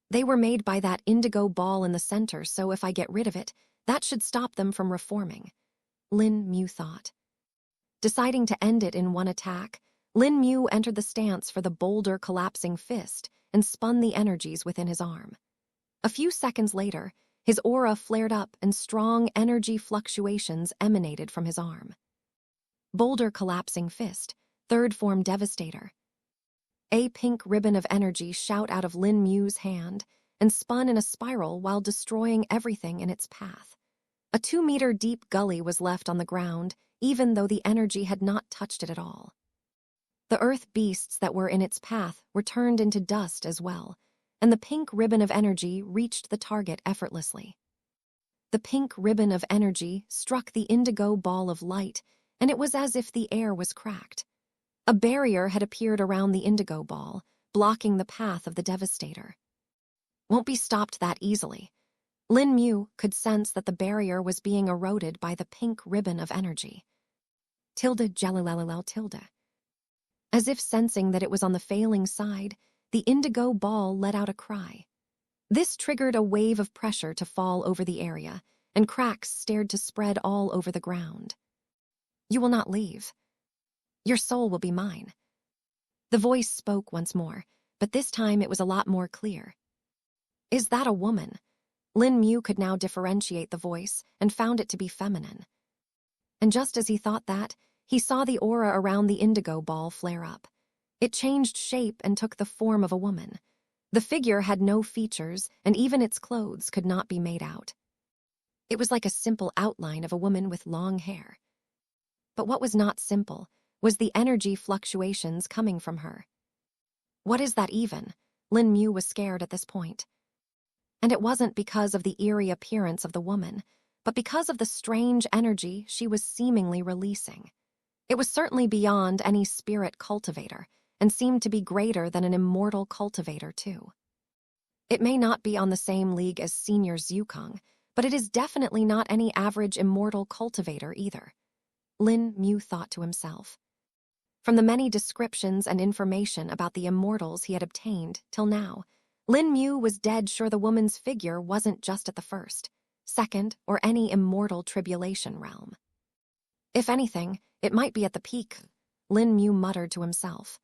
They were made by that indigo ball in the center, so if I get rid of it, that should stop them from reforming, Lin Mu thought. Deciding to end it in one attack, Lin Mu entered the stance for the boulder collapsing fist and spun the energies within his arm. A few seconds later, his aura flared up and strong energy fluctuations emanated from his arm. Boulder collapsing fist, third form devastator. A pink ribbon of energy shot out of Lin Mu's hand and spun in a spiral while destroying everything in its path. A 2-meter deep gully was left on the ground, even though the energy had not touched it at all. The earth beasts that were in its path were turned into dust as well, and the pink ribbon of energy reached the target effortlessly. The pink ribbon of energy struck the indigo ball of light, and it was as if the air was cracked. A barrier had appeared around the indigo ball, blocking the path of the devastator. Won't be stopped that easily. Lin Mu could sense that the barrier was being eroded by the pink ribbon of energy. Tilde Jalalal tilde. As if sensing that it was on the failing side, the indigo ball let out a cry. This triggered a wave of pressure to fall over the area, and cracks stared to spread all over the ground. You will not leave. Your soul will be mine. The voice spoke once more, but this time it was a lot more clear. Is that a woman? Lin Mu could now differentiate the voice and found it to be feminine. And just as he thought that, he saw the aura around the indigo ball flare up. It changed shape and took the form of a woman. The figure had no features, and even its clothes could not be made out. It was like a simple outline of a woman with long hair. But what was not simple was the energy fluctuations coming from her. What is that even? Lin Mu was scared at this point. And it wasn't because of the eerie appearance of the woman, but because of the strange energy she was seemingly releasing. It was certainly beyond any spirit cultivator, and seemed to be greater than an immortal cultivator, too. It may not be on the same league as Senior Zukong, but it is definitely not any average immortal cultivator either, Lin Mu thought to himself. From the many descriptions and information about the immortals he had obtained till now, Lin Mu was dead sure the woman's figure wasn't just at the first, second, or any immortal tribulation realm. If anything, it might be at the peak, Lin Mu muttered to himself.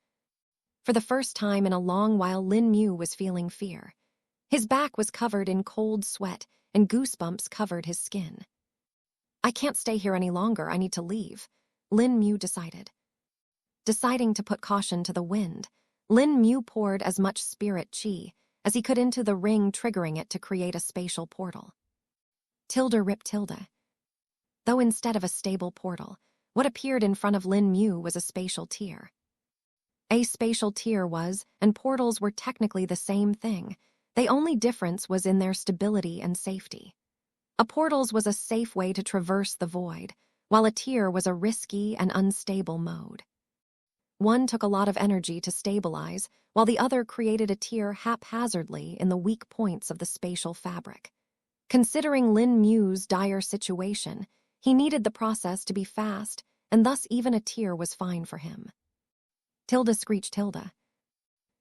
For the first time in a long while, Lin Mu was feeling fear. His back was covered in cold sweat, and goosebumps covered his skin. I can't stay here any longer, I need to leave, Lin Mu decided. Deciding to put caution to the wind, Lin Mu poured as much spirit chi as he could into the ring, triggering it to create a spatial portal. Tilde rip tilde. Though instead of a stable portal, what appeared in front of Lin Mu was a spatial tier. A spatial tier was, and portals were technically the same thing. The only difference was in their stability and safety. A portal's was a safe way to traverse the void, while a tier was a risky and unstable mode. One took a lot of energy to stabilize, while the other created a tier haphazardly in the weak points of the spatial fabric. Considering Lin Mu's dire situation, he needed the process to be fast, and thus even a tier was fine for him. Tilde screech tilde.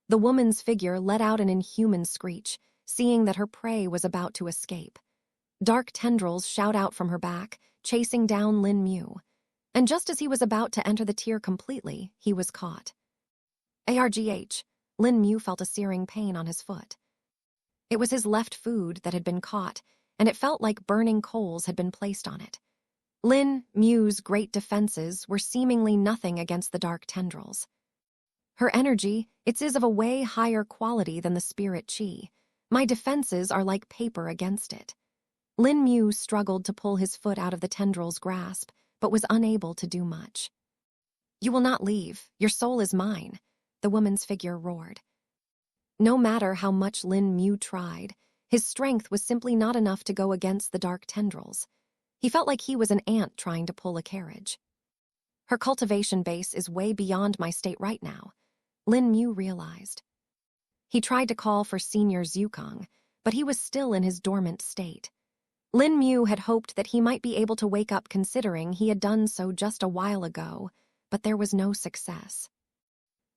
The woman's figure let out an inhuman screech, seeing that her prey was about to escape. Dark tendrils shout out from her back, chasing down Lin Mu. And just as he was about to enter the tier completely, he was caught. Argh, Lin Mu felt a searing pain on his foot. It was his left foot that had been caught, and it felt like burning coals had been placed on it. Lin Mu's great defenses were seemingly nothing against the dark tendrils. Her energy, it is of a way higher quality than the spirit chi. My defenses are like paper against it. Lin Mu struggled to pull his foot out of the tendril's grasp, but was unable to do much. You will not leave, your soul is mine, the woman's figure roared. No matter how much Lin Mu tried, his strength was simply not enough to go against the dark tendrils. He felt like he was an ant trying to pull a carriage. Her cultivation base is way beyond my state right now, Lin Mu realized. He tried to call for Senior Zukong, but he was still in his dormant state. Lin Mu had hoped that he might be able to wake up considering he had done so just a while ago, but there was no success.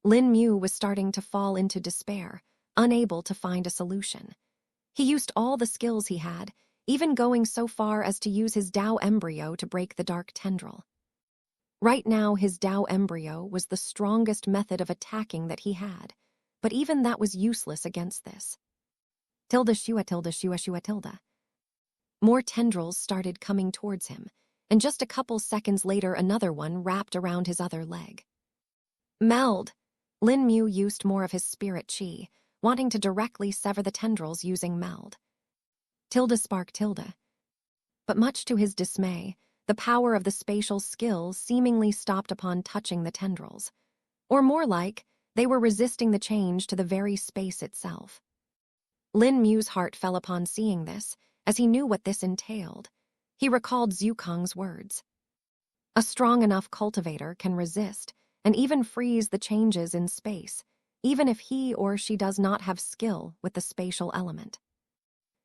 Lin Mu was starting to fall into despair, unable to find a solution. He used all the skills he had, even going so far as to use his Dao embryo to break the dark tendril. Right now, his Dao embryo was the strongest method of attacking that he had, but even that was useless against this. Tilde shua tilde shua shua tilde. More tendrils started coming towards him, and just a couple seconds later another one wrapped around his other leg. Meld! Lin Mu used more of his spirit chi, wanting to directly sever the tendrils using meld. Tilde spark tilde. But much to his dismay, the power of the spatial skill seemingly stopped upon touching the tendrils. Or more like, they were resisting the change to the very space itself. Lin Mu's heart fell upon seeing this, as he knew what this entailed. He recalled Zukong's words. A strong enough cultivator can resist and even freeze the changes in space, even if he or she does not have skill with the spatial element.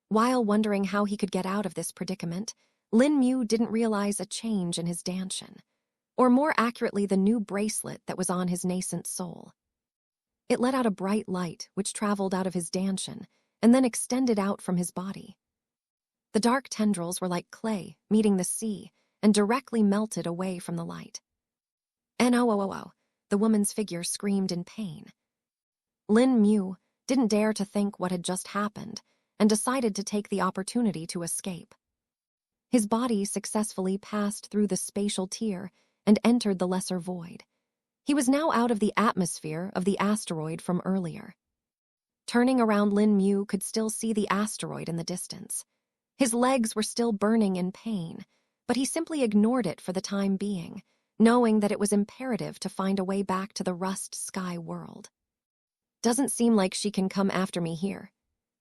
While wondering how he could get out of this predicament, Lin Mu didn't realize a change in his danshan, or more accurately the new bracelet that was on his nascent soul. It let out a bright light which traveled out of his danshan and then extended out from his body. The dark tendrils were like clay meeting the sea and directly melted away from the light. "No!" The woman's figure screamed in pain. Lin Mu didn't dare to think what had just happened and decided to take the opportunity to escape. His body successfully passed through the spatial tier and entered the lesser void. He was now out of the atmosphere of the asteroid from earlier. Turning around, Lin Mu could still see the asteroid in the distance. His legs were still burning in pain, but he simply ignored it for the time being, knowing that it was imperative to find a way back to the rust sky world. Doesn't seem like she can come after me here.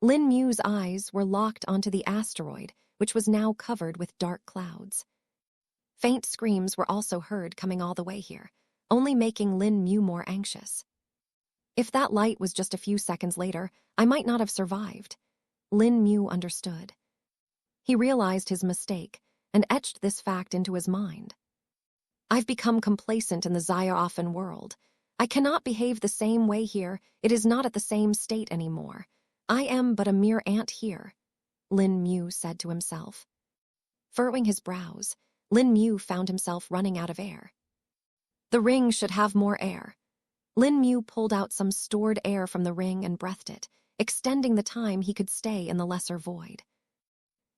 Lin Mu's eyes were locked onto the asteroid, which was now covered with dark clouds. Faint screams were also heard coming all the way here, only making Lin Mu more anxious. If that light was just a few seconds later, I might not have survived. Lin Mu understood. He realized his mistake and etched this fact into his mind. I've become complacent in the Zaya-Offen world. I cannot behave the same way here. It is not at the same state anymore. I am but a mere ant here, Lin Mu said to himself. Furrowing his brows, Lin Mu found himself running out of air. The ring should have more air. Lin Mu pulled out some stored air from the ring and breathed it, extending the time he could stay in the lesser void.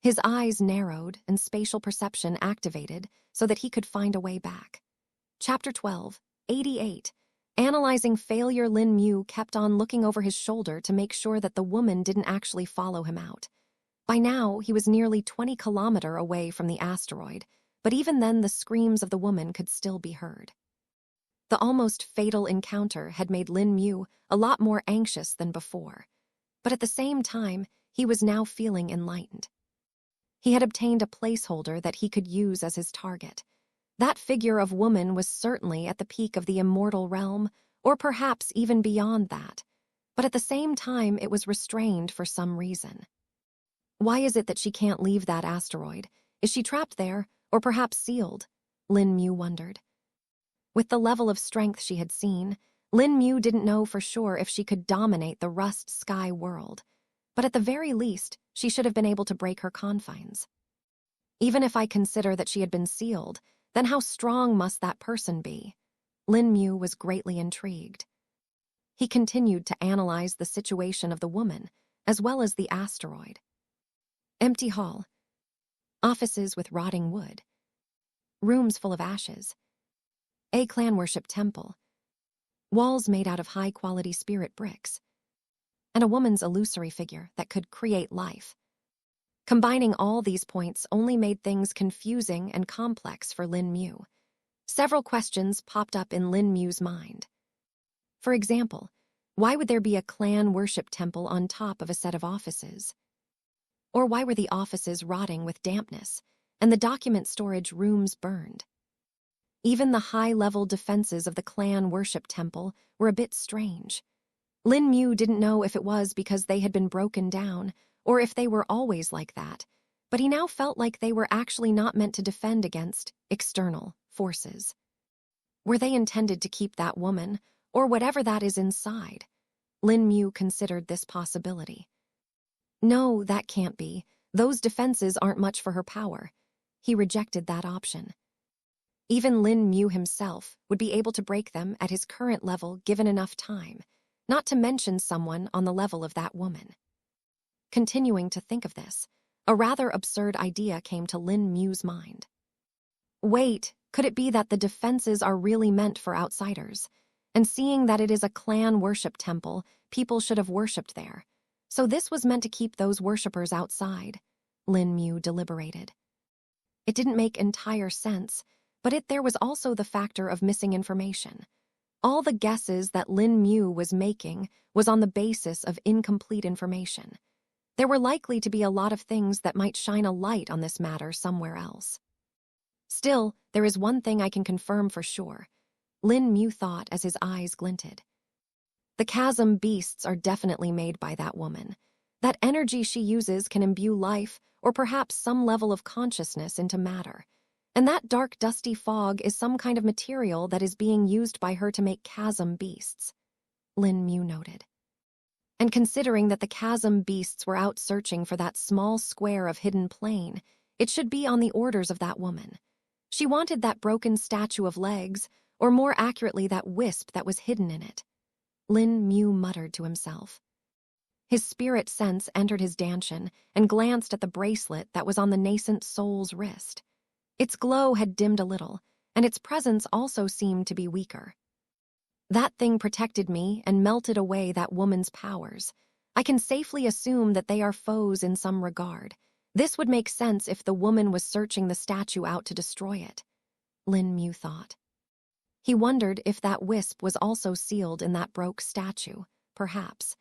His eyes narrowed and spatial perception activated so that he could find a way back. Chapter 12, 88. Analyzing failure, Lin Mu kept on looking over his shoulder to make sure that the woman didn't actually follow him out. By now, he was nearly 20 kilometers away from the asteroid, but even then the screams of the woman could still be heard. The almost fatal encounter had made Lin Mu a lot more anxious than before, but at the same time, he was now feeling enlightened. He had obtained a placeholder that he could use as his target. That figure of woman was certainly at the peak of the immortal realm, or perhaps even beyond that, but at the same time it was restrained for some reason. Why is it that she can't leave that asteroid? Is she trapped there, or perhaps sealed? Lin Mu wondered. With the level of strength she had seen, Lin Mu didn't know for sure if she could dominate the rust sky world, but at the very least, she should have been able to break her confines. Even if I consider that she had been sealed, then how strong must that person be? Lin Mu was greatly intrigued. He continued to analyze the situation of the woman, as well as the asteroid. Empty hall. Offices with rotting wood. Rooms full of ashes. A clan worship temple. Walls made out of high-quality spirit bricks. And a woman's illusory figure that could create life. Combining all these points only made things confusing and complex for Lin Mu. Several questions popped up in Lin Mu's mind. For example, why would there be a clan worship temple on top of a set of offices? Or why were the offices rotting with dampness and the document storage rooms burned? Even the high-level defenses of the clan worship temple were a bit strange. Lin Mu didn't know if it was because they had been broken down or if they were always like that, but he now felt like they were actually not meant to defend against external forces. Were they intended to keep that woman, or whatever that is inside. Lin Mu considered this possibility. No, that can't be. Those defenses aren't much for her power. He rejected that option. Even Lin Mu himself would be able to break them at his current level given enough time, not to mention someone on the level of that woman. Continuing to think of this, a rather absurd idea came to Lin Mu's mind. Wait, could it be that the defenses are really meant for outsiders? And seeing that it is a clan worship temple, people should have worshipped there. So this was meant to keep those worshippers outside, Lin Mu deliberated. It didn't make entire sense, but there was also the factor of missing information. All the guesses that Lin Mu was making was on the basis of incomplete information. There were likely to be a lot of things that might shine a light on this matter somewhere else. Still, there is one thing I can confirm for sure, Lin Mu thought as his eyes glinted. The chasm beasts are definitely made by that woman. That energy she uses can imbue life or perhaps some level of consciousness into matter. And that dark, dusty fog is some kind of material that is being used by her to make chasm beasts, Lin Mu noted. And considering that the chasm beasts were out searching for that small square of hidden plain, it should be on the orders of that woman. She wanted that broken statue of legs, or more accurately that wisp that was hidden in it. Lin Mu muttered to himself. His spirit sense entered his danshan and glanced at the bracelet that was on the nascent soul's wrist. Its glow had dimmed a little, and its presence also seemed to be weaker. That thing protected me and melted away that woman's powers. I can safely assume that they are foes in some regard. This would make sense if the woman was searching the statue out to destroy it, Lin Mu thought. He wondered if that wisp was also sealed in that broke statue, perhaps.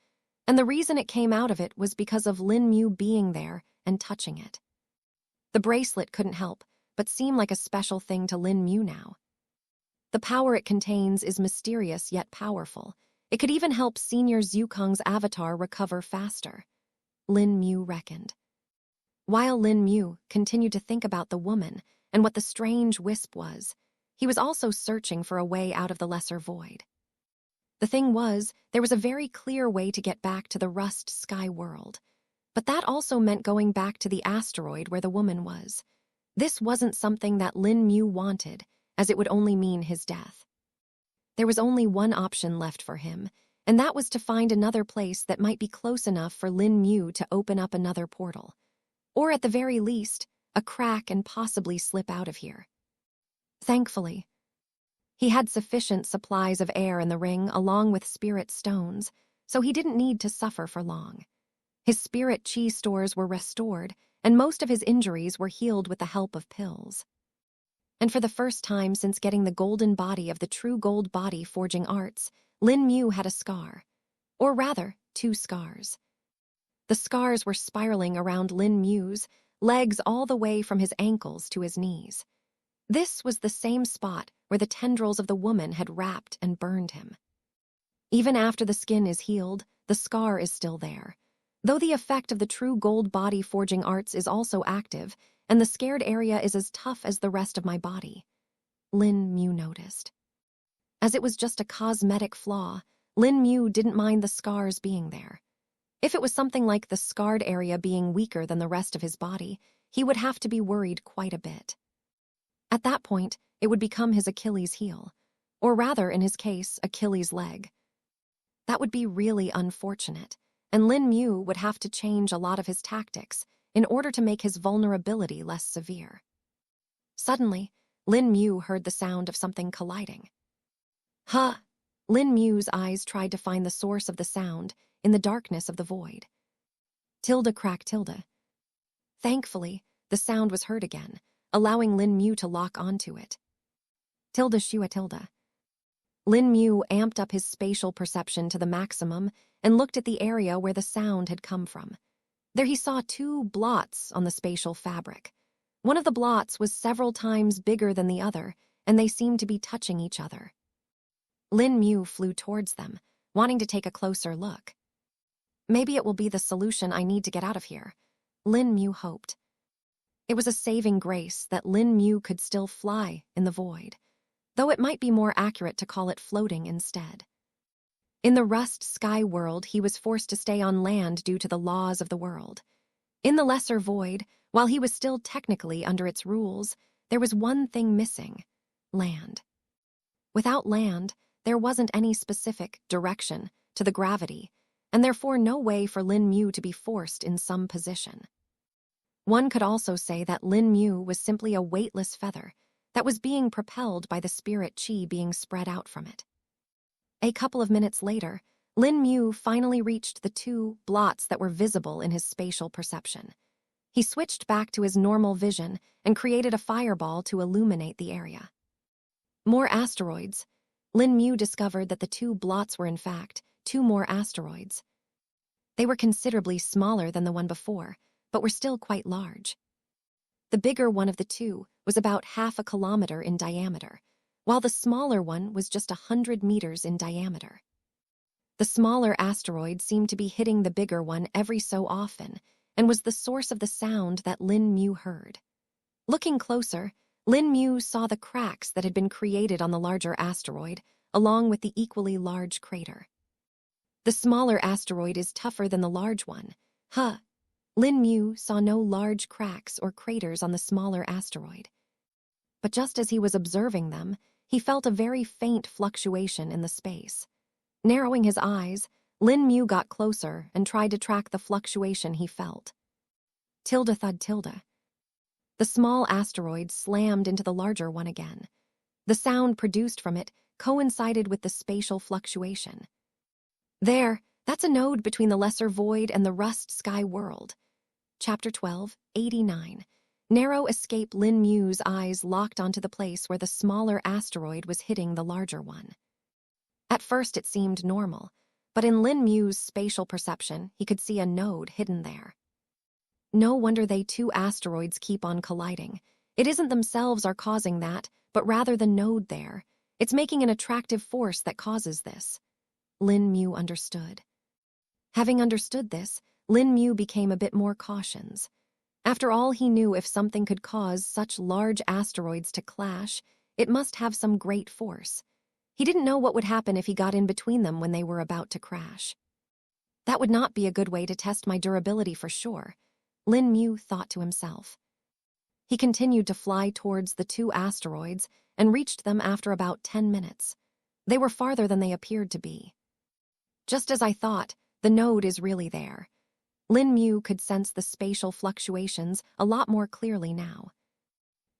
And the reason it came out of it was because of Lin Mu being there and touching it. The bracelet couldn't help but seem like a special thing to Lin Mu now. The power it contains is mysterious yet powerful. It could even help Senior Zukong's avatar recover faster, Lin Mu reckoned. While Lin Mu continued to think about the woman and what the strange wisp was, he was also searching for a way out of the lesser void. The thing was, there was a very clear way to get back to the Rust Sky world, but that also meant going back to the asteroid where the woman was. This wasn't something that Lin Mu wanted, as it would only mean his death. There was only one option left for him, and that was to find another place that might be close enough for Lin Mu to open up another portal. Or at the very least, a crack and possibly slip out of here. Thankfully, he had sufficient supplies of air in the ring along with spirit stones, so he didn't need to suffer for long. His spirit chi stores were restored, and most of his injuries were healed with the help of pills. And for the first time since getting the golden body of the true gold body forging arts, Lin Mu had a scar. Or rather, 2 scars. The scars were spiraling around Lin Mu's legs all the way from his ankles to his knees. This was the same spot where the tendrils of the woman had wrapped and burned him. Even after the skin is healed, the scar is still there. Though the effect of the true gold body forging arts is also active, and the scared area is as tough as the rest of my body, Lin Mu noticed. As it was just a cosmetic flaw, Lin Mu didn't mind the scars being there. If it was something like the scarred area being weaker than the rest of his body, he would have to be worried quite a bit. At that point, it would become his Achilles heel, or rather, in his case, Achilles leg. That would be really unfortunate, and Lin Mu would have to change a lot of his tactics in order to make his vulnerability less severe. Suddenly, Lin Mu heard the sound of something colliding. Huh! Lin Mu's eyes tried to find the source of the sound in the darkness of the void. Tilde crack tilde. Thankfully, the sound was heard again, allowing Lin Mu to lock onto it. Tilde shua tilde. Lin Mu amped up his spatial perception to the maximum and looked at the area where the sound had come from. There he saw 2 blots on the spatial fabric. One of the blots was several times bigger than the other, and they seemed to be touching each other. Lin Mu flew towards them, wanting to take a closer look. Maybe it will be the solution I need to get out of here, Lin Mu hoped. It was a saving grace that Lin Mu could still fly in the void, though it might be more accurate to call it floating instead. In the rust sky world, he was forced to stay on land due to the laws of the world. In the lesser void, while he was still technically under its rules, there was one thing missing: land. Without land, there wasn't any specific direction to the gravity, and therefore no way for Lin Mu to be forced in some position. One could also say that Lin Mu was simply a weightless feather that was being propelled by the spirit chi being spread out from it. A couple of minutes later, Lin Mu finally reached the two blots that were visible in his spatial perception. He switched back to his normal vision and created a fireball to illuminate the area. More asteroids. Lin Mu discovered that the two blots were in fact two more asteroids. They were considerably smaller than the one before, but were still quite large. The bigger one of the two was about 1/2 kilometer in diameter, while the smaller one was just 100 meters in diameter. The smaller asteroid seemed to be hitting the bigger one every so often, and was the source of the sound that Lin Mu heard. Looking closer, Lin Mu saw the cracks that had been created on the larger asteroid, along with the equally large crater. The smaller asteroid is tougher than the large one. Lin Mu saw no large cracks or craters on the smaller asteroid. But just as he was observing them, he felt a very faint fluctuation in the space. Narrowing his eyes, Lin Mu got closer and tried to track the fluctuation he felt. Tilde thud tilde. The small asteroid slammed into the larger one again. The sound produced from it coincided with the spatial fluctuation. That's a node between the lesser void and the rust sky world. Chapter 12, 89. Narrow escape. Lin Mu's eyes locked onto the place where the smaller asteroid was hitting the larger one. At first it seemed normal, but in Lin Mu's spatial perception, he could see a node hidden there. No wonder they two asteroids keep on colliding. It isn't themselves are causing that, but rather the node there. It's making an attractive force that causes this. Lin Mu understood. Having understood this, Lin Mu became a bit more cautious. After all, he knew if something could cause such large asteroids to clash, it must have some great force. He didn't know what would happen if he got in between them when they were about to crash. That would not be a good way to test my durability for sure, Lin Mu thought to himself. He continued to fly towards the two asteroids and reached them after about 10 minutes. They were farther than they appeared to be. Just as I thought, the node is really there. Lin Mu could sense the spatial fluctuations a lot more clearly now.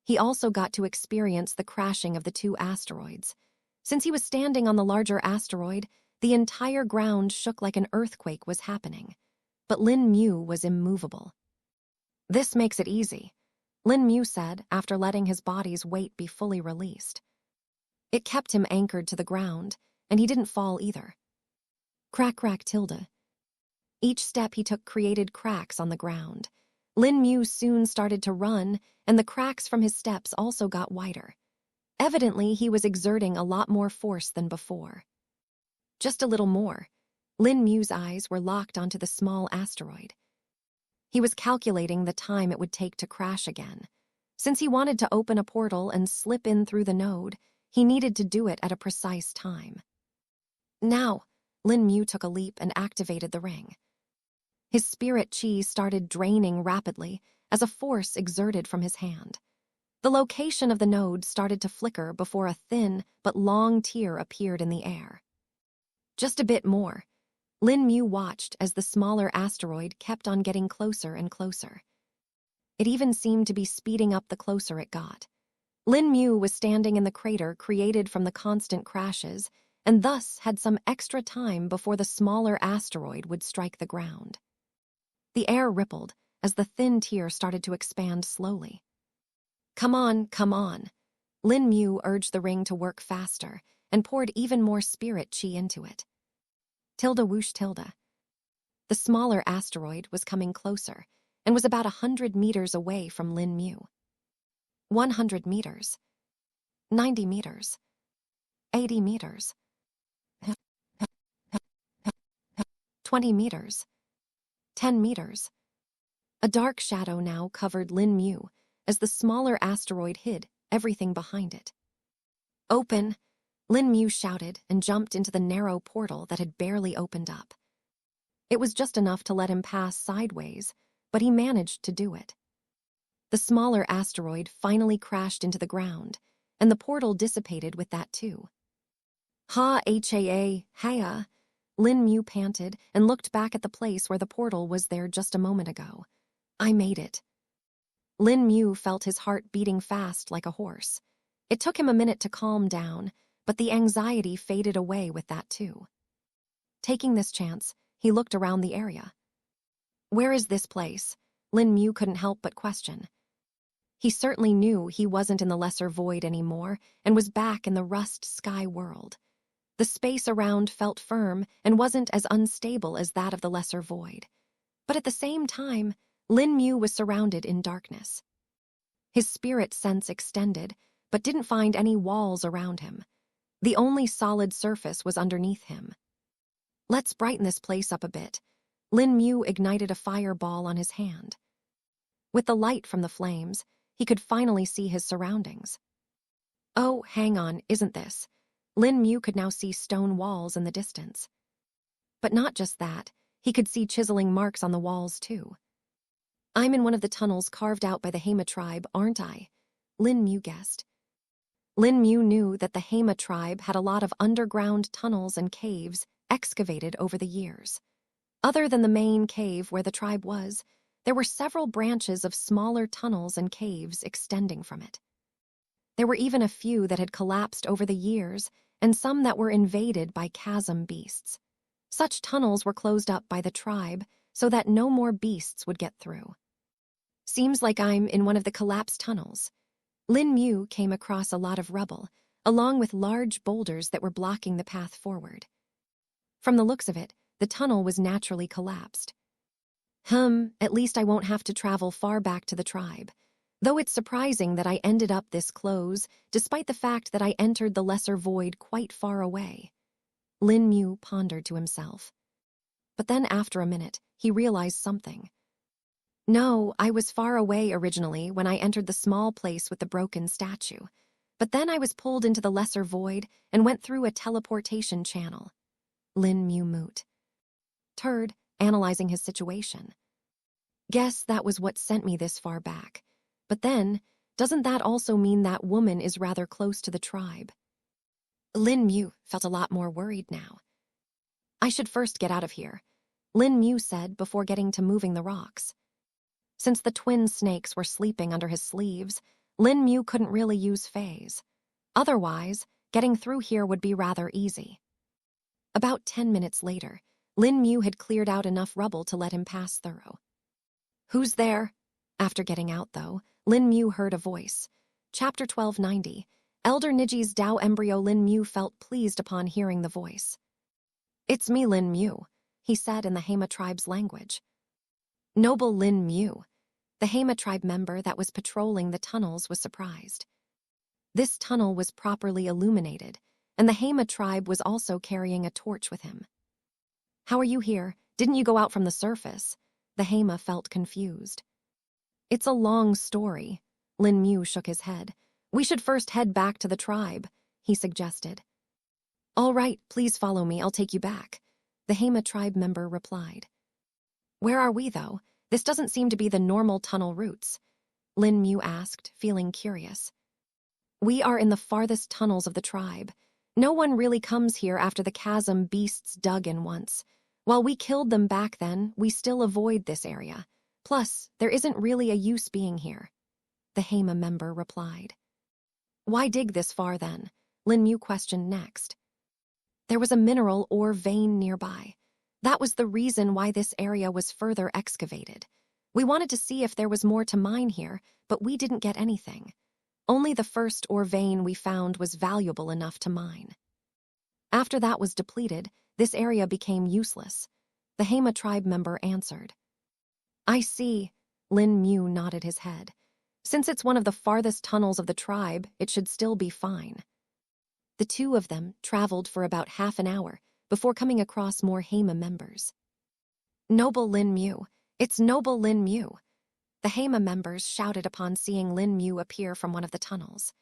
He also got to experience the crashing of the two asteroids. Since he was standing on the larger asteroid, the entire ground shook like an earthquake was happening. But Lin Mu was immovable. This makes it easy, Lin Mu said after letting his body's weight be fully released. It kept him anchored to the ground, and he didn't fall either. Crack crack tilde. Each step he took created cracks on the ground. Lin Mu soon started to run, and the cracks from his steps also got wider. Evidently, he was exerting a lot more force than before. Just a little more. Lin Mu's eyes were locked onto the small asteroid. He was calculating the time it would take to crash again. Since he wanted to open a portal and slip in through the node, he needed to do it at a precise time. Now, Lin Mu took a leap and activated the ring. His spirit chi started draining rapidly as a force exerted from his hand. The location of the node started to flicker before a thin but long tear appeared in the air. Just a bit more. Lin Mu watched as the smaller asteroid kept on getting closer and closer. It even seemed to be speeding up the closer it got. Lin Mu was standing in the crater created from the constant crashes, and thus had some extra time before the smaller asteroid would strike the ground. The air rippled as the thin tear started to expand slowly. Come on, come on. Lin Mu urged the ring to work faster and poured even more spirit chi into it. Tilde whoosh tilde. The smaller asteroid was coming closer and was about 100 meters away from Lin Mu. 100 meters. 90 meters. 80 meters. 20 meters. 10 meters. A dark shadow now covered Lin Mu as the smaller asteroid hid everything behind it. Open! Lin Mu shouted and jumped into the narrow portal that had barely opened up. It was just enough to let him pass sideways, but he managed to do it. The smaller asteroid finally crashed into the ground, and the portal dissipated with that too. Haya, Lin Mu panted and looked back at the place where the portal was there just a moment ago. I made it. Lin Mu felt his heart beating fast like a horse. It took him a minute to calm down, but the anxiety faded away with that too. Taking this chance, he looked around the area. Where is this place? Lin Mu couldn't help but question. He certainly knew he wasn't in the lesser void anymore and was back in the rust sky world. The space around felt firm and wasn't as unstable as that of the lesser void. But at the same time, Lin Mu was surrounded in darkness. His spirit sense extended, but didn't find any walls around him. The only solid surface was underneath him. Let's brighten this place up a bit. Lin Mu ignited a fireball on his hand. With the light from the flames, he could finally see his surroundings. Oh, hang on, isn't this? Lin Mu could now see stone walls in the distance. But not just that, he could see chiseling marks on the walls too. I'm in one of the tunnels carved out by the Hema tribe, aren't I? Lin Mu guessed. Lin Mu knew that the Hema tribe had a lot of underground tunnels and caves excavated over the years. Other than the main cave where the tribe was, there were several branches of smaller tunnels and caves extending from it. There were even a few that had collapsed over the years, and some that were invaded by chasm beasts. Such tunnels were closed up by the tribe so that no more beasts would get through. Seems like I'm in one of the collapsed tunnels. Lin Mu came across a lot of rubble, along with large boulders that were blocking the path forward. From the looks of it, the tunnel was naturally collapsed. At least I won't have to travel far back to the tribe. Though it's surprising that I ended up this close, despite the fact that I entered the lesser void quite far away. Lin Mu pondered to himself. But then after a minute, he realized something. No, I was far away originally when I entered the small place with the broken statue. But then I was pulled into the lesser void and went through a teleportation channel. Lin Mu moot. Turd, analyzing his situation. Guess that was what sent me this far back. But then, doesn't that also mean that woman is rather close to the tribe? Lin Mu felt a lot more worried now. I should first get out of here, Lin Mu said before getting to moving the rocks. Since the twin snakes were sleeping under his sleeves, Lin Mu couldn't really use phase. Otherwise, getting through here would be rather easy. About 10 minutes later, Lin Mu had cleared out enough rubble to let him pass through. Who's there? After getting out, though, Lin Mu heard a voice. Chapter 1290. Elder Niji's Tao embryo. Lin Mu felt pleased upon hearing the voice. It's me, Lin Mu, he said in the Hema tribe's language. Noble Lin Mu. The Hema tribe member that was patrolling the tunnels was surprised. This tunnel was properly illuminated, and the Hema tribe was also carrying a torch with him. How are you here? Didn't you go out from the surface? The Hema felt confused. It's a long story. Lin Mu shook his head. We should first head back to the tribe, he suggested. All right, please follow me, I'll take you back, the Hema tribe member replied. Where are we, though? This doesn't seem to be the normal tunnel routes, Lin Mu asked, feeling curious. We are in the farthest tunnels of the tribe. No one really comes here after the chasm beasts dug in once. While we killed them back then, we still avoid this area. Plus, there isn't really a use being here, the Hema member replied. Why dig this far then? Lin Mu questioned next. There was a mineral or vein nearby. That was the reason why this area was further excavated. We wanted to see if there was more to mine here, but we didn't get anything. Only the first ore vein we found was valuable enough to mine. After that was depleted, this area became useless, the Hema tribe member answered. I see, Lin Mu nodded his head. Since it's one of the farthest tunnels of the tribe, it should still be fine. The two of them traveled for about half an hour before coming across more Hema members. Noble Lin Mu, it's Noble Lin Mu, the Hema members shouted upon seeing Lin Mu appear from one of the tunnels.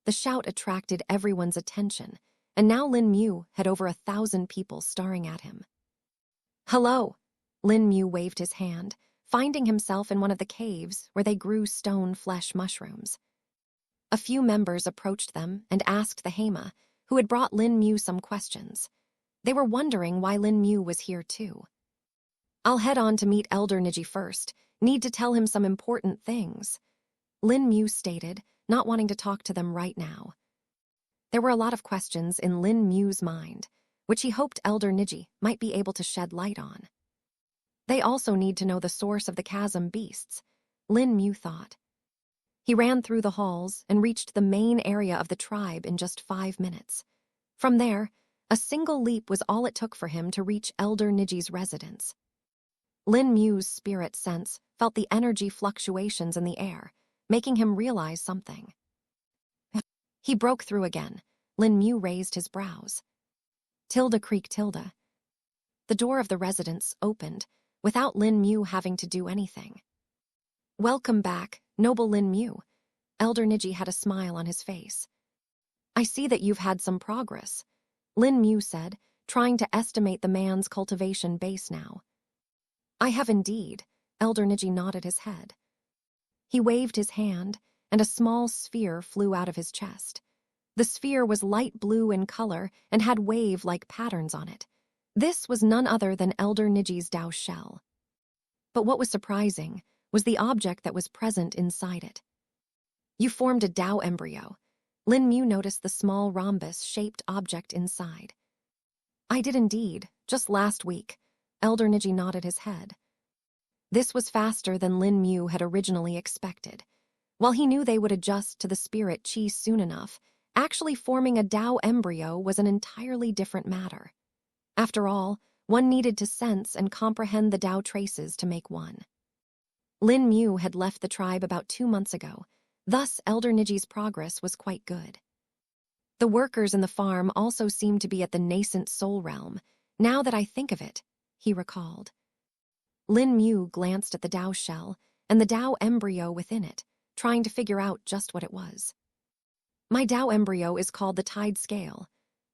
The shout attracted everyone's attention, and now Lin Mu had over 1,000 people staring at him. "Hello!" Lin Mu waved his hand, finding himself in one of the caves where they grew stone flesh mushrooms. A few members approached them and asked the Hema, who had brought Lin Mu some questions. They were wondering why Lin Mu was here too. "I'll head on to meet Elder Niji first. Need to tell him some important things," Lin Mu stated, not wanting to talk to them right now. There were a lot of questions in Lin Mu's mind, which he hoped Elder Niji might be able to shed light on. They also need to know the source of the chasm beasts, Lin Mu thought. He ran through the halls and reached the main area of the tribe in just 5 minutes. From there, a single leap was all it took for him to reach Elder Niji's residence. Lin Mu's spirit sense felt the energy fluctuations in the air, making him realize something. He broke through again. Lin Mu raised his brows. Tilde creak tilde. The door of the residence opened, without Lin Mu having to do anything. "Welcome back, noble Lin Mu." Elder Niji had a smile on his face. "I see that you've had some progress," Lin Mu said, trying to estimate the man's cultivation base now. "I have indeed," Elder Niji nodded his head. He waved his hand, and a small sphere flew out of his chest. The sphere was light blue in color and had wave-like patterns on it. This was none other than Elder Niji's Dao shell. But what was surprising was the object that was present inside it. "You formed a Dao embryo." Lin Mu noticed the small rhombus-shaped object inside. "I did indeed, just last week," Elder Niji nodded his head. This was faster than Lin Mu had originally expected. While he knew they would adjust to the spirit chi soon enough, actually forming a Dao embryo was an entirely different matter. After all, one needed to sense and comprehend the Dao traces to make one. Lin Mu had left the tribe about 2 months ago, thus Elder Niji's progress was quite good. The workers in the farm also seemed to be at the nascent soul realm, now that I think of it, he recalled. Lin Mu glanced at the Dao shell and the Dao embryo within it, trying to figure out just what it was. "My Dao embryo is called the Tide Scale,"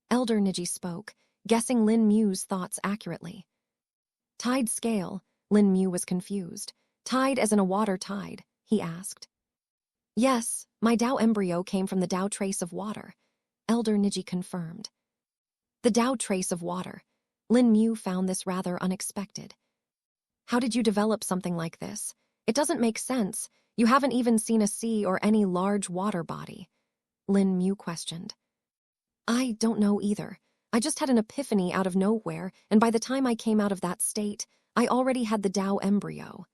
Elder Niji spoke, guessing Lin Mu's thoughts accurately. "Tide Scale?" Lin Mu was confused. "Tide as in a water tide?" he asked. "Yes, my Dao embryo came from the Dao trace of water," Elder Niji confirmed. The Dao trace of water. Lin Mu found this rather unexpected. "How did you develop something like this? It doesn't make sense. You haven't even seen a sea or any large water body," Lin Mu questioned. "I don't know either. I just had an epiphany out of nowhere, and by the time I came out of that state, I already had the Dao embryo,"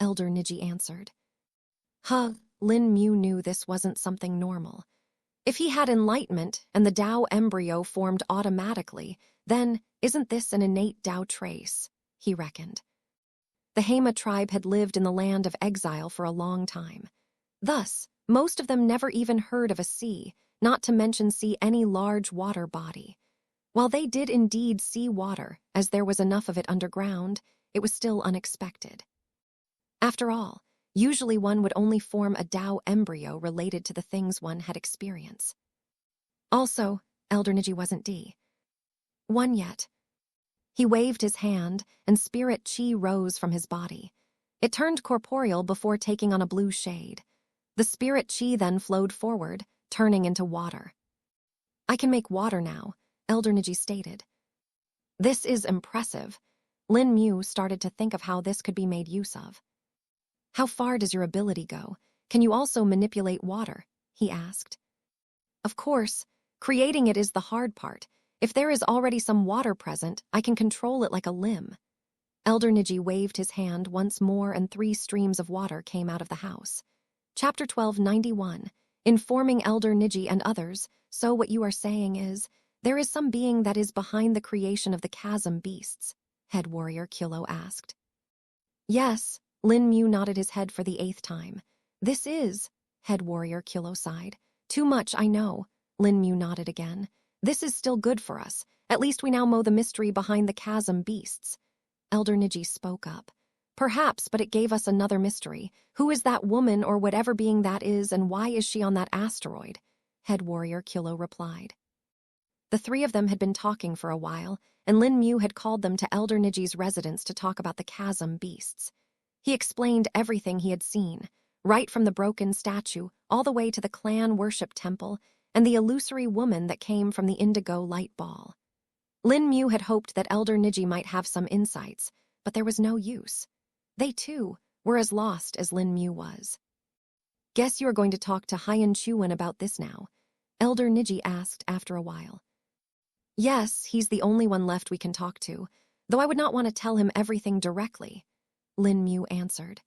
Elder Niji answered. Lin Mu knew this wasn't something normal. If he had enlightenment and the Dao embryo formed automatically, then isn't this an innate Dao trace, he reckoned. The Hema tribe had lived in the land of exile for a long time. Thus, most of them never even heard of a sea, not to mention see any large water body. While they did indeed see water, as there was enough of it underground, it was still unexpected. After all, usually one would only form a Dao embryo related to the things one had experienced. Also, Elder Niji wasn't one yet. He waved his hand, and spirit chi rose from his body. It turned corporeal before taking on a blue shade. The spirit chi then flowed forward, turning into water. "I can make water now," Elder Niji stated. "This is impressive." Lin Mu started to think of how this could be made use of. "How far does your ability go? Can you also manipulate water?" he asked. "Of course, creating it is the hard part. If there is already some water present, I can control it like a limb." Elder Niji waved his hand once more and 3 streams of water came out of the house. Chapter 1291, Informing Elder Niji and Others. "So what you are saying is, there is some being that is behind the creation of the chasm beasts?" Head Warrior Kilo asked. "Yes," Lin Mu nodded his head for the 8th time. "This is," Head Warrior Kilo sighed. "Too much, I know." Lin Mu nodded again. "This is still good for us. At least we now know the mystery behind the chasm beasts." Elder Niji spoke up. "Perhaps, but it gave us another mystery. Who is that woman or whatever being that is, and why is she on that asteroid?" head warrior Kilo replied. The three of them had been talking for a while, and Lin Mu had called them to Elder Niji's residence to talk about the chasm beasts. He explained everything he had seen, right from the broken statue all the way to the clan worship temple and the illusory woman that came from the indigo light ball. Lin Mu had hoped that Elder Niji might have some insights, but there was no use. They, too, were as lost as Lin Mu was. "Guess you are going to talk to Haiyan Chuan about this now?" Elder Niji asked after a while. "Yes, he's the only one left we can talk to, though I would not want to tell him everything directly," Lin Mu answered.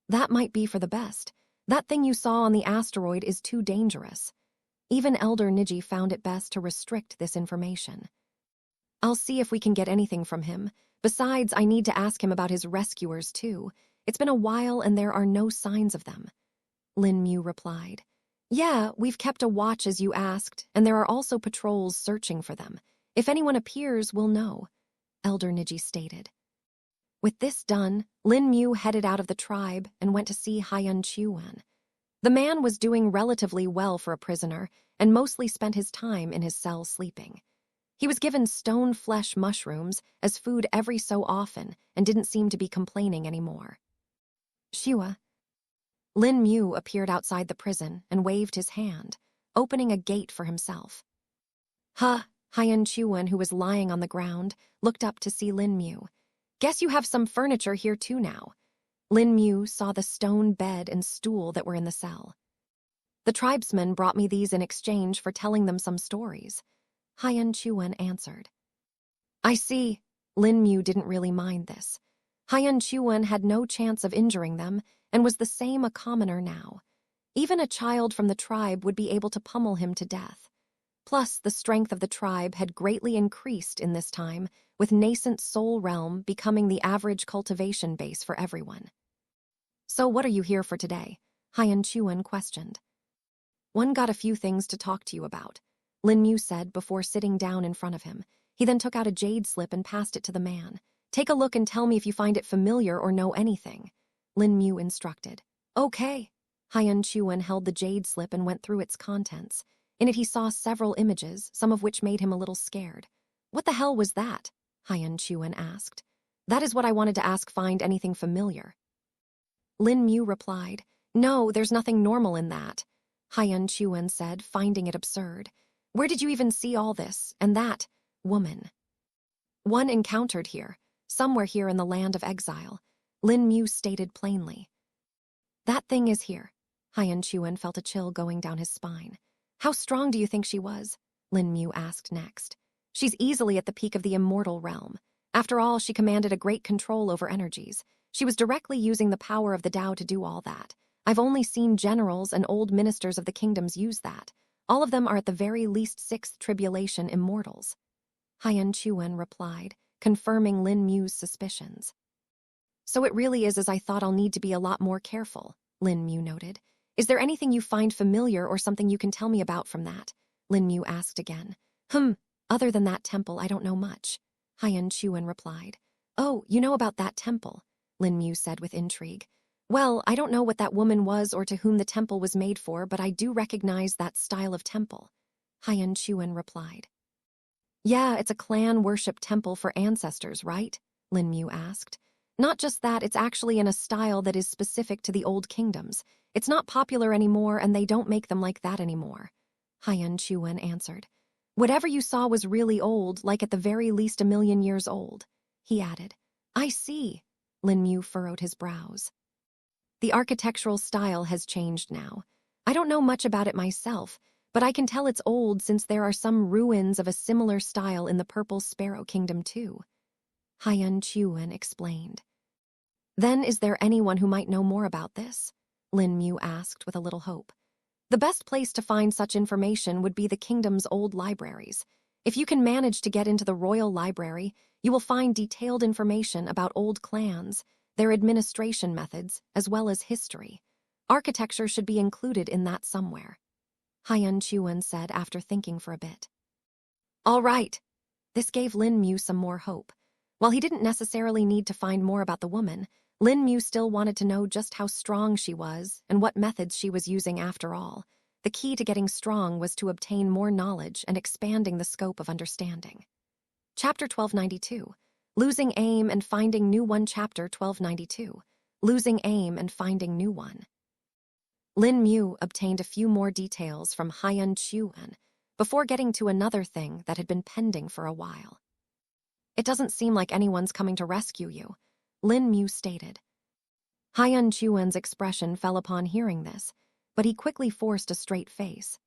"That might be for the best. That thing you saw on the asteroid is too dangerous." Even Elder Niji found it best to restrict this information. "I'll see if we can get anything from him. Besides, I need to ask him about his rescuers, too. It's been a while and there are no signs of them," Lin Mu replied. "Yeah, we've kept a watch as you asked, and there are also patrols searching for them. If anyone appears, we'll know," Elder Niji stated. With this done, Lin Mu headed out of the tribe and went to see Haiyan Chuan. The man was doing relatively well for a prisoner and mostly spent his time in his cell sleeping. He was given stone flesh mushrooms as food every so often and didn't seem to be complaining anymore. "Shua." Lin Mu appeared outside the prison and waved his hand, opening a gate for himself. Haiyan Chuan, who was lying on the ground, looked up to see Lin Mu. "Guess you have some furniture here too now." Lin Mu saw the stone bed and stool that were in the cell. "The tribesmen brought me these in exchange for telling them some stories," Haiyan Chuan answered. "I see." Lin Mu didn't really mind this. Haiyan Chuan had no chance of injuring them and was the same a commoner now. Even a child from the tribe would be able to pummel him to death. Plus, the strength of the tribe had greatly increased in this time, with nascent Soul Realm becoming the average cultivation base for everyone. "So what are you here for today?" Haiyan Chuan questioned. "One got a few things to talk to you about," Lin Mu said before sitting down in front of him. He then took out a jade slip and passed it to the man. "Take a look and tell me if you find it familiar or know anything," Lin Mu instructed. "Okay." Haiyan Chuan held the jade slip and went through its contents. In it he saw several images, some of which made him a little scared. "What the hell was that?" Haiyan Chuan asked. "That is what I wanted to ask. Find anything familiar?" Lin Mu replied. "No, there's nothing normal in that," Haiyan Chuan said, finding it absurd. "Where did you even see all this, and that woman?" "One encountered here, somewhere here in the land of exile," Lin Mu stated plainly. "That thing is here." Haiyan Chuan felt a chill going down his spine. "How strong do you think she was?" Lin Mu asked next. "She's easily at the peak of the immortal realm. After all, she commanded a great control over energies. She was directly using the power of the Tao to do all that. I've only seen generals and old ministers of the kingdoms use that. All of them are at the very least sixth tribulation immortals," Haiyan Chuan replied, confirming Lin Mu's suspicions. "So it really is as I thought. I'll need to be a lot more careful," Lin Mu noted. "Is there anything you find familiar or something you can tell me about from that?" Lin Mu asked again. Other than that temple, I don't know much," Haiyan Chuan replied. "Oh, you know about that temple," Lin Mu said with intrigue. "Well, I don't know what that woman was or to whom the temple was made for, but I do recognize that style of temple," Haiyan Chuan replied. "Yeah, it's a clan worship temple for ancestors, right?" Lin Mu asked. "Not just that, it's actually in a style that is specific to the old kingdoms. It's not popular anymore, and they don't make them like that anymore," Haiyan Chuan answered. "Whatever you saw was really old, like at the very least 1,000,000 years old," he added. "I see," Lin Mu furrowed his brows. "The architectural style has changed now. I don't know much about it myself, but I can tell it's old since there are some ruins of a similar style in the Purple Sparrow Kingdom too," Haiyan Chuan explained. "Then is there anyone who might know more about this?" Lin Mu asked with a little hope. "The best place to find such information would be the kingdom's old libraries. If you can manage to get into the royal library, you will find detailed information about old clans, their administration methods, as well as history. Architecture should be included in that somewhere," Haiyan Chuan said after thinking for a bit. "All right." This gave Lin Mu some more hope. While he didn't necessarily need to find more about the woman, Lin Mu still wanted to know just how strong she was and what methods she was using after all. The key to getting strong was to obtain more knowledge and expanding the scope of understanding. Chapter 1292. Losing Aim and Finding New One. Chapter 1292. Losing Aim and Finding New One. Lin Mu obtained a few more details from Hyun Chuan before getting to another thing that had been pending for a while. It doesn't seem like anyone's coming to rescue you, Lin Mu stated. Hyun Chuan's expression fell upon hearing this, but he quickly forced a straight face.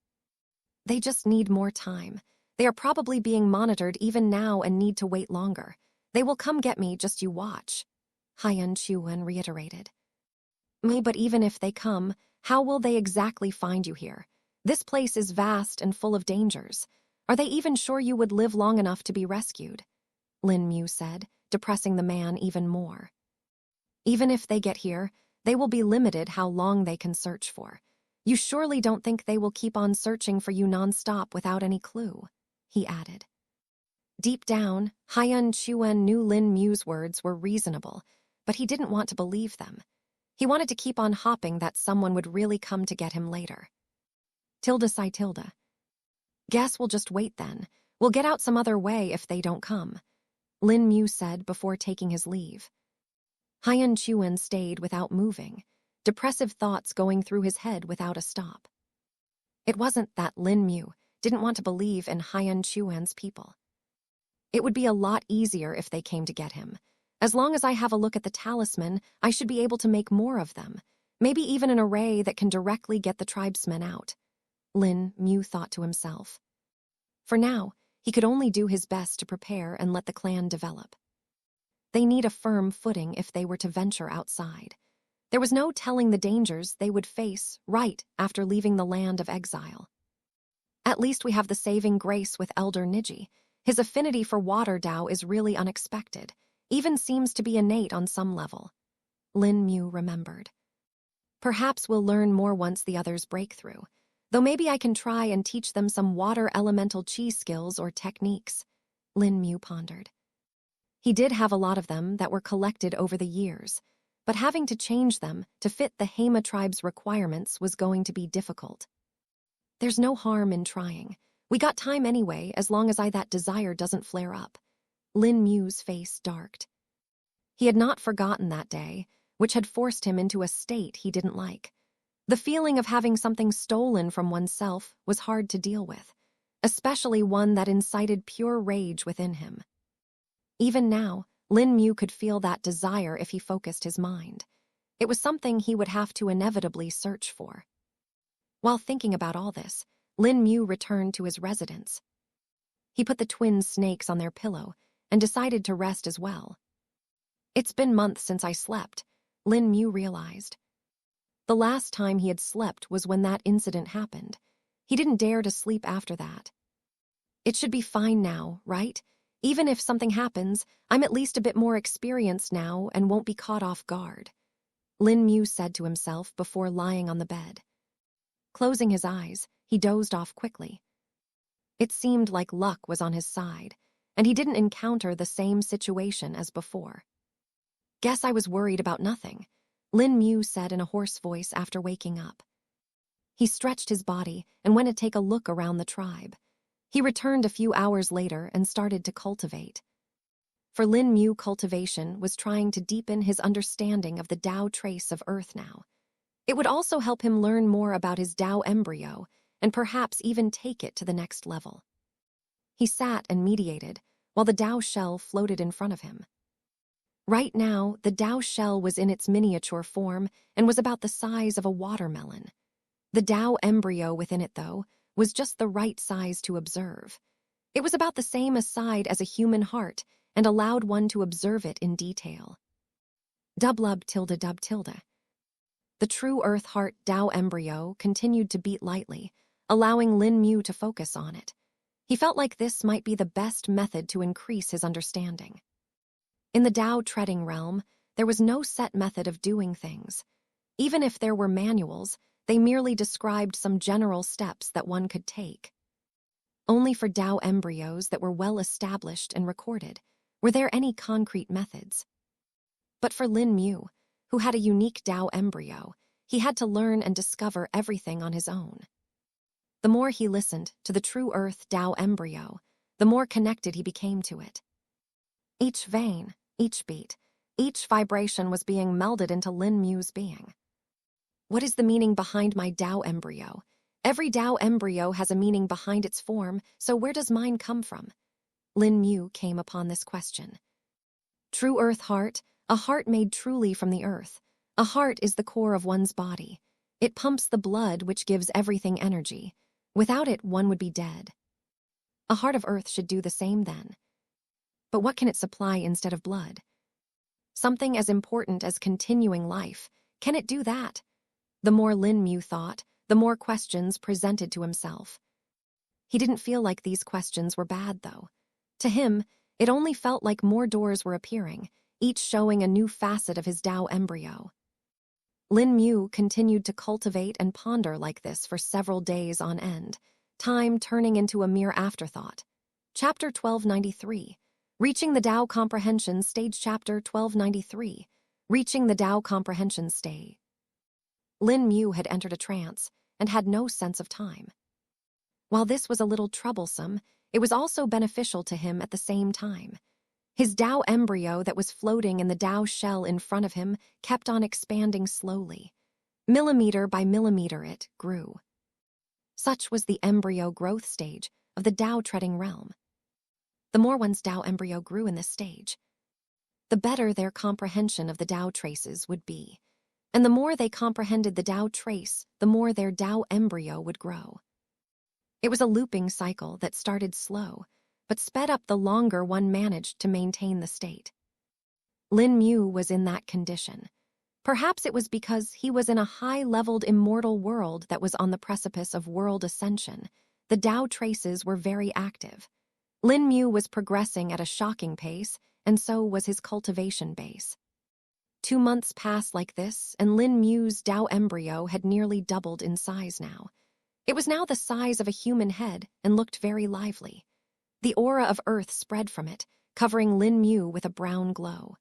They just need more time. They are probably being monitored even now and need to wait longer. They will come get me, just you watch, Hyun Chuan reiterated. But even if they come, how will they exactly find you here? This place is vast and full of dangers. Are they even sure you would live long enough to be rescued? Lin Mu said, depressing the man even more. Even if they get here, they will be limited how long they can search for. You surely don't think they will keep on searching for you non-stop without any clue, he added. Deep down, Hyun Chuan knew Lin Mu's words were reasonable, but he didn't want to believe them. He wanted to keep on hoping that someone would really come to get him later. Tilde. Guess we'll just wait then. We'll get out some other way if they don't come, Lin Mu said before taking his leave. Hyun Chuan stayed without moving, depressive thoughts going through his head without a stop. It wasn't that Lin Mu didn't want to believe in Hyun Chuan's people. It would be a lot easier if they came to get him. As long as I have a look at the talisman, I should be able to make more of them, maybe even an array that can directly get the tribesmen out, Lin Mu thought to himself. For now, he could only do his best to prepare and let the clan develop. They need a firm footing if they were to venture outside. There was no telling the dangers they would face right after leaving the land of exile. At least we have the saving grace with Elder Niji. His affinity for water Dao is really unexpected, even seems to be innate on some level, Lin Mu remembered. Perhaps we'll learn more once the others break through, though maybe I can try and teach them some water elemental chi skills or techniques, Lin Mu pondered. He did have a lot of them that were collected over the years, but having to change them to fit the Hema tribe's requirements was going to be difficult. There's no harm in trying. We got time anyway, as long as that desire doesn't flare up. Lin Mu's face darked. He had not forgotten that day, which had forced him into a state he didn't like. The feeling of having something stolen from oneself was hard to deal with, especially one that incited pure rage within him. Even now, Lin Mu could feel that desire if he focused his mind. It was something he would have to inevitably search for. While thinking about all this, Lin Mu returned to his residence. He put the twin snakes on their pillow and decided to rest as well. It's been months since I slept, Lin Mu realized. The last time he had slept was when that incident happened. He didn't dare to sleep after that. It should be fine now, right? Even if something happens, I'm at least a bit more experienced now and won't be caught off guard, Lin Mu said to himself before lying on the bed. Closing his eyes, he dozed off quickly. It seemed like luck was on his side, and he didn't encounter the same situation as before. Guess I was worried about nothing, Lin Mu said in a hoarse voice after waking up. He stretched his body and went to take a look around the tribe. He returned a few hours later and started to cultivate. For Lin Mu, cultivation was trying to deepen his understanding of the Tao trace of Earth now. It would also help him learn more about his Tao embryo and perhaps even take it to the next level. He sat and meditated while the Tao shell floated in front of him. Right now, the Tao shell was in its miniature form and was about the size of a watermelon. The Tao embryo within it, though, was just the right size to observe. It was about the same size as a human heart and allowed one to observe it in detail. Dublub tilde dub tilde. The true Earth Heart Tao embryo continued to beat lightly, allowing Lin Mu to focus on it. He felt like this might be the best method to increase his understanding. In the Tao treading realm, there was no set method of doing things. Even if there were manuals, they merely described some general steps that one could take. Only for Tao embryos that were well established and recorded were there any concrete methods. But for Lin Mu, who had a unique Tao embryo, he had to learn and discover everything on his own. the more he listened to the true earth Tao embryo, the more connected he became to it. Each vein, each beat, each vibration was being melded into Lin Mu's being. What is the meaning behind my Tao embryo? Every Tao embryo has a meaning behind its form, so where does mine come from? Lin Mu came upon this question. True earth heart, a heart made truly from the earth. A heart is the core of one's body. It pumps the blood which gives everything energy. Without it, one would be dead. A heart of earth should do the same then. But what can it supply instead of blood? Something as important as continuing life. Can it do that? The more Lin Mu thought, the more questions presented to himself. He didn't feel like these questions were bad, though. To him, it only felt like more doors were appearing, each showing a new facet of his Tao embryo. Lin Mu continued to cultivate and ponder like this for several days on end, time turning into a mere afterthought. Chapter 1293. Reaching the Tao Comprehension Stage. Chapter 1293. Reaching the Tao Comprehension Stage. Lin Mu had entered a trance and had no sense of time. While this was a little troublesome, it was also beneficial to him at the same time. His Tao embryo that was floating in the Tao shell in front of him kept on expanding slowly. Millimeter by millimeter it grew. Such was the embryo growth stage of the Tao treading realm. The more one's Tao embryo grew in this stage, the better their comprehension of the Tao traces would be. And the more they comprehended the Tao trace, the more their Tao embryo would grow. It was a looping cycle that started slow, but sped up the longer one managed to maintain the state. Lin Mu was in that condition. Perhaps it was because he was in a high-leveled immortal world that was on the precipice of world ascension. The Tao traces were very active. Lin Mu was progressing at a shocking pace, and so was his cultivation base. 2 months passed like this, and Lin Mu's Tao embryo had nearly doubled in size now. It was now the size of a human head and looked very lively. The aura of earth spread from it, covering Lin Mu with a brown glow.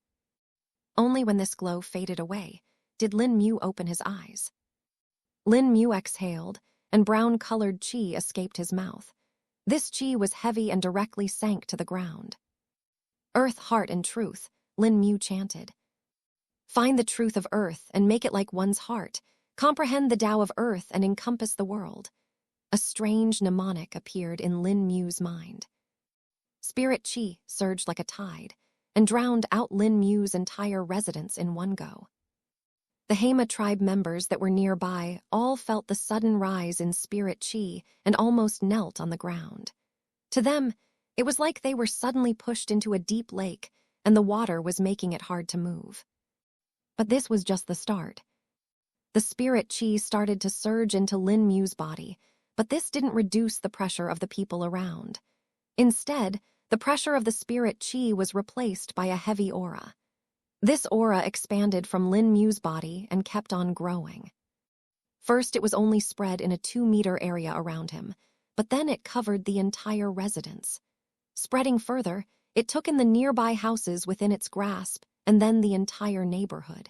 Only when this glow faded away did Lin Mu open his eyes. Lin Mu exhaled, and brown-colored qi escaped his mouth. This qi was heavy and directly sank to the ground. Earth, heart, and truth, Lin Mu chanted. Find the truth of earth and make it like one's heart. Comprehend the Tao of earth and encompass the world. A strange mnemonic appeared in Lin Mu's mind. Spirit qi surged like a tide and drowned out Lin Mu's entire residence in one go. The Hema tribe members that were nearby all felt the sudden rise in spirit qi and almost knelt on the ground. To them, it was like they were suddenly pushed into a deep lake and the water was making it hard to move. But this was just the start. The spirit qi started to surge into Lin Mu's body, but this didn't reduce the pressure of the people around. Instead, the pressure of the spirit qi was replaced by a heavy aura. This aura expanded from Lin Mu's body and kept on growing. First, it was only spread in a 2-meter area around him, but then it covered the entire residence. Spreading further, it took in the nearby houses within its grasp, and then the entire neighborhood.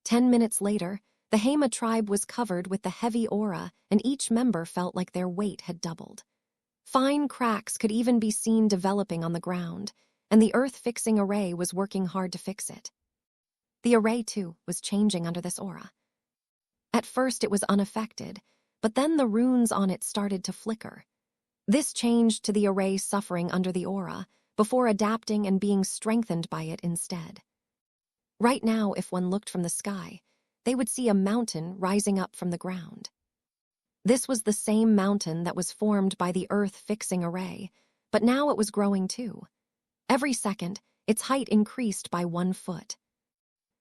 10 minutes later, the Hema tribe was covered with the heavy aura, and each member felt like their weight had doubled. Fine cracks could even be seen developing on the ground, and the earth-fixing array was working hard to fix it. The array, too, was changing under this aura. At first it was unaffected, but then the runes on it started to flicker. This changed to the array suffering under the aura, before adapting and being strengthened by it instead. Right now, if one looked from the sky, they would see a mountain rising up from the ground. This was the same mountain that was formed by the earth-fixing array, but now it was growing too. Every second, its height increased by 1 foot.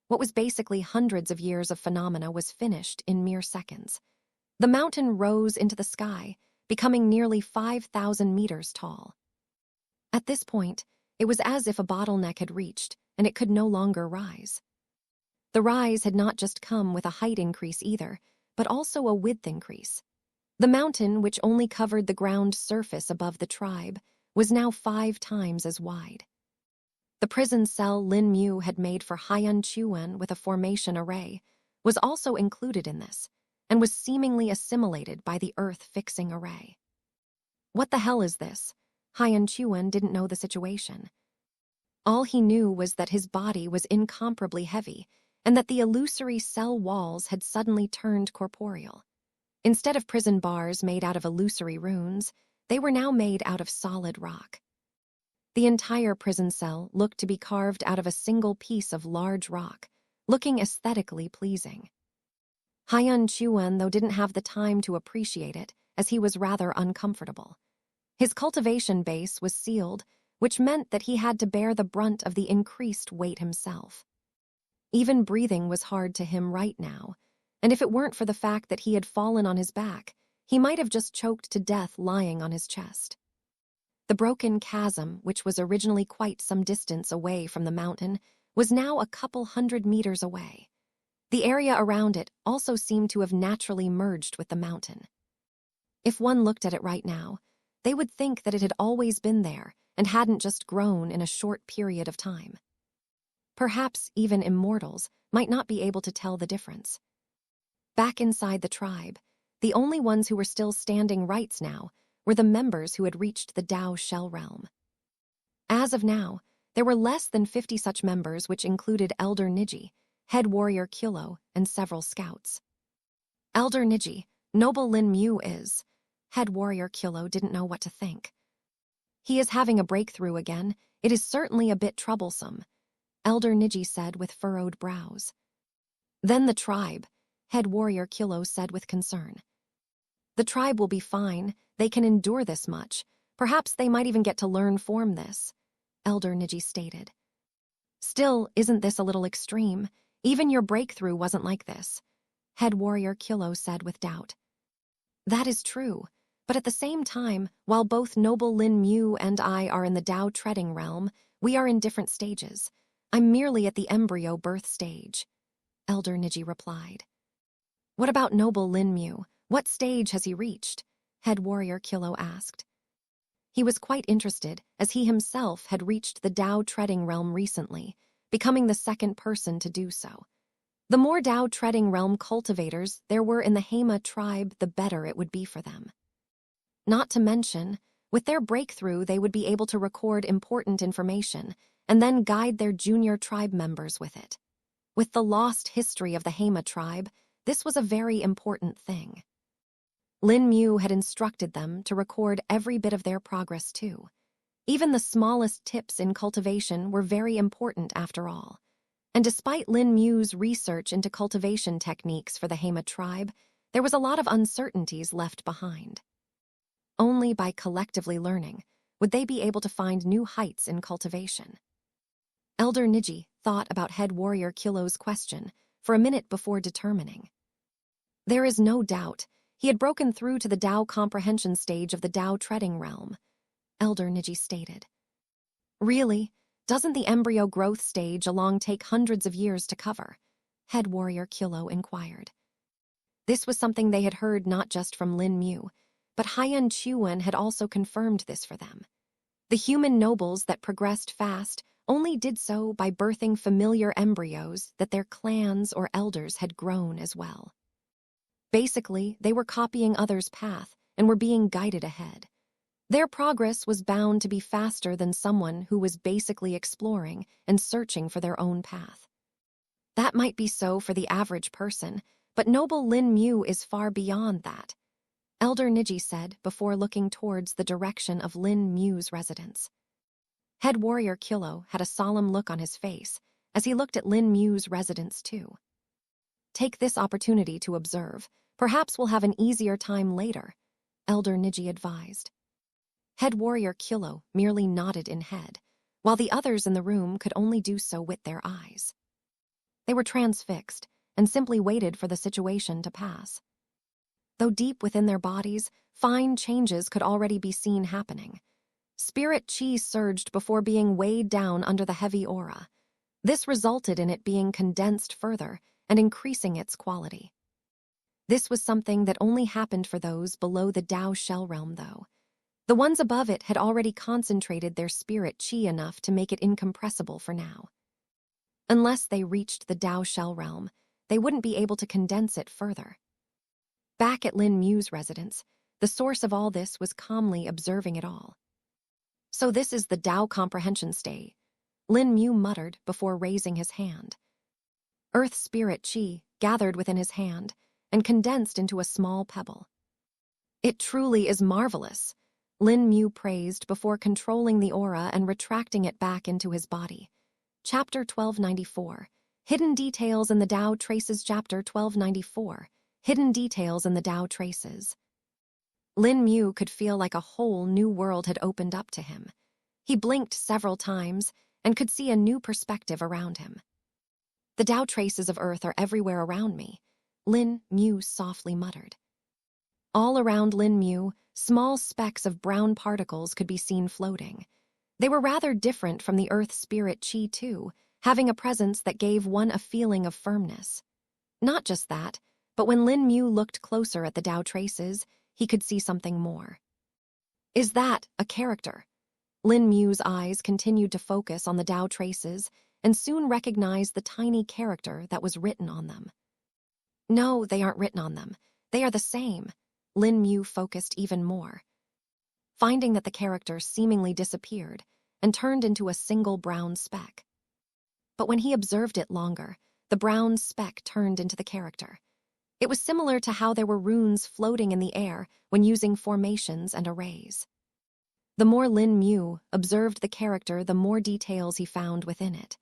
What was basically hundreds of years of phenomena was finished in mere seconds. The mountain rose into the sky, becoming nearly 5,000 meters tall. At this point, it was as if a bottleneck had reached, and it could no longer rise. The rise had not just come with a height increase either, but also a width increase. The mountain, which only covered the ground surface above the tribe, was now 5 times as wide. The prison cell Lin Mu had made for Haiyan Chuan with a formation array was also included in this. and was seemingly assimilated by the earth-fixing array. What the hell is this? Haiyan Chuan didn't know the situation. All he knew was that his body was incomparably heavy, and that the illusory cell walls had suddenly turned corporeal. Instead of prison bars made out of illusory runes, they were now made out of solid rock. The entire prison cell looked to be carved out of a single piece of large rock, looking aesthetically pleasing. Haiyan Chuan, though, didn't have the time to appreciate it, as he was rather uncomfortable. His cultivation base was sealed, which meant that he had to bear the brunt of the increased weight himself. Even breathing was hard to him right now, and if it weren't for the fact that he had fallen on his back, he might have just choked to death lying on his chest. The broken chasm, which was originally quite some distance away from the mountain, was now a couple 100 meters away. The area around it also seemed to have naturally merged with the mountain. If one looked at it right now, they would think that it had always been there and hadn't just grown in a short period of time. Perhaps even immortals might not be able to tell the difference. Back inside the tribe, the only ones who were still standing rights now were the members who had reached the Dao Shell realm. As of now, there were less than 50 such members, which included Elder Niji, head warrior Kilo, and several scouts. Elder Niji, noble Lin Mu is... Head warrior Kilo didn't know what to think. He is having a breakthrough again. It is certainly a bit troublesome, Elder Niji said with furrowed brows. Then the tribe, head warrior Kilo said with concern. The tribe will be fine. They can endure this much. Perhaps they might even get to learn from this, Elder Niji stated. Still, isn't this a little extreme? Even your breakthrough wasn't like this, head warrior Kilo said with doubt. That is true, but at the same time, while both noble Lin Mu and I are in the Dao treading realm, we are in different stages. I'm merely at the embryo birth stage, Elder Niji replied. What about noble Lin Mu? What stage has he reached? Head warrior Kilo asked. He was quite interested, as he himself had reached the Dao treading realm recently, becoming the second person to do so. The more Dao treading realm cultivators there were in the Hema tribe, the better it would be for them. Not to mention, with their breakthrough they would be able to record important information and then guide their junior tribe members with it. With the lost history of the Hema tribe, this was a very important thing. Lin Mu had instructed them to record every bit of their progress too. Even the smallest tips in cultivation were very important after all. And despite Lin Mu's research into cultivation techniques for the Hema tribe, there was a lot of uncertainties left behind. Only by collectively learning would they be able to find new heights in cultivation. Elder Niji thought about head warrior Kilo's question for a minute before determining. There is no doubt he had broken through to the Dao comprehension stage of the Dao treading realm, Elder Niji stated. Really? Doesn't the embryo growth stage along take hundreds of years to cover? Head warrior Kilo inquired. This was something they had heard not just from Lin Mu, but Haiyan Chuan had also confirmed this for them. The human nobles that progressed fast only did so by birthing familiar embryos that their clans or elders had grown as well. Basically, they were copying others' path and were being guided ahead. Their progress was bound to be faster than someone who was basically exploring and searching for their own path. That might be so for the average person, but noble Lin Mu is far beyond that, Elder Niji said before looking towards the direction of Lin Mu's residence. Head warrior Kilo had a solemn look on his face as he looked at Lin Mu's residence too. Take this opportunity to observe. Perhaps we'll have an easier time later, Elder Niji advised. Head warrior Kilo merely nodded in head, while the others in the room could only do so with their eyes. They were transfixed and simply waited for the situation to pass. Though deep within their bodies, fine changes could already be seen happening. Spirit chi surged before being weighed down under the heavy aura. This resulted in it being condensed further and increasing its quality. This was something that only happened for those below the Dao shell realm, though. The ones above it had already concentrated their spirit chi enough to make it incompressible for now. Unless they reached the Dao shell realm, they wouldn't be able to condense it further. Back at Lin Mu's residence, the source of all this was calmly observing it all. So this is the Tao comprehension stage, Lin Mu muttered before raising his hand. Earth spirit qi gathered within his hand and condensed into a small pebble. It truly is marvelous, Lin Mu praised before controlling the aura and retracting it back into his body. Chapter 1294, Hidden Details in the Tao Traces. Chapter 1294, Hidden Details in the Tao Traces. Lin Mu could feel like a whole new world had opened up to him. He blinked several times and could see a new perspective around him. The Tao traces of Earth are everywhere around me, Lin Mu softly muttered. All around Lin Mu, small specks of brown particles could be seen floating. They were rather different from the Earth spirit qi too, having a presence that gave one a feeling of firmness. Not just that, but when Lin Mu looked closer at the Tao traces, he could see something more. Is that a character? Lin Mu's eyes continued to focus on the Tao traces and soon recognized the tiny character that was written on them. No, they aren't written on them. They are the same. Lin Mu focused even more, finding that the character seemingly disappeared and turned into a single brown speck. But when he observed it longer, the brown speck turned into the character. It was similar to how there were runes floating in the air when using formations and arrays. The more Lin Mu observed the character, the more details he found within it.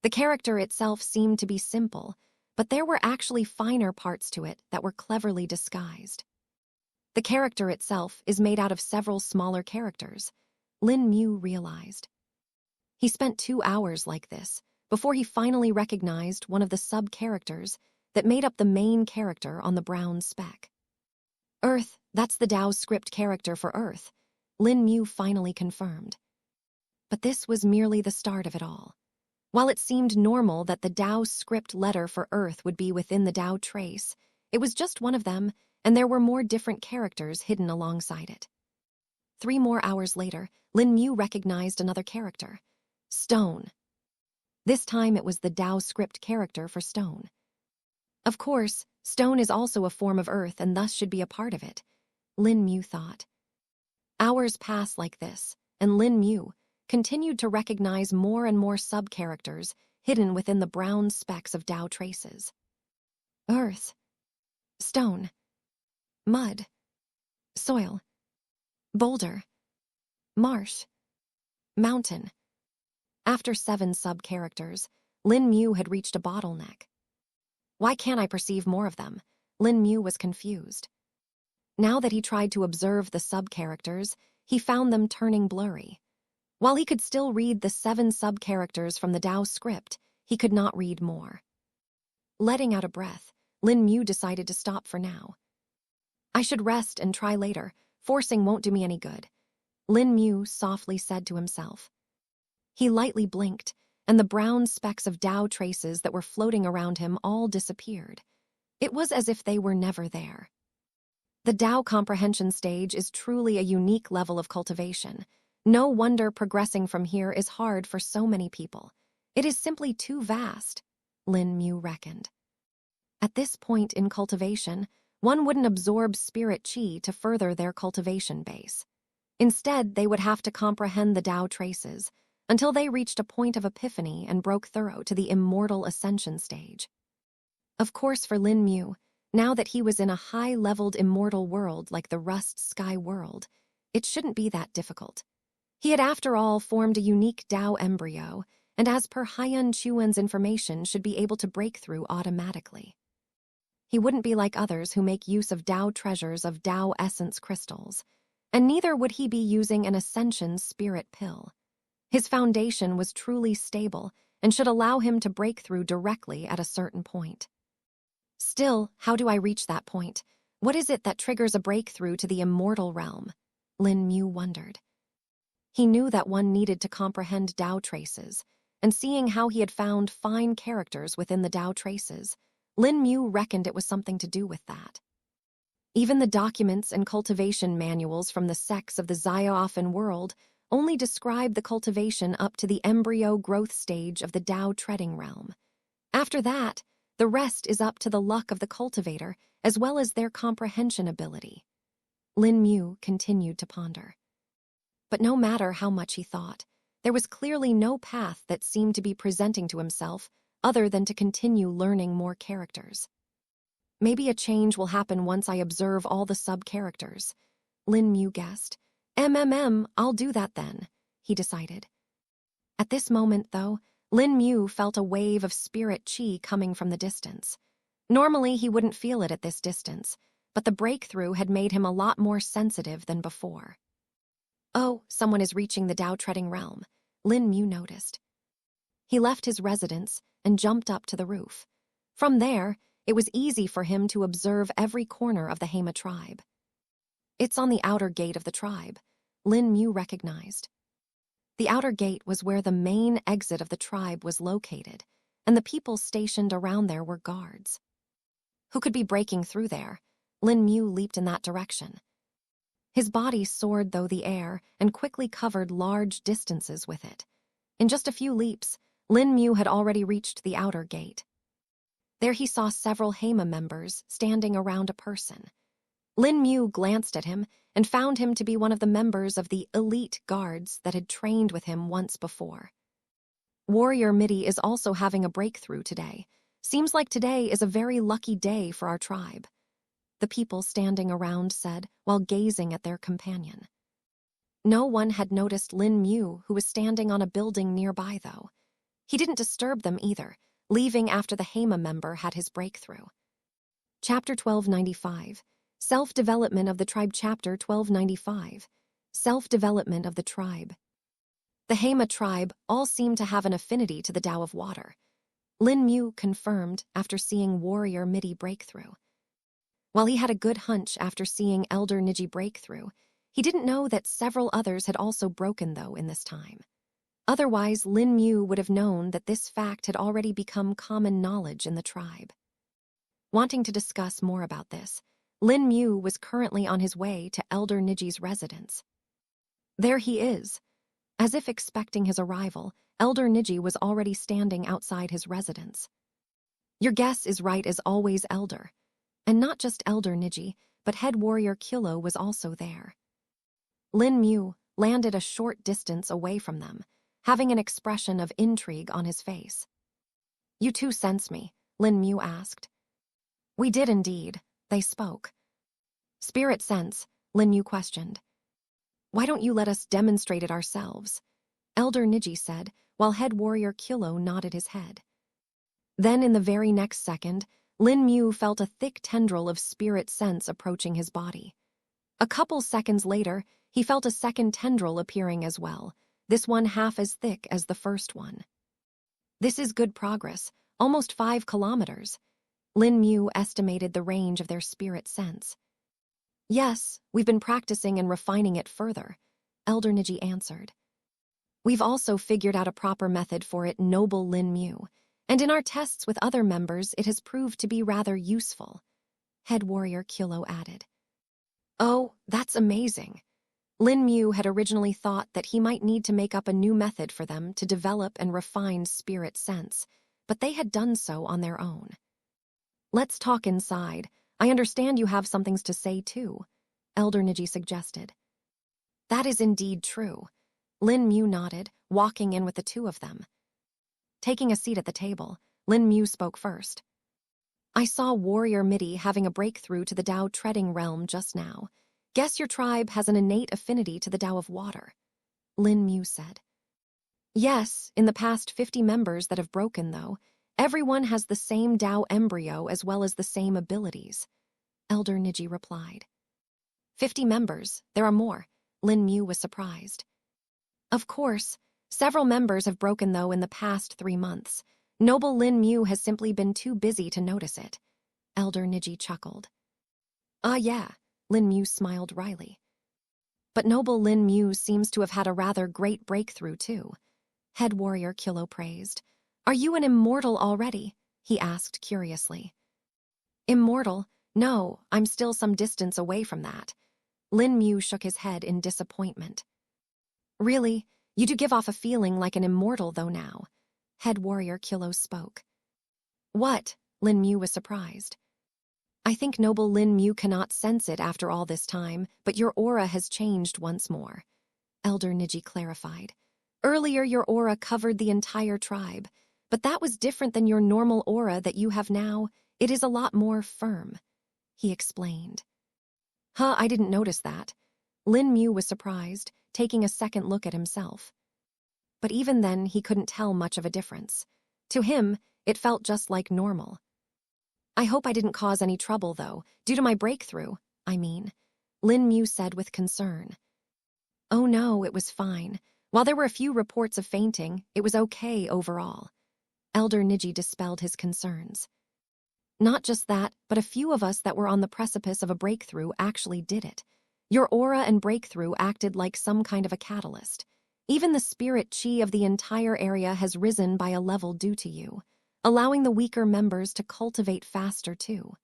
The character itself seemed to be simple, but there were actually finer parts to it that were cleverly disguised. The character itself is made out of several smaller characters, Lin Mu realized. He spent 2 hours like this before he finally recognized one of the sub-characters that made up the main character on the brown speck. Earth, that's the Tao script character for Earth, Lin Mu finally confirmed. But this was merely the start of it all. While it seemed normal that the Tao script letter for Earth would be within the Tao trace, it was just one of them, and there were more different characters hidden alongside it. 3 more hours later, Lin Mu recognized another character, Stone. This time it was the Tao script character for Stone. Of course, stone is also a form of Earth and thus should be a part of it, Lin Mu thought. Hours passed like this, and Lin Mu continued to recognize more and more sub-characters hidden within the brown specks of Tao traces. Earth, stone, mud, soil, boulder, marsh, mountain. After 7 sub-characters, Lin Mu had reached a bottleneck. Why can't I perceive more of them? Lin Mu was confused. Now that he tried to observe the sub-characters, he found them turning blurry. While he could still read the 7 sub-characters from the Tao script, he could not read more. Letting out a breath, Lin Mu decided to stop for now. I should rest and try later. Forcing won't do me any good, Lin Mu softly said to himself. He lightly blinked, and the brown specks of Tao traces that were floating around him all disappeared. It was as if they were never there. The Tao comprehension stage is truly a unique level of cultivation. No wonder progressing from here is hard for so many people. It is simply too vast, Lin Mu reckoned. At this point in cultivation, one wouldn't absorb spirit qi to further their cultivation base. Instead, they would have to comprehend the Tao traces until they reached a point of epiphany and broke through to the immortal ascension stage. Of course, for Lin Mu, now that he was in a high-leveled immortal world like the Rust Sky world, it shouldn't be that difficult. He had after all formed a unique Tao embryo, and as per Haiyan Chuan's information should be able to break through automatically. He wouldn't be like others who make use of Tao treasures of Tao essence crystals, and neither would he be using an ascension spirit pill. His foundation was truly stable and should allow him to break through directly at a certain point. Still, how do I reach that point? What is it that triggers a breakthrough to the immortal realm? Lin Mu wondered. He knew that one needed to comprehend Tao traces, and seeing how he had found fine characters within the Tao traces, Lin Mu reckoned it was something to do with that. Even the documents and cultivation manuals from the sects of the Zioofan world only describe the cultivation up to the embryo growth stage of the Tao treading realm. After that, The rest is up to the luck of the cultivator, as well as their comprehension ability. Lin Mu continued to ponder. But no matter how much he thought, there was clearly no path that seemed to be presenting to himself other than to continue learning more characters. Maybe a change will happen once I observe all the sub-characters, Lin Mu guessed. I'll do that then, he decided. At this moment, though, Lin Mu felt a wave of spirit chi coming from the distance. Normally, he wouldn't feel it at this distance, but the breakthrough had made him a lot more sensitive than before. Oh, someone is reaching the Dao-treading realm, Lin Mu noticed. He left his residence and jumped up to the roof. From there, it was easy for him to observe every corner of the Hema tribe. It's on the outer gate of the tribe, Lin Mu recognized. The outer gate was where the main exit of the tribe was located, and the people stationed around there were guards. Who could be breaking through there? Lin Mu leaped in that direction. His body soared through the air and quickly covered large distances with it. In just a few leaps, Lin Mu had already reached the outer gate. There he saw several Hema members standing around a person. Lin Mu glanced at him and found him to be one of the members of the elite guards that had trained with him once before. Warrior Midi is also having a breakthrough today. Seems like today is a very lucky day for our tribe, the people standing around said while gazing at their companion. No one had noticed Lin Mu, who was standing on a building nearby, though. He didn't disturb them either, leaving after the Hema member had his breakthrough. Chapter 1295. Self-Development of the Tribe. Chapter 1295. Self-Development of the Tribe. The Hema tribe all seemed to have an affinity to the Tao of Water. Lin Mu confirmed after seeing Warrior Midi breakthrough. While he had a good hunch after seeing Elder Niji breakthrough, he didn't know that several others had also broken, though, in this time. Otherwise, Lin Mu would have known that this fact had already become common knowledge in the tribe. Wanting to discuss more about this, Lin Mu was currently on his way to Elder Niji's residence. There he is. As if expecting his arrival, Elder Niji was already standing outside his residence. Your guess is right as always, Elder. And not just Elder Niji, but head warrior Kilo was also there. Lin Mu landed a short distance away from them, having an expression of intrigue on his face. You two sense me, Lin Mu asked. We did indeed, they spoke. Spirit sense, Lin Mu questioned. Why don't you let us demonstrate it ourselves? Elder Niji said, while head warrior Kilo nodded his head. Then in the very next second, Lin Mu felt a thick tendril of spirit sense approaching his body. A couple seconds later, he felt a second tendril appearing as well, this one half as thick as the first one. This is good progress, almost 5 kilometers. Lin Mu estimated the range of their spirit sense. Yes, we've been practicing and refining it further, Elder Niji answered. We've also figured out a proper method for it, noble Lin Mu, and in our tests with other members it has proved to be rather useful, head warrior Kilo added. Oh, that's amazing. Lin Mu had originally thought that he might need to make up a new method for them to develop and refine spirit sense, but they had done so on their own. Let's talk inside. I understand you have some things to say too, Elder Niji suggested. That is indeed true. Lin Mu nodded, walking in with the two of them. Taking a seat at the table, Lin Mu spoke first. I saw Warrior Midi having a breakthrough to the Tao-treading realm just now. Guess your tribe has an innate affinity to the Tao of Water, Lin Mu said. Yes, in the past 50 members that have broken, though, everyone has the same Tao embryo as well as the same abilities, Elder Niji replied. 50 members, there are more, Lin Mu was surprised. Of course, several members have broken, though, in the past 3 months. Noble Lin Mu has simply been too busy to notice it, Elder Niji chuckled. Yeah, Lin Mu smiled wryly. But noble Lin Mu seems to have had a rather great breakthrough, too, head warrior Kilo praised. Are you an immortal already? He asked curiously. Immortal? No, I'm still some distance away from that. Lin Mu shook his head in disappointment. Really? You do give off a feeling like an immortal, though, now, head warrior Kilo spoke. What? Lin Mu was surprised. I think noble Lin Mu cannot sense it after all this time, but your aura has changed once more. Elder Niji clarified. Earlier your aura covered the entire tribe, but that was different than your normal aura that you have now. It is a lot more firm, he explained. Huh, I didn't notice that. Lin Mu was surprised, taking a second look at himself. But even then, he couldn't tell much of a difference. To him, it felt just like normal. I hope I didn't cause any trouble, though, due to my breakthrough, I mean, Lin Mu said with concern. Oh no, it was fine. While there were a few reports of fainting, it was okay overall. Elder Niji dispelled his concerns. Not just that, but a few of us that were on the precipice of a breakthrough actually did it. Your aura and breakthrough acted like some kind of a catalyst. Even the spirit chi of the entire area has risen by a level due to you, allowing the weaker members to cultivate faster too,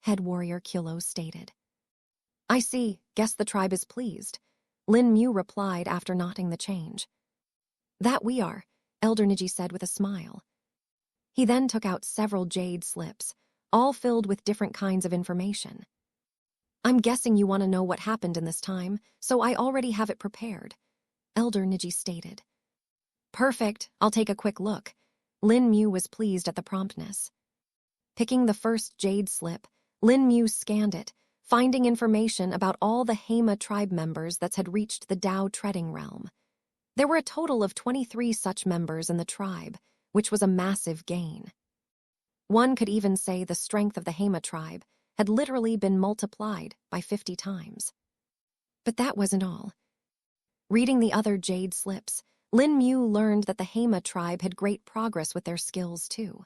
Head Warrior Kilo stated. I see, guess the tribe is pleased, Lin Mu replied after noting the change. That we are, Elder Niji said with a smile. He then took out several jade slips, all filled with different kinds of information. I'm guessing you want to know what happened in this time, so I already have it prepared, Elder Niji stated. Perfect, I'll take a quick look. Lin Mu was pleased at the promptness. Picking the first jade slip, Lin Mu scanned it, finding information about all the Hema tribe members that had reached the Dao treading realm. There were a total of 23 such members in the tribe, which was a massive gain. One could even say the strength of the Hema tribe had literally been multiplied by 50 times. But that wasn't all. Reading the other jade slips, Lin Mu learned that the Hema tribe had great progress with their skills too.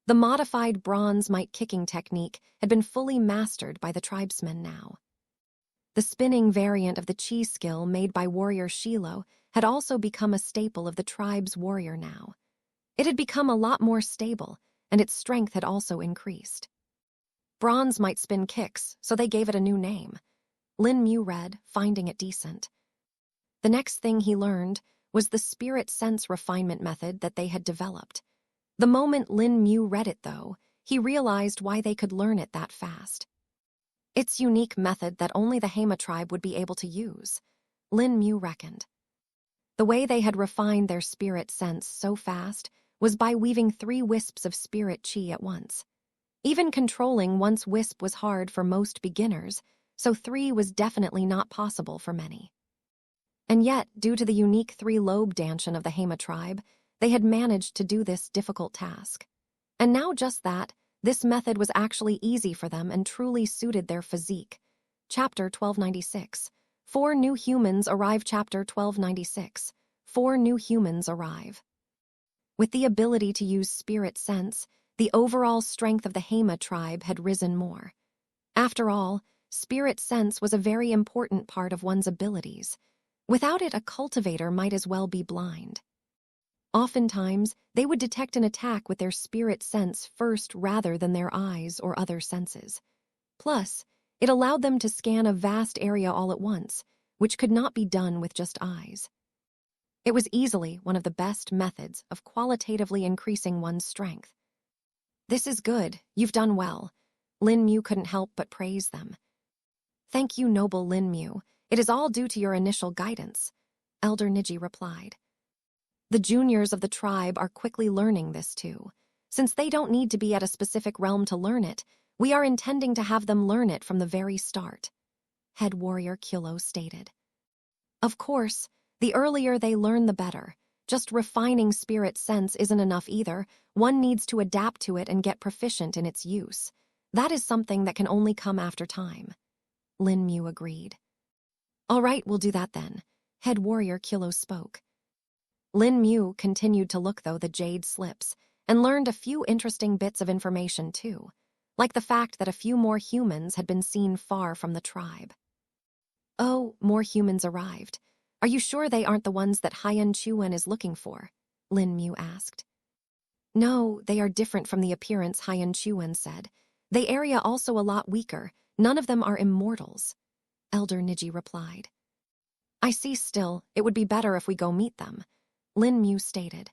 The modified bronze might kicking technique had been fully mastered by the tribesmen now. The spinning variant of the chi skill made by warrior Shilo had also become a staple of the tribe's warrior now. It had become a lot more stable, and its strength had also increased. Bronze might spin kicks, so they gave it a new name. Lin Mu read, finding it decent. The next thing he learned was the spirit sense refinement method that they had developed. The moment Lin Mu read it, though, he realized why they could learn it that fast. Its unique method that only the Hema tribe would be able to use, Lin Mu reckoned. The way they had refined their spirit sense so fast was by weaving 3 wisps of spirit chi at once. Even controlling one's wisp was hard for most beginners, so 3 was definitely not possible for many. And yet, due to the unique 3-lobe danshan of the Hema tribe, they had managed to do this difficult task. And now just that, this method was actually easy for them and truly suited their physique. Chapter 1296. 4 new humans arrive. Chapter 1296. 4 new humans arrive. With the ability to use spirit sense, the overall strength of the Hema tribe had risen more. After all, spirit sense was a very important part of one's abilities. Without it, a cultivator might as well be blind. Oftentimes, they would detect an attack with their spirit sense first rather than their eyes or other senses. Plus, it allowed them to scan a vast area all at once, which could not be done with just eyes. It was easily one of the best methods of qualitatively increasing one's strength. This is good, you've done well. Lin Mu couldn't help but praise them. Thank you, noble Lin Mu. It is all due to your initial guidance, Elder Niji replied. The juniors of the tribe are quickly learning this too. Since they don't need to be at a specific realm to learn it, we are intending to have them learn it from the very start, Head Warrior Kilo stated. Of course, the earlier they learn the better. Just refining spirit sense isn't enough either. One needs to adapt to it and get proficient in its use. That is something that can only come after time. Lin Mu agreed. All right, we'll do that then, Head Warrior Kilo spoke. Lin Mu continued to look the jade slips and learned a few interesting bits of information too, like the fact that a few more humans had been seen far from the tribe. Oh, more humans arrived. Are you sure they aren't the ones that Haiyan Chuan is looking for? Lin Mu asked. No, they are different from the appearance, Haiyan Chuan said. They area also a lot weaker. None of them are immortals, Elder Niji replied. I see. Still, it would be better if we go meet them, Lin Mu stated.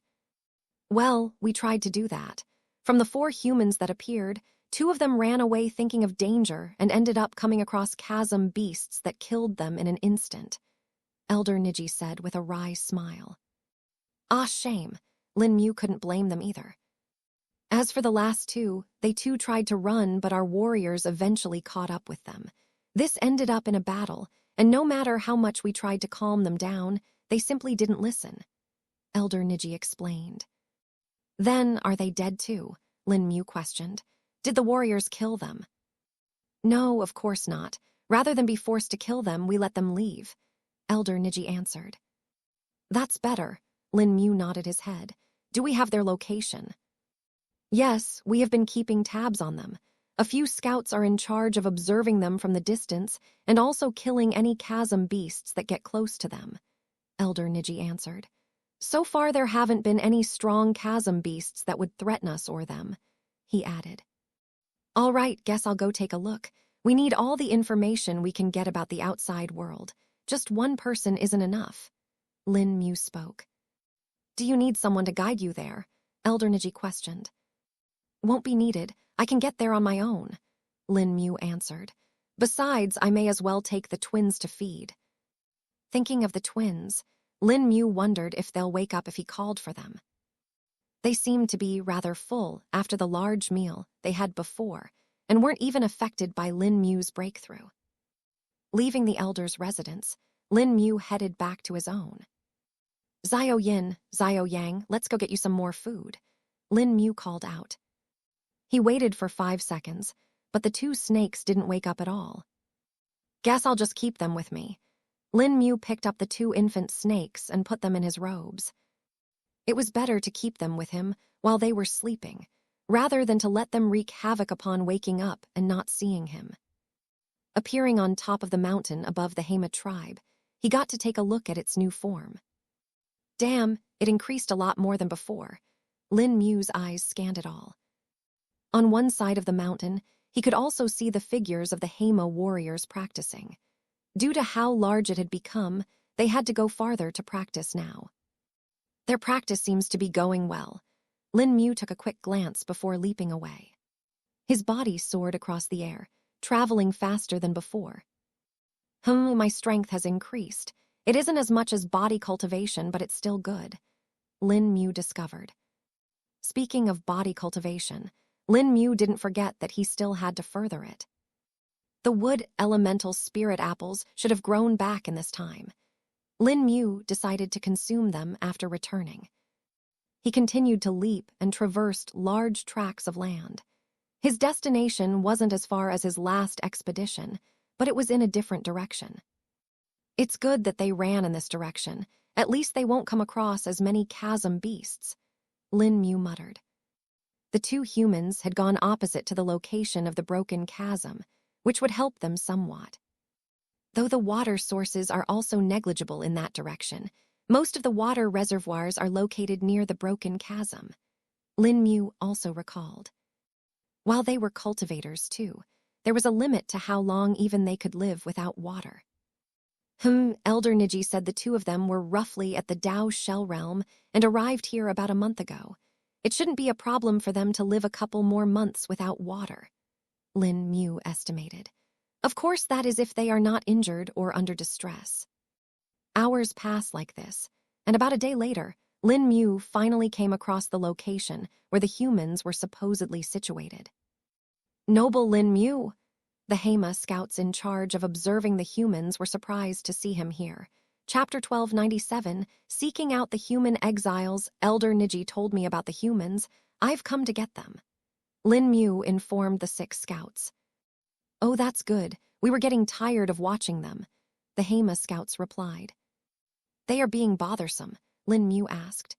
Well, we tried to do that. From the 4 humans that appeared, 2 of them ran away thinking of danger and ended up coming across chasm beasts that killed them in an instant. Elder Niji said with a wry smile. Ah, shame. Lin Mu couldn't blame them either. As for the last 2, they too tried to run, but our warriors eventually caught up with them. This ended up in a battle, and no matter how much we tried to calm them down, they simply didn't listen. Elder Niji explained. Then, are they dead too? Lin Mu questioned. Did the warriors kill them? No, of course not. Rather than be forced to kill them, we let them leave. Elder Niji answered. That's better. Lin Mu nodded his head. Do we have their location? Yes, we have been keeping tabs on them. A few scouts are in charge of observing them from the distance and also killing any chasm beasts that get close to them. Elder Niji answered. So far there haven't been any strong chasm beasts that would threaten us or them, he added. All right, guess I'll go take a look. We need all the information we can get about the outside world. Just one person isn't enough. Lin Mu spoke. Do you need someone to guide you there? Elder Niji questioned. Won't be needed. I can get there on my own, Lin Mu answered. Besides, I may as well take the twins to feed. Thinking of the twins, Lin Mu wondered if they'll wake up if he called for them. They seemed to be rather full after the large meal they had before and weren't even affected by Lin Mu's breakthrough. Leaving the elder's residence, Lin Mu headed back to his own. Xiao Yin, Xiao Yang, let's go get you some more food, Lin Mu called out. He waited for 5 seconds, but the 2 snakes didn't wake up at all. Guess I'll just keep them with me. Lin Mu picked up the 2 infant snakes and put them in his robes. It was better to keep them with him while they were sleeping, rather than to let them wreak havoc upon waking up and not seeing him. Appearing on top of the mountain above the Hema tribe, he got to take a look at its new form. Damn, it increased a lot more than before. Lin Mu's eyes scanned it all. On one side of the mountain, he could also see the figures of the Hema warriors practicing. Due to how large it had become, they had to go farther to practice now. Their practice seems to be going well. Lin Mu took a quick glance before leaping away. His body soared across the air, traveling faster than before. My strength has increased. It isn't as much as body cultivation, but it's still good, Lin Mu discovered. Speaking of body cultivation, Lin Mu didn't forget that he still had to further it. The wood elemental spirit apples should have grown back in this time. Lin Mu decided to consume them after returning. He continued to leap and traversed large tracts of land. His destination wasn't as far as his last expedition, but it was in a different direction. It's good that they ran in this direction. At least they won't come across as many chasm beasts, Lin Mu muttered. The 2 humans had gone opposite to the location of the broken chasm, which would help them somewhat. Though the water sources are also negligible in that direction, most of the water reservoirs are located near the broken chasm, Lin Mu also recalled. While they were cultivators too, there was a limit to how long even they could live without water. Elder Niji said the 2 of them were roughly at the Dao Shell Realm and arrived here about a month ago. It shouldn't be a problem for them to live a couple more months without water, Lin Mu estimated. Of course, that is if they are not injured or under distress. Hours passed like this, and about a day later, Lin Mu finally came across the location where the humans were supposedly situated. Noble Lin Mu! The Hema scouts in charge of observing the humans were surprised to see him here. Chapter 1297, Seeking Out the Human Exiles. Elder Niji told me about the humans. I've come to get them, Lin Mu informed the 6 scouts. Oh, that's good. We were getting tired of watching them, the Hema scouts replied. They are being bothersome, Lin Mu asked.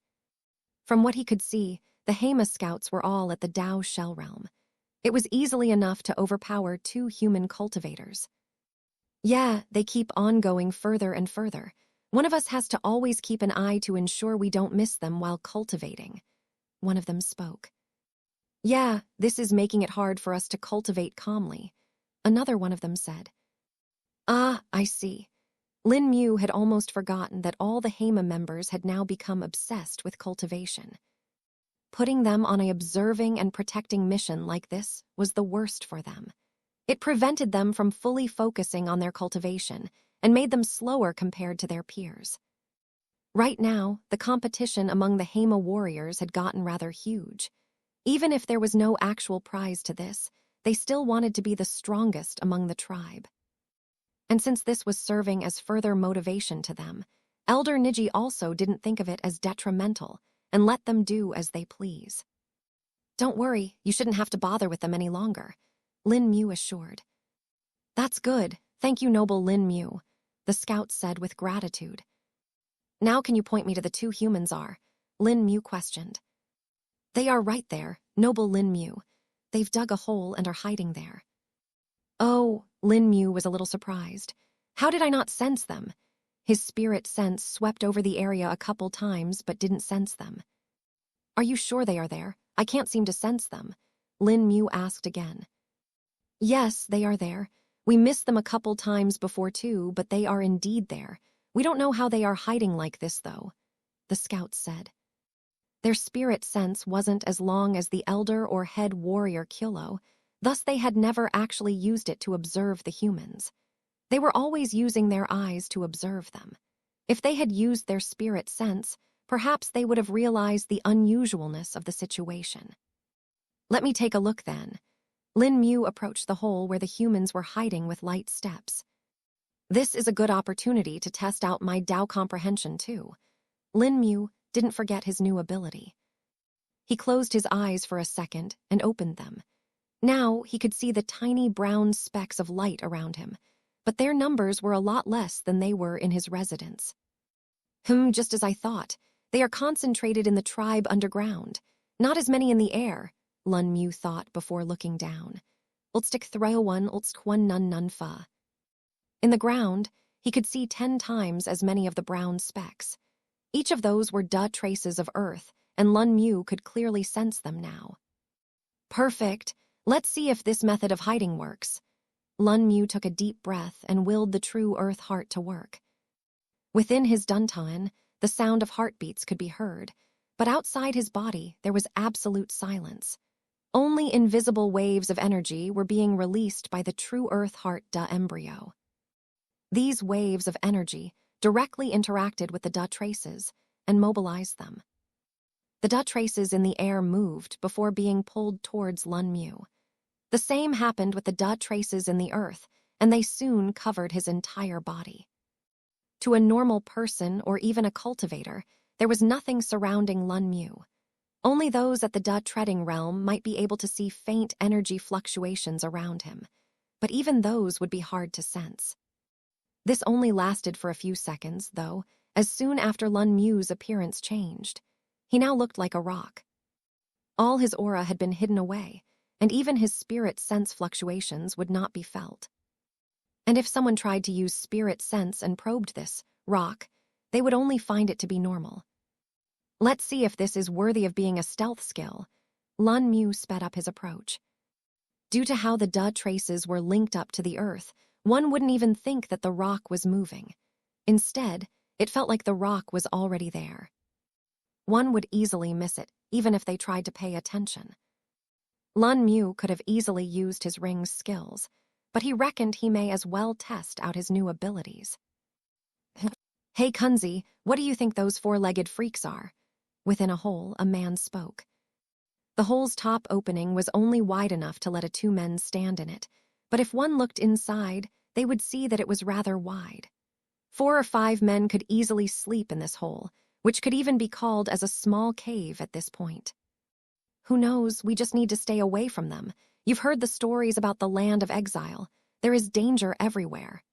From what he could see, the Hema scouts were all at the Dao Shell Realm. It was easily enough to overpower 2 human cultivators. Yeah, they keep on going further and further. One of us has to always keep an eye to ensure we don't miss them while cultivating, one of them spoke. Yeah, this is making it hard for us to cultivate calmly, another one of them said. Ah, I see. Lin Mu had almost forgotten that all the Hema members had now become obsessed with cultivation. Putting them on a observing and protecting mission like this was the worst for them. It prevented them from fully focusing on their cultivation and made them slower compared to their peers. Right now, the competition among the Hema warriors had gotten rather huge. Even if there was no actual prize to this, they still wanted to be the strongest among the tribe. And since this was serving as further motivation to them, Elder Niji also didn't think of it as detrimental and let them do as they please. "Don't worry, you shouldn't have to bother with them any longer," Lin Mu assured. "That's good, thank you, noble Lin Mu," the scout said with gratitude. "Now can you point me to the two humans are?" Lin Mu questioned. "They are right there, noble Lin Mu. They've dug a hole and are hiding there." "Oh," Lin Mu was a little surprised. "How did I not sense them?" His spirit sense swept over the area a couple times but didn't sense them. "Are you sure they are there? I can't seem to sense them," Lin Mu asked again. "Yes, they are there. We missed them a couple times before too, but they are indeed there. We don't know how they are hiding like this though," the scout said. Their spirit sense wasn't as long as the elder or head warrior Kilo, thus they had never actually used it to observe the humans. They were always using their eyes to observe them. If they had used their spirit sense, perhaps they would have realized the unusualness of the situation. "Let me take a look then." Lin Mu approached the hole where the humans were hiding with light steps. "This is a good opportunity to test out my Dao comprehension too." Lin Mu didn't forget his new ability. He closed his eyes for a second and opened them. Now he could see the tiny brown specks of light around him, but their numbers were a lot less than they were in his residence. Just as I thought. They are concentrated in the tribe underground. Not as many in the air," Lun Mu thought before looking down. "Ulstik thraowan ulskwan nun nun fa." In the ground, he could see 10 times as many of the brown specks. Each of those were traces of earth, and Lun Mu could clearly sense them now. "Perfect. Let's see if this method of hiding works." Lun Mu took a deep breath and willed the true earth heart to work. Within his Duntan, the sound of heartbeats could be heard, but outside his body there was absolute silence. Only invisible waves of energy were being released by the true earth heart embryo. These waves of energy directly interacted with the traces and mobilized them. The traces in the air moved before being pulled towards Lun Mu. The same happened with the traces in the earth, and they soon covered his entire body. To a normal person or even a cultivator, there was nothing surrounding Lun Mu. Only those at the treading realm might be able to see faint energy fluctuations around him, but even those would be hard to sense. This only lasted for a few seconds, though, as soon after Lun Mu's appearance changed. He now looked like a rock. All his aura had been hidden away, and even his spirit sense fluctuations would not be felt. And if someone tried to use spirit sense and probed this rock, they would only find it to be normal. "Let's see if this is worthy of being a stealth skill." Lun Mu sped up his approach. Due to how the traces were linked up to the earth, one wouldn't even think that the rock was moving. Instead, it felt like the rock was already there. One would easily miss it, even if they tried to pay attention. Lun Mu could have easily used his ring's skills, but he reckoned he may as well test out his new abilities. "Hey Kunzi, what do you think those 4-legged freaks are?" Within a hole, a man spoke. The hole's top opening was only wide enough to let 2 men stand in it, but if one looked inside, they would see that it was rather wide. 4 or 5 men could easily sleep in this hole, which could even be called as a small cave at this point. "Who knows, we just need to stay away from them. You've heard the stories about the land of exile. There is danger everywhere."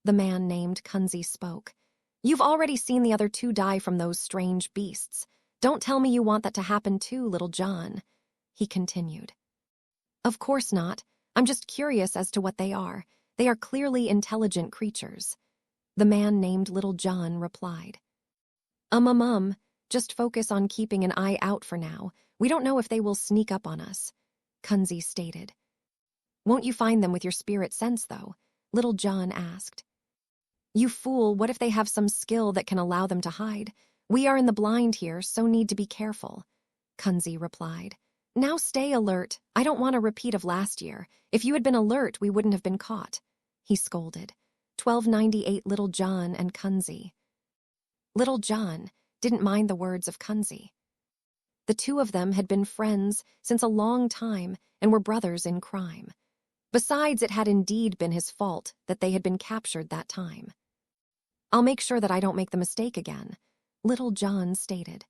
The man named Kunzi spoke. "You've already seen the other 2 die from those strange beasts. Don't tell me you want that to happen too, Little John," he continued. "Of course not. I'm just curious as to what they are. They are clearly intelligent creatures," the man named Little John replied. Just focus on keeping an eye out for now. We don't know if they will sneak up on us," Kunzi stated. "Won't you find them with your spirit sense, though?" Little John asked. "You fool, what if they have some skill that can allow them to hide? We are in the blind here, so need to be careful," Kunzi replied. Now stay alert. I don't want a repeat of last year. If you had been alert, we wouldn't have been caught. He scolded. 1298 Little John and Kunzi. Little John didn't mind the words of Kunzi. The two of them had been friends since a long time and were brothers in crime. Besides, it had indeed been his fault that they had been captured that time. I'll make sure that I don't make the mistake again, Little John stated.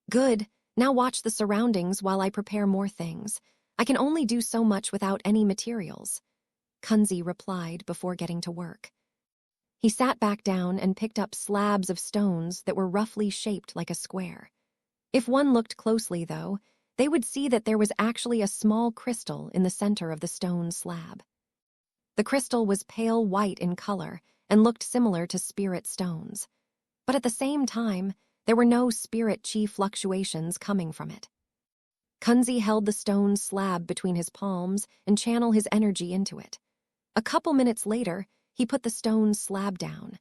Good. Now watch the surroundings while I prepare more things. I can only do so much without any materials, Kunzi replied before getting to work. He sat back down and picked up slabs of stones that were roughly shaped like a square. If one looked closely, though, they would see that there was actually a small crystal in the center of the stone slab. The crystal was pale white in color and looked similar to spirit stones. But at the same time, there were no spirit chi fluctuations coming from it. Kunzi held the stone slab between his palms and channeled his energy into it. A couple minutes later, he put the stone slab down.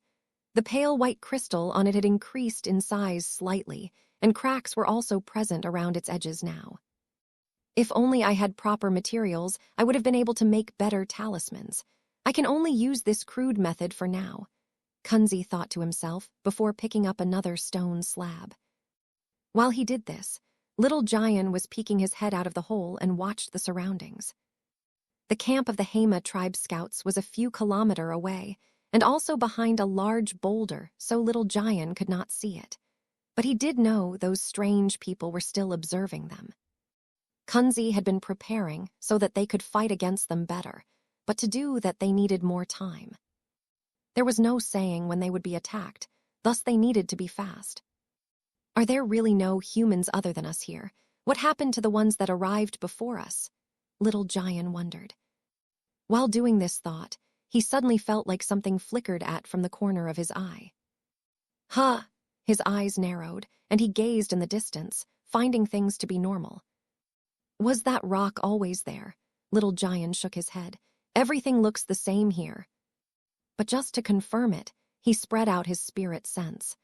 The pale white crystal on it had increased in size slightly, and cracks were also present around its edges now. If only I had proper materials, I would have been able to make better talismans. I can only use this crude method for now, Kunzi thought to himself before picking up another stone slab. While he did this, Little Giant was peeking his head out of the hole and watched the surroundings. The camp of the Hema tribe scouts was a few kilometers away, and also behind a large boulder, so Little Giant could not see it. But he did know those strange people were still observing them. Kunzi had been preparing so that they could fight against them better, but to do that they needed more time. There was no saying when they would be attacked, thus they needed to be fast. Are there really no humans other than us here? What happened to the ones that arrived before us? Little Giant wondered. While doing this thought, he suddenly felt like something flickered at from the corner of his eye. Huh! His eyes narrowed, and he gazed in the distance, finding things to be normal. Was that rock always there? Little Giant shook his head. Everything looks the same here. But just to confirm it, he spread out his spirit sense.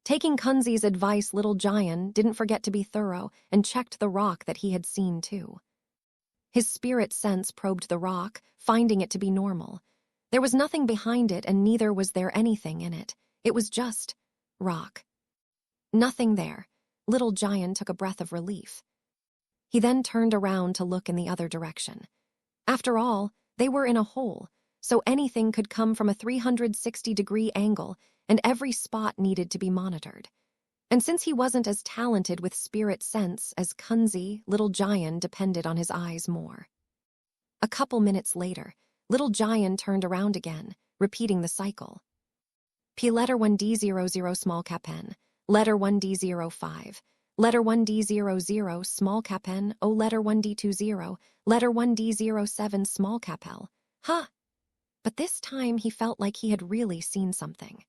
Taking Kunzi's advice, Little Giant didn't forget to be thorough and checked the rock that he had seen too. His spirit sense probed the rock, finding it to be normal. There was nothing behind it, and neither was there anything in it. It was just rock. Nothing there. Little Giant took a breath of relief. He then turned around to look in the other direction. After all, they were in a hole, so anything could come from a 360-degree angle, and every spot needed to be monitored. And since he wasn't as talented with spirit sense as Kunzi, Little Giant depended on his eyes more. A couple minutes later, Little Giant turned around again, repeating the cycle. P letter 1D00 small cap N, letter 1D05, letter 1D00 small cap N, O letter 1D20, letter 1D07 small cap L. Huh! But this time he felt like he had really seen something.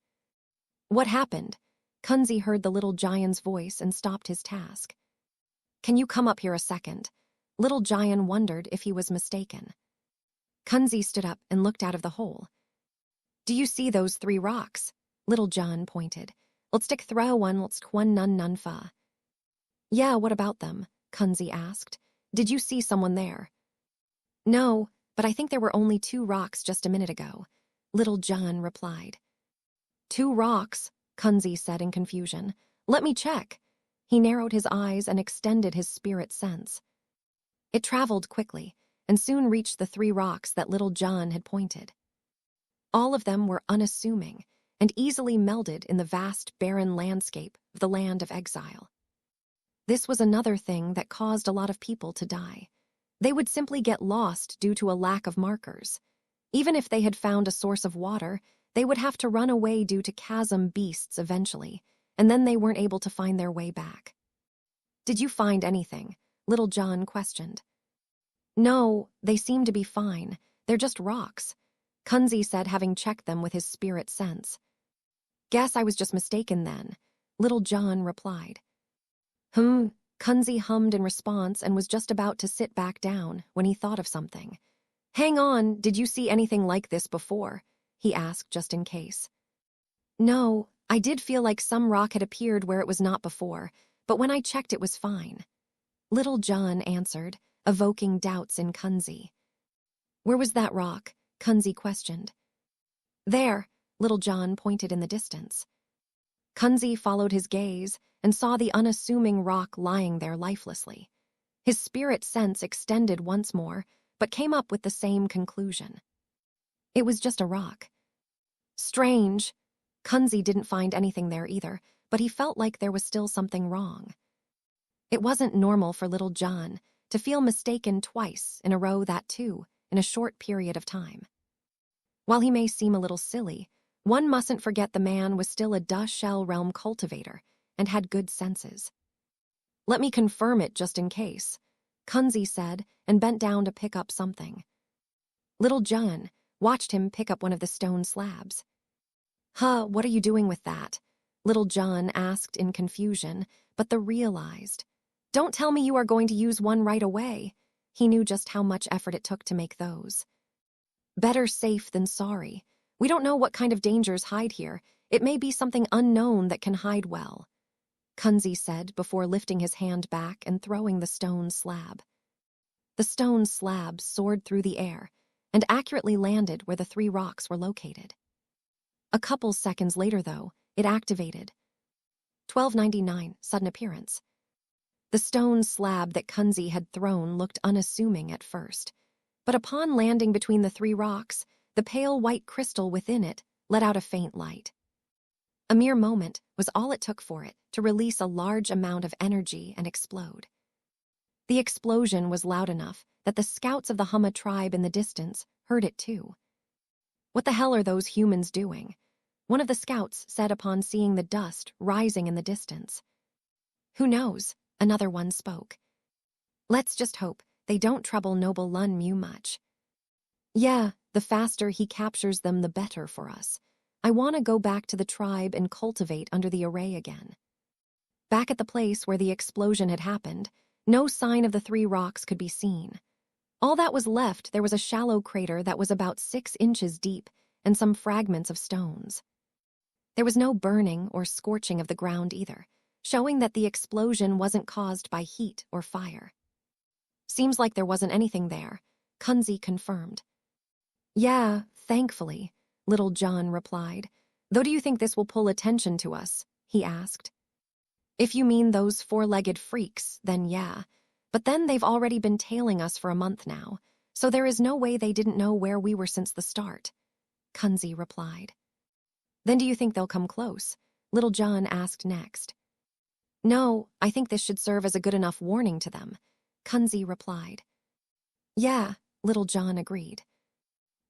What happened? Kunzi heard the Little Giant's voice and stopped his task. Can you come up here a second? Little Giant wondered if he was mistaken. Kunzi stood up and looked out of the hole. Do you see those 3 rocks? Little John pointed. Let's stick throw one, let's one nun fa. Yeah, what about them? Kunzi asked. Did you see someone there? No, but I think there were only 2 rocks just a minute ago, Little John replied. 2 rocks? Kunzi said in confusion. Let me check. He narrowed his eyes and extended his spirit sense. It traveled quickly and soon reached the 3 rocks that Little John had pointed. All of them were unassuming and easily melded in the vast, barren landscape of the land of exile. This was another thing that caused a lot of people to die. They would simply get lost due to a lack of markers. Even if they had found a source of water, they would have to run away due to chasm beasts eventually, and then they weren't able to find their way back. Did you find anything? Little John questioned. No, they seem to be fine. They're just rocks, Kunzi said, having checked them with his spirit sense. Guess I was just mistaken then, Little John replied. Kunzi hummed in response and was just about to sit back down when he thought of something. Hang on, did you see anything like this before? He asked just in case. No, I did feel like some rock had appeared where it was not before, but when I checked it was fine. Little John answered, evoking doubts in Kunzi. Where was that rock? Kunzi questioned. There, Little John pointed in the distance. Kunzi followed his gaze and saw the unassuming rock lying there lifelessly. His spirit sense extended once more, but came up with the same conclusion. It was just a rock. Strange. Kunzi didn't find anything there either, but he felt like there was still something wrong. It wasn't normal for Little John to feel mistaken twice in a row, that too, in a short period of time. While he may seem a little silly, one mustn't forget the man was still a Da-Shell realm cultivator and had good senses. Let me confirm it just in case, Kunzi said and bent down to pick up something. Little John watched him pick up one of the stone slabs. What are you doing with that? Little John asked in confusion, but the realized. Don't tell me you are going to use one right away. He knew just how much effort it took to make those. Better safe than sorry. We don't know what kind of dangers hide here. It may be something unknown that can hide well, Kunzi said before lifting his hand back and throwing the stone slab. The stone slab soared through the air and accurately landed where the 3 rocks were located. A couple seconds later, though, it activated. 1299, sudden appearance. The stone slab that Kunzi had thrown looked unassuming at first, but upon landing between the 3 rocks, the pale white crystal within it let out a faint light. A mere moment was all it took for it to release a large amount of energy and explode. The explosion was loud enough that the scouts of the Humma tribe in the distance heard it too. What the hell are those humans doing? One of the scouts said upon seeing the dust rising in the distance. Who knows? Another one spoke. Let's just hope they don't trouble noble Lin Mu much. Yeah, the faster he captures them, the better for us. I want to go back to the tribe and cultivate under the array again. Back at the place where the explosion had happened, no sign of the 3 rocks could be seen. All that was left, there was a shallow crater that was about 6 inches deep and some fragments of stones. There was no burning or scorching of the ground either, showing that the explosion wasn't caused by heat or fire. Seems like there wasn't anything there, Kunzi confirmed. Yeah, thankfully, Little John replied. Though do you think this will pull attention to us? He asked. If you mean those 4-legged freaks, then yeah. But then they've already been tailing us for a month now, so there is no way they didn't know where we were since the start, Kunzi replied. Then do you think they'll come close? Little John asked next. No, I think this should serve as a good enough warning to them, Kunzi replied. Yeah, Little John agreed.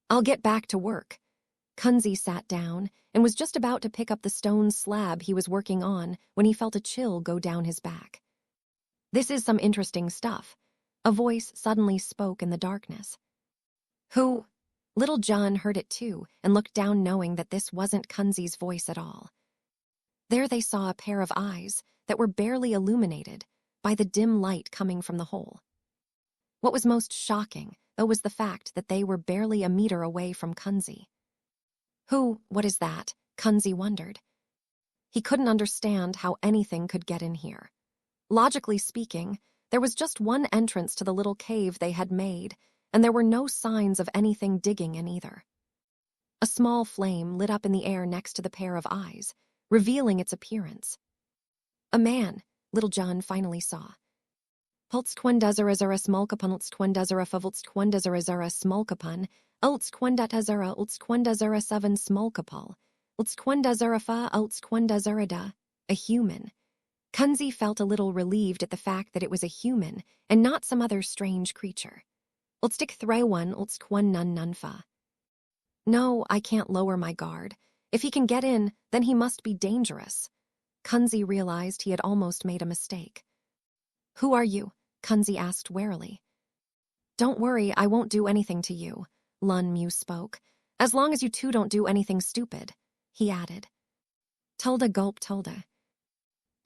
I'll get back to work. Kunzi sat down and was just about to pick up the stone slab he was working on when he felt a chill go down his back. This is some interesting stuff. A voice suddenly spoke in the darkness. Who? Little John heard it too and looked down, knowing that this wasn't Kunzi's voice at all. There they saw a pair of eyes that were barely illuminated by the dim light coming from the hole. What was most shocking, though, was the fact that they were barely a meter away from Kunzi. What is that? Kunzi wondered. He couldn't understand how anything could get in here. Logically speaking, there was just one entrance to the little cave they had made, and there were no signs of anything digging in either. A small flame lit up in the air next to the pair of eyes, revealing its appearance. A man, Little John finally saw. Ultsquendazara smolkapun ultsquendazara favultsquendazara smolkapun ultsquendatazara ultsquendazara 7 smolkapul ultsquendazarafa ultsquendazarada, a human. Kunzi felt a little relieved at the fact that it was a human and not some other strange creature. Ultstik threwan ultsquennun nunfa. No, I can't lower my guard. If he can get in, then he must be dangerous. Kunzi realized he had almost made a mistake. Who are you? Kunzi asked warily. Don't worry, I won't do anything to you, Lin Mu spoke. As long as you two don't do anything stupid, he added. Tulda gulp Tulda.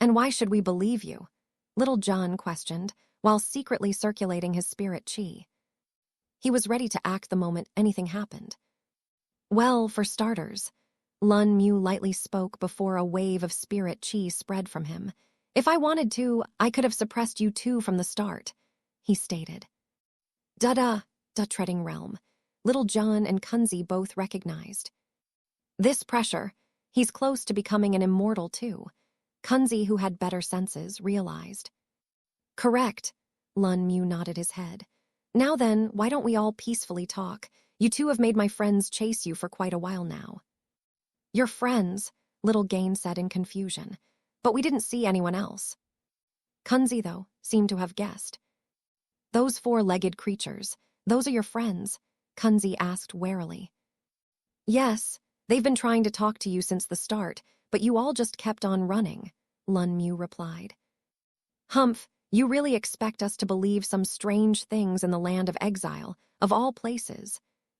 And why should we believe you? Little John questioned, while secretly circulating his spirit chi. He was ready to act the moment anything happened. Well, for starters, Lin Mu lightly spoke before a wave of spirit chi spread from him, If I wanted to, I could have suppressed you too from the start, he stated. Da-da, treading realm. Little John and Kunzi both recognized. This pressure, he's close to becoming an immortal too. Kunzi, who had better senses, realized. Correct, Lin Mu nodded his head. Now then, why don't we all peacefully talk? You two have made my friends chase you for quite a while now. Your friends, Little Gain said in confusion, but we didn't see anyone else. Kunzi, though, seemed to have guessed. Those four-legged creatures, those are your friends? Kunzi asked warily. Yes, they've been trying to talk to you since the start, but you all just kept on running, Lin Mu replied. Humph, you really expect us to believe some strange things in the land of exile, of all places,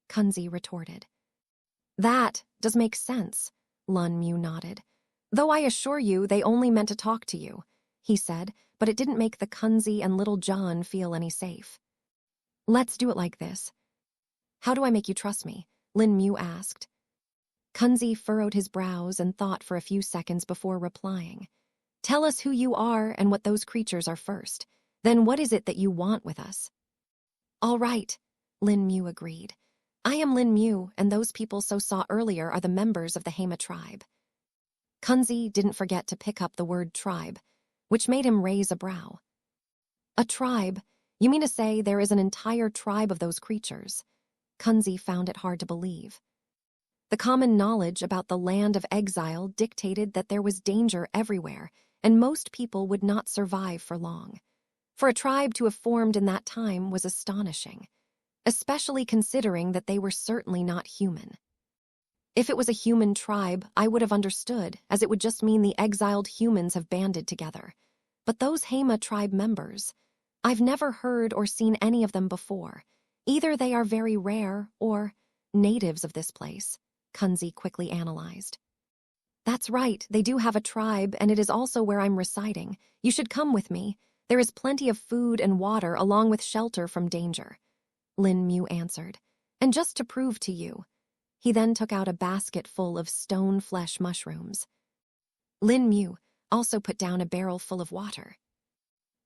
Kunzi retorted. That does make sense, Lin Mu nodded. Though I assure you they only meant to talk to you, he said, but it didn't make the Kunzi and Little John feel any safe. Let's do it like this. How do I make you trust me? Lin Mu asked. Kunzi furrowed his brows and thought for a few seconds before replying. Tell us who you are and what those creatures are first. Then what is it that you want with us? All right, Lin Mu agreed. I am Lin Mu, and those people so saw earlier are the members of the Hema tribe. Kunzi didn't forget to pick up the word tribe, which made him raise a brow. A tribe? You mean to say there is an entire tribe of those creatures? Kunzi found it hard to believe. The common knowledge about the land of exile dictated that there was danger everywhere, and most people would not survive for long. For a tribe to have formed in that time was astonishing, especially considering that they were certainly not human. If it was a human tribe, I would have understood, as it would just mean the exiled humans have banded together. But those Hema tribe members, I've never heard or seen any of them before. Either they are very rare or natives of this place, Kunzi quickly analyzed. That's right, they do have a tribe, and it is also where I'm residing. You should come with me. There is plenty of food and water along with shelter from danger, Lin Mu answered. And just to prove to you, he then took out a basket full of stone flesh mushrooms. Lin Mu also put down a barrel full of water.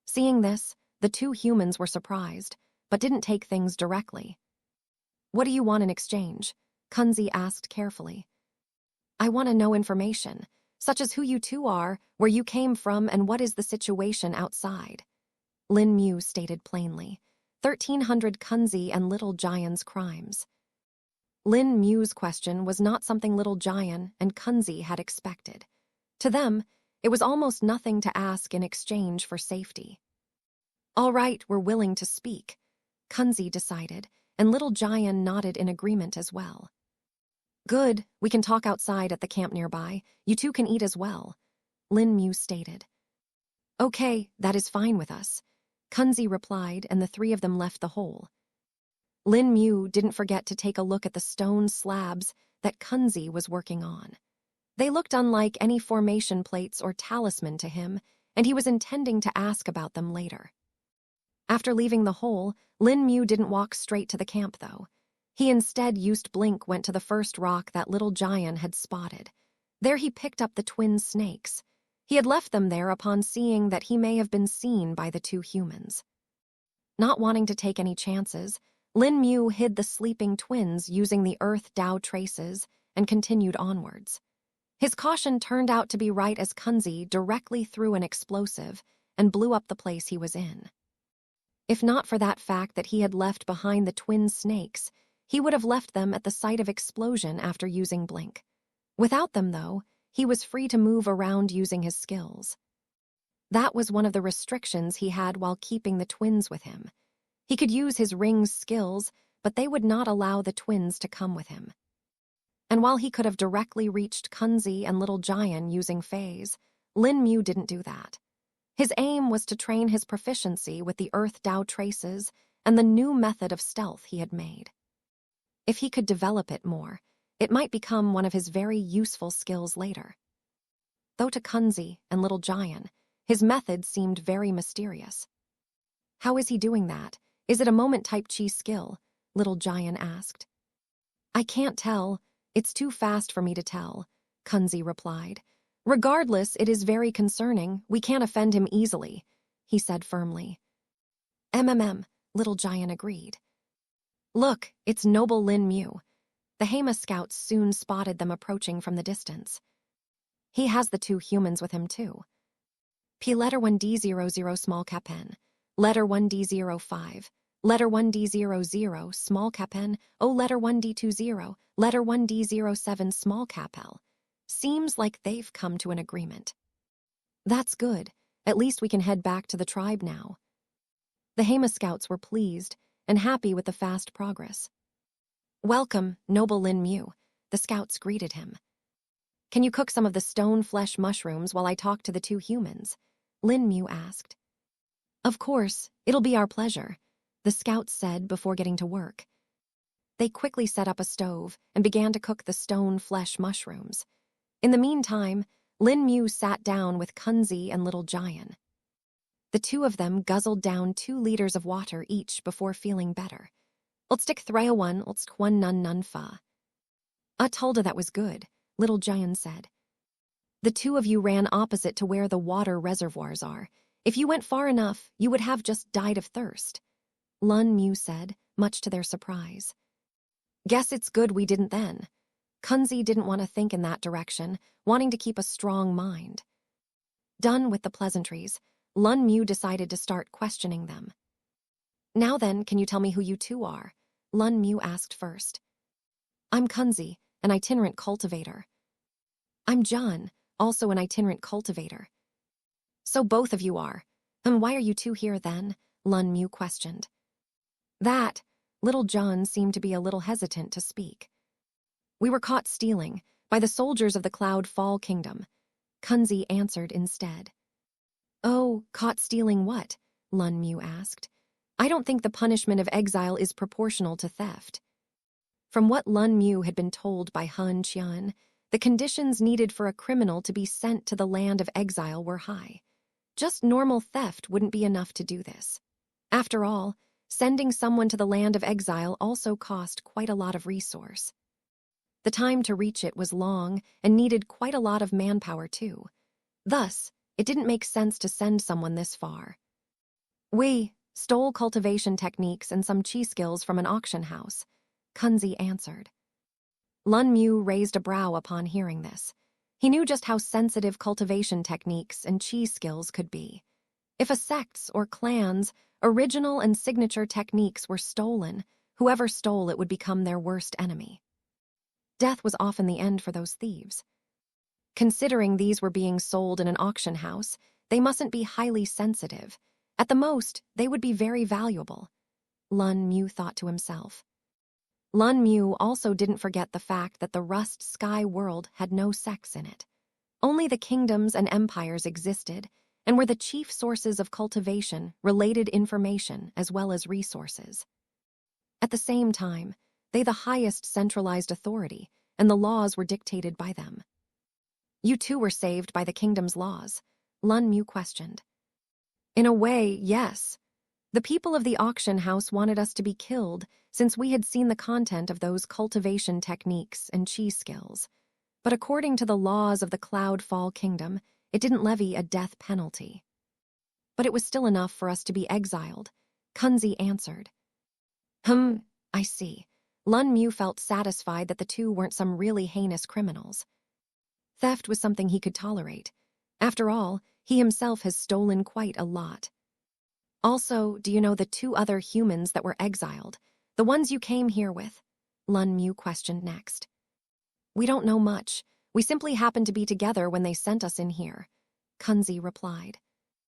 Seeing this, the two humans were surprised, but didn't take things directly. What do you want in exchange? Kunzi asked carefully. I want to know information, such as who you two are, where you came from, and what is the situation outside. Lin Mu stated plainly. 1,300 Kunzi and Little Giant's crimes. Lin Mu's question was not something Little Giant and Kunzi had expected. To them, it was almost nothing to ask in exchange for safety. All right, we're willing to speak, Kunzi decided, and Little Giant nodded in agreement as well. Good, we can talk outside at the camp nearby. You two can eat as well, Lin Mu stated. Okay, that is fine with us, Kunzi replied, and the three of them left the hole. Lin Mu didn't forget to take a look at the stone slabs that Kunzi was working on. They looked unlike any formation plates or talisman to him, and he was intending to ask about them later. After leaving the hole, Lin Mu didn't walk straight to the camp, though. He instead used Blink went to the first rock that Little Giant had spotted. There he picked up the twin snakes. He had left them there upon seeing that he may have been seen by the two humans. Not wanting to take any chances, Lin Mu hid the sleeping twins using the earth Dao traces and continued onwards. His caution turned out to be right as Kunzi directly threw an explosive and blew up the place he was in. If not for that fact that he had left behind the twin snakes, he would have left them at the site of explosion after using Blink. Without them, though, he was free to move around using his skills. That was one of the restrictions he had while keeping the twins with him. He could use his ring's skills, but they would not allow the twins to come with him. And while he could have directly reached Kunzi and Little Giant using phase, Lin Mu didn't do that. His aim was to train his proficiency with the earth Dao traces and the new method of stealth he had made. If he could develop it more, it might become one of his very useful skills later. Though to Kunzi and Little Giant, his method seemed very mysterious. How is he doing that? Is it a moment-type chi skill? Little Giant asked. I can't tell. It's too fast for me to tell, Kunzi replied. Regardless, it is very concerning. We can't offend him easily, he said firmly. Little Giant agreed. Look, it's noble Lin Mu. The Hema scouts soon spotted them approaching from the distance. He has the 2 humans with him too. P letter 1D00 small cap N, letter 1D05, letter 1D00 small cap N, O letter 1D20, letter 1D07 small cap L. Seems like they've come to an agreement. That's good. At least we can head back to the tribe now. The Hema scouts were pleased and happy with the fast progress. Welcome, noble Lin Mu, the scouts greeted him. Can you cook some of the stone flesh mushrooms while I talk to the 2 humans? Lin Mu asked. Of course, it'll be our pleasure, the scouts said before getting to work. They quickly set up a stove and began to cook the stone flesh mushrooms. In the meantime, Lin Mu sat down with Kunzi and Little Giant. The 2 of them guzzled down 2 liters of water each before feeling better. Ulstik 301 ulskwan nun nun fa. Told her that was good, Little Giant said. The 2 of you ran opposite to where the water reservoirs are. If you went far enough, you would have just died of thirst, Lin Mu said, much to their surprise. Guess it's good we didn't then. Kunzi didn't want to think in that direction, wanting to keep a strong mind. Done with the pleasantries, Lin Mu decided to start questioning them. Now then, can you tell me who you 2 are? Lin Mu asked first. I'm Kunzi, an itinerant cultivator. I'm John, also an itinerant cultivator. So both of you are. And why are you 2 here then? Lin Mu questioned. That, Little John seemed to be a little hesitant to speak. We were caught stealing by the soldiers of the Cloud Fall Kingdom, Kunzi answered instead. Oh, caught stealing what? Lin Mu asked. I don't think the punishment of exile is proportional to theft. From what Lin Mu had been told by Han Qian, the conditions needed for a criminal to be sent to the land of exile were high. Just normal theft wouldn't be enough to do this. After all, sending someone to the land of exile also cost quite a lot of resource. The time to reach it was long and needed quite a lot of manpower too. Thus, it didn't make sense to send someone this far. We stole cultivation techniques and some chi skills from an auction house, Kunzi answered. Lin Mu raised a brow upon hearing this. He knew just how sensitive cultivation techniques and chi skills could be. If a sect's or clan's original and signature techniques were stolen, whoever stole it would become their worst enemy. Death was often the end for those thieves. Considering these were being sold in an auction house, they mustn't be highly sensitive. At the most, they would be very valuable, Lin Mu thought to himself. Lin Mu also didn't forget the fact that the Rust Sky world had no sex in it. Only the kingdoms and empires existed, and were the chief sources of cultivation, related information, as well as resources. At the same time, they the highest centralized authority, and the laws were dictated by them. You 2 were saved by the kingdom's laws, Lin Mu questioned. In a way, yes. The people of the auction house wanted us to be killed since we had seen the content of those cultivation techniques and chi skills. But according to the laws of the Cloud Fall Kingdom, it didn't levy a death penalty. But it was still enough for us to be exiled, Kunzi answered. I see. Lin Mu felt satisfied that the 2 weren't some really heinous criminals. Theft was something he could tolerate. After all, he himself has stolen quite a lot. Also, do you know the 2 other humans that were exiled, the ones you came here with? Lin Mu questioned next. We don't know much. We simply happened to be together when they sent us in here, Kunzi replied.